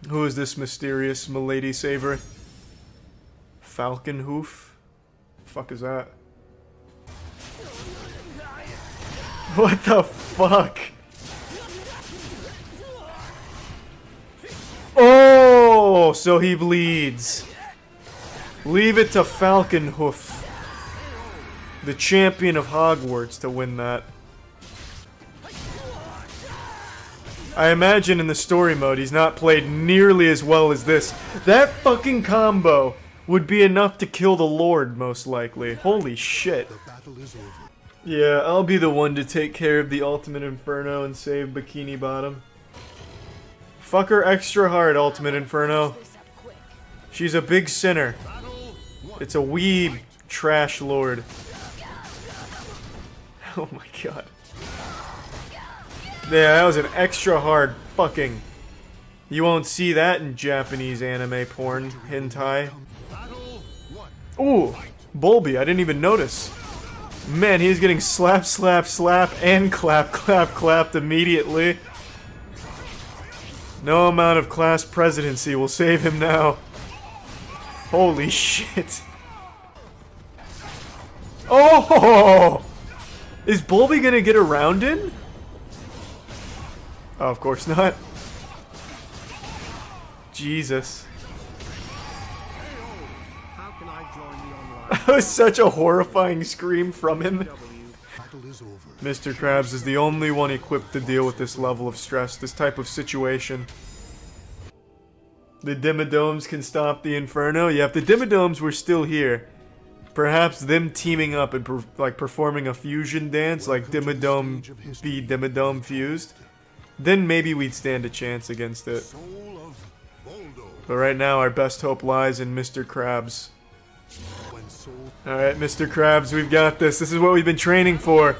Who is this mysterious milady saver? Falcon Hoof? Fuck is that? What the fuck? Oh, so he bleeds. Leave it to Falcon Hoof, the champion of Hogwarts, to win that. I imagine in the story mode he's not played nearly as well as this. That fucking combo would be enough to kill the Lord, most likely. Holy shit. Yeah, I'll be the one to take care of the Ultimate Inferno and save Bikini Bottom. Fuck her extra hard, Ultimate Inferno. She's a big sinner. It's a weeb trash lord. Oh my god. Yeah, that was an extra hard fucking. You won't see that in Japanese anime porn, hentai. Ooh, Bulby, I didn't even notice. Man, he's getting slap, slap, slap, and clap, clap, clapped immediately. No amount of class presidency will save him now. Holy shit. Oh! Is Bulby gonna get around in? Oh, of course not. Jesus. That was such a horrifying scream from him. Mr. Krabs is the only one equipped to deal with this level of stress, this type of situation. The Dimidomes can stop the Inferno? Yeah, if the Dimidomes were still here, perhaps them teaming up and performing a fusion dance like Dimidome v Dimidome fused, then maybe we'd stand a chance against it. But right now, our best hope lies in Mr. Krabs. Alright, Mr. Krabs, we've got this. This is what we've been training for.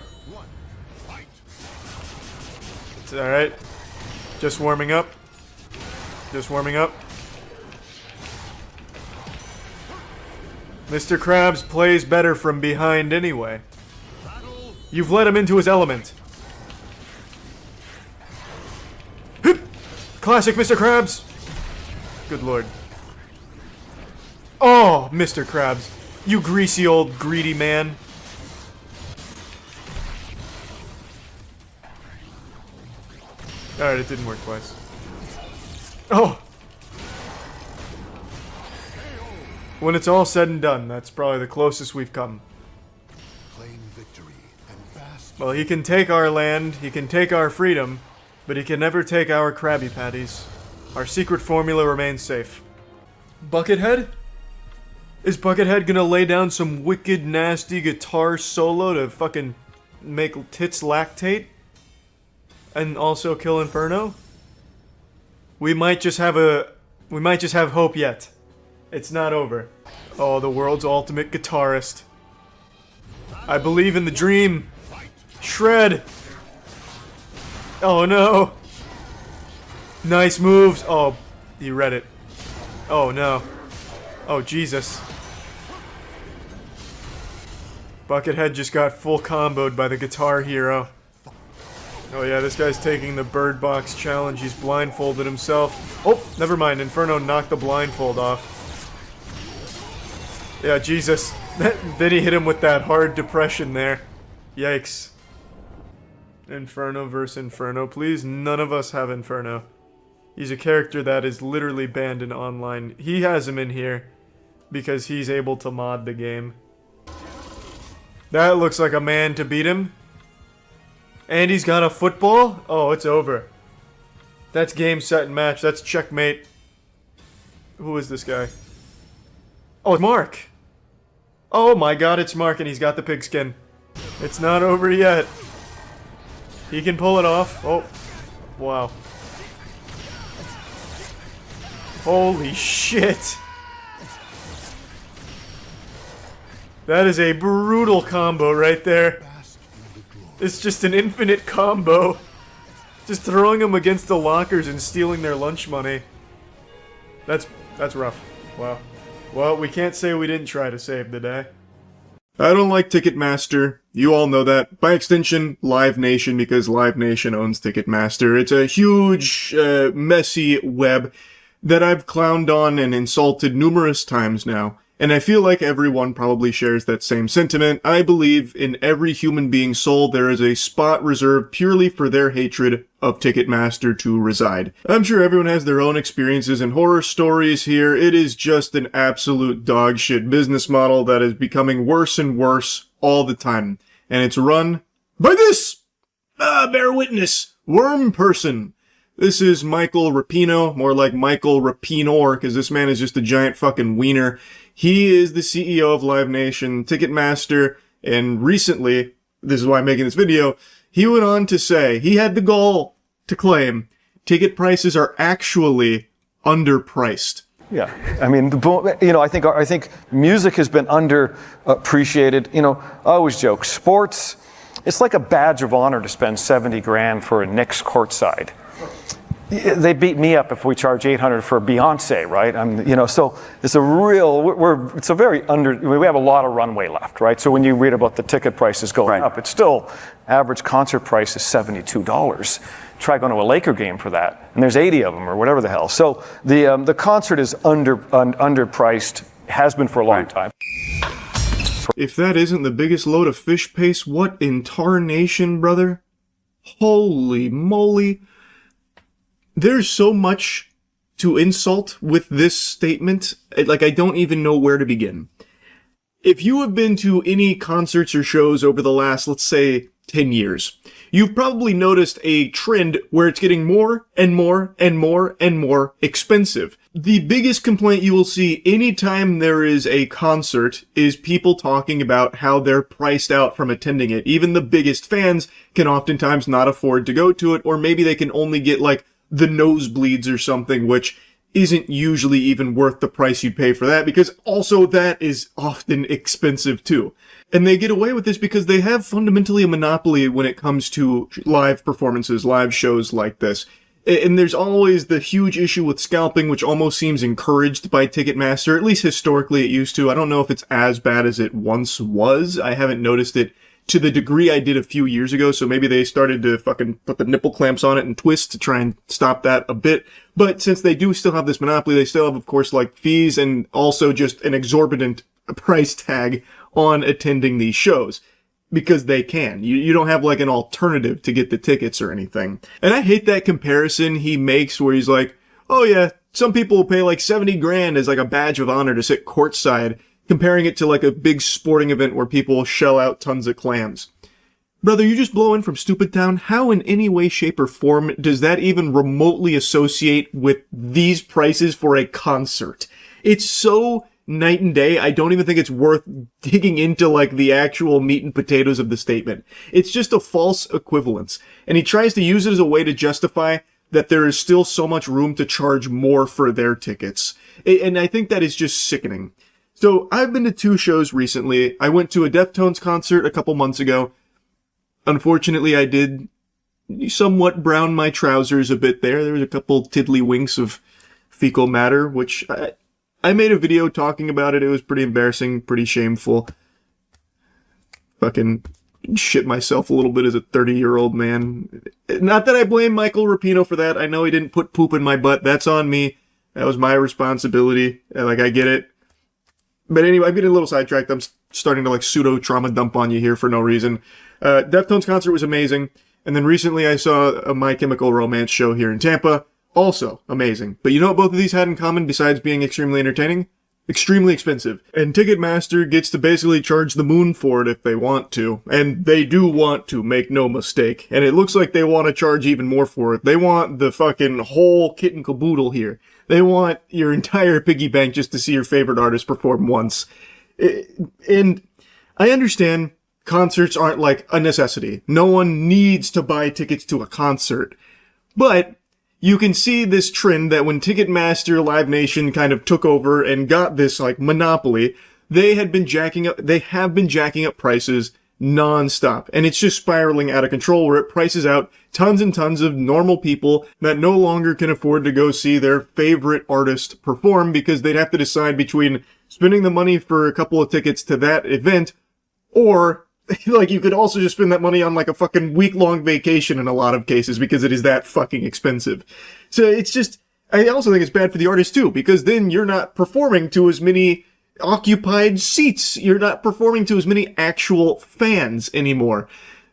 It's alright. Just warming up. Just warming up. Mr. Krabs plays better from behind anyway. You've let him into his element. Classic Mr. Krabs! Good lord. Oh, Mr. Krabs. You greasy old greedy man. Alright, it didn't work twice. Oh! When it's all said and done, that's probably the closest we've come. Well, he can take our land, he can take our freedom, but he can never take our Krabby Patties. Our secret formula remains safe. Buckethead? Is Buckethead gonna lay down some wicked, nasty guitar solo to fucking make tits lactate? And also kill Inferno? We might just have hope yet. It's not over. Oh, the world's ultimate guitarist. I believe in the dream. Shred. Oh no. Nice moves. Oh, he read it. Oh no. Oh Jesus. Buckethead just got full comboed by the Guitar Hero. Oh yeah, this guy's taking the Bird Box challenge. He's blindfolded himself. Oh, never mind. Inferno knocked the blindfold off. Yeah, Jesus. Then he hit him with that hard depression there. Yikes. Inferno versus Inferno. Please, none of us have Inferno. He's a character that is literally banned in online. He has him in here because he's able to mod the game. That looks like a man to beat him. And he's got a football? Oh, it's over. That's game, set, and match. That's checkmate. Who is this guy? Oh, it's Mark. Oh my god, it's Mark and he's got the pigskin. It's not over yet. He can pull it off. Oh, wow. Holy shit. That is a brutal combo right there. It's just an infinite combo. Just throwing them against the lockers and stealing their lunch money. That's rough. Wow. Well, we can't say we didn't try to save the day. I don't like Ticketmaster. You all know that. By extension, Live Nation, because Live Nation owns Ticketmaster. It's a huge, messy web that I've clowned on and insulted numerous times now. And I feel like everyone probably shares that same sentiment. I believe in every human being's soul there is a spot reserved purely for their hatred of Ticketmaster to reside. I'm sure everyone has their own experiences and horror stories here. It is just an absolute dogshit business model that is becoming worse and worse all the time. And it's run by this! Bear witness! Worm person! This is Michael Rapino, more like Michael Rapinor, because this man is just a giant fucking wiener. He is the CEO of Live Nation, Ticketmaster, and recently, this is why I'm making this video, he went on to say he had the gall to claim ticket prices are actually underpriced. Yeah, I mean, I think music has been underappreciated. I always joke, sports, it's like a badge of honor to spend 70 grand for a Knicks courtside. They beat me up if we charge $800 for Beyonce, right? So it's we have a lot of runway left, right? So when you read about the ticket prices going up, it's still average concert price is $72. Try going to a Laker game for that, and there's 80 of them or whatever the hell. So the concert is underpriced, has been for a long time. If that isn't the biggest load of fish paste, what in tarnation, brother? Holy moly. There's so much to insult with this statement, like I don't even know where to begin. If you have been to any concerts or shows over the last, let's say, 10 years, you've probably noticed a trend where it's getting more and more and more and more expensive. The biggest complaint you will see anytime there is a concert is people talking about how they're priced out from attending it. Even the biggest fans can oftentimes not afford to go to it, or maybe they can only get like the nosebleeds or something, which isn't usually even worth the price you'd pay for that, because also that is often expensive too. And they get away with this because they have fundamentally a monopoly when it comes to live performances, live shows like this. And there's always the huge issue with scalping, which almost seems encouraged by Ticketmaster, at least historically it used to. I don't know if it's as bad as it once was. I haven't noticed it to the degree I did a few years ago, so maybe they started to fucking put the nipple clamps on it and twist to try and stop that a bit. But since they do still have this monopoly, they still have, of course, like fees and also just an exorbitant price tag on attending these shows. Because they can. You don't have like an alternative to get the tickets or anything. And I hate that comparison he makes where he's like, oh yeah, some people will pay like 70 grand as like a badge of honor to sit courtside, comparing it to like a big sporting event where people shell out tons of clams. Brother, you just blow in from Stupid Town. How in any way, shape, or form does that even remotely associate with these prices for a concert? It's so night and day, I don't even think it's worth digging into like the actual meat and potatoes of the statement. It's just a false equivalence. And he tries to use it as a way to justify that there is still so much room to charge more for their tickets. And I think that is just sickening. So I've been to 2 shows recently. I went to a Deftones concert a couple months ago. Unfortunately, I did somewhat brown my trousers a bit there. There was a couple tiddlywinks of fecal matter, which I made a video talking about it. It was pretty embarrassing, pretty shameful. Fucking shit myself a little bit as a 30-year-old man. Not that I blame Michael Rapino for that. I know he didn't put poop in my butt. That's on me. That was my responsibility. Like, I get it. But anyway, I'm getting a little sidetracked. I'm starting to, like, pseudo-trauma dump on you here for no reason. Deftones concert was amazing. And then recently I saw a My Chemical Romance show here in Tampa. Also amazing. But you know what both of these had in common besides being extremely entertaining? Extremely expensive. And Ticketmaster gets to basically charge the moon for it if they want to. And they do want to, make no mistake. And it looks like they want to charge even more for it. They want the fucking whole kit and caboodle here. They want your entire piggy bank just to see your favorite artist perform once. And I understand concerts aren't like a necessity. No one needs to buy tickets to a concert. But you can see this trend that when Ticketmaster Live Nation kind of took over and got this like monopoly, they have been jacking up prices non-stop. And it's just spiraling out of control where it prices out tons and tons of normal people that no longer can afford to go see their favorite artist perform because they'd have to decide between spending the money for a couple of tickets to that event or like, you could also just spend that money on, like, a fucking week-long vacation in a lot of cases because it is that fucking expensive. So it's just, I also think it's bad for the artist, too, because then you're not performing to as many occupied seats. You're not performing to as many actual fans anymore.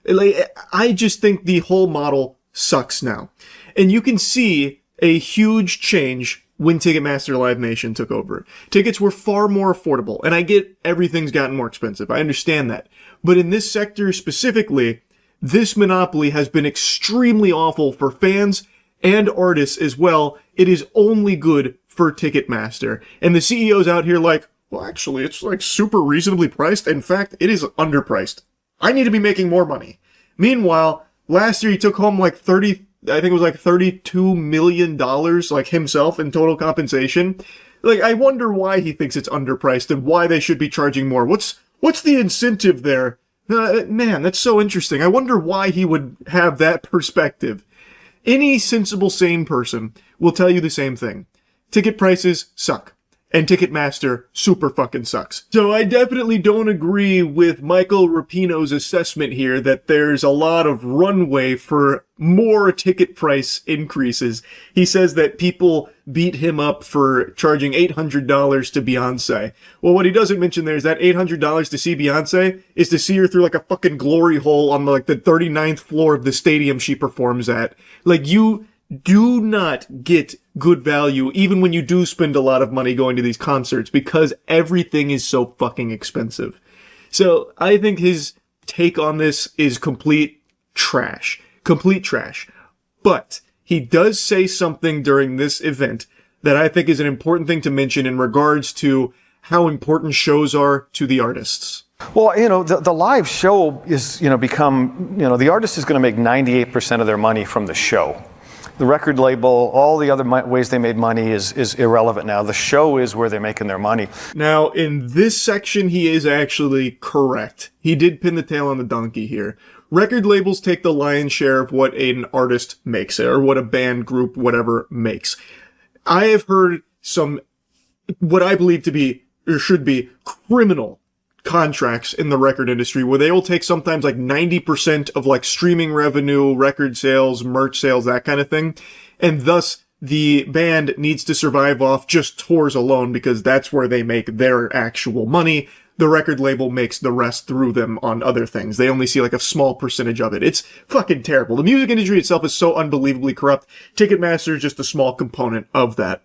Like, I just think the whole model sucks now. And you can see a huge change when Ticketmaster Live Nation took over. Tickets were far more affordable, and I get everything's gotten more expensive. I understand that. But in this sector specifically, this monopoly has been extremely awful for fans and artists as well. It is only good for Ticketmaster. And the CEO's out here like, well, actually, it's like super reasonably priced. In fact, it is underpriced. I need to be making more money. Meanwhile, last year he took home like $32 million, like himself in total compensation. Like, I wonder why he thinks it's underpriced and why they should be charging more. What's the incentive there? Man, that's so interesting. I wonder why he would have that perspective. Any sensible, sane person will tell you the same thing. Ticket prices suck. And Ticketmaster super fucking sucks. So I definitely don't agree with Michael Rapino's assessment here that there's a lot of runway for more ticket price increases. He says that people beat him up for charging $800 to Beyonce. Well, what he doesn't mention there is that $800 to see Beyonce is to see her through like a fucking glory hole on like the 39th floor of the stadium she performs at. Like, you do not get good value even when you do spend a lot of money going to these concerts because everything is so fucking expensive. So I think his take on this is complete trash. Complete trash. But he does say something during this event that I think is an important thing to mention in regards to how important shows are to the artists. Well, the live show is, the artist is going to make 98% of their money from the show. The record label, all the other ways they made money is irrelevant now. The show is where they're making their money. Now, in this section, he is actually correct. He did pin the tail on the donkey here. Record labels take the lion's share of what an artist makes, or what a band, group, whatever makes. I have heard some, what I believe to be, or should be, criminal contracts in the record industry where they will take sometimes like 90% of like streaming revenue, record sales, merch sales, that kind of thing. And thus the band needs to survive off just tours alone because that's where they make their actual money. The record label makes the rest through them on other things. They only see like a small percentage of it. It's fucking terrible. The music industry itself is so unbelievably corrupt. Ticketmaster is just a small component of that.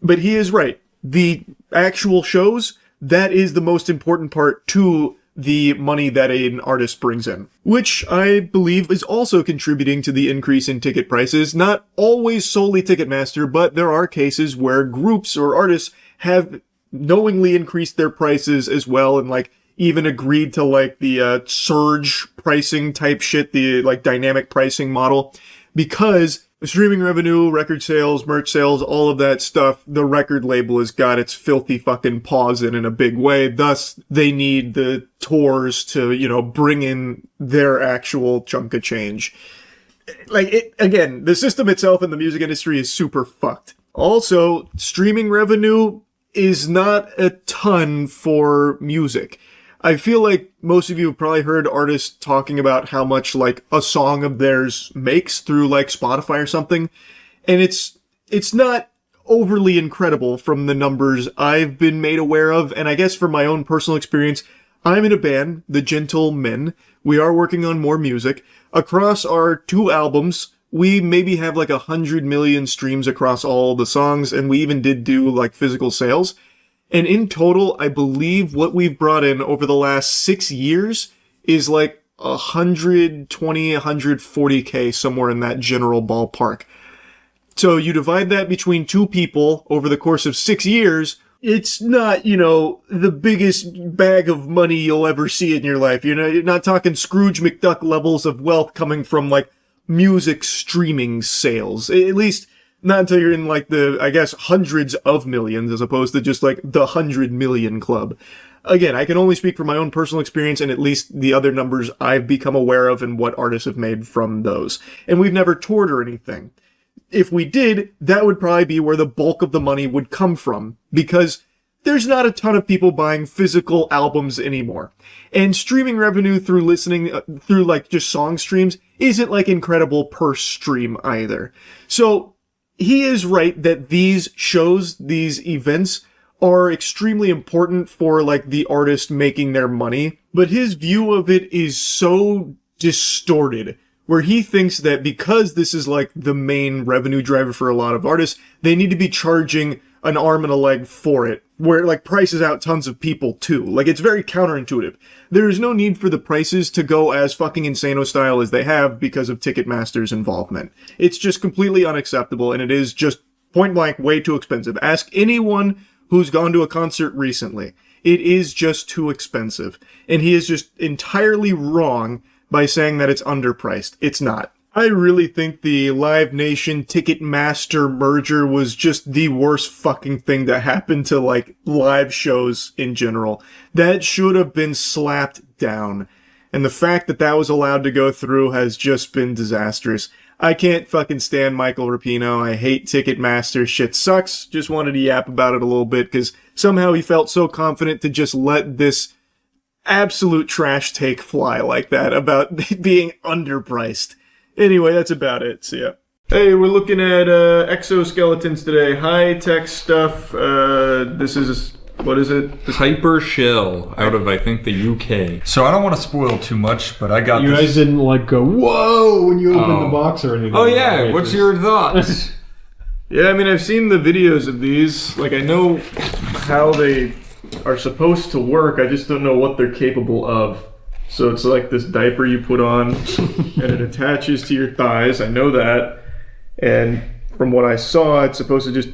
But he is right. The actual shows, that is the most important part to the money that an artist brings in, which I believe is also contributing to the increase in ticket prices. Not always solely Ticketmaster, but there are cases where groups or artists have knowingly increased their prices as well and like even agreed to like the surge pricing type shit, the like dynamic pricing model, because streaming revenue, record sales, merch sales, all of that stuff, the record label has got its filthy fucking paws in a big way. Thus, they need the tours to, you know, bring in their actual chunk of change. Again, the system itself in the music industry is super fucked. Also, streaming revenue is not a ton for music. I feel like most of you have probably heard artists talking about how much, like, a song of theirs makes through, like, Spotify or something. And it's not overly incredible from the numbers I've been made aware of. And I guess from my own personal experience, I'm in a band, The Gentlemen. We are working on more music. Across our 2 albums, we maybe have like 100 million streams across all the songs. And we even did do, like, physical sales. And in total, I believe what we've brought in over the last 6 years is like 120, 140K, somewhere in that general ballpark. So you divide that between 2 people over the course of 6 years, it's not, you know, the biggest bag of money you'll ever see in your life. You know, you're not talking Scrooge McDuck levels of wealth coming from, like, music streaming sales. At least not until you're in, like, the, I guess, hundreds of millions, as opposed to just, like, the 100 million club. Again, I can only speak from my own personal experience and at least the other numbers I've become aware of and what artists have made from those. And we've never toured or anything. If we did, that would probably be where the bulk of the money would come from, because there's not a ton of people buying physical albums anymore. And streaming revenue through listening, through, like, just song streams isn't, like, incredible per stream either. So, he is right that these shows, these events, are extremely important for, like, the artist making their money, but his view of it is so distorted, where he thinks that because this is, like, the main revenue driver for a lot of artists, they need to be charging an arm and a leg for it, where it, like, prices out tons of people too. Like, it's very counterintuitive. There is no need for the prices to go as fucking Insano style as they have because of Ticketmaster's involvement. It's just completely unacceptable, and it is just point blank way too expensive. Ask anyone who's gone to a concert recently. It is just too expensive. And he is just entirely wrong by saying that it's underpriced. It's not. I really think the Live Nation Ticketmaster merger was just the worst fucking thing that happened to, like, live shows in general. That should have been slapped down. And the fact that that was allowed to go through has just been disastrous. I can't fucking stand Michael Rapino. I hate Ticketmaster. Shit sucks. Just wanted to yap about it a little bit because somehow he felt so confident to just let this absolute trash take fly like that about being underpriced. Anyway, that's about it. So yeah. Hey, we're looking at exoskeletons today. High-tech stuff. This is, what is it? Hyper Shell out of, I think, the UK. So I don't want to spoil too much, but I got You guys didn't, like, go, whoa, when you opened the box or anything. Oh, yeah. Right? What's your thoughts? Yeah, I mean, I've seen the videos of these. Like, I know how they are supposed to work. I just don't know what they're capable of. So it's like this diaper you put on, and it attaches to your thighs. I know that. And from what I saw, it's supposed to just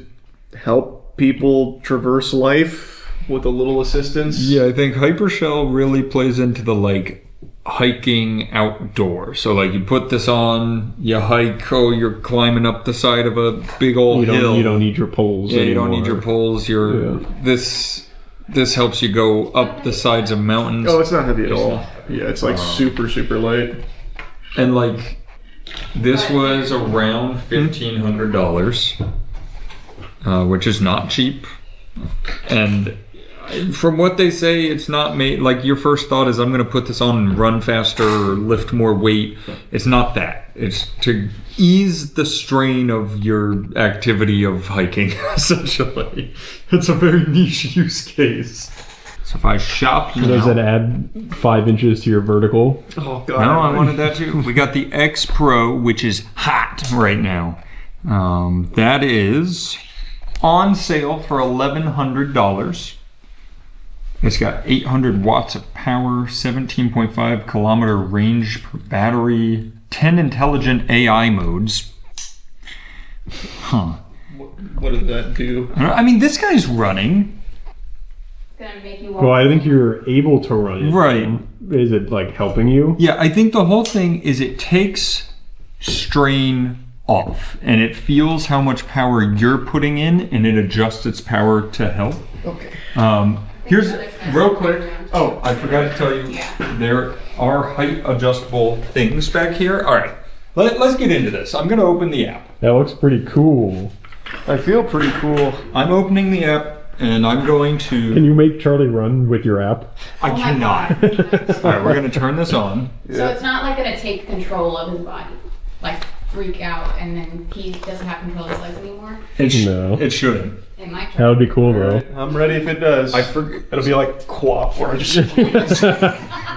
help people traverse life with a little assistance. Yeah, I think Hypershell really plays into the, like, hiking outdoor. So, like, you put this on, you hike, you're climbing up the side of a big old hill. You don't need your poles anymore. You don't need your poles. This helps you go up the sides of mountains. Oh, it's not heavy at all. Yeah, it's like super, super light. And like, this was around $1,500, which is not cheap. And from what they say, it's not made, like your first thought is I'm going to put this on and run faster or lift more weight. It's not that. It's to ease the strain of your activity of hiking, essentially. It's a very niche use case. So if I shop now... Does it add 5 inches to your vertical? Oh, God. No, I wanted that too. We got the X Pro, which is hot right now. That is on sale for $1,100. It's got 800 watts of power, 17.5 kilometer range per battery, 10 intelligent AI modes. Huh. What does that do? I mean, this guy's running. Well, I think you're able to run it. Right. Is it, like, helping you? Yeah, I think the whole thing is it takes strain off, and it feels how much power you're putting in, and it adjusts its power to help. Okay. Here's real quick. Oh, I forgot to tell you, there are height adjustable things back here. All right, let's get into this. I'm gonna open the app. That looks pretty cool. I feel pretty cool. I'm opening the app, and I'm going to. Can you make Charlie run with your app? I cannot. All right, we're gonna turn this on. So it's not like gonna take control of his body, like freak out, and then he doesn't have control of his legs anymore. It shouldn't. It might try. That would be cool, though. I'm ready if it does. It'll be like QWOP where I just.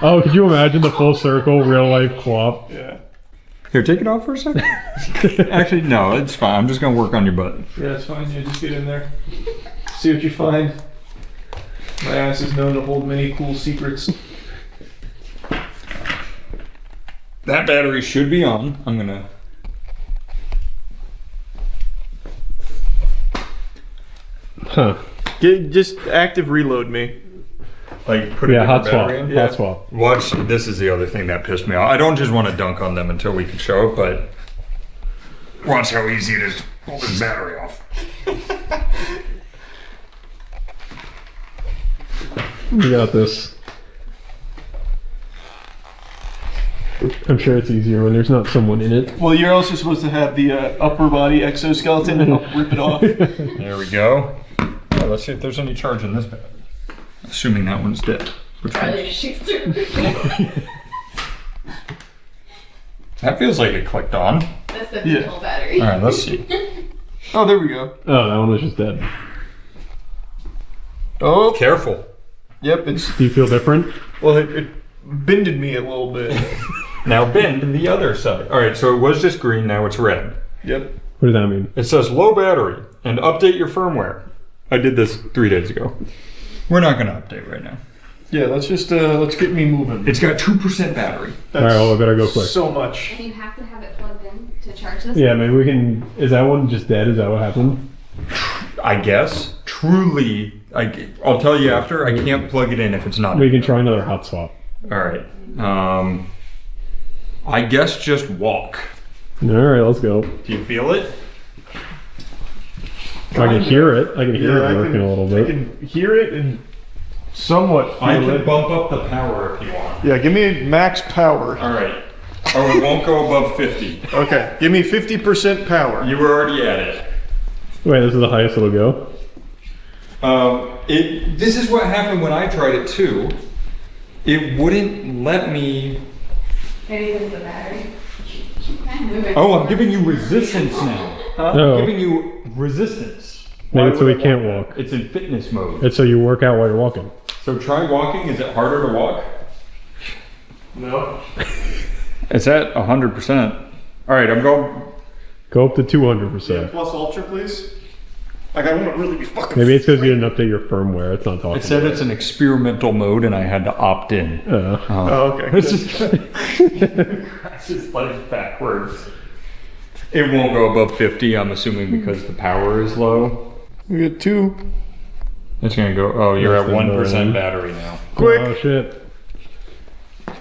Oh, could you imagine the full circle, real life QWOP? Yeah. Here, take it off for a second. Actually, no, it's fine. I'm just gonna work on your butt. Yeah, it's fine. Yeah, just get in there. See what you find. My ass is known to hold many cool secrets. That battery should be on. I'm gonna. Huh. Just active reload me. Like put a hot swap. battery in? Hot swap. Watch. This is the other thing that pissed me off. I don't just want to dunk on them until we can show it, but watch how easy it is to pull this battery off. You got this. I'm sure it's easier when there's not someone in it. Well, you're also supposed to have the upper body exoskeleton and I'll rip it off. There we go. Yeah, let's see if there's any charge in this battery. Assuming that one's dead. Charlie shoots through. That feels like it clicked on. That's the control battery. All right, let's see. Oh, there we go. Oh, that one was just dead. Oh, careful. Yep, Do you feel different? Well, it bended me a little bit. Now bend the other side. All right, so it was just green, now it's red. Yep. What does that mean? It says low battery and update your firmware. I did this 3 days ago. We're not gonna update right now. Yeah, let's get me moving. It's got 2% battery. All right, well, I better go quick. So much. And you have to have it plugged in to charge this? Yeah, maybe we can. Is that one just dead? Is that what happened? I guess. Truly, I'll tell you after. I can't plug it in if it's not. We can try another hot swap. All right. I guess just walk. All right, let's go. Do you feel it? I can hear it. I can hear it working a little bit. I can hear it and somewhat feel I can it. bump up the power if you want. Yeah, give me max power. All right. Oh, it won't go above 50. Okay, give me 50% power. You were already at it. Wait, this is the highest it'll go? This is what happened when I tried it too. It wouldn't let me. Maybe this is the battery. Oh, I'm giving you resistance now. Oh. I'm giving you resistance. Maybe it's so we can't walk. It's in fitness mode. It's so you work out while you're walking. So try walking. Is it harder to walk? No. It's at 100%. All right, I'm going. Go up to 200%. Plus ultra, please. Like, I won't really be fucking. Maybe it's because you didn't update your firmware. It's not talking. It said it's an experimental mode, and I had to opt in. Oh, okay. It's just like backwards. It won't go above 50. I'm assuming because the power is low. We got 2. It's gonna go. Oh, you're at 1% battery now. Quick. Oh shit.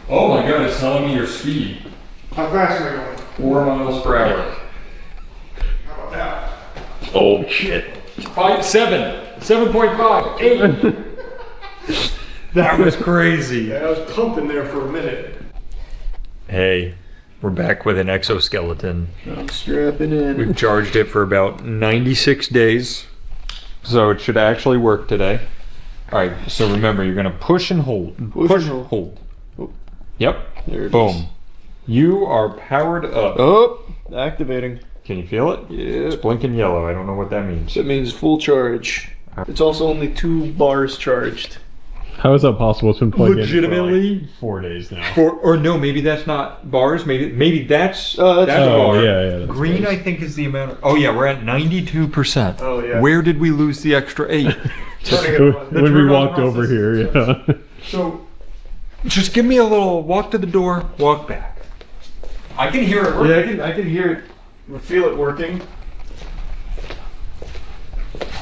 Oh my god, it's telling me your speed. How fast am I going? 4 miles per hour. How about that? Oh shit. 7.5, 8. That was crazy. Yeah, I was pumping there for a minute. Hey, we're back with an exoskeleton. I'm strapping in. We've charged it for about 96 days, so it should actually work today. All right, so remember, you're gonna push and hold. Push and hold. Oh. Yep. There it Boom. is. You are powered up. Oh, activating. Can you feel it? Yeah. It's blinking yellow. I don't know what that means. That means full charge. It's also only 2 bars charged. How is that possible? It's been plugged Legitimately? in for like 4 days now. Or no, maybe that's not bars. Maybe that's that's a bar. Yeah. That's Green, nice. I think, is the amount of. Oh yeah, we're at 92%. Oh yeah. Where did we lose the extra 8? When we walked over here, yeah. So, just give me a little walk to the door, walk back. I can hear it working. Yeah, I can hear it. I feel it working.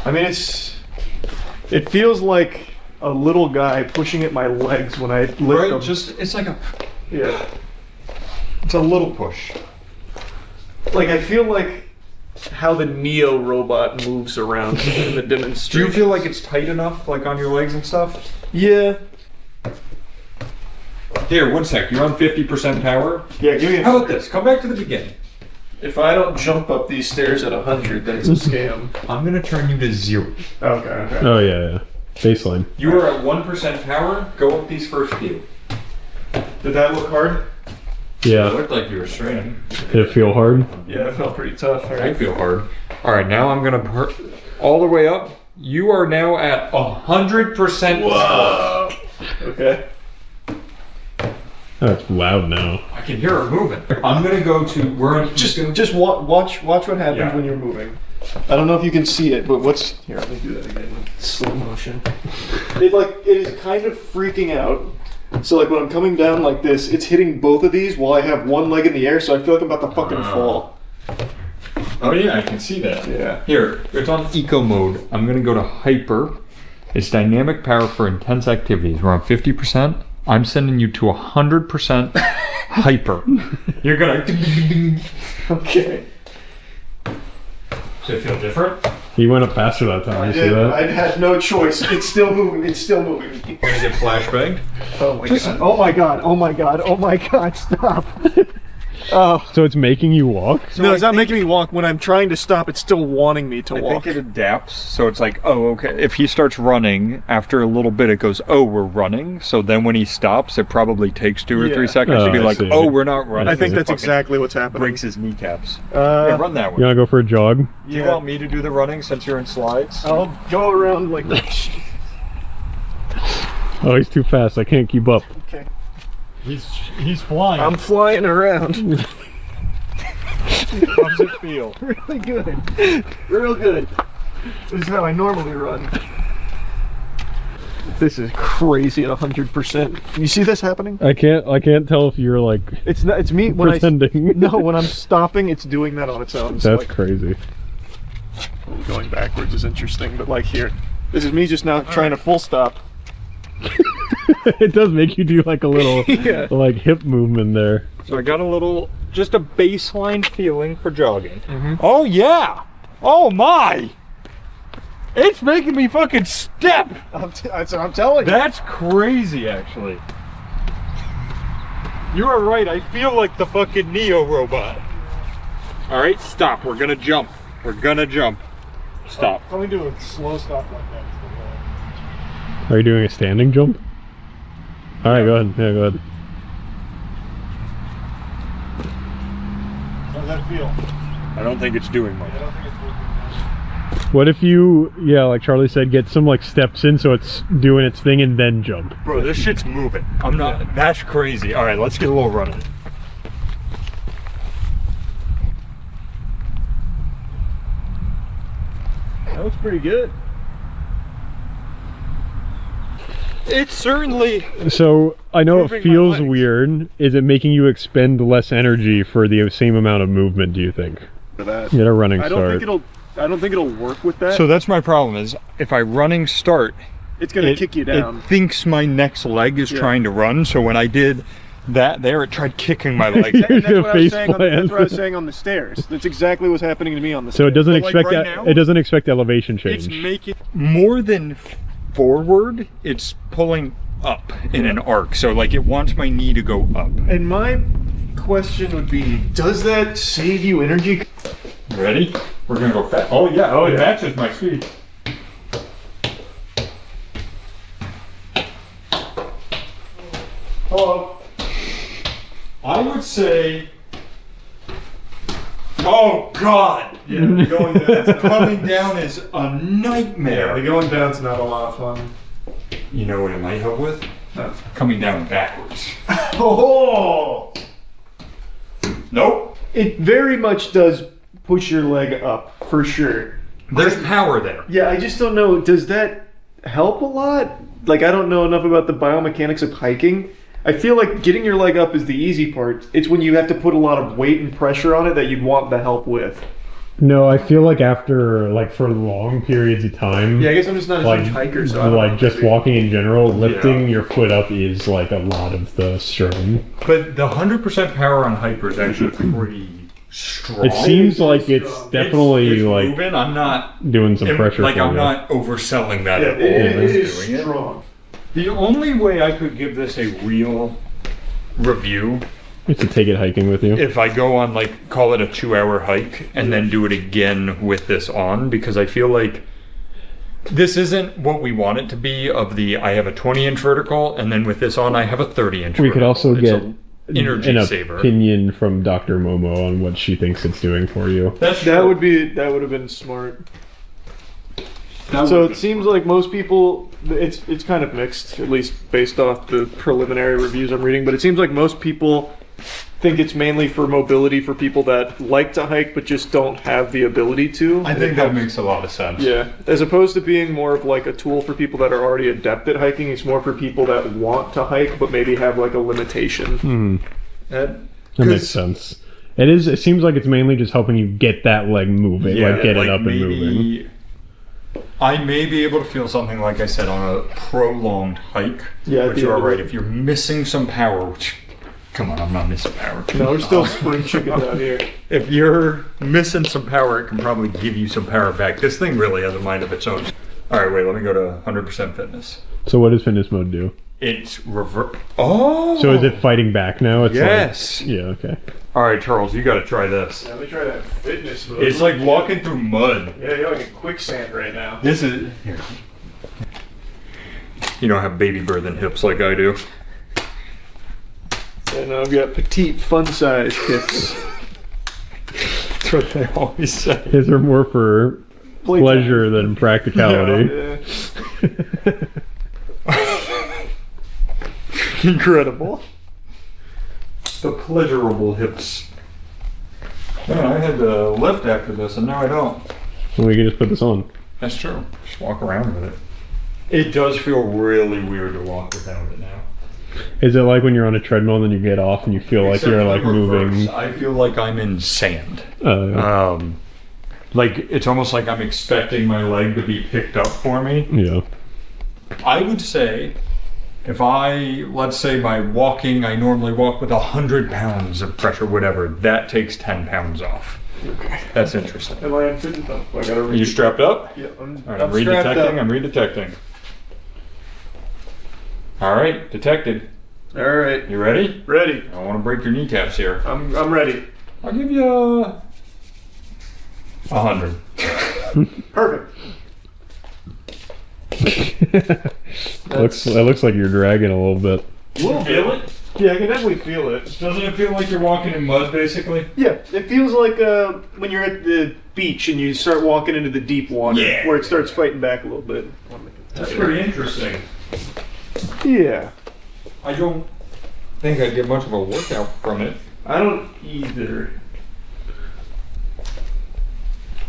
I mean, it feels like a little guy pushing at my legs when I lift Right, them. just it's like a. Yeah. It's a little push. Like, I feel like how the Neo robot moves around in the demonstration. Do you feel like it's tight enough, like on your legs and stuff? Yeah. Here, 1 sec. You're on 50% power. Yeah, give me a How about this? Come back to the beginning. If I don't jump up these stairs at 100, then it's a scam. I'm gonna turn you to 0. Okay. Oh yeah. Baseline. You are at 1% power. Go up these first few. Did that look hard? Yeah. It looked like you were straining. Did it feel hard? Yeah, it felt pretty tough. I feel hard. All right, now I'm gonna all the way up. You are now at 100%. Whoa. Okay. Oh, it's loud now. I can hear it moving. I'm gonna go to. Just watch what happens Yeah. when you're moving. I don't know if you can see it, but here, let me do that again. Slow motion. It is kind of freaking out. So like when I'm coming down like this, it's hitting both of these while I have one leg in the air, so I feel like I'm about to fucking fall. Oh yeah, I can see that. Yeah. Here, it's on eco mode. I'm gonna go to hyper. It's dynamic power for intense activities. We're on 50%. I'm sending you to 100% hyper. You're gonna. Okay. Does it feel different? He went up faster that time. I You see did. that? I had no choice. It's still moving. It's still moving. You're gonna get flashbanged. Oh my god. Oh my god. Oh my god. Oh my god. Stop. Oh. So it's making you walk? No, it's not making me walk. When I'm trying to stop, it's still wanting me to I walk. think it adapts, so it's like, oh, okay. If he starts running, after a little bit, it goes, oh, we're running. So then when he stops, it probably takes 2 or 3 seconds to be like, oh, we're not running. I think that's exactly what's happening. Breaks his kneecaps. Yeah, run that way. You wanna go for a jog? Do you want me to do the running since you're in slides? I'll go around like this. Oh, he's too fast. I can't keep up. Okay. He's flying. I'm flying around. How does it feel? Really good. Real good. This is how I normally run. This is crazy at 100%. You see this happening? I can't tell if you're like It's me when pretending. No, when I'm stopping, it's doing that on its own. So That's crazy. going backwards is interesting, but like here, this is me just now trying to full stop. It does make you do like a little Yeah. like hip movement there. So I got just a baseline feeling for jogging. Oh yeah! Oh my! It's making me fucking step! That's what I'm telling you. That's crazy, actually. You are right, I feel like the fucking Neo robot. Alright, stop. We're gonna jump. We're gonna jump. Stop. Let me do a slow stop like that. Are you doing a standing jump? All right, go ahead. Yeah, go ahead. How does that feel? I don't think it's doing much. What if you, like Charlie said, get some like steps in so it's doing its thing and then jump? Bro, this shit's moving. I'm not. That's crazy. All right, let's get a little running. That looks pretty good. It's certainly. So I know it moving my feels legs. weird. Is it making you expend less energy for the same amount of movement? Do you think? For that. Get a running I don't start. think it'll work with that. So that's my problem is if I running start, it's gonna kick you down. It thinks my next leg is trying to run. So when I did that there, it tried kicking my leg. And that's what I was saying on the stairs. That's exactly what's happening to me on the So stairs. it doesn't But, like, expect right that. now, It doesn't expect elevation change. It's making more than forward. It's pulling up in an arc. So like it wants my knee to go up. And my question would be, does that save you energy? Ready? We're gonna go fast. Oh yeah. Oh, it matches my speed. Hello. I would say. Oh God! Yeah, the going down. Coming down is a nightmare. Yeah, the going down's not a lot of fun. You know what it might help with? Coming down backwards. Oh! Nope. It very much does push your leg up, for sure. There's power there. Yeah, I just don't know. Does that help a lot? Like, I don't know enough about the biomechanics of hiking. I feel like getting your leg up is the easy part. It's when you have to put a lot of weight and pressure on it that you'd want the help with. No, I feel like after for long periods of time. Yeah, I guess I'm just not a huge hiker, so I don't know. just walking in general, lifting your foot up is like a lot of the strain. But the 100% power on hyper is actually pretty strong. It seems like it's definitely it's like moving. I'm not doing some pressure. Like for I'm you. not overselling that at all. It is doing strong. The only way I could give this a real review is to take it hiking with you. if I go on like call it a 2-hour hike and then do it again with this on, because I feel like this isn't what we want it to be. Of the I have a 20-inch vertical and then with this on I have a 30-inch. We could also get energy an saver. opinion from Dr. Momo on what she thinks it's doing for you. That would have been smart. So it seems like most people, it's kind of mixed, at least based off the preliminary reviews I'm reading, but it seems like most people think it's mainly for mobility for people that like to hike but just don't have the ability to. I think that makes a lot of sense. Yeah, as opposed to being more of like a tool for people that are already adept at hiking, it's more for people that want to hike but maybe have like a limitation. That makes sense. It seems like it's mainly just helping you get that leg moving, like get it up and moving. I may be able to feel something, like I said, on a prolonged hike. Yeah, but you're right. If you're missing some power, which, come on, I'm not missing power. No, we're still spring chicken down here. If you're missing some power, it can probably give you some power back. This thing really has a mind of its own. All right, wait, let me go to 100% fitness. So what does fitness mode do? It's revert. Oh! So is it fighting back now? It's yes! Like, yeah, okay. All right, Charles, you got to try this. Yeah, let me try that fitness mode. It's like walking through mud. Yeah, you're like a quicksand right now. This is... Here. You don't have baby birthing hips like I do. And I've got petite, fun-sized hips. That's what they always say. His are more for pleasure than practicality. Incredible. The pleasurable hips. Man, I had to lift after this, and now I don't. Well, we can just put this on. That's true. Just walk around with it. It does feel really weird to walk without it now. Is it like when you're on a treadmill and then you get off and you feel like you're like moving? I feel like I'm in sand. Yeah. Like it's almost like I'm expecting my leg to be picked up for me. Yeah. I would say, if let's say by walking, I normally walk with 100 pounds of pressure, whatever, that takes 10 pounds off. Okay. That's interesting. Am I unfitted though? I gotta Are you strapped up? Yeah, All right, I'm redetecting. I'm redetecting. All right, detected. All right. You ready? Ready. I don't want to break your kneecaps here. I'm ready. I'll give you 100. Perfect. It looks like you're dragging a little bit. You feel it? Yeah, I can definitely feel it. Doesn't it feel like you're walking in mud, basically? Yeah, it feels like when you're at the beach and you start walking into the deep water, where it starts fighting back a little bit. That's pretty interesting. Yeah. I don't think I get much of a workout from it. I don't either.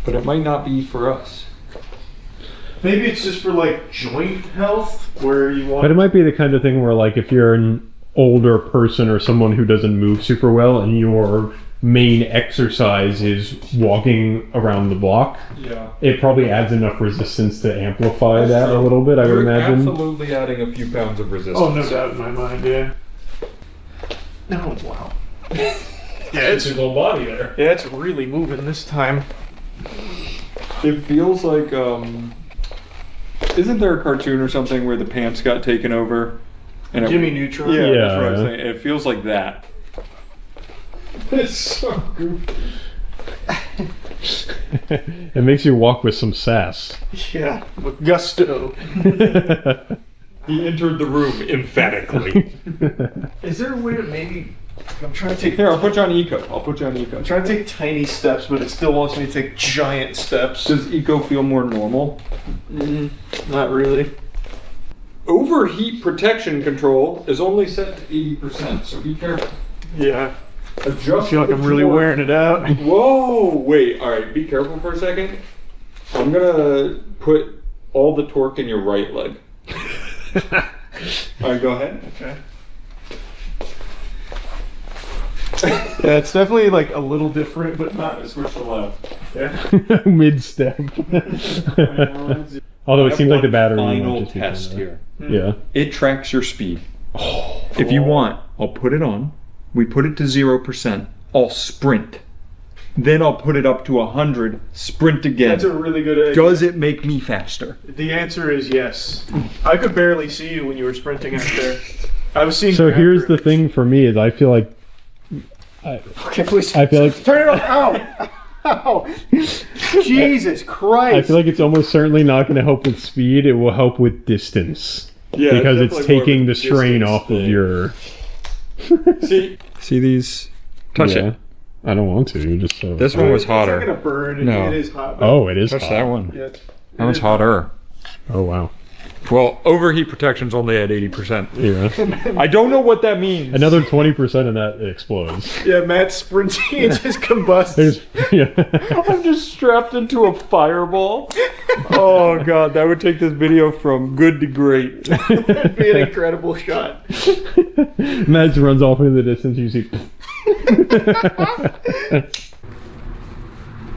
But it might not be for us. Maybe it's just for like joint health, where you want. But it might be the kind of thing where, like, if you're an older person or someone who doesn't move super well, and your main exercise is walking around the block, it probably adds enough resistance to amplify that a little bit. I would imagine. Absolutely adding a few pounds of resistance. Oh, no doubt in my mind. Yeah. No, wow. Yeah, it's your whole body there. Yeah, it's really moving this time. It feels like isn't there a cartoon or something where the pants got taken over? And Jimmy Neutron? Yeah, Yeah. that's what I was saying. It feels like that. It's so goofy. It makes you walk with some sass. Yeah, with gusto. He entered the room emphatically. Is there a way to maybe... I'm trying to take... Here, I'll put you on eco. I'm trying to take tiny steps, but it still wants me to take giant steps. Does eco feel more normal? Not really. Overheat protection control is only set to 80%, so be careful. Yeah. Adjust I feel like I'm really torque. wearing it out. Whoa! Wait, alright, be careful for a second. I'm gonna put all the torque in your right leg. Alright, go ahead. Okay. Yeah, it's definitely like a little different, but not Switch to left. Yeah. Mid-step. Although it seems like the battery final might just be test kinda- here. Yeah. It tracks your speed. If you want, I'll put it on. We put it to 0%. I'll sprint. then I'll put it up to 100, sprint again. That's a really good idea. Does it make me faster? The answer is yes. I could barely see you when you were sprinting out there. I was seeing. So here's the thing for me is I feel like. Okay, please. I feel like. Turn it off. Ow! Ow! Jesus Christ! I feel like it's almost certainly not going to help with speed. It will help with distance. Yeah, because it's definitely more taking of the a strain distance off of thing. your. See these? Touch Yeah. it. I don't want to. Just so. This one was hotter. It's not gonna burn. No. It is hot. Oh, it is. Touch hot. that one. Yeah, That one's hotter. Oh wow. Well, overheat protection's only at 80%. Yeah. I don't know what that means. Another 20% and that explodes. Yeah, Matt's sprinting and just combusts. Yeah. I'm just strapped into a fireball. Oh god, that would take this video from good to great. That'd be an incredible shot. Matt just runs off into the distance. You see.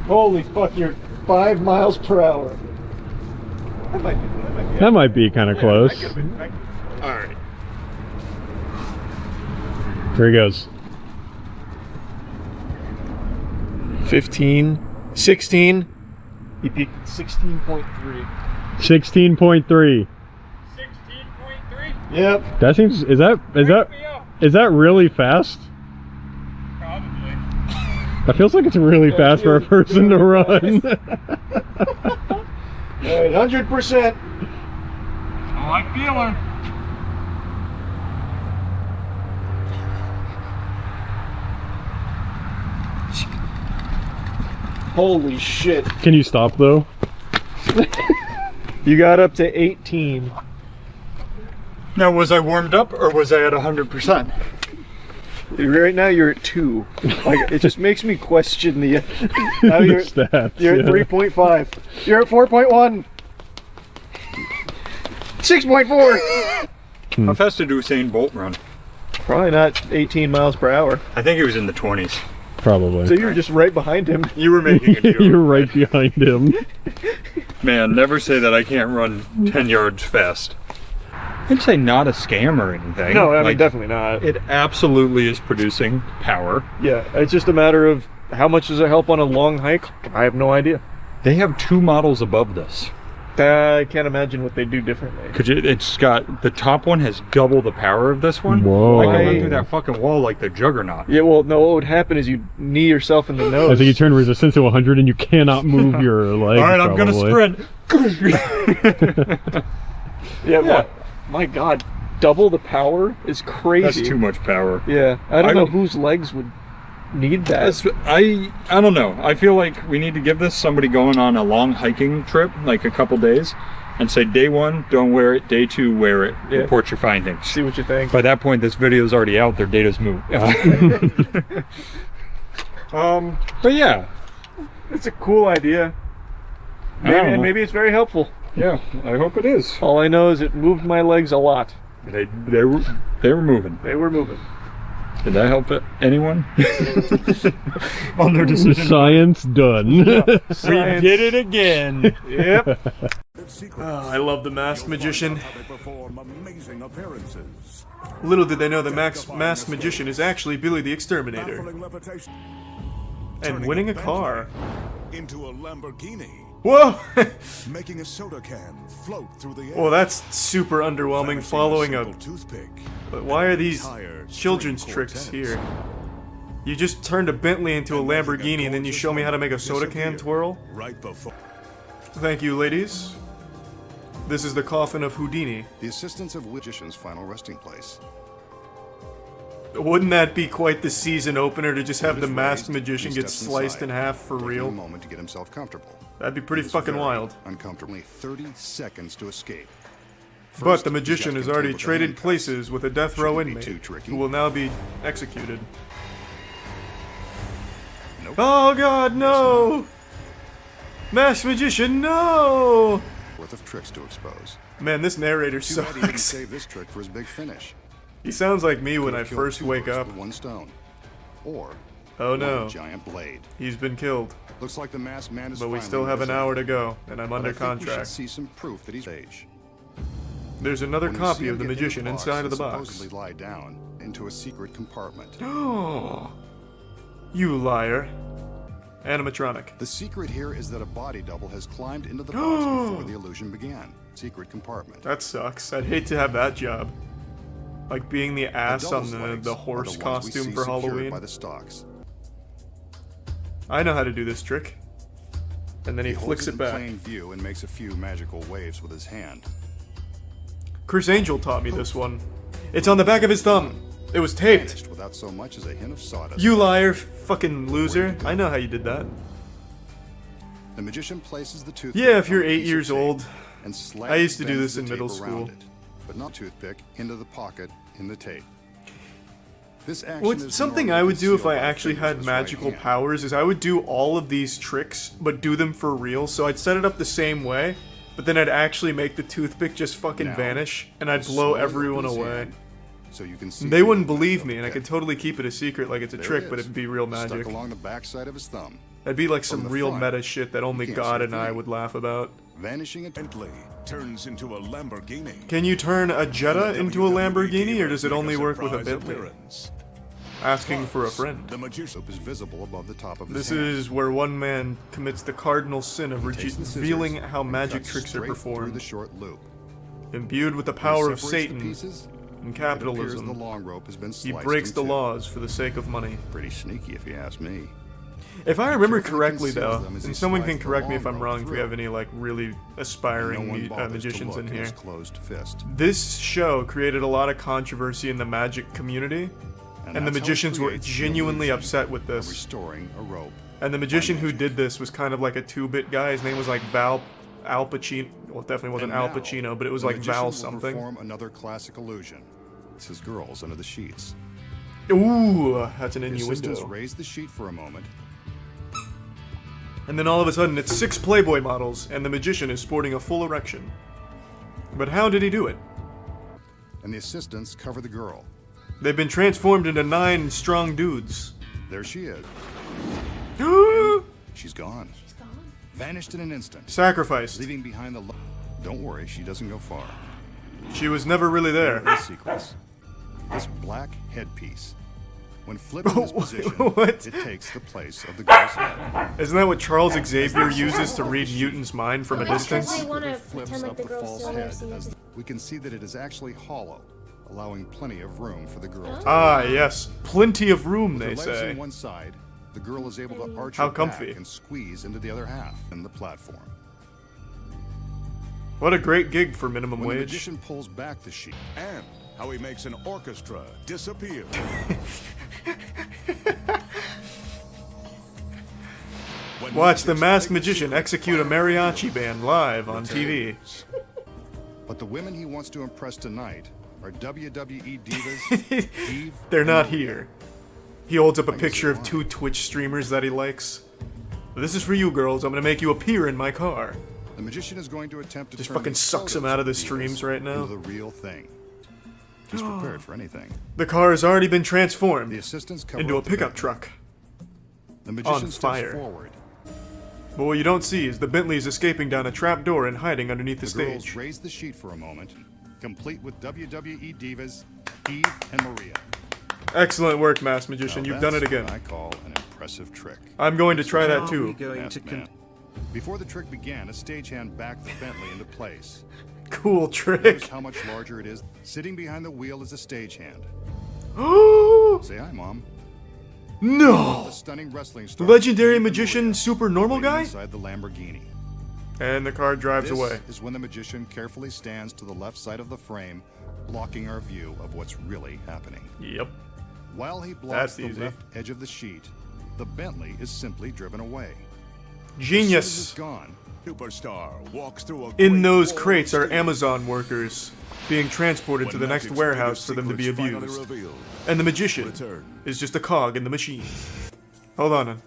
Holy fuck! You're 5 miles per hour. That might be kind of close. Alright. Here he goes. 15, 16. He peaked at 16.3. 16.3. Yep. That seems. Is that really fast? Probably. That feels like it's really fast for a person to run. Alright, 100%. Oh, I feel her. Holy shit. Can you stop though? You got up to 18. Now, was I warmed up or was I at 100%? Right now you're at 2. Like, it just makes me question the. Now you're, stats, you're at 3.5. You're at 4.1. 6.4. How fast did Usain Bolt run? Probably not 18 miles per hour. I think he was in the 20s. Probably. So you're just right behind him. You were making a deal. You're right behind him. Man, never say that I can't run 10 yards fast. I'd say not a scam or anything. No, I mean, definitely not. It absolutely is producing power. Yeah, it's just a matter of how much does it help on a long hike? I have no idea. They have 2 models above this. I can't imagine what they do differently. It's got, the top one has double the power of this one. Whoa. I can run through that fucking wall like the Juggernaut. Yeah, well, no, what would happen is you'd knee yourself in the nose. I think you turn resistance to 100 and you cannot move your legs. Alright, I'm gonna sprint. Yeah, what? My god, double the power is crazy. That's too much power. Yeah, I don't know whose legs would need that. I don't know. I feel like we need to give this somebody going on a long hiking trip, like a couple days, and say day 1, don't wear it. Day 2, wear it. Yeah. Report your findings. See what you think. By that point, this video is already out. Their data's moot. But yeah, it's a cool idea. Maybe it's very helpful. Yeah, I hope it is. All I know is it moved my legs a lot. They were moving. They were moving. Did that help anyone? On their decision? Science done. Science. We did it again. Yep. I love the Masked Magician. Little did they know the Masked Magician is actually Billy the Exterminator. And winning a car. Into a Lamborghini. Whoa! Making a soda can float through the air. Well, that's super underwhelming following a toothpick. But why are these children's tricks here? You just turned a Bentley into a Lamborghini and then you show me how to make a soda can twirl? Right before. Thank you, ladies. This is the coffin of Houdini. The assistance of Magician's final resting place. Wouldn't that be quite the season opener to just have the Masked Magician get sliced in half for real? A moment to get himself comfortable. That'd be pretty fucking wild. Uncomfortably 30 seconds to escape. But the magician has already traded places with a death row inmate who will now be executed. Oh god, no! Masked Magician, no! Worth of tricks to expose. Man, this narrator Too bad he didn't sucks. save this trick for his big finish. He sounds like me when I first wake up. With one stone. Or oh no, one giant blade. He's been killed. Looks like the masked man is but we finally still have an visible. hour to go, and I'm But under I think we should contract. see some proof that he's age. There's another When you copy see him of the get into magician inside of the box. supposedly lie down into a secret compartment. Oh, you liar. Animatronic. The secret here is that a body double has climbed into the box before the illusion began. Secret compartment. That sucks. I'd hate to have that job. Like being the ass on the horse costume for Halloween. By the stalks. I know how to do this trick. And then he flicks it back. Plain view and makes a few magical waves with his hand. Chris Angel taught me this one. It's on the back of his thumb. It was taped. Without so much as a hint of sawdust. You liar, fucking loser. I know how you did that. The magician places the toothpick. Yeah, if you're 8 years old. And I used to do this in middle school. But not toothpick into the pocket in the tape. This action What's something I would do if I actually had magical powers is I would do all of these tricks, but do them for real. So I'd set it up the same way, but then I'd actually make the toothpick just fucking vanish, and I'd blow everyone away. So you can see they wouldn't believe me, and I could totally keep it a secret like it's a trick, but it'd be real magic. Stuck along the backside of his thumb. That'd be like some real meta shit that only God and I would laugh about. Vanishing a Bentley turns into a Lamborghini. Can you turn a Jetta into a Lamborghini, or does it only work with a Bentley? Asking for a friend. The magician is visible above the top of his This hand. is where one man commits the cardinal sin of revealing how magic tricks are performed. The short loop. Imbued with the power of Separates the Satan pieces, and capitalism, the long rope has been he sliced breaks the in two. laws for the sake of money. Pretty sneaky if you ask me. If I remember Carefully correctly, conceals though, them as he and someone slides can the correct me if long I'm rope wrong, if we through. have any like really aspiring No one bothers to magicians look in in here. his closed fist. This show created a lot of controversy in the magic community, and the that's how it magicians were creates the genuinely illusion upset with of this. restoring a rope. And the magician who did this was kind of like a 2-bit guy. His name was like Al Pacino. Well, it definitely wasn't And Al now, Pacino, but it was the like magician Val will something. perform another classic illusion. This is girls under the sheets. Ooh, that's an The assistants innuendo. raise the sheet for a moment. And then all of a sudden, it's 6 Playboy models, and the magician is sporting a full erection. But how did he do it? And the assistants cover the girl. They've been transformed into 9 strong dudes. There she is. She's gone. Vanished in an instant. Sacrificed. Leaving behind the... Don't worry, she doesn't go far. She was never really there. The sequence. This black headpiece. When flipped in this position, What? it takes the place of the girl's head. Isn't that what Charles Xavier uses to read Newton's mind from a distance? They want to pretend like the girl's head. We can see that it is actually hollow, allowing plenty of room for the girl to Ah, yes. Plenty of room, they With her legs say. on one side, the girl is able to arch How her comfy. back and squeeze into the other half in the platform. What a great gig for minimum When the wage. magician pulls back the sheet, And how he makes an orchestra disappear. Watch the masked magician execute a mariachi band live on TV. but the women he wants to impress tonight are WWE divas Eve They're and not Maria. here. He holds up a picture of 2 Twitch streamers that he likes. This is for you, girls. I'm gonna make you appear in my car. The magician is going to attempt to Just turn fucking these sucks him photos out of the divas streams right now. into the real thing. He's prepared for anything. The car has already been transformed The assistants cover into a up the pickup Bentley. truck. The magician On steps fire. forward. But what you don't see is the Bentley is escaping down a trap door and hiding underneath the The girls stage. raise the sheet for a moment, complete with WWE divas Eve and Maria. Excellent work, Masked Magician. Now You've done it that's again. what I call an impressive trick. I'm going to try that too. Masked man. Before the trick began, a stagehand backed the Bentley into place. Cool Notice trick. how much larger it is. Sitting behind the wheel is a stagehand. Say hi, Mom. No! The stunning wrestling star. Legendary Eve and magician, Maria super normal waiting guy? Inside the Lamborghini. And the car drives This away. is when the magician carefully stands to the left side of the frame, blocking our view of what's really happening. Yep. While he blocks That's the easy. left edge of the sheet, the Bentley is simply driven away. Genius. As soon as it's gone, Superstar walks through a In great those wall crates of are steel. Amazon workers being transported to the When next magic's warehouse biggest for them to be secrets finally abused. revealed, And the magician return. is just a cog in the machine. Hold on.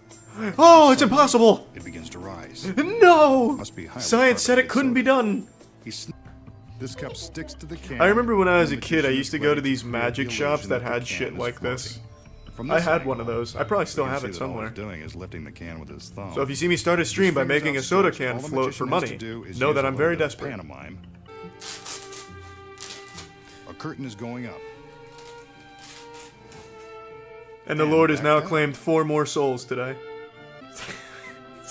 Oh, it's impossible! it begins to rise. No! Must be highly Science said it couldn't be done. This cup sticks to the can. I remember when I was a and the kid, I magician used to is go ready to these create magic the shops illusion that the had can shit is like this. floating. From I this had angle, one of those. I probably still you can have see it that all somewhere. he's doing is lifting the can with his thumb. So if you see me start a stream by making a soda can float for money, know that I'm very desperate. Pantomime. A curtain is going up. And the Lord has now claimed 4 more souls today.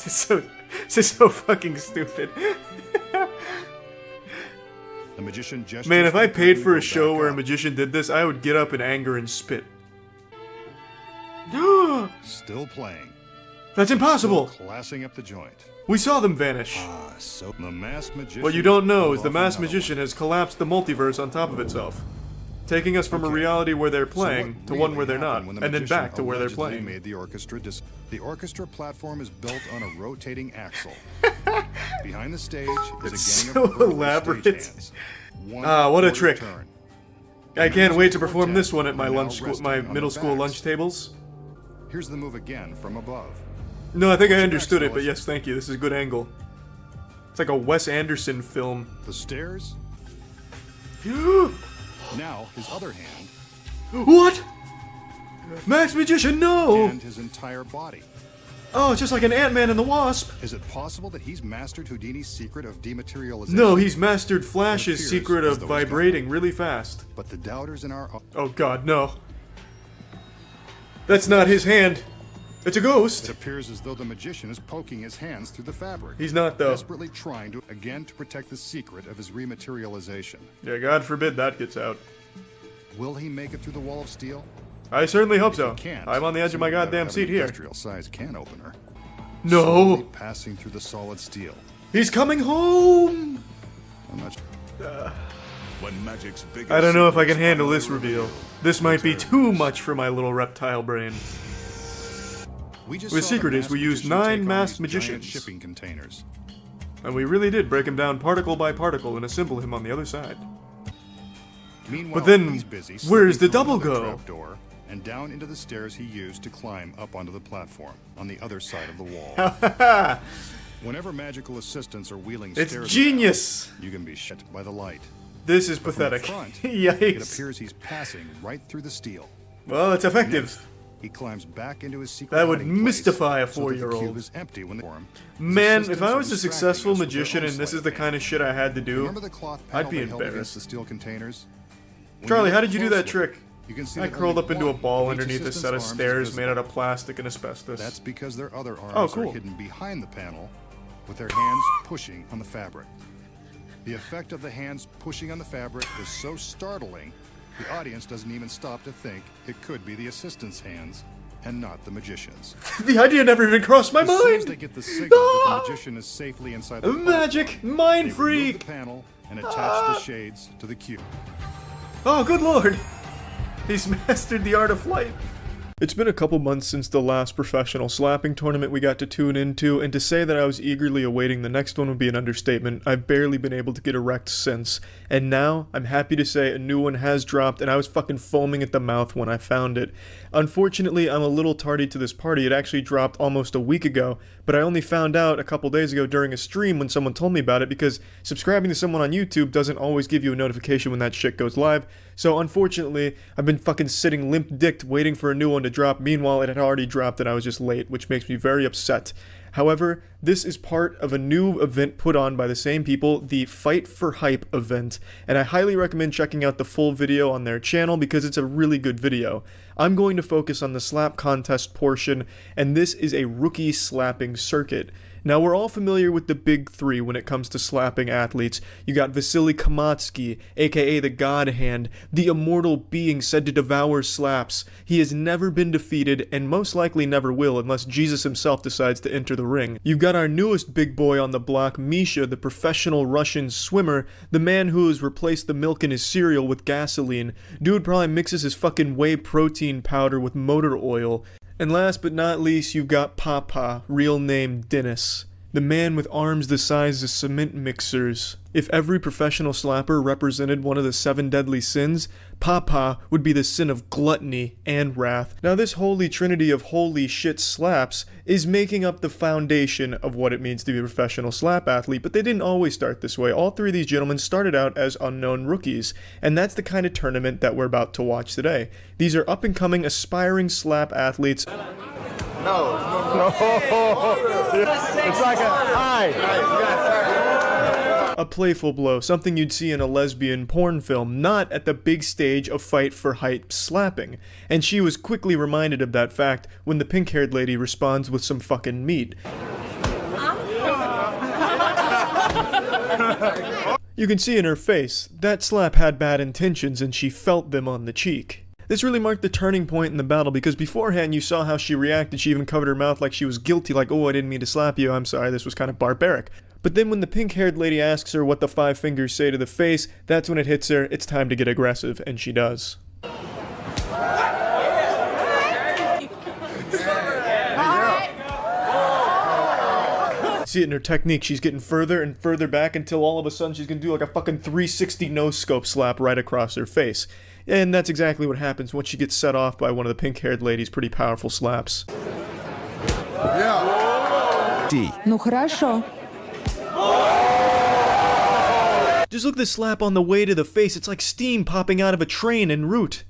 This is so fucking stupid. The magician gestures. Man, if I the paid curtain for a to go show back where a up. magician did this, I would get up in anger and spit. Still playing. That's impossible! Still classing up the joint. We saw them vanish. So the masked magician. What you don't know is the pulled off masked another magician has collapsed the multiverse on top of itself, taking us from a reality where they're playing what to one really where they're not, happened when the and then magician back to where they're allegedly playing. Made the orchestra the orchestra platform is built on a rotating axle. Behind the stage is It's a gang so of vertical elaborate. stagehands. One What a quarter trick! turn. I can't wait to perform quartet this one at my are now lunch school, resting my on middle their school backs. lunch tables. Here's the move again from above. No, I think I Watch your understood backs, it, but fellas. yes, thank you. This is a good angle. It's like a Wes Anderson film. The stairs. Now his other hand What? Max Magician, no! and his entire body. Oh, it's just like an Ant-Man and the Wasp. Is it possible that he's mastered Houdini's secret of dematerialization? No, he's mastered Flash's It appears secret as of though he's vibrating really fast. But the doubters in our Oh god, no. That's not his hand. It's a It ghost. appears as though the magician is poking his hands through the fabric. He's not, though. Desperately trying to protect the secret of his rematerialization. Yeah, God forbid that gets out. Will he make it through the wall of steel? I certainly hope If so. he can't, I'm on the edge of my someone better goddamn have seat an here. Industrial-sized can opener. No. Slowly passing through the solid steel. He's coming home! I'm not When magic's biggest I don't know if I can secrets handle finally this reveal. This might be too much for my little reptile brain. We just The saw secret is masked we used magician 9 take on masked these giant magicians. shipping containers. And we really did break him down particle by particle and assemble him on the other side. Meanwhile, But then, he's busy where's the slipping through double another go? trapdoor and down into the stairs he used to climb up onto the platform on the other side of the wall. Whenever magical assistants are wheeling It's stairs genius! around, you can be shit by the light. This is But from the pathetic. front, Yikes. It appears he's passing right through the steel. Well, it's effective. Next, he climbs back into his secret That would hiding place mystify a so that the 4-year-old. cube is empty when they form. Man, His if I assistants was are a successful distracting us with their magician own and this sleight is the of kind of shit I had to do, Remember the cloth panel I'd be that held against embarrassed. the steel containers? When Charlie, you how look did you do that closely, trick? you can see I that curled only up into a one ball of each underneath a set of assistant's arms is stairs visible. made out of plastic and asbestos. That's because their other arms Oh, cool. are hidden behind the panel, with their hands pushing on the fabric. The effect of the hands pushing on the fabric is so startling, the audience doesn't even stop to think it could be the assistant's hands and not the magician's. The idea never even crossed my As soon as mind! they get the signal that the magician is safely inside the Magic! Mind they remove freak! the panel and attach the shades to the cube. Oh, good lord! He's mastered the art of flight. It's been a couple months since the last professional slapping tournament we got to tune into, and to say that I was eagerly awaiting the next one would be an understatement. I've barely been able to get erect since. And now, I'm happy to say a new one has dropped, and I was fucking foaming at the mouth when I found it. Unfortunately, I'm a little tardy to this party. It actually dropped almost a week ago, but I only found out a couple days ago during a stream when someone told me about it, because subscribing to someone on YouTube doesn't always give you a notification when that shit goes live. So unfortunately, I've been fucking sitting limp-dicked waiting for a new one to drop. Meanwhile, it had already dropped and I was just late, which makes me very upset. However, this is part of a new event put on by the same people, the Fight for Hype event, and I highly recommend checking out the full video on their channel because it's a really good video. I'm going to focus on the slap contest portion, and this is a rookie slapping circuit. Now, we're all familiar with the big three when it comes to slapping athletes. You got Vasily Kamatsky, aka the God Hand, the immortal being said to devour slaps. He has never been defeated, and most likely never will unless Jesus himself decides to enter the ring. You've got our newest big boy on the block, Misha, the professional Russian swimmer, the man who has replaced the milk in his cereal with gasoline. Dude probably mixes his fucking whey protein powder with motor oil. And last but not least, you've got Papa, real name Dennis, the man with arms the size of cement mixers. If every professional slapper represented one of the 7 deadly sins, Papa would be the sin of gluttony and wrath. Now this holy trinity of holy shit slaps is making up the foundation of what it means to be a professional slap athlete, but they didn't always start this way. All 3 of these gentlemen started out as unknown rookies, and that's the kind of tournament that we're about to watch today. These are up-and-coming aspiring slap athletes. No. It's like a hi. A playful blow, something you'd see in a lesbian porn film, not at the big stage of Fight for Hype slapping. And she was quickly reminded of that fact when the pink-haired lady responds with some fucking meat. You can see in her face, that slap had bad intentions and she felt them on the cheek. This really marked the turning point in the battle because beforehand you saw how she reacted. She even covered her mouth like she was guilty, like, oh, I didn't mean to slap you, I'm sorry, this was kind of barbaric. But then when the pink-haired lady asks her what the 5 fingers say to the face, that's when it hits her, it's time to get aggressive, and she does. See it in her technique, she's getting further and further back until all of a sudden she's gonna do like a fucking 360 no-scope slap right across her face. And that's exactly what happens once she gets set off by one of the pink-haired lady's pretty powerful slaps. Ну хорошо. Just look at the slap on the way to the face, it's like steam popping out of a train en route.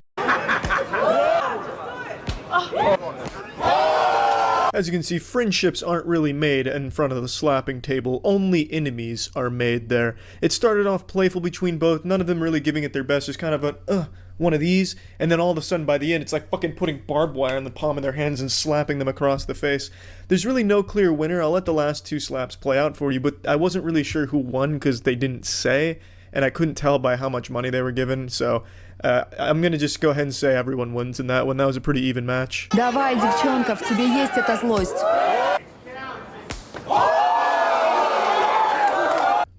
As you can see, friendships aren't really made in front of the slapping table, only enemies are made there. It started off playful between both, none of them really giving it their best, just kind of a, one of these, and then all of a sudden by the end it's like fucking putting barbed wire on the palm of their hands and slapping them across the face. There's really no clear winner. I'll let the last 2 slaps play out for you, but I wasn't really sure who won because they didn't say, and I couldn't tell by how much money they were given, so I'm gonna just go ahead and say everyone wins in that one. That was a pretty even match. Давай, девчонка, в тебе есть эта злость.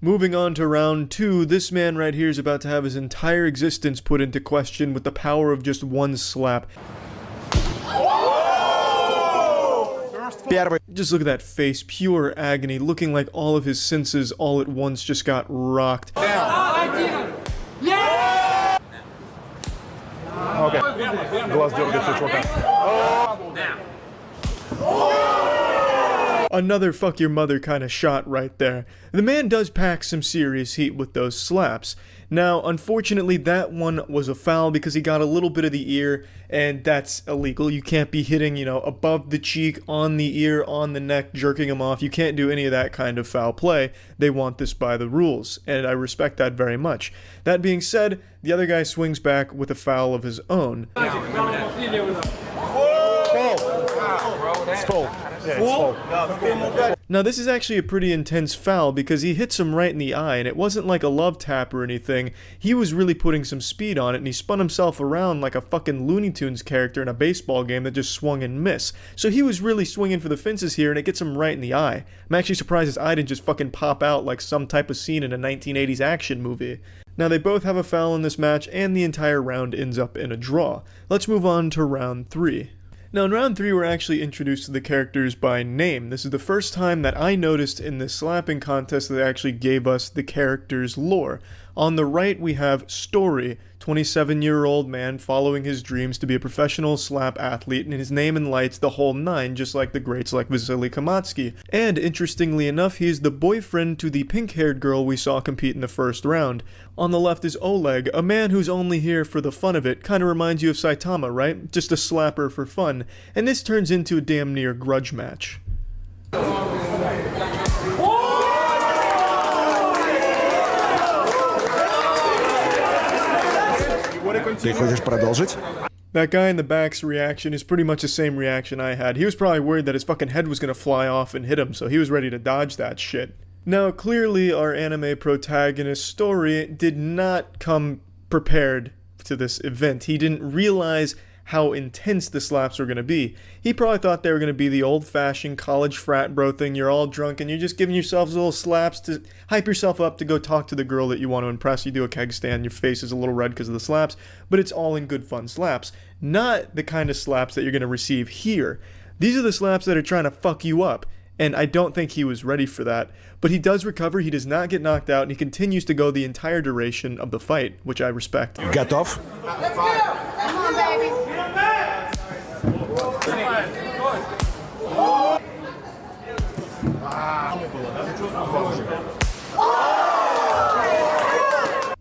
Moving on to round 2, this man right here is about to have his entire existence put into question with the power of just one slap. Just look at that face, pure agony, looking like all of his senses all at once just got rocked. Okay. Глаз дергай, чувака. Another fuck your mother kind of shot right there. The man does pack some serious heat with those slaps. Now, unfortunately, that one was a foul because he got a little bit of the ear, and that's illegal. You can't be hitting, you know, above the cheek, on the ear, on the neck, jerking him off. You can't do any of that kind of foul play. They want this by the rules, and I respect that very much. That being said, the other guy swings back with a foul of his own. It's full. Yeah, it's full. Now this is actually a pretty intense foul because he hits him right in the eye, and it wasn't like a love tap or anything. He was really putting some speed on it, and he spun himself around like a fucking Looney Tunes character in a baseball game that just swung and missed. So he was really swinging for the fences here, and it gets him right in the eye. I'm actually surprised his eye didn't just fucking pop out like some type of scene in a 1980s action movie. Now they both have a foul in this match, and the entire round ends up in a draw. Let's move on to round 3. Now in round 3 we're actually introduced to the characters by name. This is the first time that I noticed in this slapping contest that they actually gave us the character's lore. On the right we have Story, 27-year-old man following his dreams to be a professional slap athlete, and his name and lights the whole 9, just like the greats like Vasily Kamatsky. And interestingly enough, he is the boyfriend to the pink-haired girl we saw compete in the first round. On the left is Oleg, a man who's only here for the fun of it. Kinda reminds you of Saitama, right? Just a slapper for fun. And this turns into a damn near grudge match. Ты хочешь продолжить? That guy in the back's reaction is pretty much the same reaction I had. He was probably worried that his fucking head was gonna fly off and hit him, so he was ready to dodge that shit. Now, clearly our anime protagonist Story did not come prepared to this event. He didn't realize how intense the slaps were going to be. He probably thought they were going to be the old-fashioned college frat bro thing. You're all drunk and you're just giving yourselves little slaps to hype yourself up to go talk to the girl that you want to impress. You do a keg stand, your face is a little red because of the slaps, but it's all in good fun slaps. Not the kind of slaps that you're going to receive here. These are the slaps that are trying to fuck you up. And I don't think he was ready for that. But he does recover, he does not get knocked out, and he continues to go the entire duration of the fight, which I respect. Готов? Let's go! Come on, baby!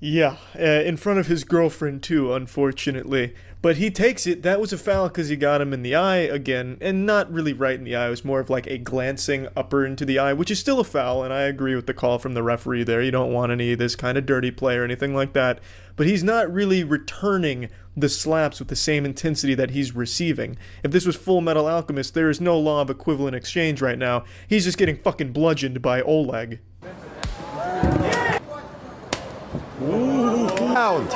Yeah, in front of his girlfriend too, unfortunately. But he takes it. That was a foul because he got him in the eye again, and not really right in the eye. It was more of like a glancing upper into the eye, which is still a foul, and I agree with the call from the referee there. You don't want any of this kind of dirty play or anything like that. But he's not really returning the slaps with the same intensity that he's receiving. If this was Full Metal Alchemist, there is no law of equivalent exchange right now. He's just getting fucking bludgeoned by Oleg. round.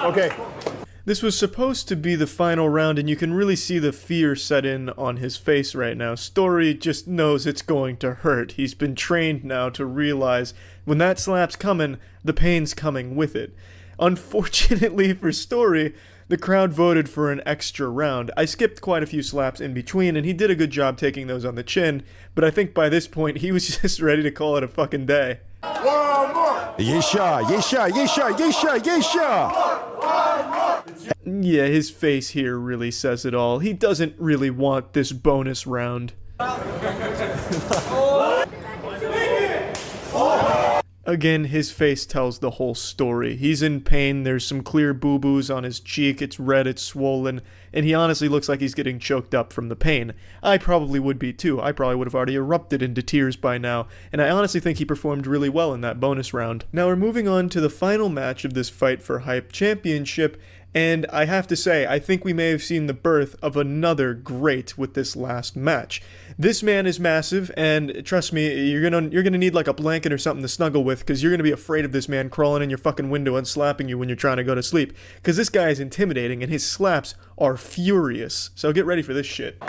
Okay. This was supposed to be the final round, and you can really see the fear set in on his face right now. Story just knows it's going to hurt. He's been trained now to realize when that slap's coming, the pain's coming with it. Unfortunately for Story, the crowd voted for an extra round. I skipped quite a few slaps in between, and he did a good job taking those on the chin, but I think by this point, he was just ready to call it a fucking day. Yeah, his face here really says it all. He doesn't really want this bonus round. Again, his face tells the whole story. He's in pain, there's some clear boo-boos on his cheek, it's red, it's swollen, and he honestly looks like he's getting choked up from the pain. I probably would be too. I probably would have already erupted into tears by now, and I honestly think he performed really well in that bonus round. Now we're moving on to the final match of this Fight for Hype Championship, and I have to say, I think we may have seen the birth of another great with this last match. This man is massive, and trust me, you're gonna need like a blanket or something to snuggle with, because you're gonna be afraid of this man crawling in your fucking window and slapping you when you're trying to go to sleep. Because this guy is intimidating, and his slaps are furious. So get ready for this shit.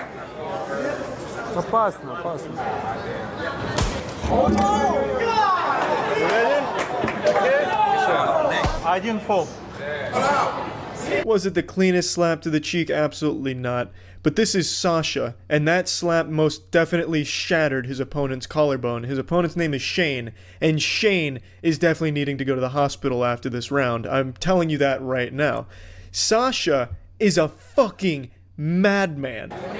Was it the cleanest slap to the cheek? Absolutely not. But this is Sasha, and that slap most definitely shattered his opponent's collarbone. His opponent's name is Shane, and Shane is definitely needing to go to the hospital after this round. I'm telling you that right now. Sasha is a fucking madman. Are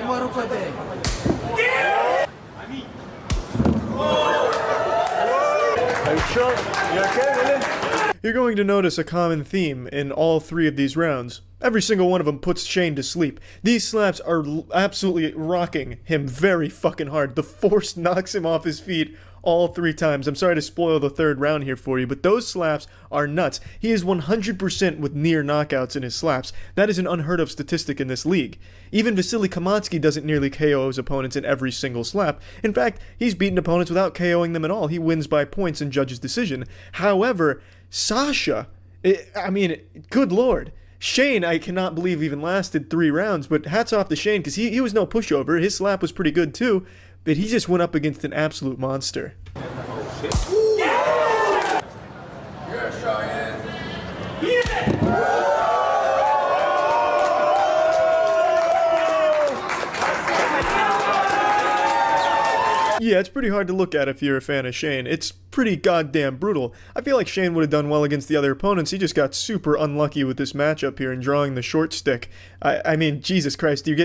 you sure? You okay, Dylan? You're going to notice a common theme in all three of these rounds. Every single one of them puts Shane to sleep. These slaps are absolutely rocking him very fucking hard. The force knocks him off his feet all three times. I'm sorry to spoil the third round here for you, but those slaps are nuts. He is 100% with near knockouts in his slaps. That is an unheard of statistic in this league. Even Vasily Kamatsky doesn't nearly KO his opponents in every single slap. In fact, he's beaten opponents without KOing them at all. He wins by points in judge's decision. However, Sasha, I mean, good lord. Shane, I cannot believe even lasted 3 rounds, but hats off to Shane, because he was no pushover. His slap was pretty good too, but he just went up against an absolute monster. Yeah, it's pretty hard to look at if you're a fan of Shane. It's pretty goddamn brutal. I feel like Shane would have done well against the other opponents. He just got super unlucky with this matchup here and drawing the short stick. I mean, Jesus Christ, you're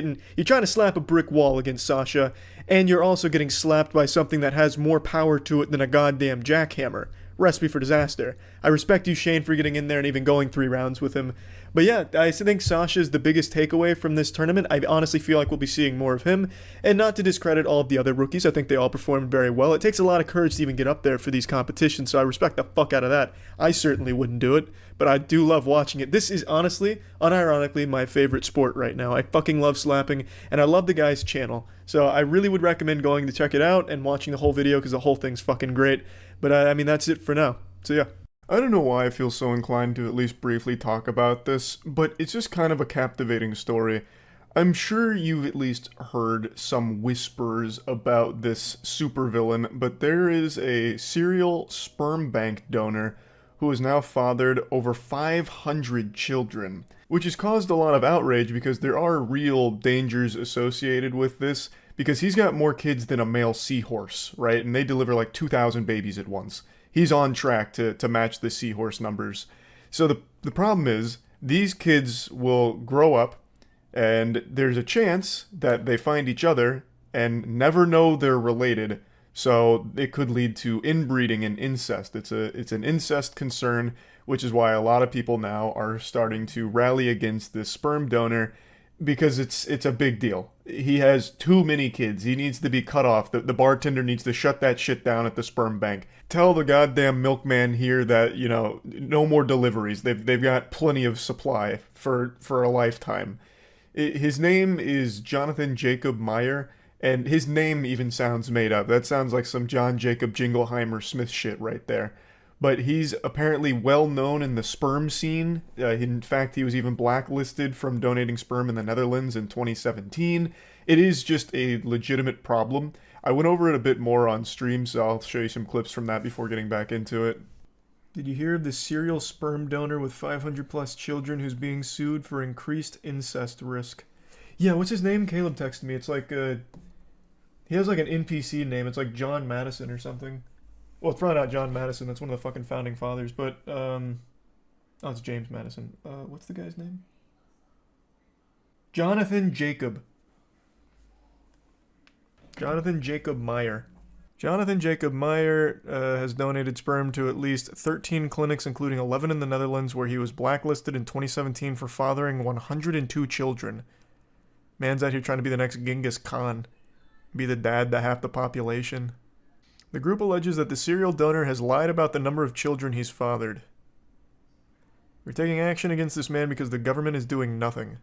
trying to slap a brick wall against Sasha, and you're also getting slapped by something that has more power to it than a goddamn jackhammer. Recipe for disaster. I respect you, Shane, for getting in there and even going 3 rounds with him. But yeah, I think Sasha is the biggest takeaway from this tournament. I honestly feel like we'll be seeing more of him. And not to discredit all of the other rookies, I think they all performed very well. It takes a lot of courage to even get up there for these competitions, so I respect the fuck out of that. I certainly wouldn't do it, but I do love watching it. This is honestly, unironically, my favorite sport right now. I fucking love slapping, and I love the guy's channel. So I really would recommend going to check it out and watching the whole video, because the whole thing's fucking great. But I mean, that's it for now. So yeah. I don't know why I feel so inclined to at least briefly talk about this, but it's just kind of a captivating story. I'm sure you've at least heard some whispers about this supervillain, but there is a serial sperm bank donor who has now fathered over 500 children, which has caused a lot of outrage because there are real dangers associated with this, because he's got more kids than a male seahorse, right? And they deliver like 2,000 babies at once. He's on track to match the seahorse numbers. So the problem is, these kids will grow up, and there's a chance that they find each other and never know they're related. So it could lead to inbreeding and incest. It's an incest concern, which is why a lot of people now are starting to rally against this sperm donor, because it's a big deal. He has too many kids. He needs to be cut off. The bartender needs to shut that shit down at the sperm bank. Tell the goddamn milkman here that, you know, no more deliveries. They've got plenty of supply for a lifetime. His name is Jonathan Jacob Meyer, And his name even sounds made up. That sounds like some John Jacob Jingleheimer Smith shit right there. But he's apparently well known in the sperm scene. In fact, he was even blacklisted from donating sperm in the Netherlands in 2017. It is just a legitimate problem. I went over it a bit more on stream, so I'll show you some clips from that before getting back into it. Did you hear of the serial sperm donor with 500 plus children who's being sued for increased incest risk? Yeah, what's his name? Caleb texted me. It's like he has like an NPC name. It's like John Madison or something. Well, it's probably not John Madison. That's one of the fucking founding fathers. But, oh, it's James Madison. What's the guy's name? Jonathan Jacob. Jonathan Jacob Meyer. Jonathan Jacob Meyer has donated sperm to at least 13 clinics, including 11 in the Netherlands, where he was blacklisted in 2017 for fathering 102 children. Man's out here trying to be the next Genghis Khan. Be the dad to half the population. The group alleges that the serial donor has lied about the number of children he's fathered. We're taking action against this man because the government is doing nothing.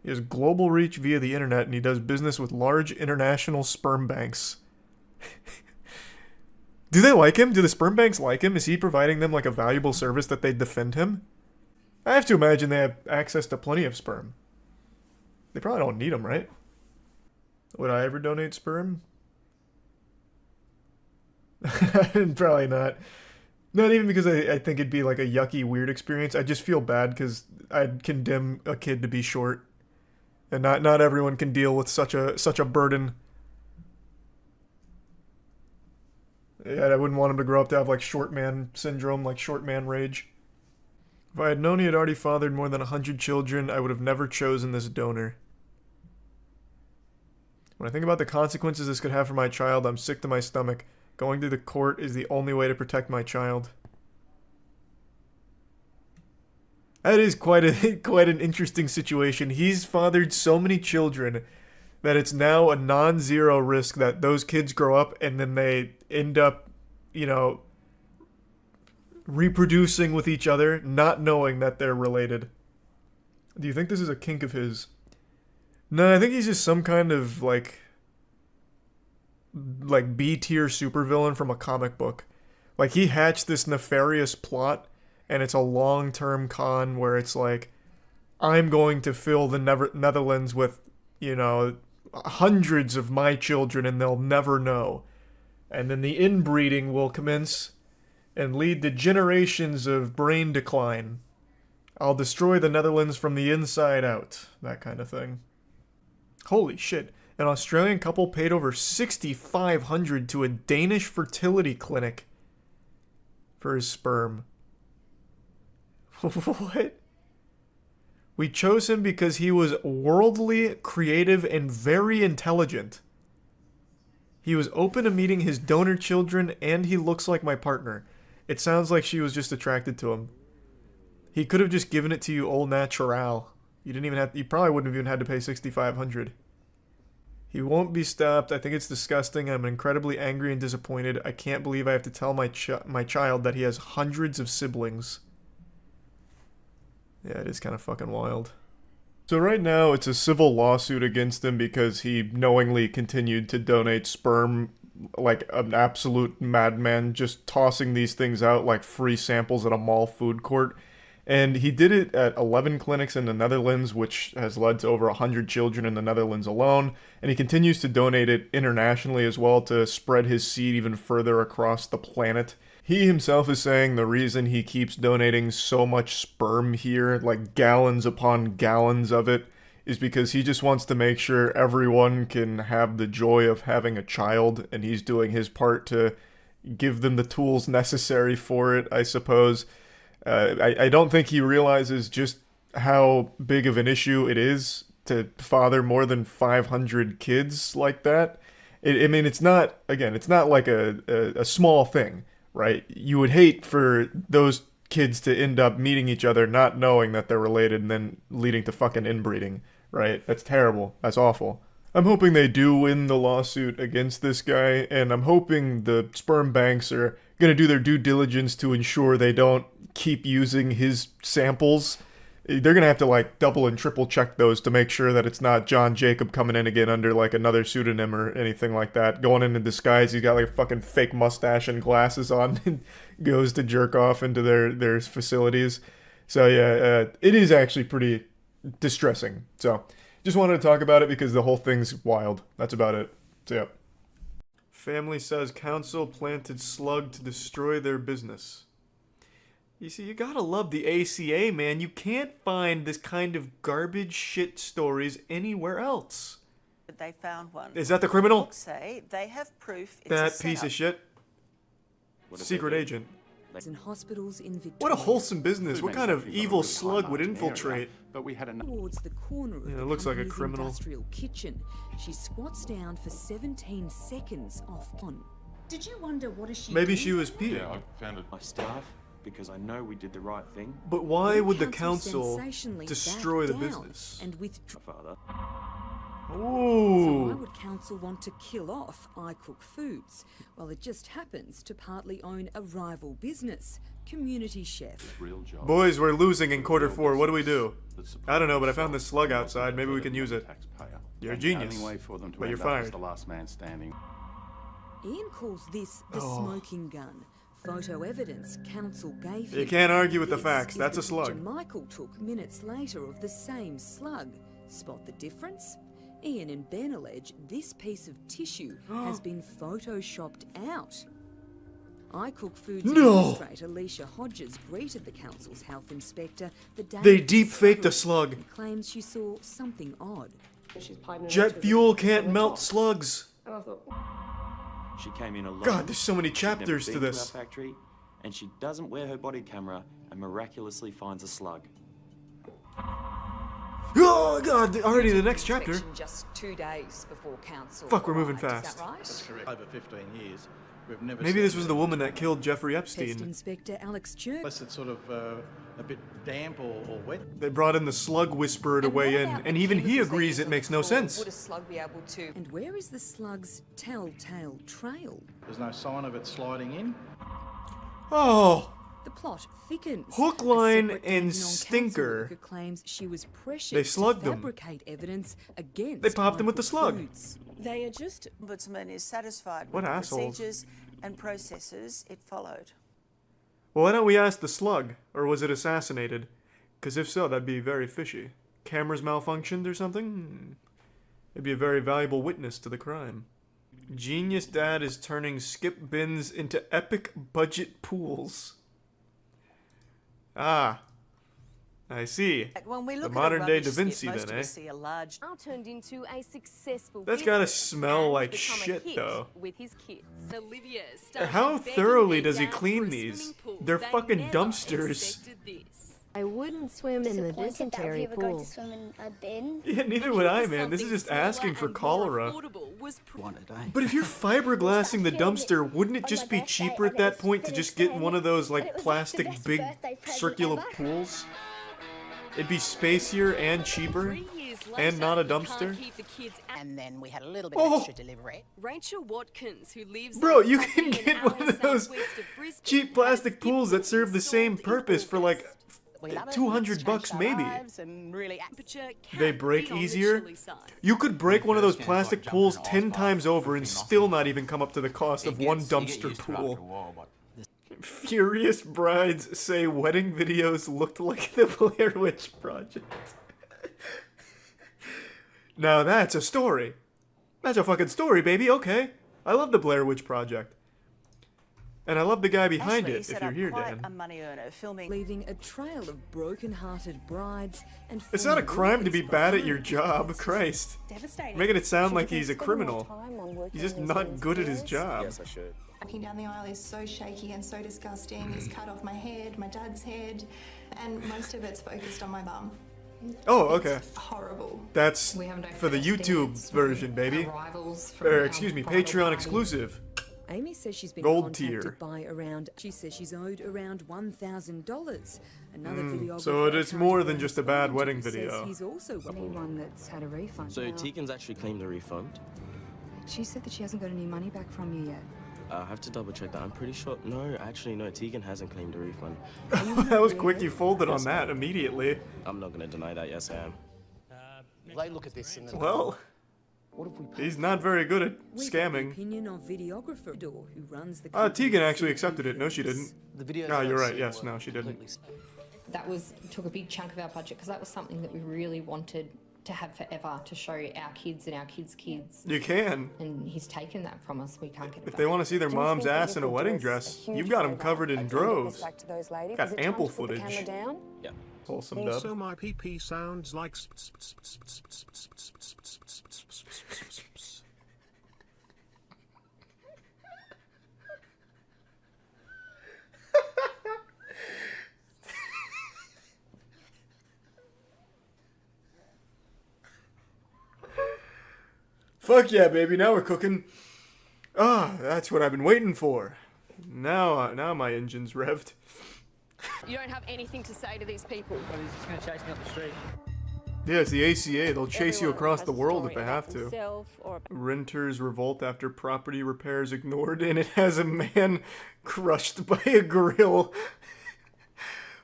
He has global reach via the internet, and he does business with large international sperm banks. Do they like him? Do the sperm banks like him? Is he providing them like a valuable service that they defend him? I have to imagine they have access to plenty of sperm. They probably don't need them, right? Would I ever donate sperm? Probably not. Not even because I think it'd be like a yucky, weird experience. I just feel bad because I'd condemn a kid to be short. And not everyone can deal with such a burden. Yeah, I wouldn't want him to grow up to have like short man syndrome, like short man rage. If I had known he had already fathered more than 100 children, I would have never chosen this donor. When I think about the consequences this could have for my child, I'm sick to my stomach. Going to the court is the only way to protect my child. That is quite an interesting situation. He's fathered so many children that it's now a non-zero risk that those kids grow up and then they end up, you know, reproducing with each other, not knowing that they're related. Do you think this is a kink of his? No, I think he's just some kind of like B-tier supervillain from a comic book. Like, he hatched this nefarious plot, and it's a long-term con where it's like, I'm going to fill the Netherlands with, you know, hundreds of my children, and they'll never know. And then the inbreeding will commence and lead to generations of brain decline. I'll destroy the Netherlands from the inside out. That kind of thing. Holy shit. An Australian couple paid over $6,500 to a Danish fertility clinic for his sperm. What? We chose him because he was worldly, creative, and very intelligent. He was open to meeting his donor children, and he looks like my partner. It sounds like she was just attracted to him. He could have just given it to you au natural. You probably wouldn't have even had to pay $6,500. He won't be stopped. I think it's disgusting. I'm incredibly angry and disappointed. I can't believe I have to tell my child that he has hundreds of siblings. Yeah, it is kind of fucking wild. So right now, it's a civil lawsuit against him because he knowingly continued to donate sperm like an absolute madman, just tossing these things out like free samples at a mall food court. And he did it at 11 clinics in the Netherlands, which has led to over 100 children in the Netherlands alone. And he continues to donate it internationally as well to spread his seed even further across the planet. He himself is saying the reason he keeps donating so much sperm here, like gallons upon gallons of it, is because he just wants to make sure everyone can have the joy of having a child, and he's doing his part to give them the tools necessary for it, I suppose. I don't think he realizes just how big of an issue it is to father more than 500 kids like that. I mean, it's not like a small thing, right? You would hate for those kids to end up meeting each other, not knowing that they're related, and then leading to fucking inbreeding, right? That's terrible. That's awful. I'm hoping they do win the lawsuit against this guy, and I'm hoping the sperm banks are going to do their due diligence to ensure they don't keep using his samples, They're gonna have to like double and triple check those to make sure that it's not John Jacob coming in again under like another pseudonym or anything like that. Going in disguise, he's got like a fucking fake mustache and glasses on and goes to jerk off into their facilities. So yeah, it is actually pretty distressing. So just wanted to talk about it because the whole thing's wild. That's about it. So yeah. Family says council planted slug to destroy their business. You see, you gotta love the ACA, man. You can't find this kind of garbage shit stories anywhere else. They found one. Is that the criminal? Books say they have proof it's That a piece of shit. Secret agent. In hospitals in Victoria. What a wholesome business. What kind of evil slug would infiltrate? But we had towards the corner of Yeah, it the looks like a company's criminal. industrial kitchen. She squats down for 17 seconds off on. Did you wonder what is she Maybe doing? she was peeing. Yeah, I found it my staff because I know we did the right thing. But why would the council council sensationally destroy the backed down business? And withdraw. Father. So Ooh. why would council want to kill off I Cook Foods? Well, it just happens to partly own a rival business, Community Chef. Real job. Boys, we're losing in quarter 4. What do we do? I don't know, but I found this slug outside. Maybe we can use it. You're a genius. But you're fired. The last man standing. Ian calls this the smoking gun. Photo evidence council gave him. You can't argue with the This facts. is That's the a slug. picture Michael took minutes later of the same slug. Spot the difference? Ian and Ben allege this piece of tissue has been photoshopped out. I Cook Foods No! administrator Alicia Hodges greeted the council's health inspector the day They of the deep-faked a discovery slug. and claims she saw something odd. Jet fuel can't melt slugs. She came in alone. God, there's so many She'd never chapters to been this. our factory, and she doesn't wear her body camera and miraculously finds a slug. Oh god, already the next chapter. Just 2 days before council. Fuck, we're moving arrived. Is fast. that right? That's correct. Over 15 years, we've never Maybe seen this was the woman that killed Jeffrey Test Epstein. Inspector Alex Church. unless it's sort of a bit damp or wet. They brought in the slug whisperer to weigh in, and even he agrees it makes no sense. Would a slug be able to? And where is the slug's telltale trail? There's no sign of it sliding in. Oh, The plot thickens. Hook, A line, separate and council stinker. worker claims she was pressured They slugged to them. fabricate evidence against. They popped him with the Michael slug. Foods. They are just. Ombudsman is satisfied What with the assholes. procedures and processes it followed. well, why don't we ask the slug? Or was it assassinated? Because if so, that'd be very fishy. Cameras malfunctioned or something? It'd be a very valuable witness to the crime. Genius Dad is turning skip bins into epic budget pools. Ah, I see. When we The look modern at a day rubbish Da Vinci skip, most then, of eh? us see a large. Turned into a successful That's gotta business smell and like become a shit, hit though. with his kids. Olivia How thoroughly does he clean these? They're fucking dumpsters. I wouldn't swim in the dysentery pool. swim in a bin. Yeah, neither would I, man. This is just asking for cholera. One a day. But if you're fiberglassing the dumpster, wouldn't it just be cheaper at that point to just get one of those like plastic big circular pools? It'd be spacier and cheaper, and not a dumpster. And then we had a little bit Oh. extra delivery. Rachel Watkins, who lives Bro, you can get one of those cheap plastic pools that serve the same purpose for like $200 maybe. They break easier. You could break one of those plastic pools 10 times over and still not even come up to the cost of one dumpster pool. Furious brides say wedding videos looked like the Blair Witch Project. Now that's a story. That's a fucking story, baby. Okay. I love the Blair Witch Project. And I love the guy behind it, if you're here, Dan. A money earner filming. Leaving a trail of broken-hearted brides and. It's not a former crime to be workers bad at behind your job, Christ. Devastating. Making it sound Should like you he's a spend more criminal. time on working He's just on not these good at his videos? job. Yes, I should. Walking down the aisle is so shaky and so disgusting. He's cut off my head, my dad's head, and most of it's focused on my bum. Oh, okay. It's horrible. That's We have no for the fair YouTube standards version, from baby. our rivals, from Or, our excuse me, bridal Patreon party. exclusive. Amy says she's been Gold contacted tier. by around. She says she's owed around $1,000. Another videographer. So it's more than just a bad Ford wedding says video. He's also Anyone that's had a refund. So Tegan's actually claimed the refund. She said that she hasn't got any money back from you yet. I have to double check that. I'm pretty sure. No, actually, no. Tegan hasn't claimed a refund. That was quick. You folded on that immediately. I'm not going to deny that. Yes, I am. They look at this and Well, he's not very good at scamming. Opinion of videographer who runs the Tegan actually accepted it. No, she didn't. The videos Oh, you're I've right. seen Yes, were no, she didn't. That took a big chunk of our budget because that was something that we really wanted to have forever, to show our kids and our kids' kids. You can. And he's taken that from us. We can't get it If back. they want to see their mom's ass in a wedding dress, you've got them covered in droves. Got ample footage. Yeah. Wholesome dub. Also, my PP sounds like. Fuck yeah, baby! Now we're cooking. Ah, that's what I've been waiting for. Now my engine's revved. You don't have anything to say to these people. Well, he's just going to chase me up the street. Yeah, it's the ACA. They'll chase you Everyone across has the a world story if they about have to. themselves or- Renters revolt after property repairs ignored, and it has a man crushed by a grill.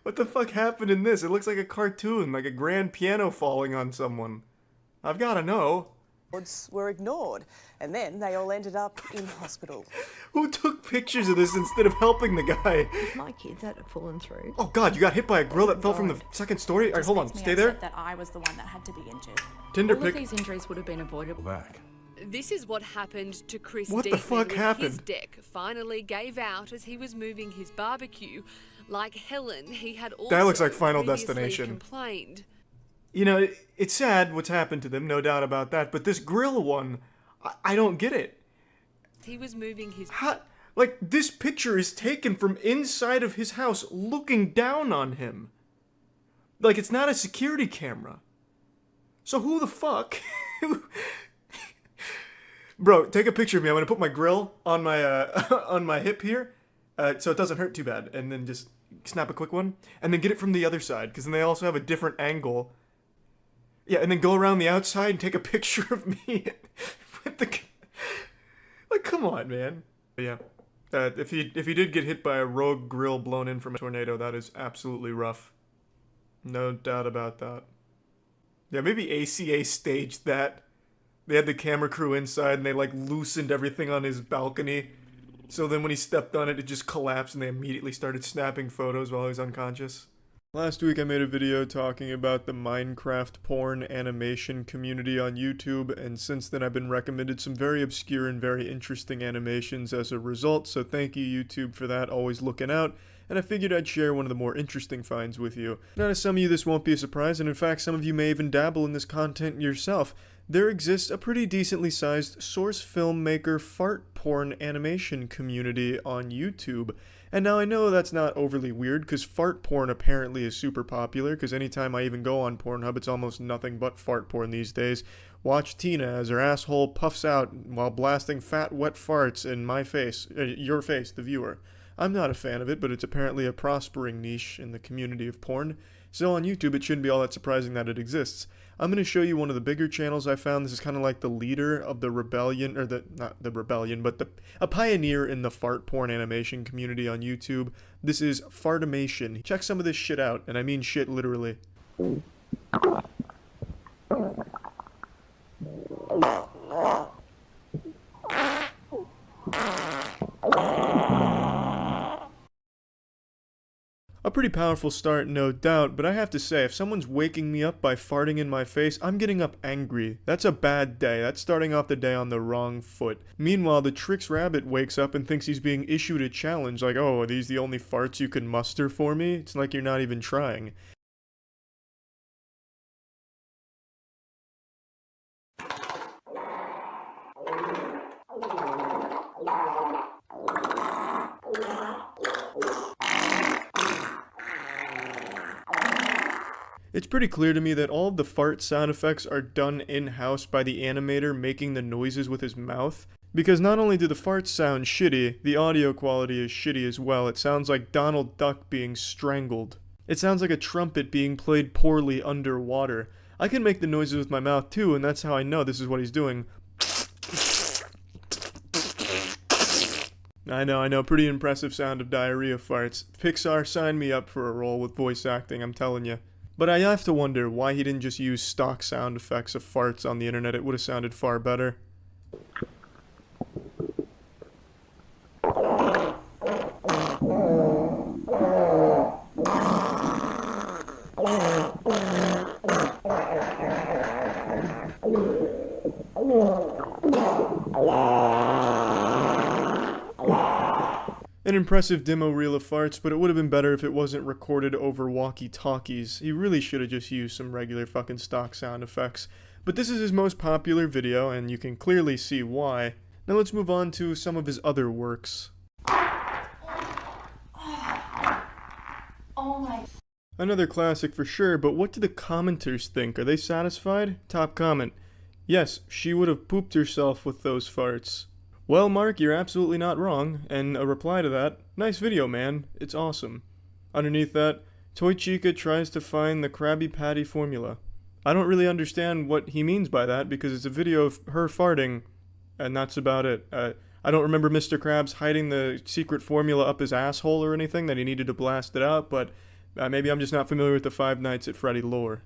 What the fuck happened in this? It looks like a cartoon, like a grand piano falling on someone. I've gotta know. Were ignored, and then they all ended up in hospital. Who took pictures of this instead of helping the guy? If my kids had fallen through. Oh god, you got hit by a grill that fell from the second story? Alright, hold on, stay there. That I was the one that had to be injured. Tinder All pic. of these injuries would have been avoidable. Back. This is what happened to Chris What the Deaton fuck when happened? his deck finally gave out as he was moving his barbecue. Like Helen, he had also That looks like Final previously Destination. complained. You know, it's sad what's happened to them, no doubt about that, but this grill one, I don't get it. He was moving his... Like, this picture is taken from inside of his house, looking down on him. Like, it's not a security camera. So who the fuck? Bro, take a picture of me. I'm gonna put my grill on my on my hip here, so it doesn't hurt too bad, and then just snap a quick one, and then get it from the other side, because then they also have a different angle. Yeah, and then go around the outside and take a picture of me with the... Like, come on, man. But yeah, if he did get hit by a rogue grill blown in from a tornado, that is absolutely rough. No doubt about that. Yeah, maybe ACA staged that. They had the camera crew inside and they like loosened everything on his balcony. So then when he stepped on it, it just collapsed and they immediately started snapping photos while he was unconscious. Last week I made a video talking about the Minecraft porn animation community on YouTube, and since then I've been recommended some very obscure and very interesting animations as a result, so thank you YouTube for that, always looking out, and I figured I'd share one of the more interesting finds with you. Now to some of you this won't be a surprise, and in fact some of you may even dabble in this content yourself. There exists a pretty decently sized source filmmaker fart porn animation community on YouTube. And now I know that's not overly weird, because fart porn apparently is super popular, because anytime I even go on Pornhub, it's almost nothing but fart porn these days. Watch Tina as her asshole puffs out while blasting fat, wet farts in my face, your face, the viewer. I'm not a fan of it, but it's apparently a prospering niche in the community of porn. So on YouTube, it shouldn't be all that surprising that it exists. I'm going to show you one of the bigger channels I found. This is kind of like the leader of the rebellion, or not the rebellion, but a pioneer in the fart porn animation community on YouTube. This is Fartimation. Check some of this shit out, and I mean shit literally. A pretty powerful start, no doubt, but I have to say, if someone's waking me up by farting in my face, I'm getting up angry. That's a bad day. That's starting off the day on the wrong foot. Meanwhile, the Trix Rabbit wakes up and thinks he's being issued a challenge, like, oh, are these the only farts you can muster for me? It's like you're not even trying. It's pretty clear to me that all of the fart sound effects are done in-house by the animator making the noises with his mouth. Because not only do the farts sound shitty, the audio quality is shitty as well. It sounds like Donald Duck being strangled. It sounds like a trumpet being played poorly underwater. I can make the noises with my mouth too, and that's how I know this is what he's doing. I know, pretty impressive sound of diarrhea farts. Pixar signed me up for a role with voice acting, I'm telling you. But I have to wonder why he didn't just use stock sound effects of farts on the internet. It would have sounded far better. An impressive demo reel of farts, but it would have been better if it wasn't recorded over walkie-talkies. He really should have just used some regular fucking stock sound effects. But this is his most popular video, and you can clearly see why. Now let's move on to some of his other works. Oh my. Another classic for sure, but what do the commenters think? Are they satisfied? Top comment. Yes, she would have pooped herself with those farts. Well, Mark, you're absolutely not wrong, and a reply to that, nice video, man, it's awesome. Underneath that, Toy Chica tries to find the Krabby Patty formula. I don't really understand what he means by that, because it's a video of her farting, and that's about it. I don't remember Mr. Krabs hiding the secret formula up his asshole or anything, that he needed to blast it out, but maybe I'm just not familiar with the Five Nights at Freddy lore.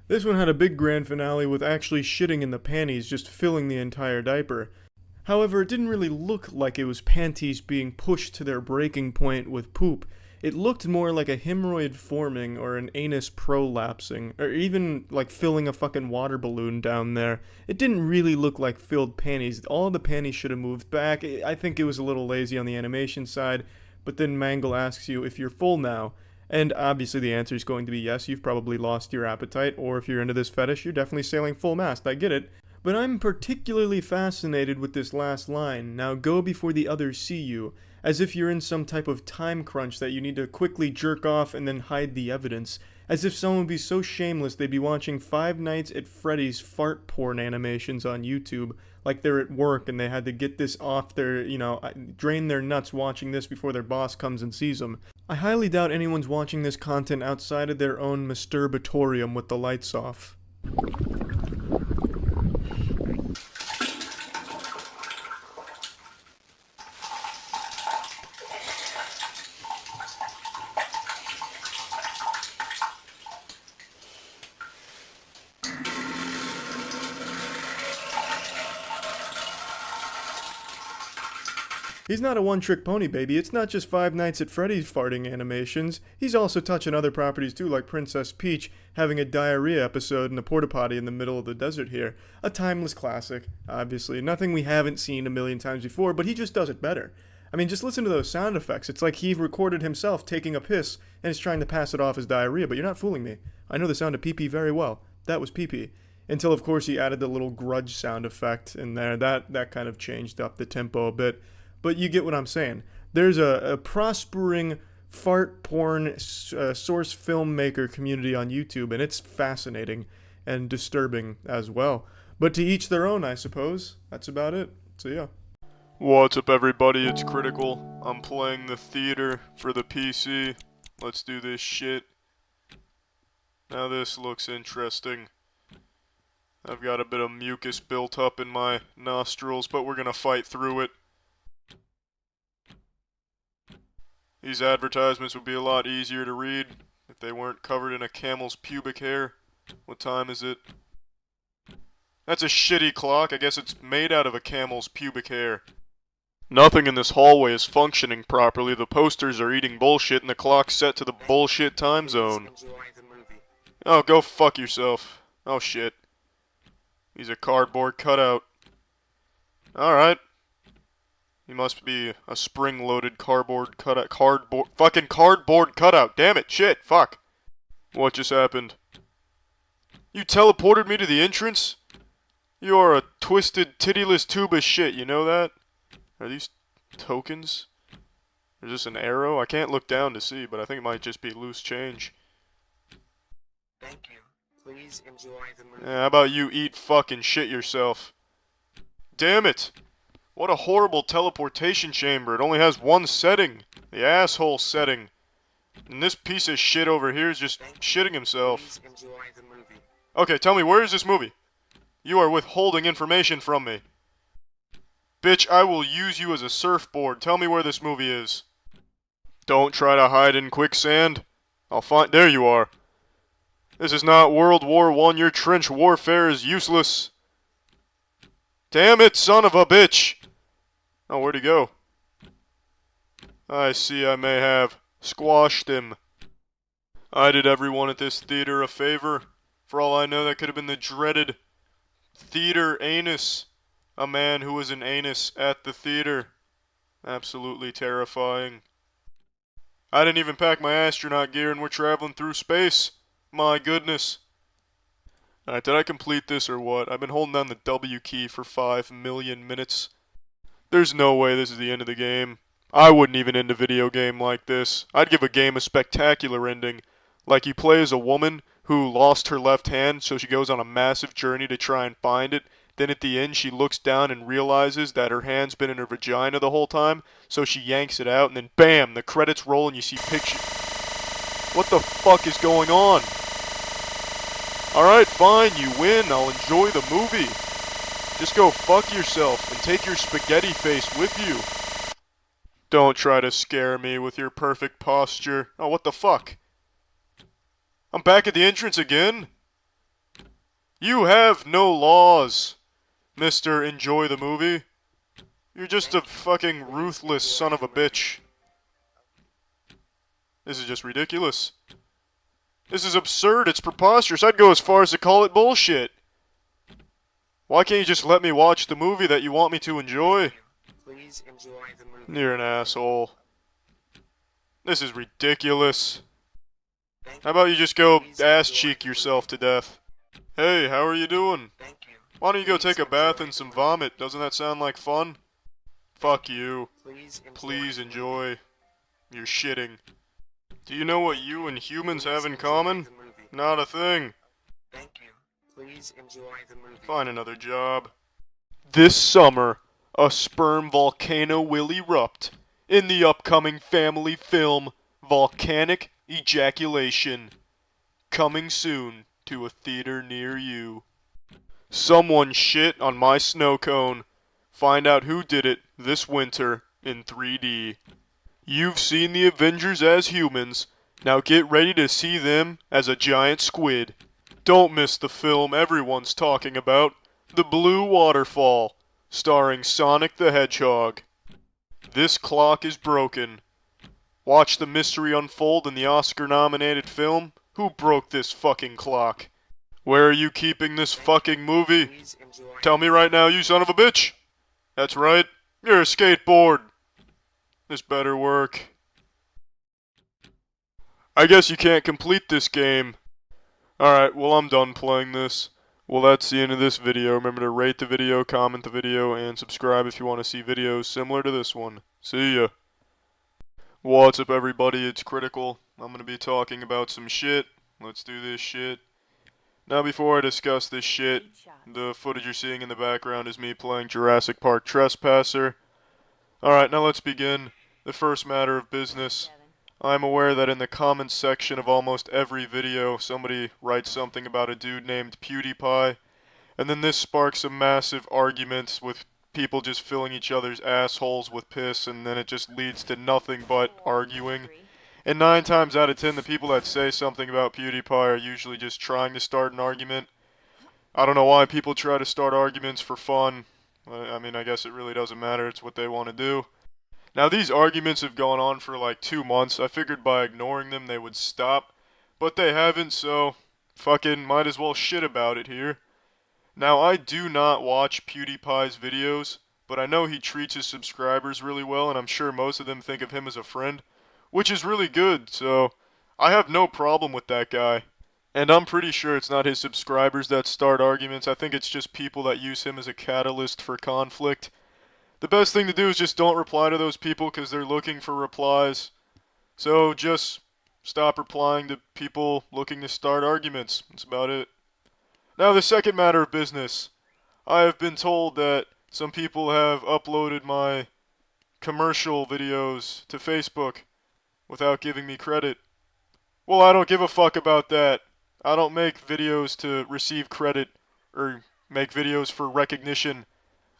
This one had a big grand finale with actually shitting in the panties, just filling the entire diaper. However, it didn't really look like it was panties being pushed to their breaking point with poop. It looked more like a hemorrhoid forming or an anus prolapsing, or even like filling a fucking water balloon down there. It didn't really look like filled panties. All the panties should have moved back. I think it was a little lazy on the animation side, but then Mangle asks you if you're full now. And obviously the answer is going to be yes, you've probably lost your appetite, or if you're into this fetish, you're definitely sailing full mast, I get it. But I'm particularly fascinated with this last line, now go before the others see you, as if you're in some type of time crunch that you need to quickly jerk off and then hide the evidence, as if someone would be so shameless they'd be watching Five Nights at Freddy's fart porn animations on YouTube, like they're at work and they had to get this off their, drain their nuts watching this before their boss comes and sees them. I highly doubt anyone's watching this content outside of their own masturbatorium with the lights off. He's not a one-trick pony, baby. It's not just Five Nights at Freddy's farting animations. He's also touching other properties too, like Princess Peach having a diarrhea episode in a porta potty in the middle of the desert here. A timeless classic, obviously. Nothing we haven't seen a million times before, but he just does it better. I mean, just listen to those sound effects. It's like he recorded himself taking a piss and is trying to pass it off as diarrhea, but you're not fooling me. I know the sound of pee-pee very well. That was pee-pee. Until, of course, he added the little grudge sound effect in there. That kind of changed up the tempo a bit. But you get what I'm saying. There's a prospering fart porn source filmmaker community on YouTube, and it's fascinating and disturbing as well. But to each their own, I suppose. That's about it. So yeah. What's up, everybody? It's Critical. I'm playing the theater for the PC. Let's do this shit. Now this looks interesting. I've got a bit of mucus built up in my nostrils, but we're gonna fight through it. These advertisements would be a lot easier to read if they weren't covered in a camel's pubic hair. What time is it? That's a shitty clock. I guess it's made out of a camel's pubic hair. Nothing in this hallway is functioning properly. The posters are eating bullshit and the clock's set to the bullshit time zone. Oh, go fuck yourself. Oh shit. He's a cardboard cutout. Alright. He must be a spring-loaded cardboard cutout. Damn it, shit, fuck. What just happened? You teleported me to the entrance? You are a twisted, tittyless tube of shit, you know that? Are these tokens? Is this an arrow? I can't look down to see, but I think it might just be loose change. Please enjoy the movie. How about you eat fucking shit yourself? Damn it! What a horrible teleportation chamber. It only has one setting. The asshole setting. And this piece of shit over here is just shitting himself. Please enjoy the movie. Okay, tell me, where is this movie? You are withholding information from me. Bitch, I will use you as a surfboard. Tell me where this movie is. Don't try to hide in quicksand. I'll find— there you are. This is not World War I. Your trench warfare is useless. Damn it, son of a bitch! Oh, where'd he go? I see I may have squashed him. I did everyone at this theater a favor. For all I know, that could have been the dreaded theater anus. A man who was an anus at the theater. Absolutely terrifying. I didn't even pack my astronaut gear and we're traveling through space. My goodness. Alright, did I complete this or what? I've been holding down the W key for 5 million minutes. There's no way this is the end of the game. I wouldn't even end a video game like this. I'd give a game a spectacular ending. Like you play as a woman who lost her left hand, so she goes on a massive journey to try and find it. Then at the end she looks down and realizes that her hand's been in her vagina the whole time, so she yanks it out and then BAM! The credits roll and you see pictures. What the fuck is going on? Alright, fine, you win. I'll enjoy the movie. Just go fuck yourself and take your spaghetti face with you. Don't try to scare me with your perfect posture. Oh, what the fuck? I'm back at the entrance again? You have no laws, Mr. Enjoy the Movie. You're just a fucking ruthless son of a bitch. This is just ridiculous. This is absurd. It's preposterous. I'd go as far as to call it bullshit. Why can't you just let me watch the movie that you want me to enjoy? Please enjoy the movie. You're an asshole. This is ridiculous. How about you just go ass cheek yourself to death? Hey, how are you doing? Why don't you go take a bath in some vomit? Doesn't that sound like fun? Fuck you. Please enjoy. You're shitting. Do you know what you and humans have in common? Not a thing. Thank you. Please enjoy the movie. Find another job. This summer, a sperm volcano will erupt in the upcoming family film Volcanic Ejaculation. Coming soon to a theater near you. Someone shit on my snow cone. Find out who did it this winter in 3D. You've seen the Avengers as humans. Now get ready to see them as a giant squid. Don't miss the film everyone's talking about, The Blue Waterfall, starring Sonic the Hedgehog. This clock is broken. Watch the mystery unfold in the Oscar-nominated film. Who broke this fucking clock? Where are you keeping this fucking movie? Tell me right now, you son of a bitch! That's right, you're a skateboard. This better work. I guess you can't complete this game. Alright, well I'm done playing this. Well, that's the end of this video. Remember to rate the video, comment the video, and subscribe if you want to see videos similar to this one. See ya. What's up everybody, it's Critical. I'm going to be talking about some shit. Let's do this shit. Now before I discuss this shit, the footage you're seeing in the background is me playing Jurassic Park Trespasser. Alright, now let's begin. The first matter of business. I'm aware that in the comments section of almost every video, somebody writes something about a dude named PewDiePie, and then this sparks a massive argument with people just filling each other's assholes with piss, and then it just leads to nothing but arguing. And 9 times out of 10, the people that say something about PewDiePie are usually just trying to start an argument. I don't know why people try to start arguments for fun. I mean, I guess it really doesn't matter, it's what they want to do. Now, these arguments have gone on for like 2 months. I figured by ignoring them they would stop, but they haven't, so fucking might as well shit about it here. Now, I do not watch PewDiePie's videos, but I know he treats his subscribers really well, and I'm sure most of them think of him as a friend, which is really good, so I have no problem with that guy. And I'm pretty sure it's not his subscribers that start arguments. I think it's just people that use him as a catalyst for conflict. The best thing to do is just don't reply to those people because they're looking for replies. So just stop replying to people looking to start arguments. That's about it. Now the second matter of business. I have been told that some people have uploaded my commercial videos to Facebook without giving me credit. Well, I don't give a fuck about that. I don't make videos to receive credit or make videos for recognition.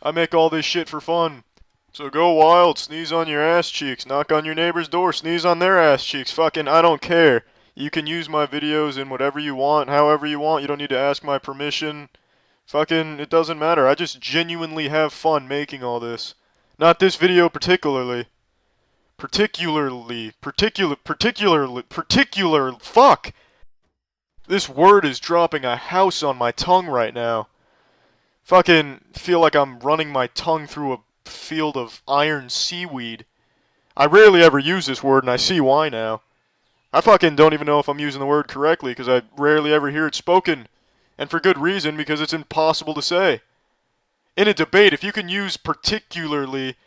I make all this shit for fun. So go wild, sneeze on your ass cheeks, knock on your neighbor's door, sneeze on their ass cheeks, fucking I don't care. You can use my videos in whatever you want, however you want, you don't need to ask my permission. Fucking, it doesn't matter, I just genuinely have fun making all this. Not this video particularly. Particular, fuck! This word is dropping a house on my tongue right now. Fucking feel like I'm running my tongue through a field of iron seaweed. I rarely ever use this word and I see why now. I fucking don't even know if I'm using the word correctly because I rarely ever hear it spoken. And for good reason, because it's impossible to say. In a debate, if you can use particularly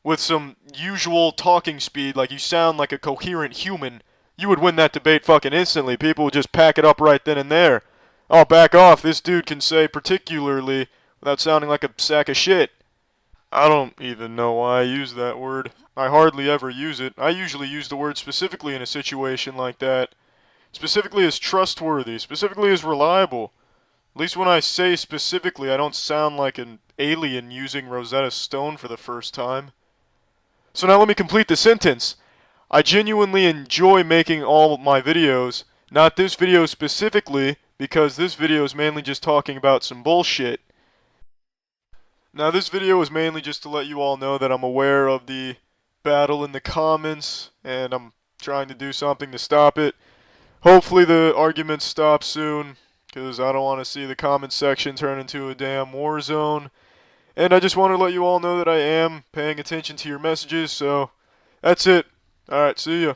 with some usual talking speed, like you sound like a coherent human, you would win that debate fucking instantly. People would just pack it up right then and there. Oh, back off, this dude can say particularly without sounding like a sack of shit. I don't even know why I use that word. I hardly ever use it. I usually use the word specifically in a situation like that. Specifically as trustworthy, specifically as reliable. At least when I say specifically, I don't sound like an alien using Rosetta Stone for the first time. So now let me complete the sentence. I genuinely enjoy making all my videos, not this video specifically, because this video is mainly just talking about some bullshit. Now this video is mainly just to let you all know that I'm aware of the battle in the comments, and I'm trying to do something to stop it. Hopefully the arguments stop soon, because I don't want to see the comment section turn into a damn war zone. And I just want to let you all know that I am paying attention to your messages, so that's it. Alright, see ya.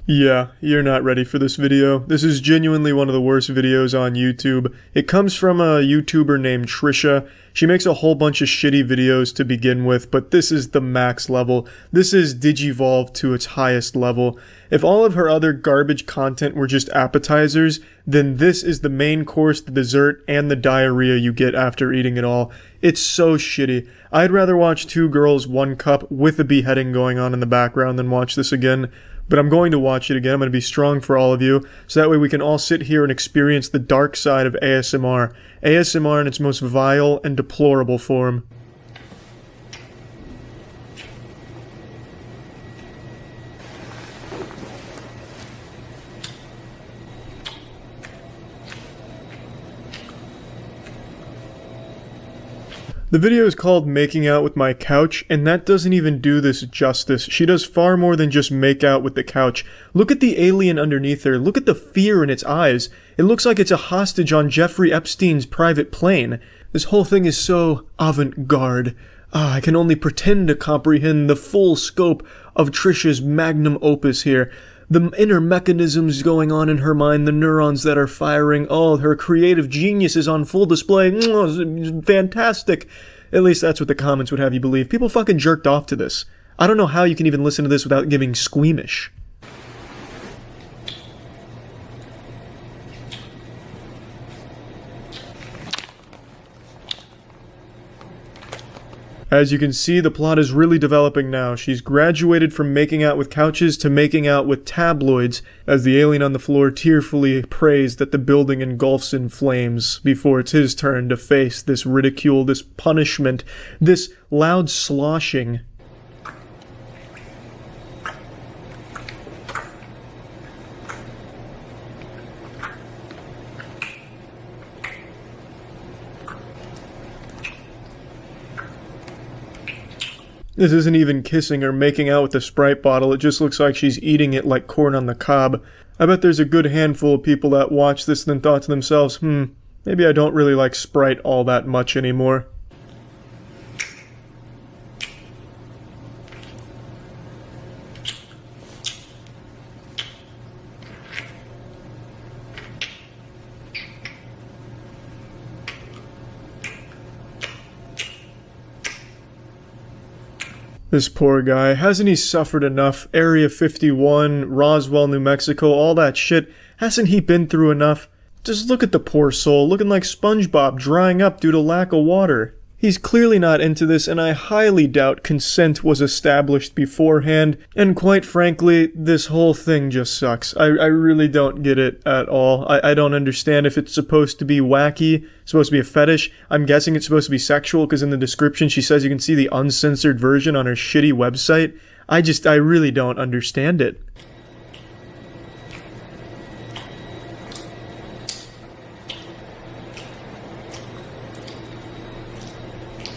Yeah, you're not ready for this video. This is genuinely one of the worst videos on YouTube. It comes from a YouTuber named Trisha. She makes a whole bunch of shitty videos to begin with, but this is the max level. This is Digivolve to its highest level. If all of her other garbage content were just appetizers, then this is the main course, the dessert, and the diarrhea you get after eating it all. It's so shitty. I'd rather watch Two Girls, One Cup with a beheading going on in the background than watch this again. But I'm going to watch it again. I'm going to be strong for all of you, so that way we can all sit here and experience the dark side of ASMR. ASMR in its most vile and deplorable form. The video is called Making Out with My Couch, and that doesn't even do this justice. She does far more than just make out with the couch. Look at the alien underneath her. Look at the fear in its eyes. It looks like it's a hostage on Jeffrey Epstein's private plane. This whole thing is so avant-garde. I can only pretend to comprehend the full scope of Trisha's magnum opus here. The inner mechanisms going on in her mind, the neurons that are firing, her creative genius is on full display. Fantastic. At least that's what the comments would have you believe. People fucking jerked off to this. I don't know how you can even listen to this without getting squeamish. As you can see, the plot is really developing now. She's graduated from making out with couches to making out with tabloids, as the alien on the floor tearfully prays that the building engulfs in flames before it's his turn to face this ridicule, this punishment, this loud sloshing. This isn't even kissing or making out with the Sprite bottle, it just looks like she's eating it like corn on the cob. I bet there's a good handful of people that watch this and then thought to themselves, maybe I don't really like Sprite all that much anymore. This poor guy. Hasn't he suffered enough? Area 51, Roswell, New Mexico, all that shit. Hasn't he been through enough? Just look at the poor soul, looking like SpongeBob, drying up due to lack of water. He's clearly not into this, and I highly doubt consent was established beforehand, and quite frankly, this whole thing just sucks. I really don't get it at all. I don't understand if it's supposed to be wacky, supposed to be a fetish. I'm guessing it's supposed to be sexual, because in the description she says you can see the uncensored version on her shitty website. I really don't understand it.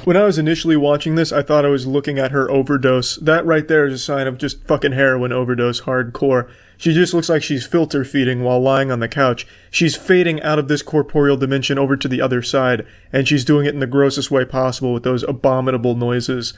When I was initially watching this, I thought I was looking at her overdose. That right there is a sign of just fucking heroin overdose hardcore. She just looks like she's filter feeding while lying on the couch. She's fading out of this corporeal dimension over to the other side, and she's doing it in the grossest way possible with those abominable noises.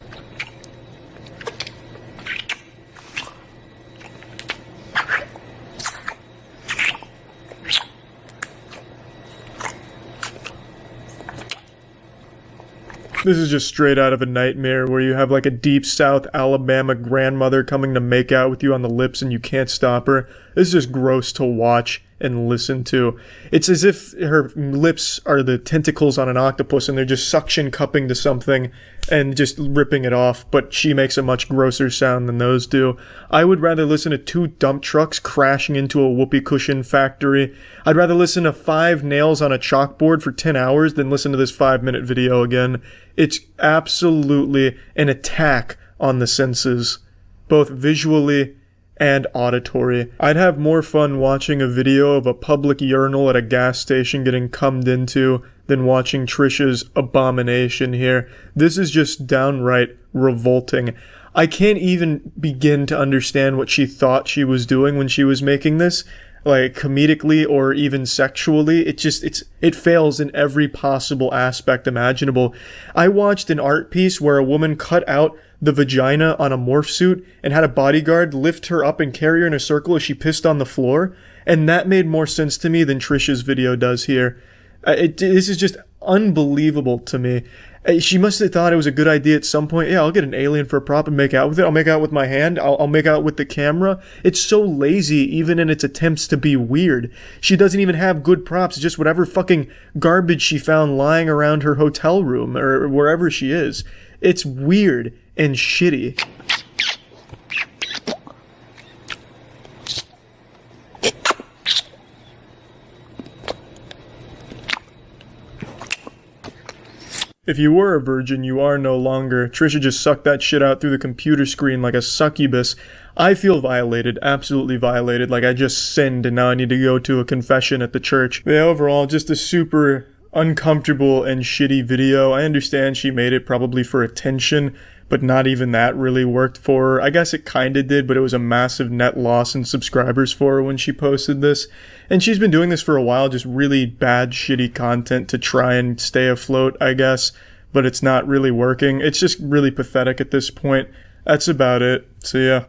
This is just straight out of a nightmare where you have like a deep South Alabama grandmother coming to make out with you on the lips and you can't stop her. This is just gross to watch and listen to. It's as if her lips are the tentacles on an octopus and they're just suction cupping to something and just ripping it off, but she makes a much grosser sound than those do. I would rather listen to 2 dump trucks crashing into a whoopee cushion factory. I'd rather listen to 5 nails on a chalkboard for 10 hours than listen to this 5-minute video again. It's absolutely an attack on the senses, both visually and auditory. I'd have more fun watching a video of a public urinal at a gas station getting cummed into than watching Trisha's abomination here. This is just downright revolting. I can't even begin to understand what she thought she was doing when she was making this, like comedically or even sexually. It fails in every possible aspect imaginable. I watched an art piece where a woman cut out the vagina on a morph suit and had a bodyguard lift her up and carry her in a circle as she pissed on the floor, and that made more sense to me than Trisha's video does here. This is just unbelievable to me. She must have thought it was a good idea at some point. Yeah, I'll get an alien for a prop and make out with it. I'll make out with my hand. I'll make out with the camera. It's so lazy even in its attempts to be weird. She doesn't even have good props. It's just whatever fucking garbage she found lying around her hotel room or wherever she is. It's weird and shitty. If you were a virgin, you are no longer. Trisha just sucked that shit out through the computer screen like a succubus. I feel violated, absolutely violated, like I just sinned and now I need to go to a confession at the church. Yeah, overall, just a super uncomfortable and shitty video. I understand she made it probably for attention, but not even that really worked for her. I guess it kinda did, but it was a massive net loss in subscribers for her when she posted this. And she's been doing this for a while, just really bad, shitty content to try and stay afloat, I guess. But it's not really working. It's just really pathetic at this point. That's about it. See ya.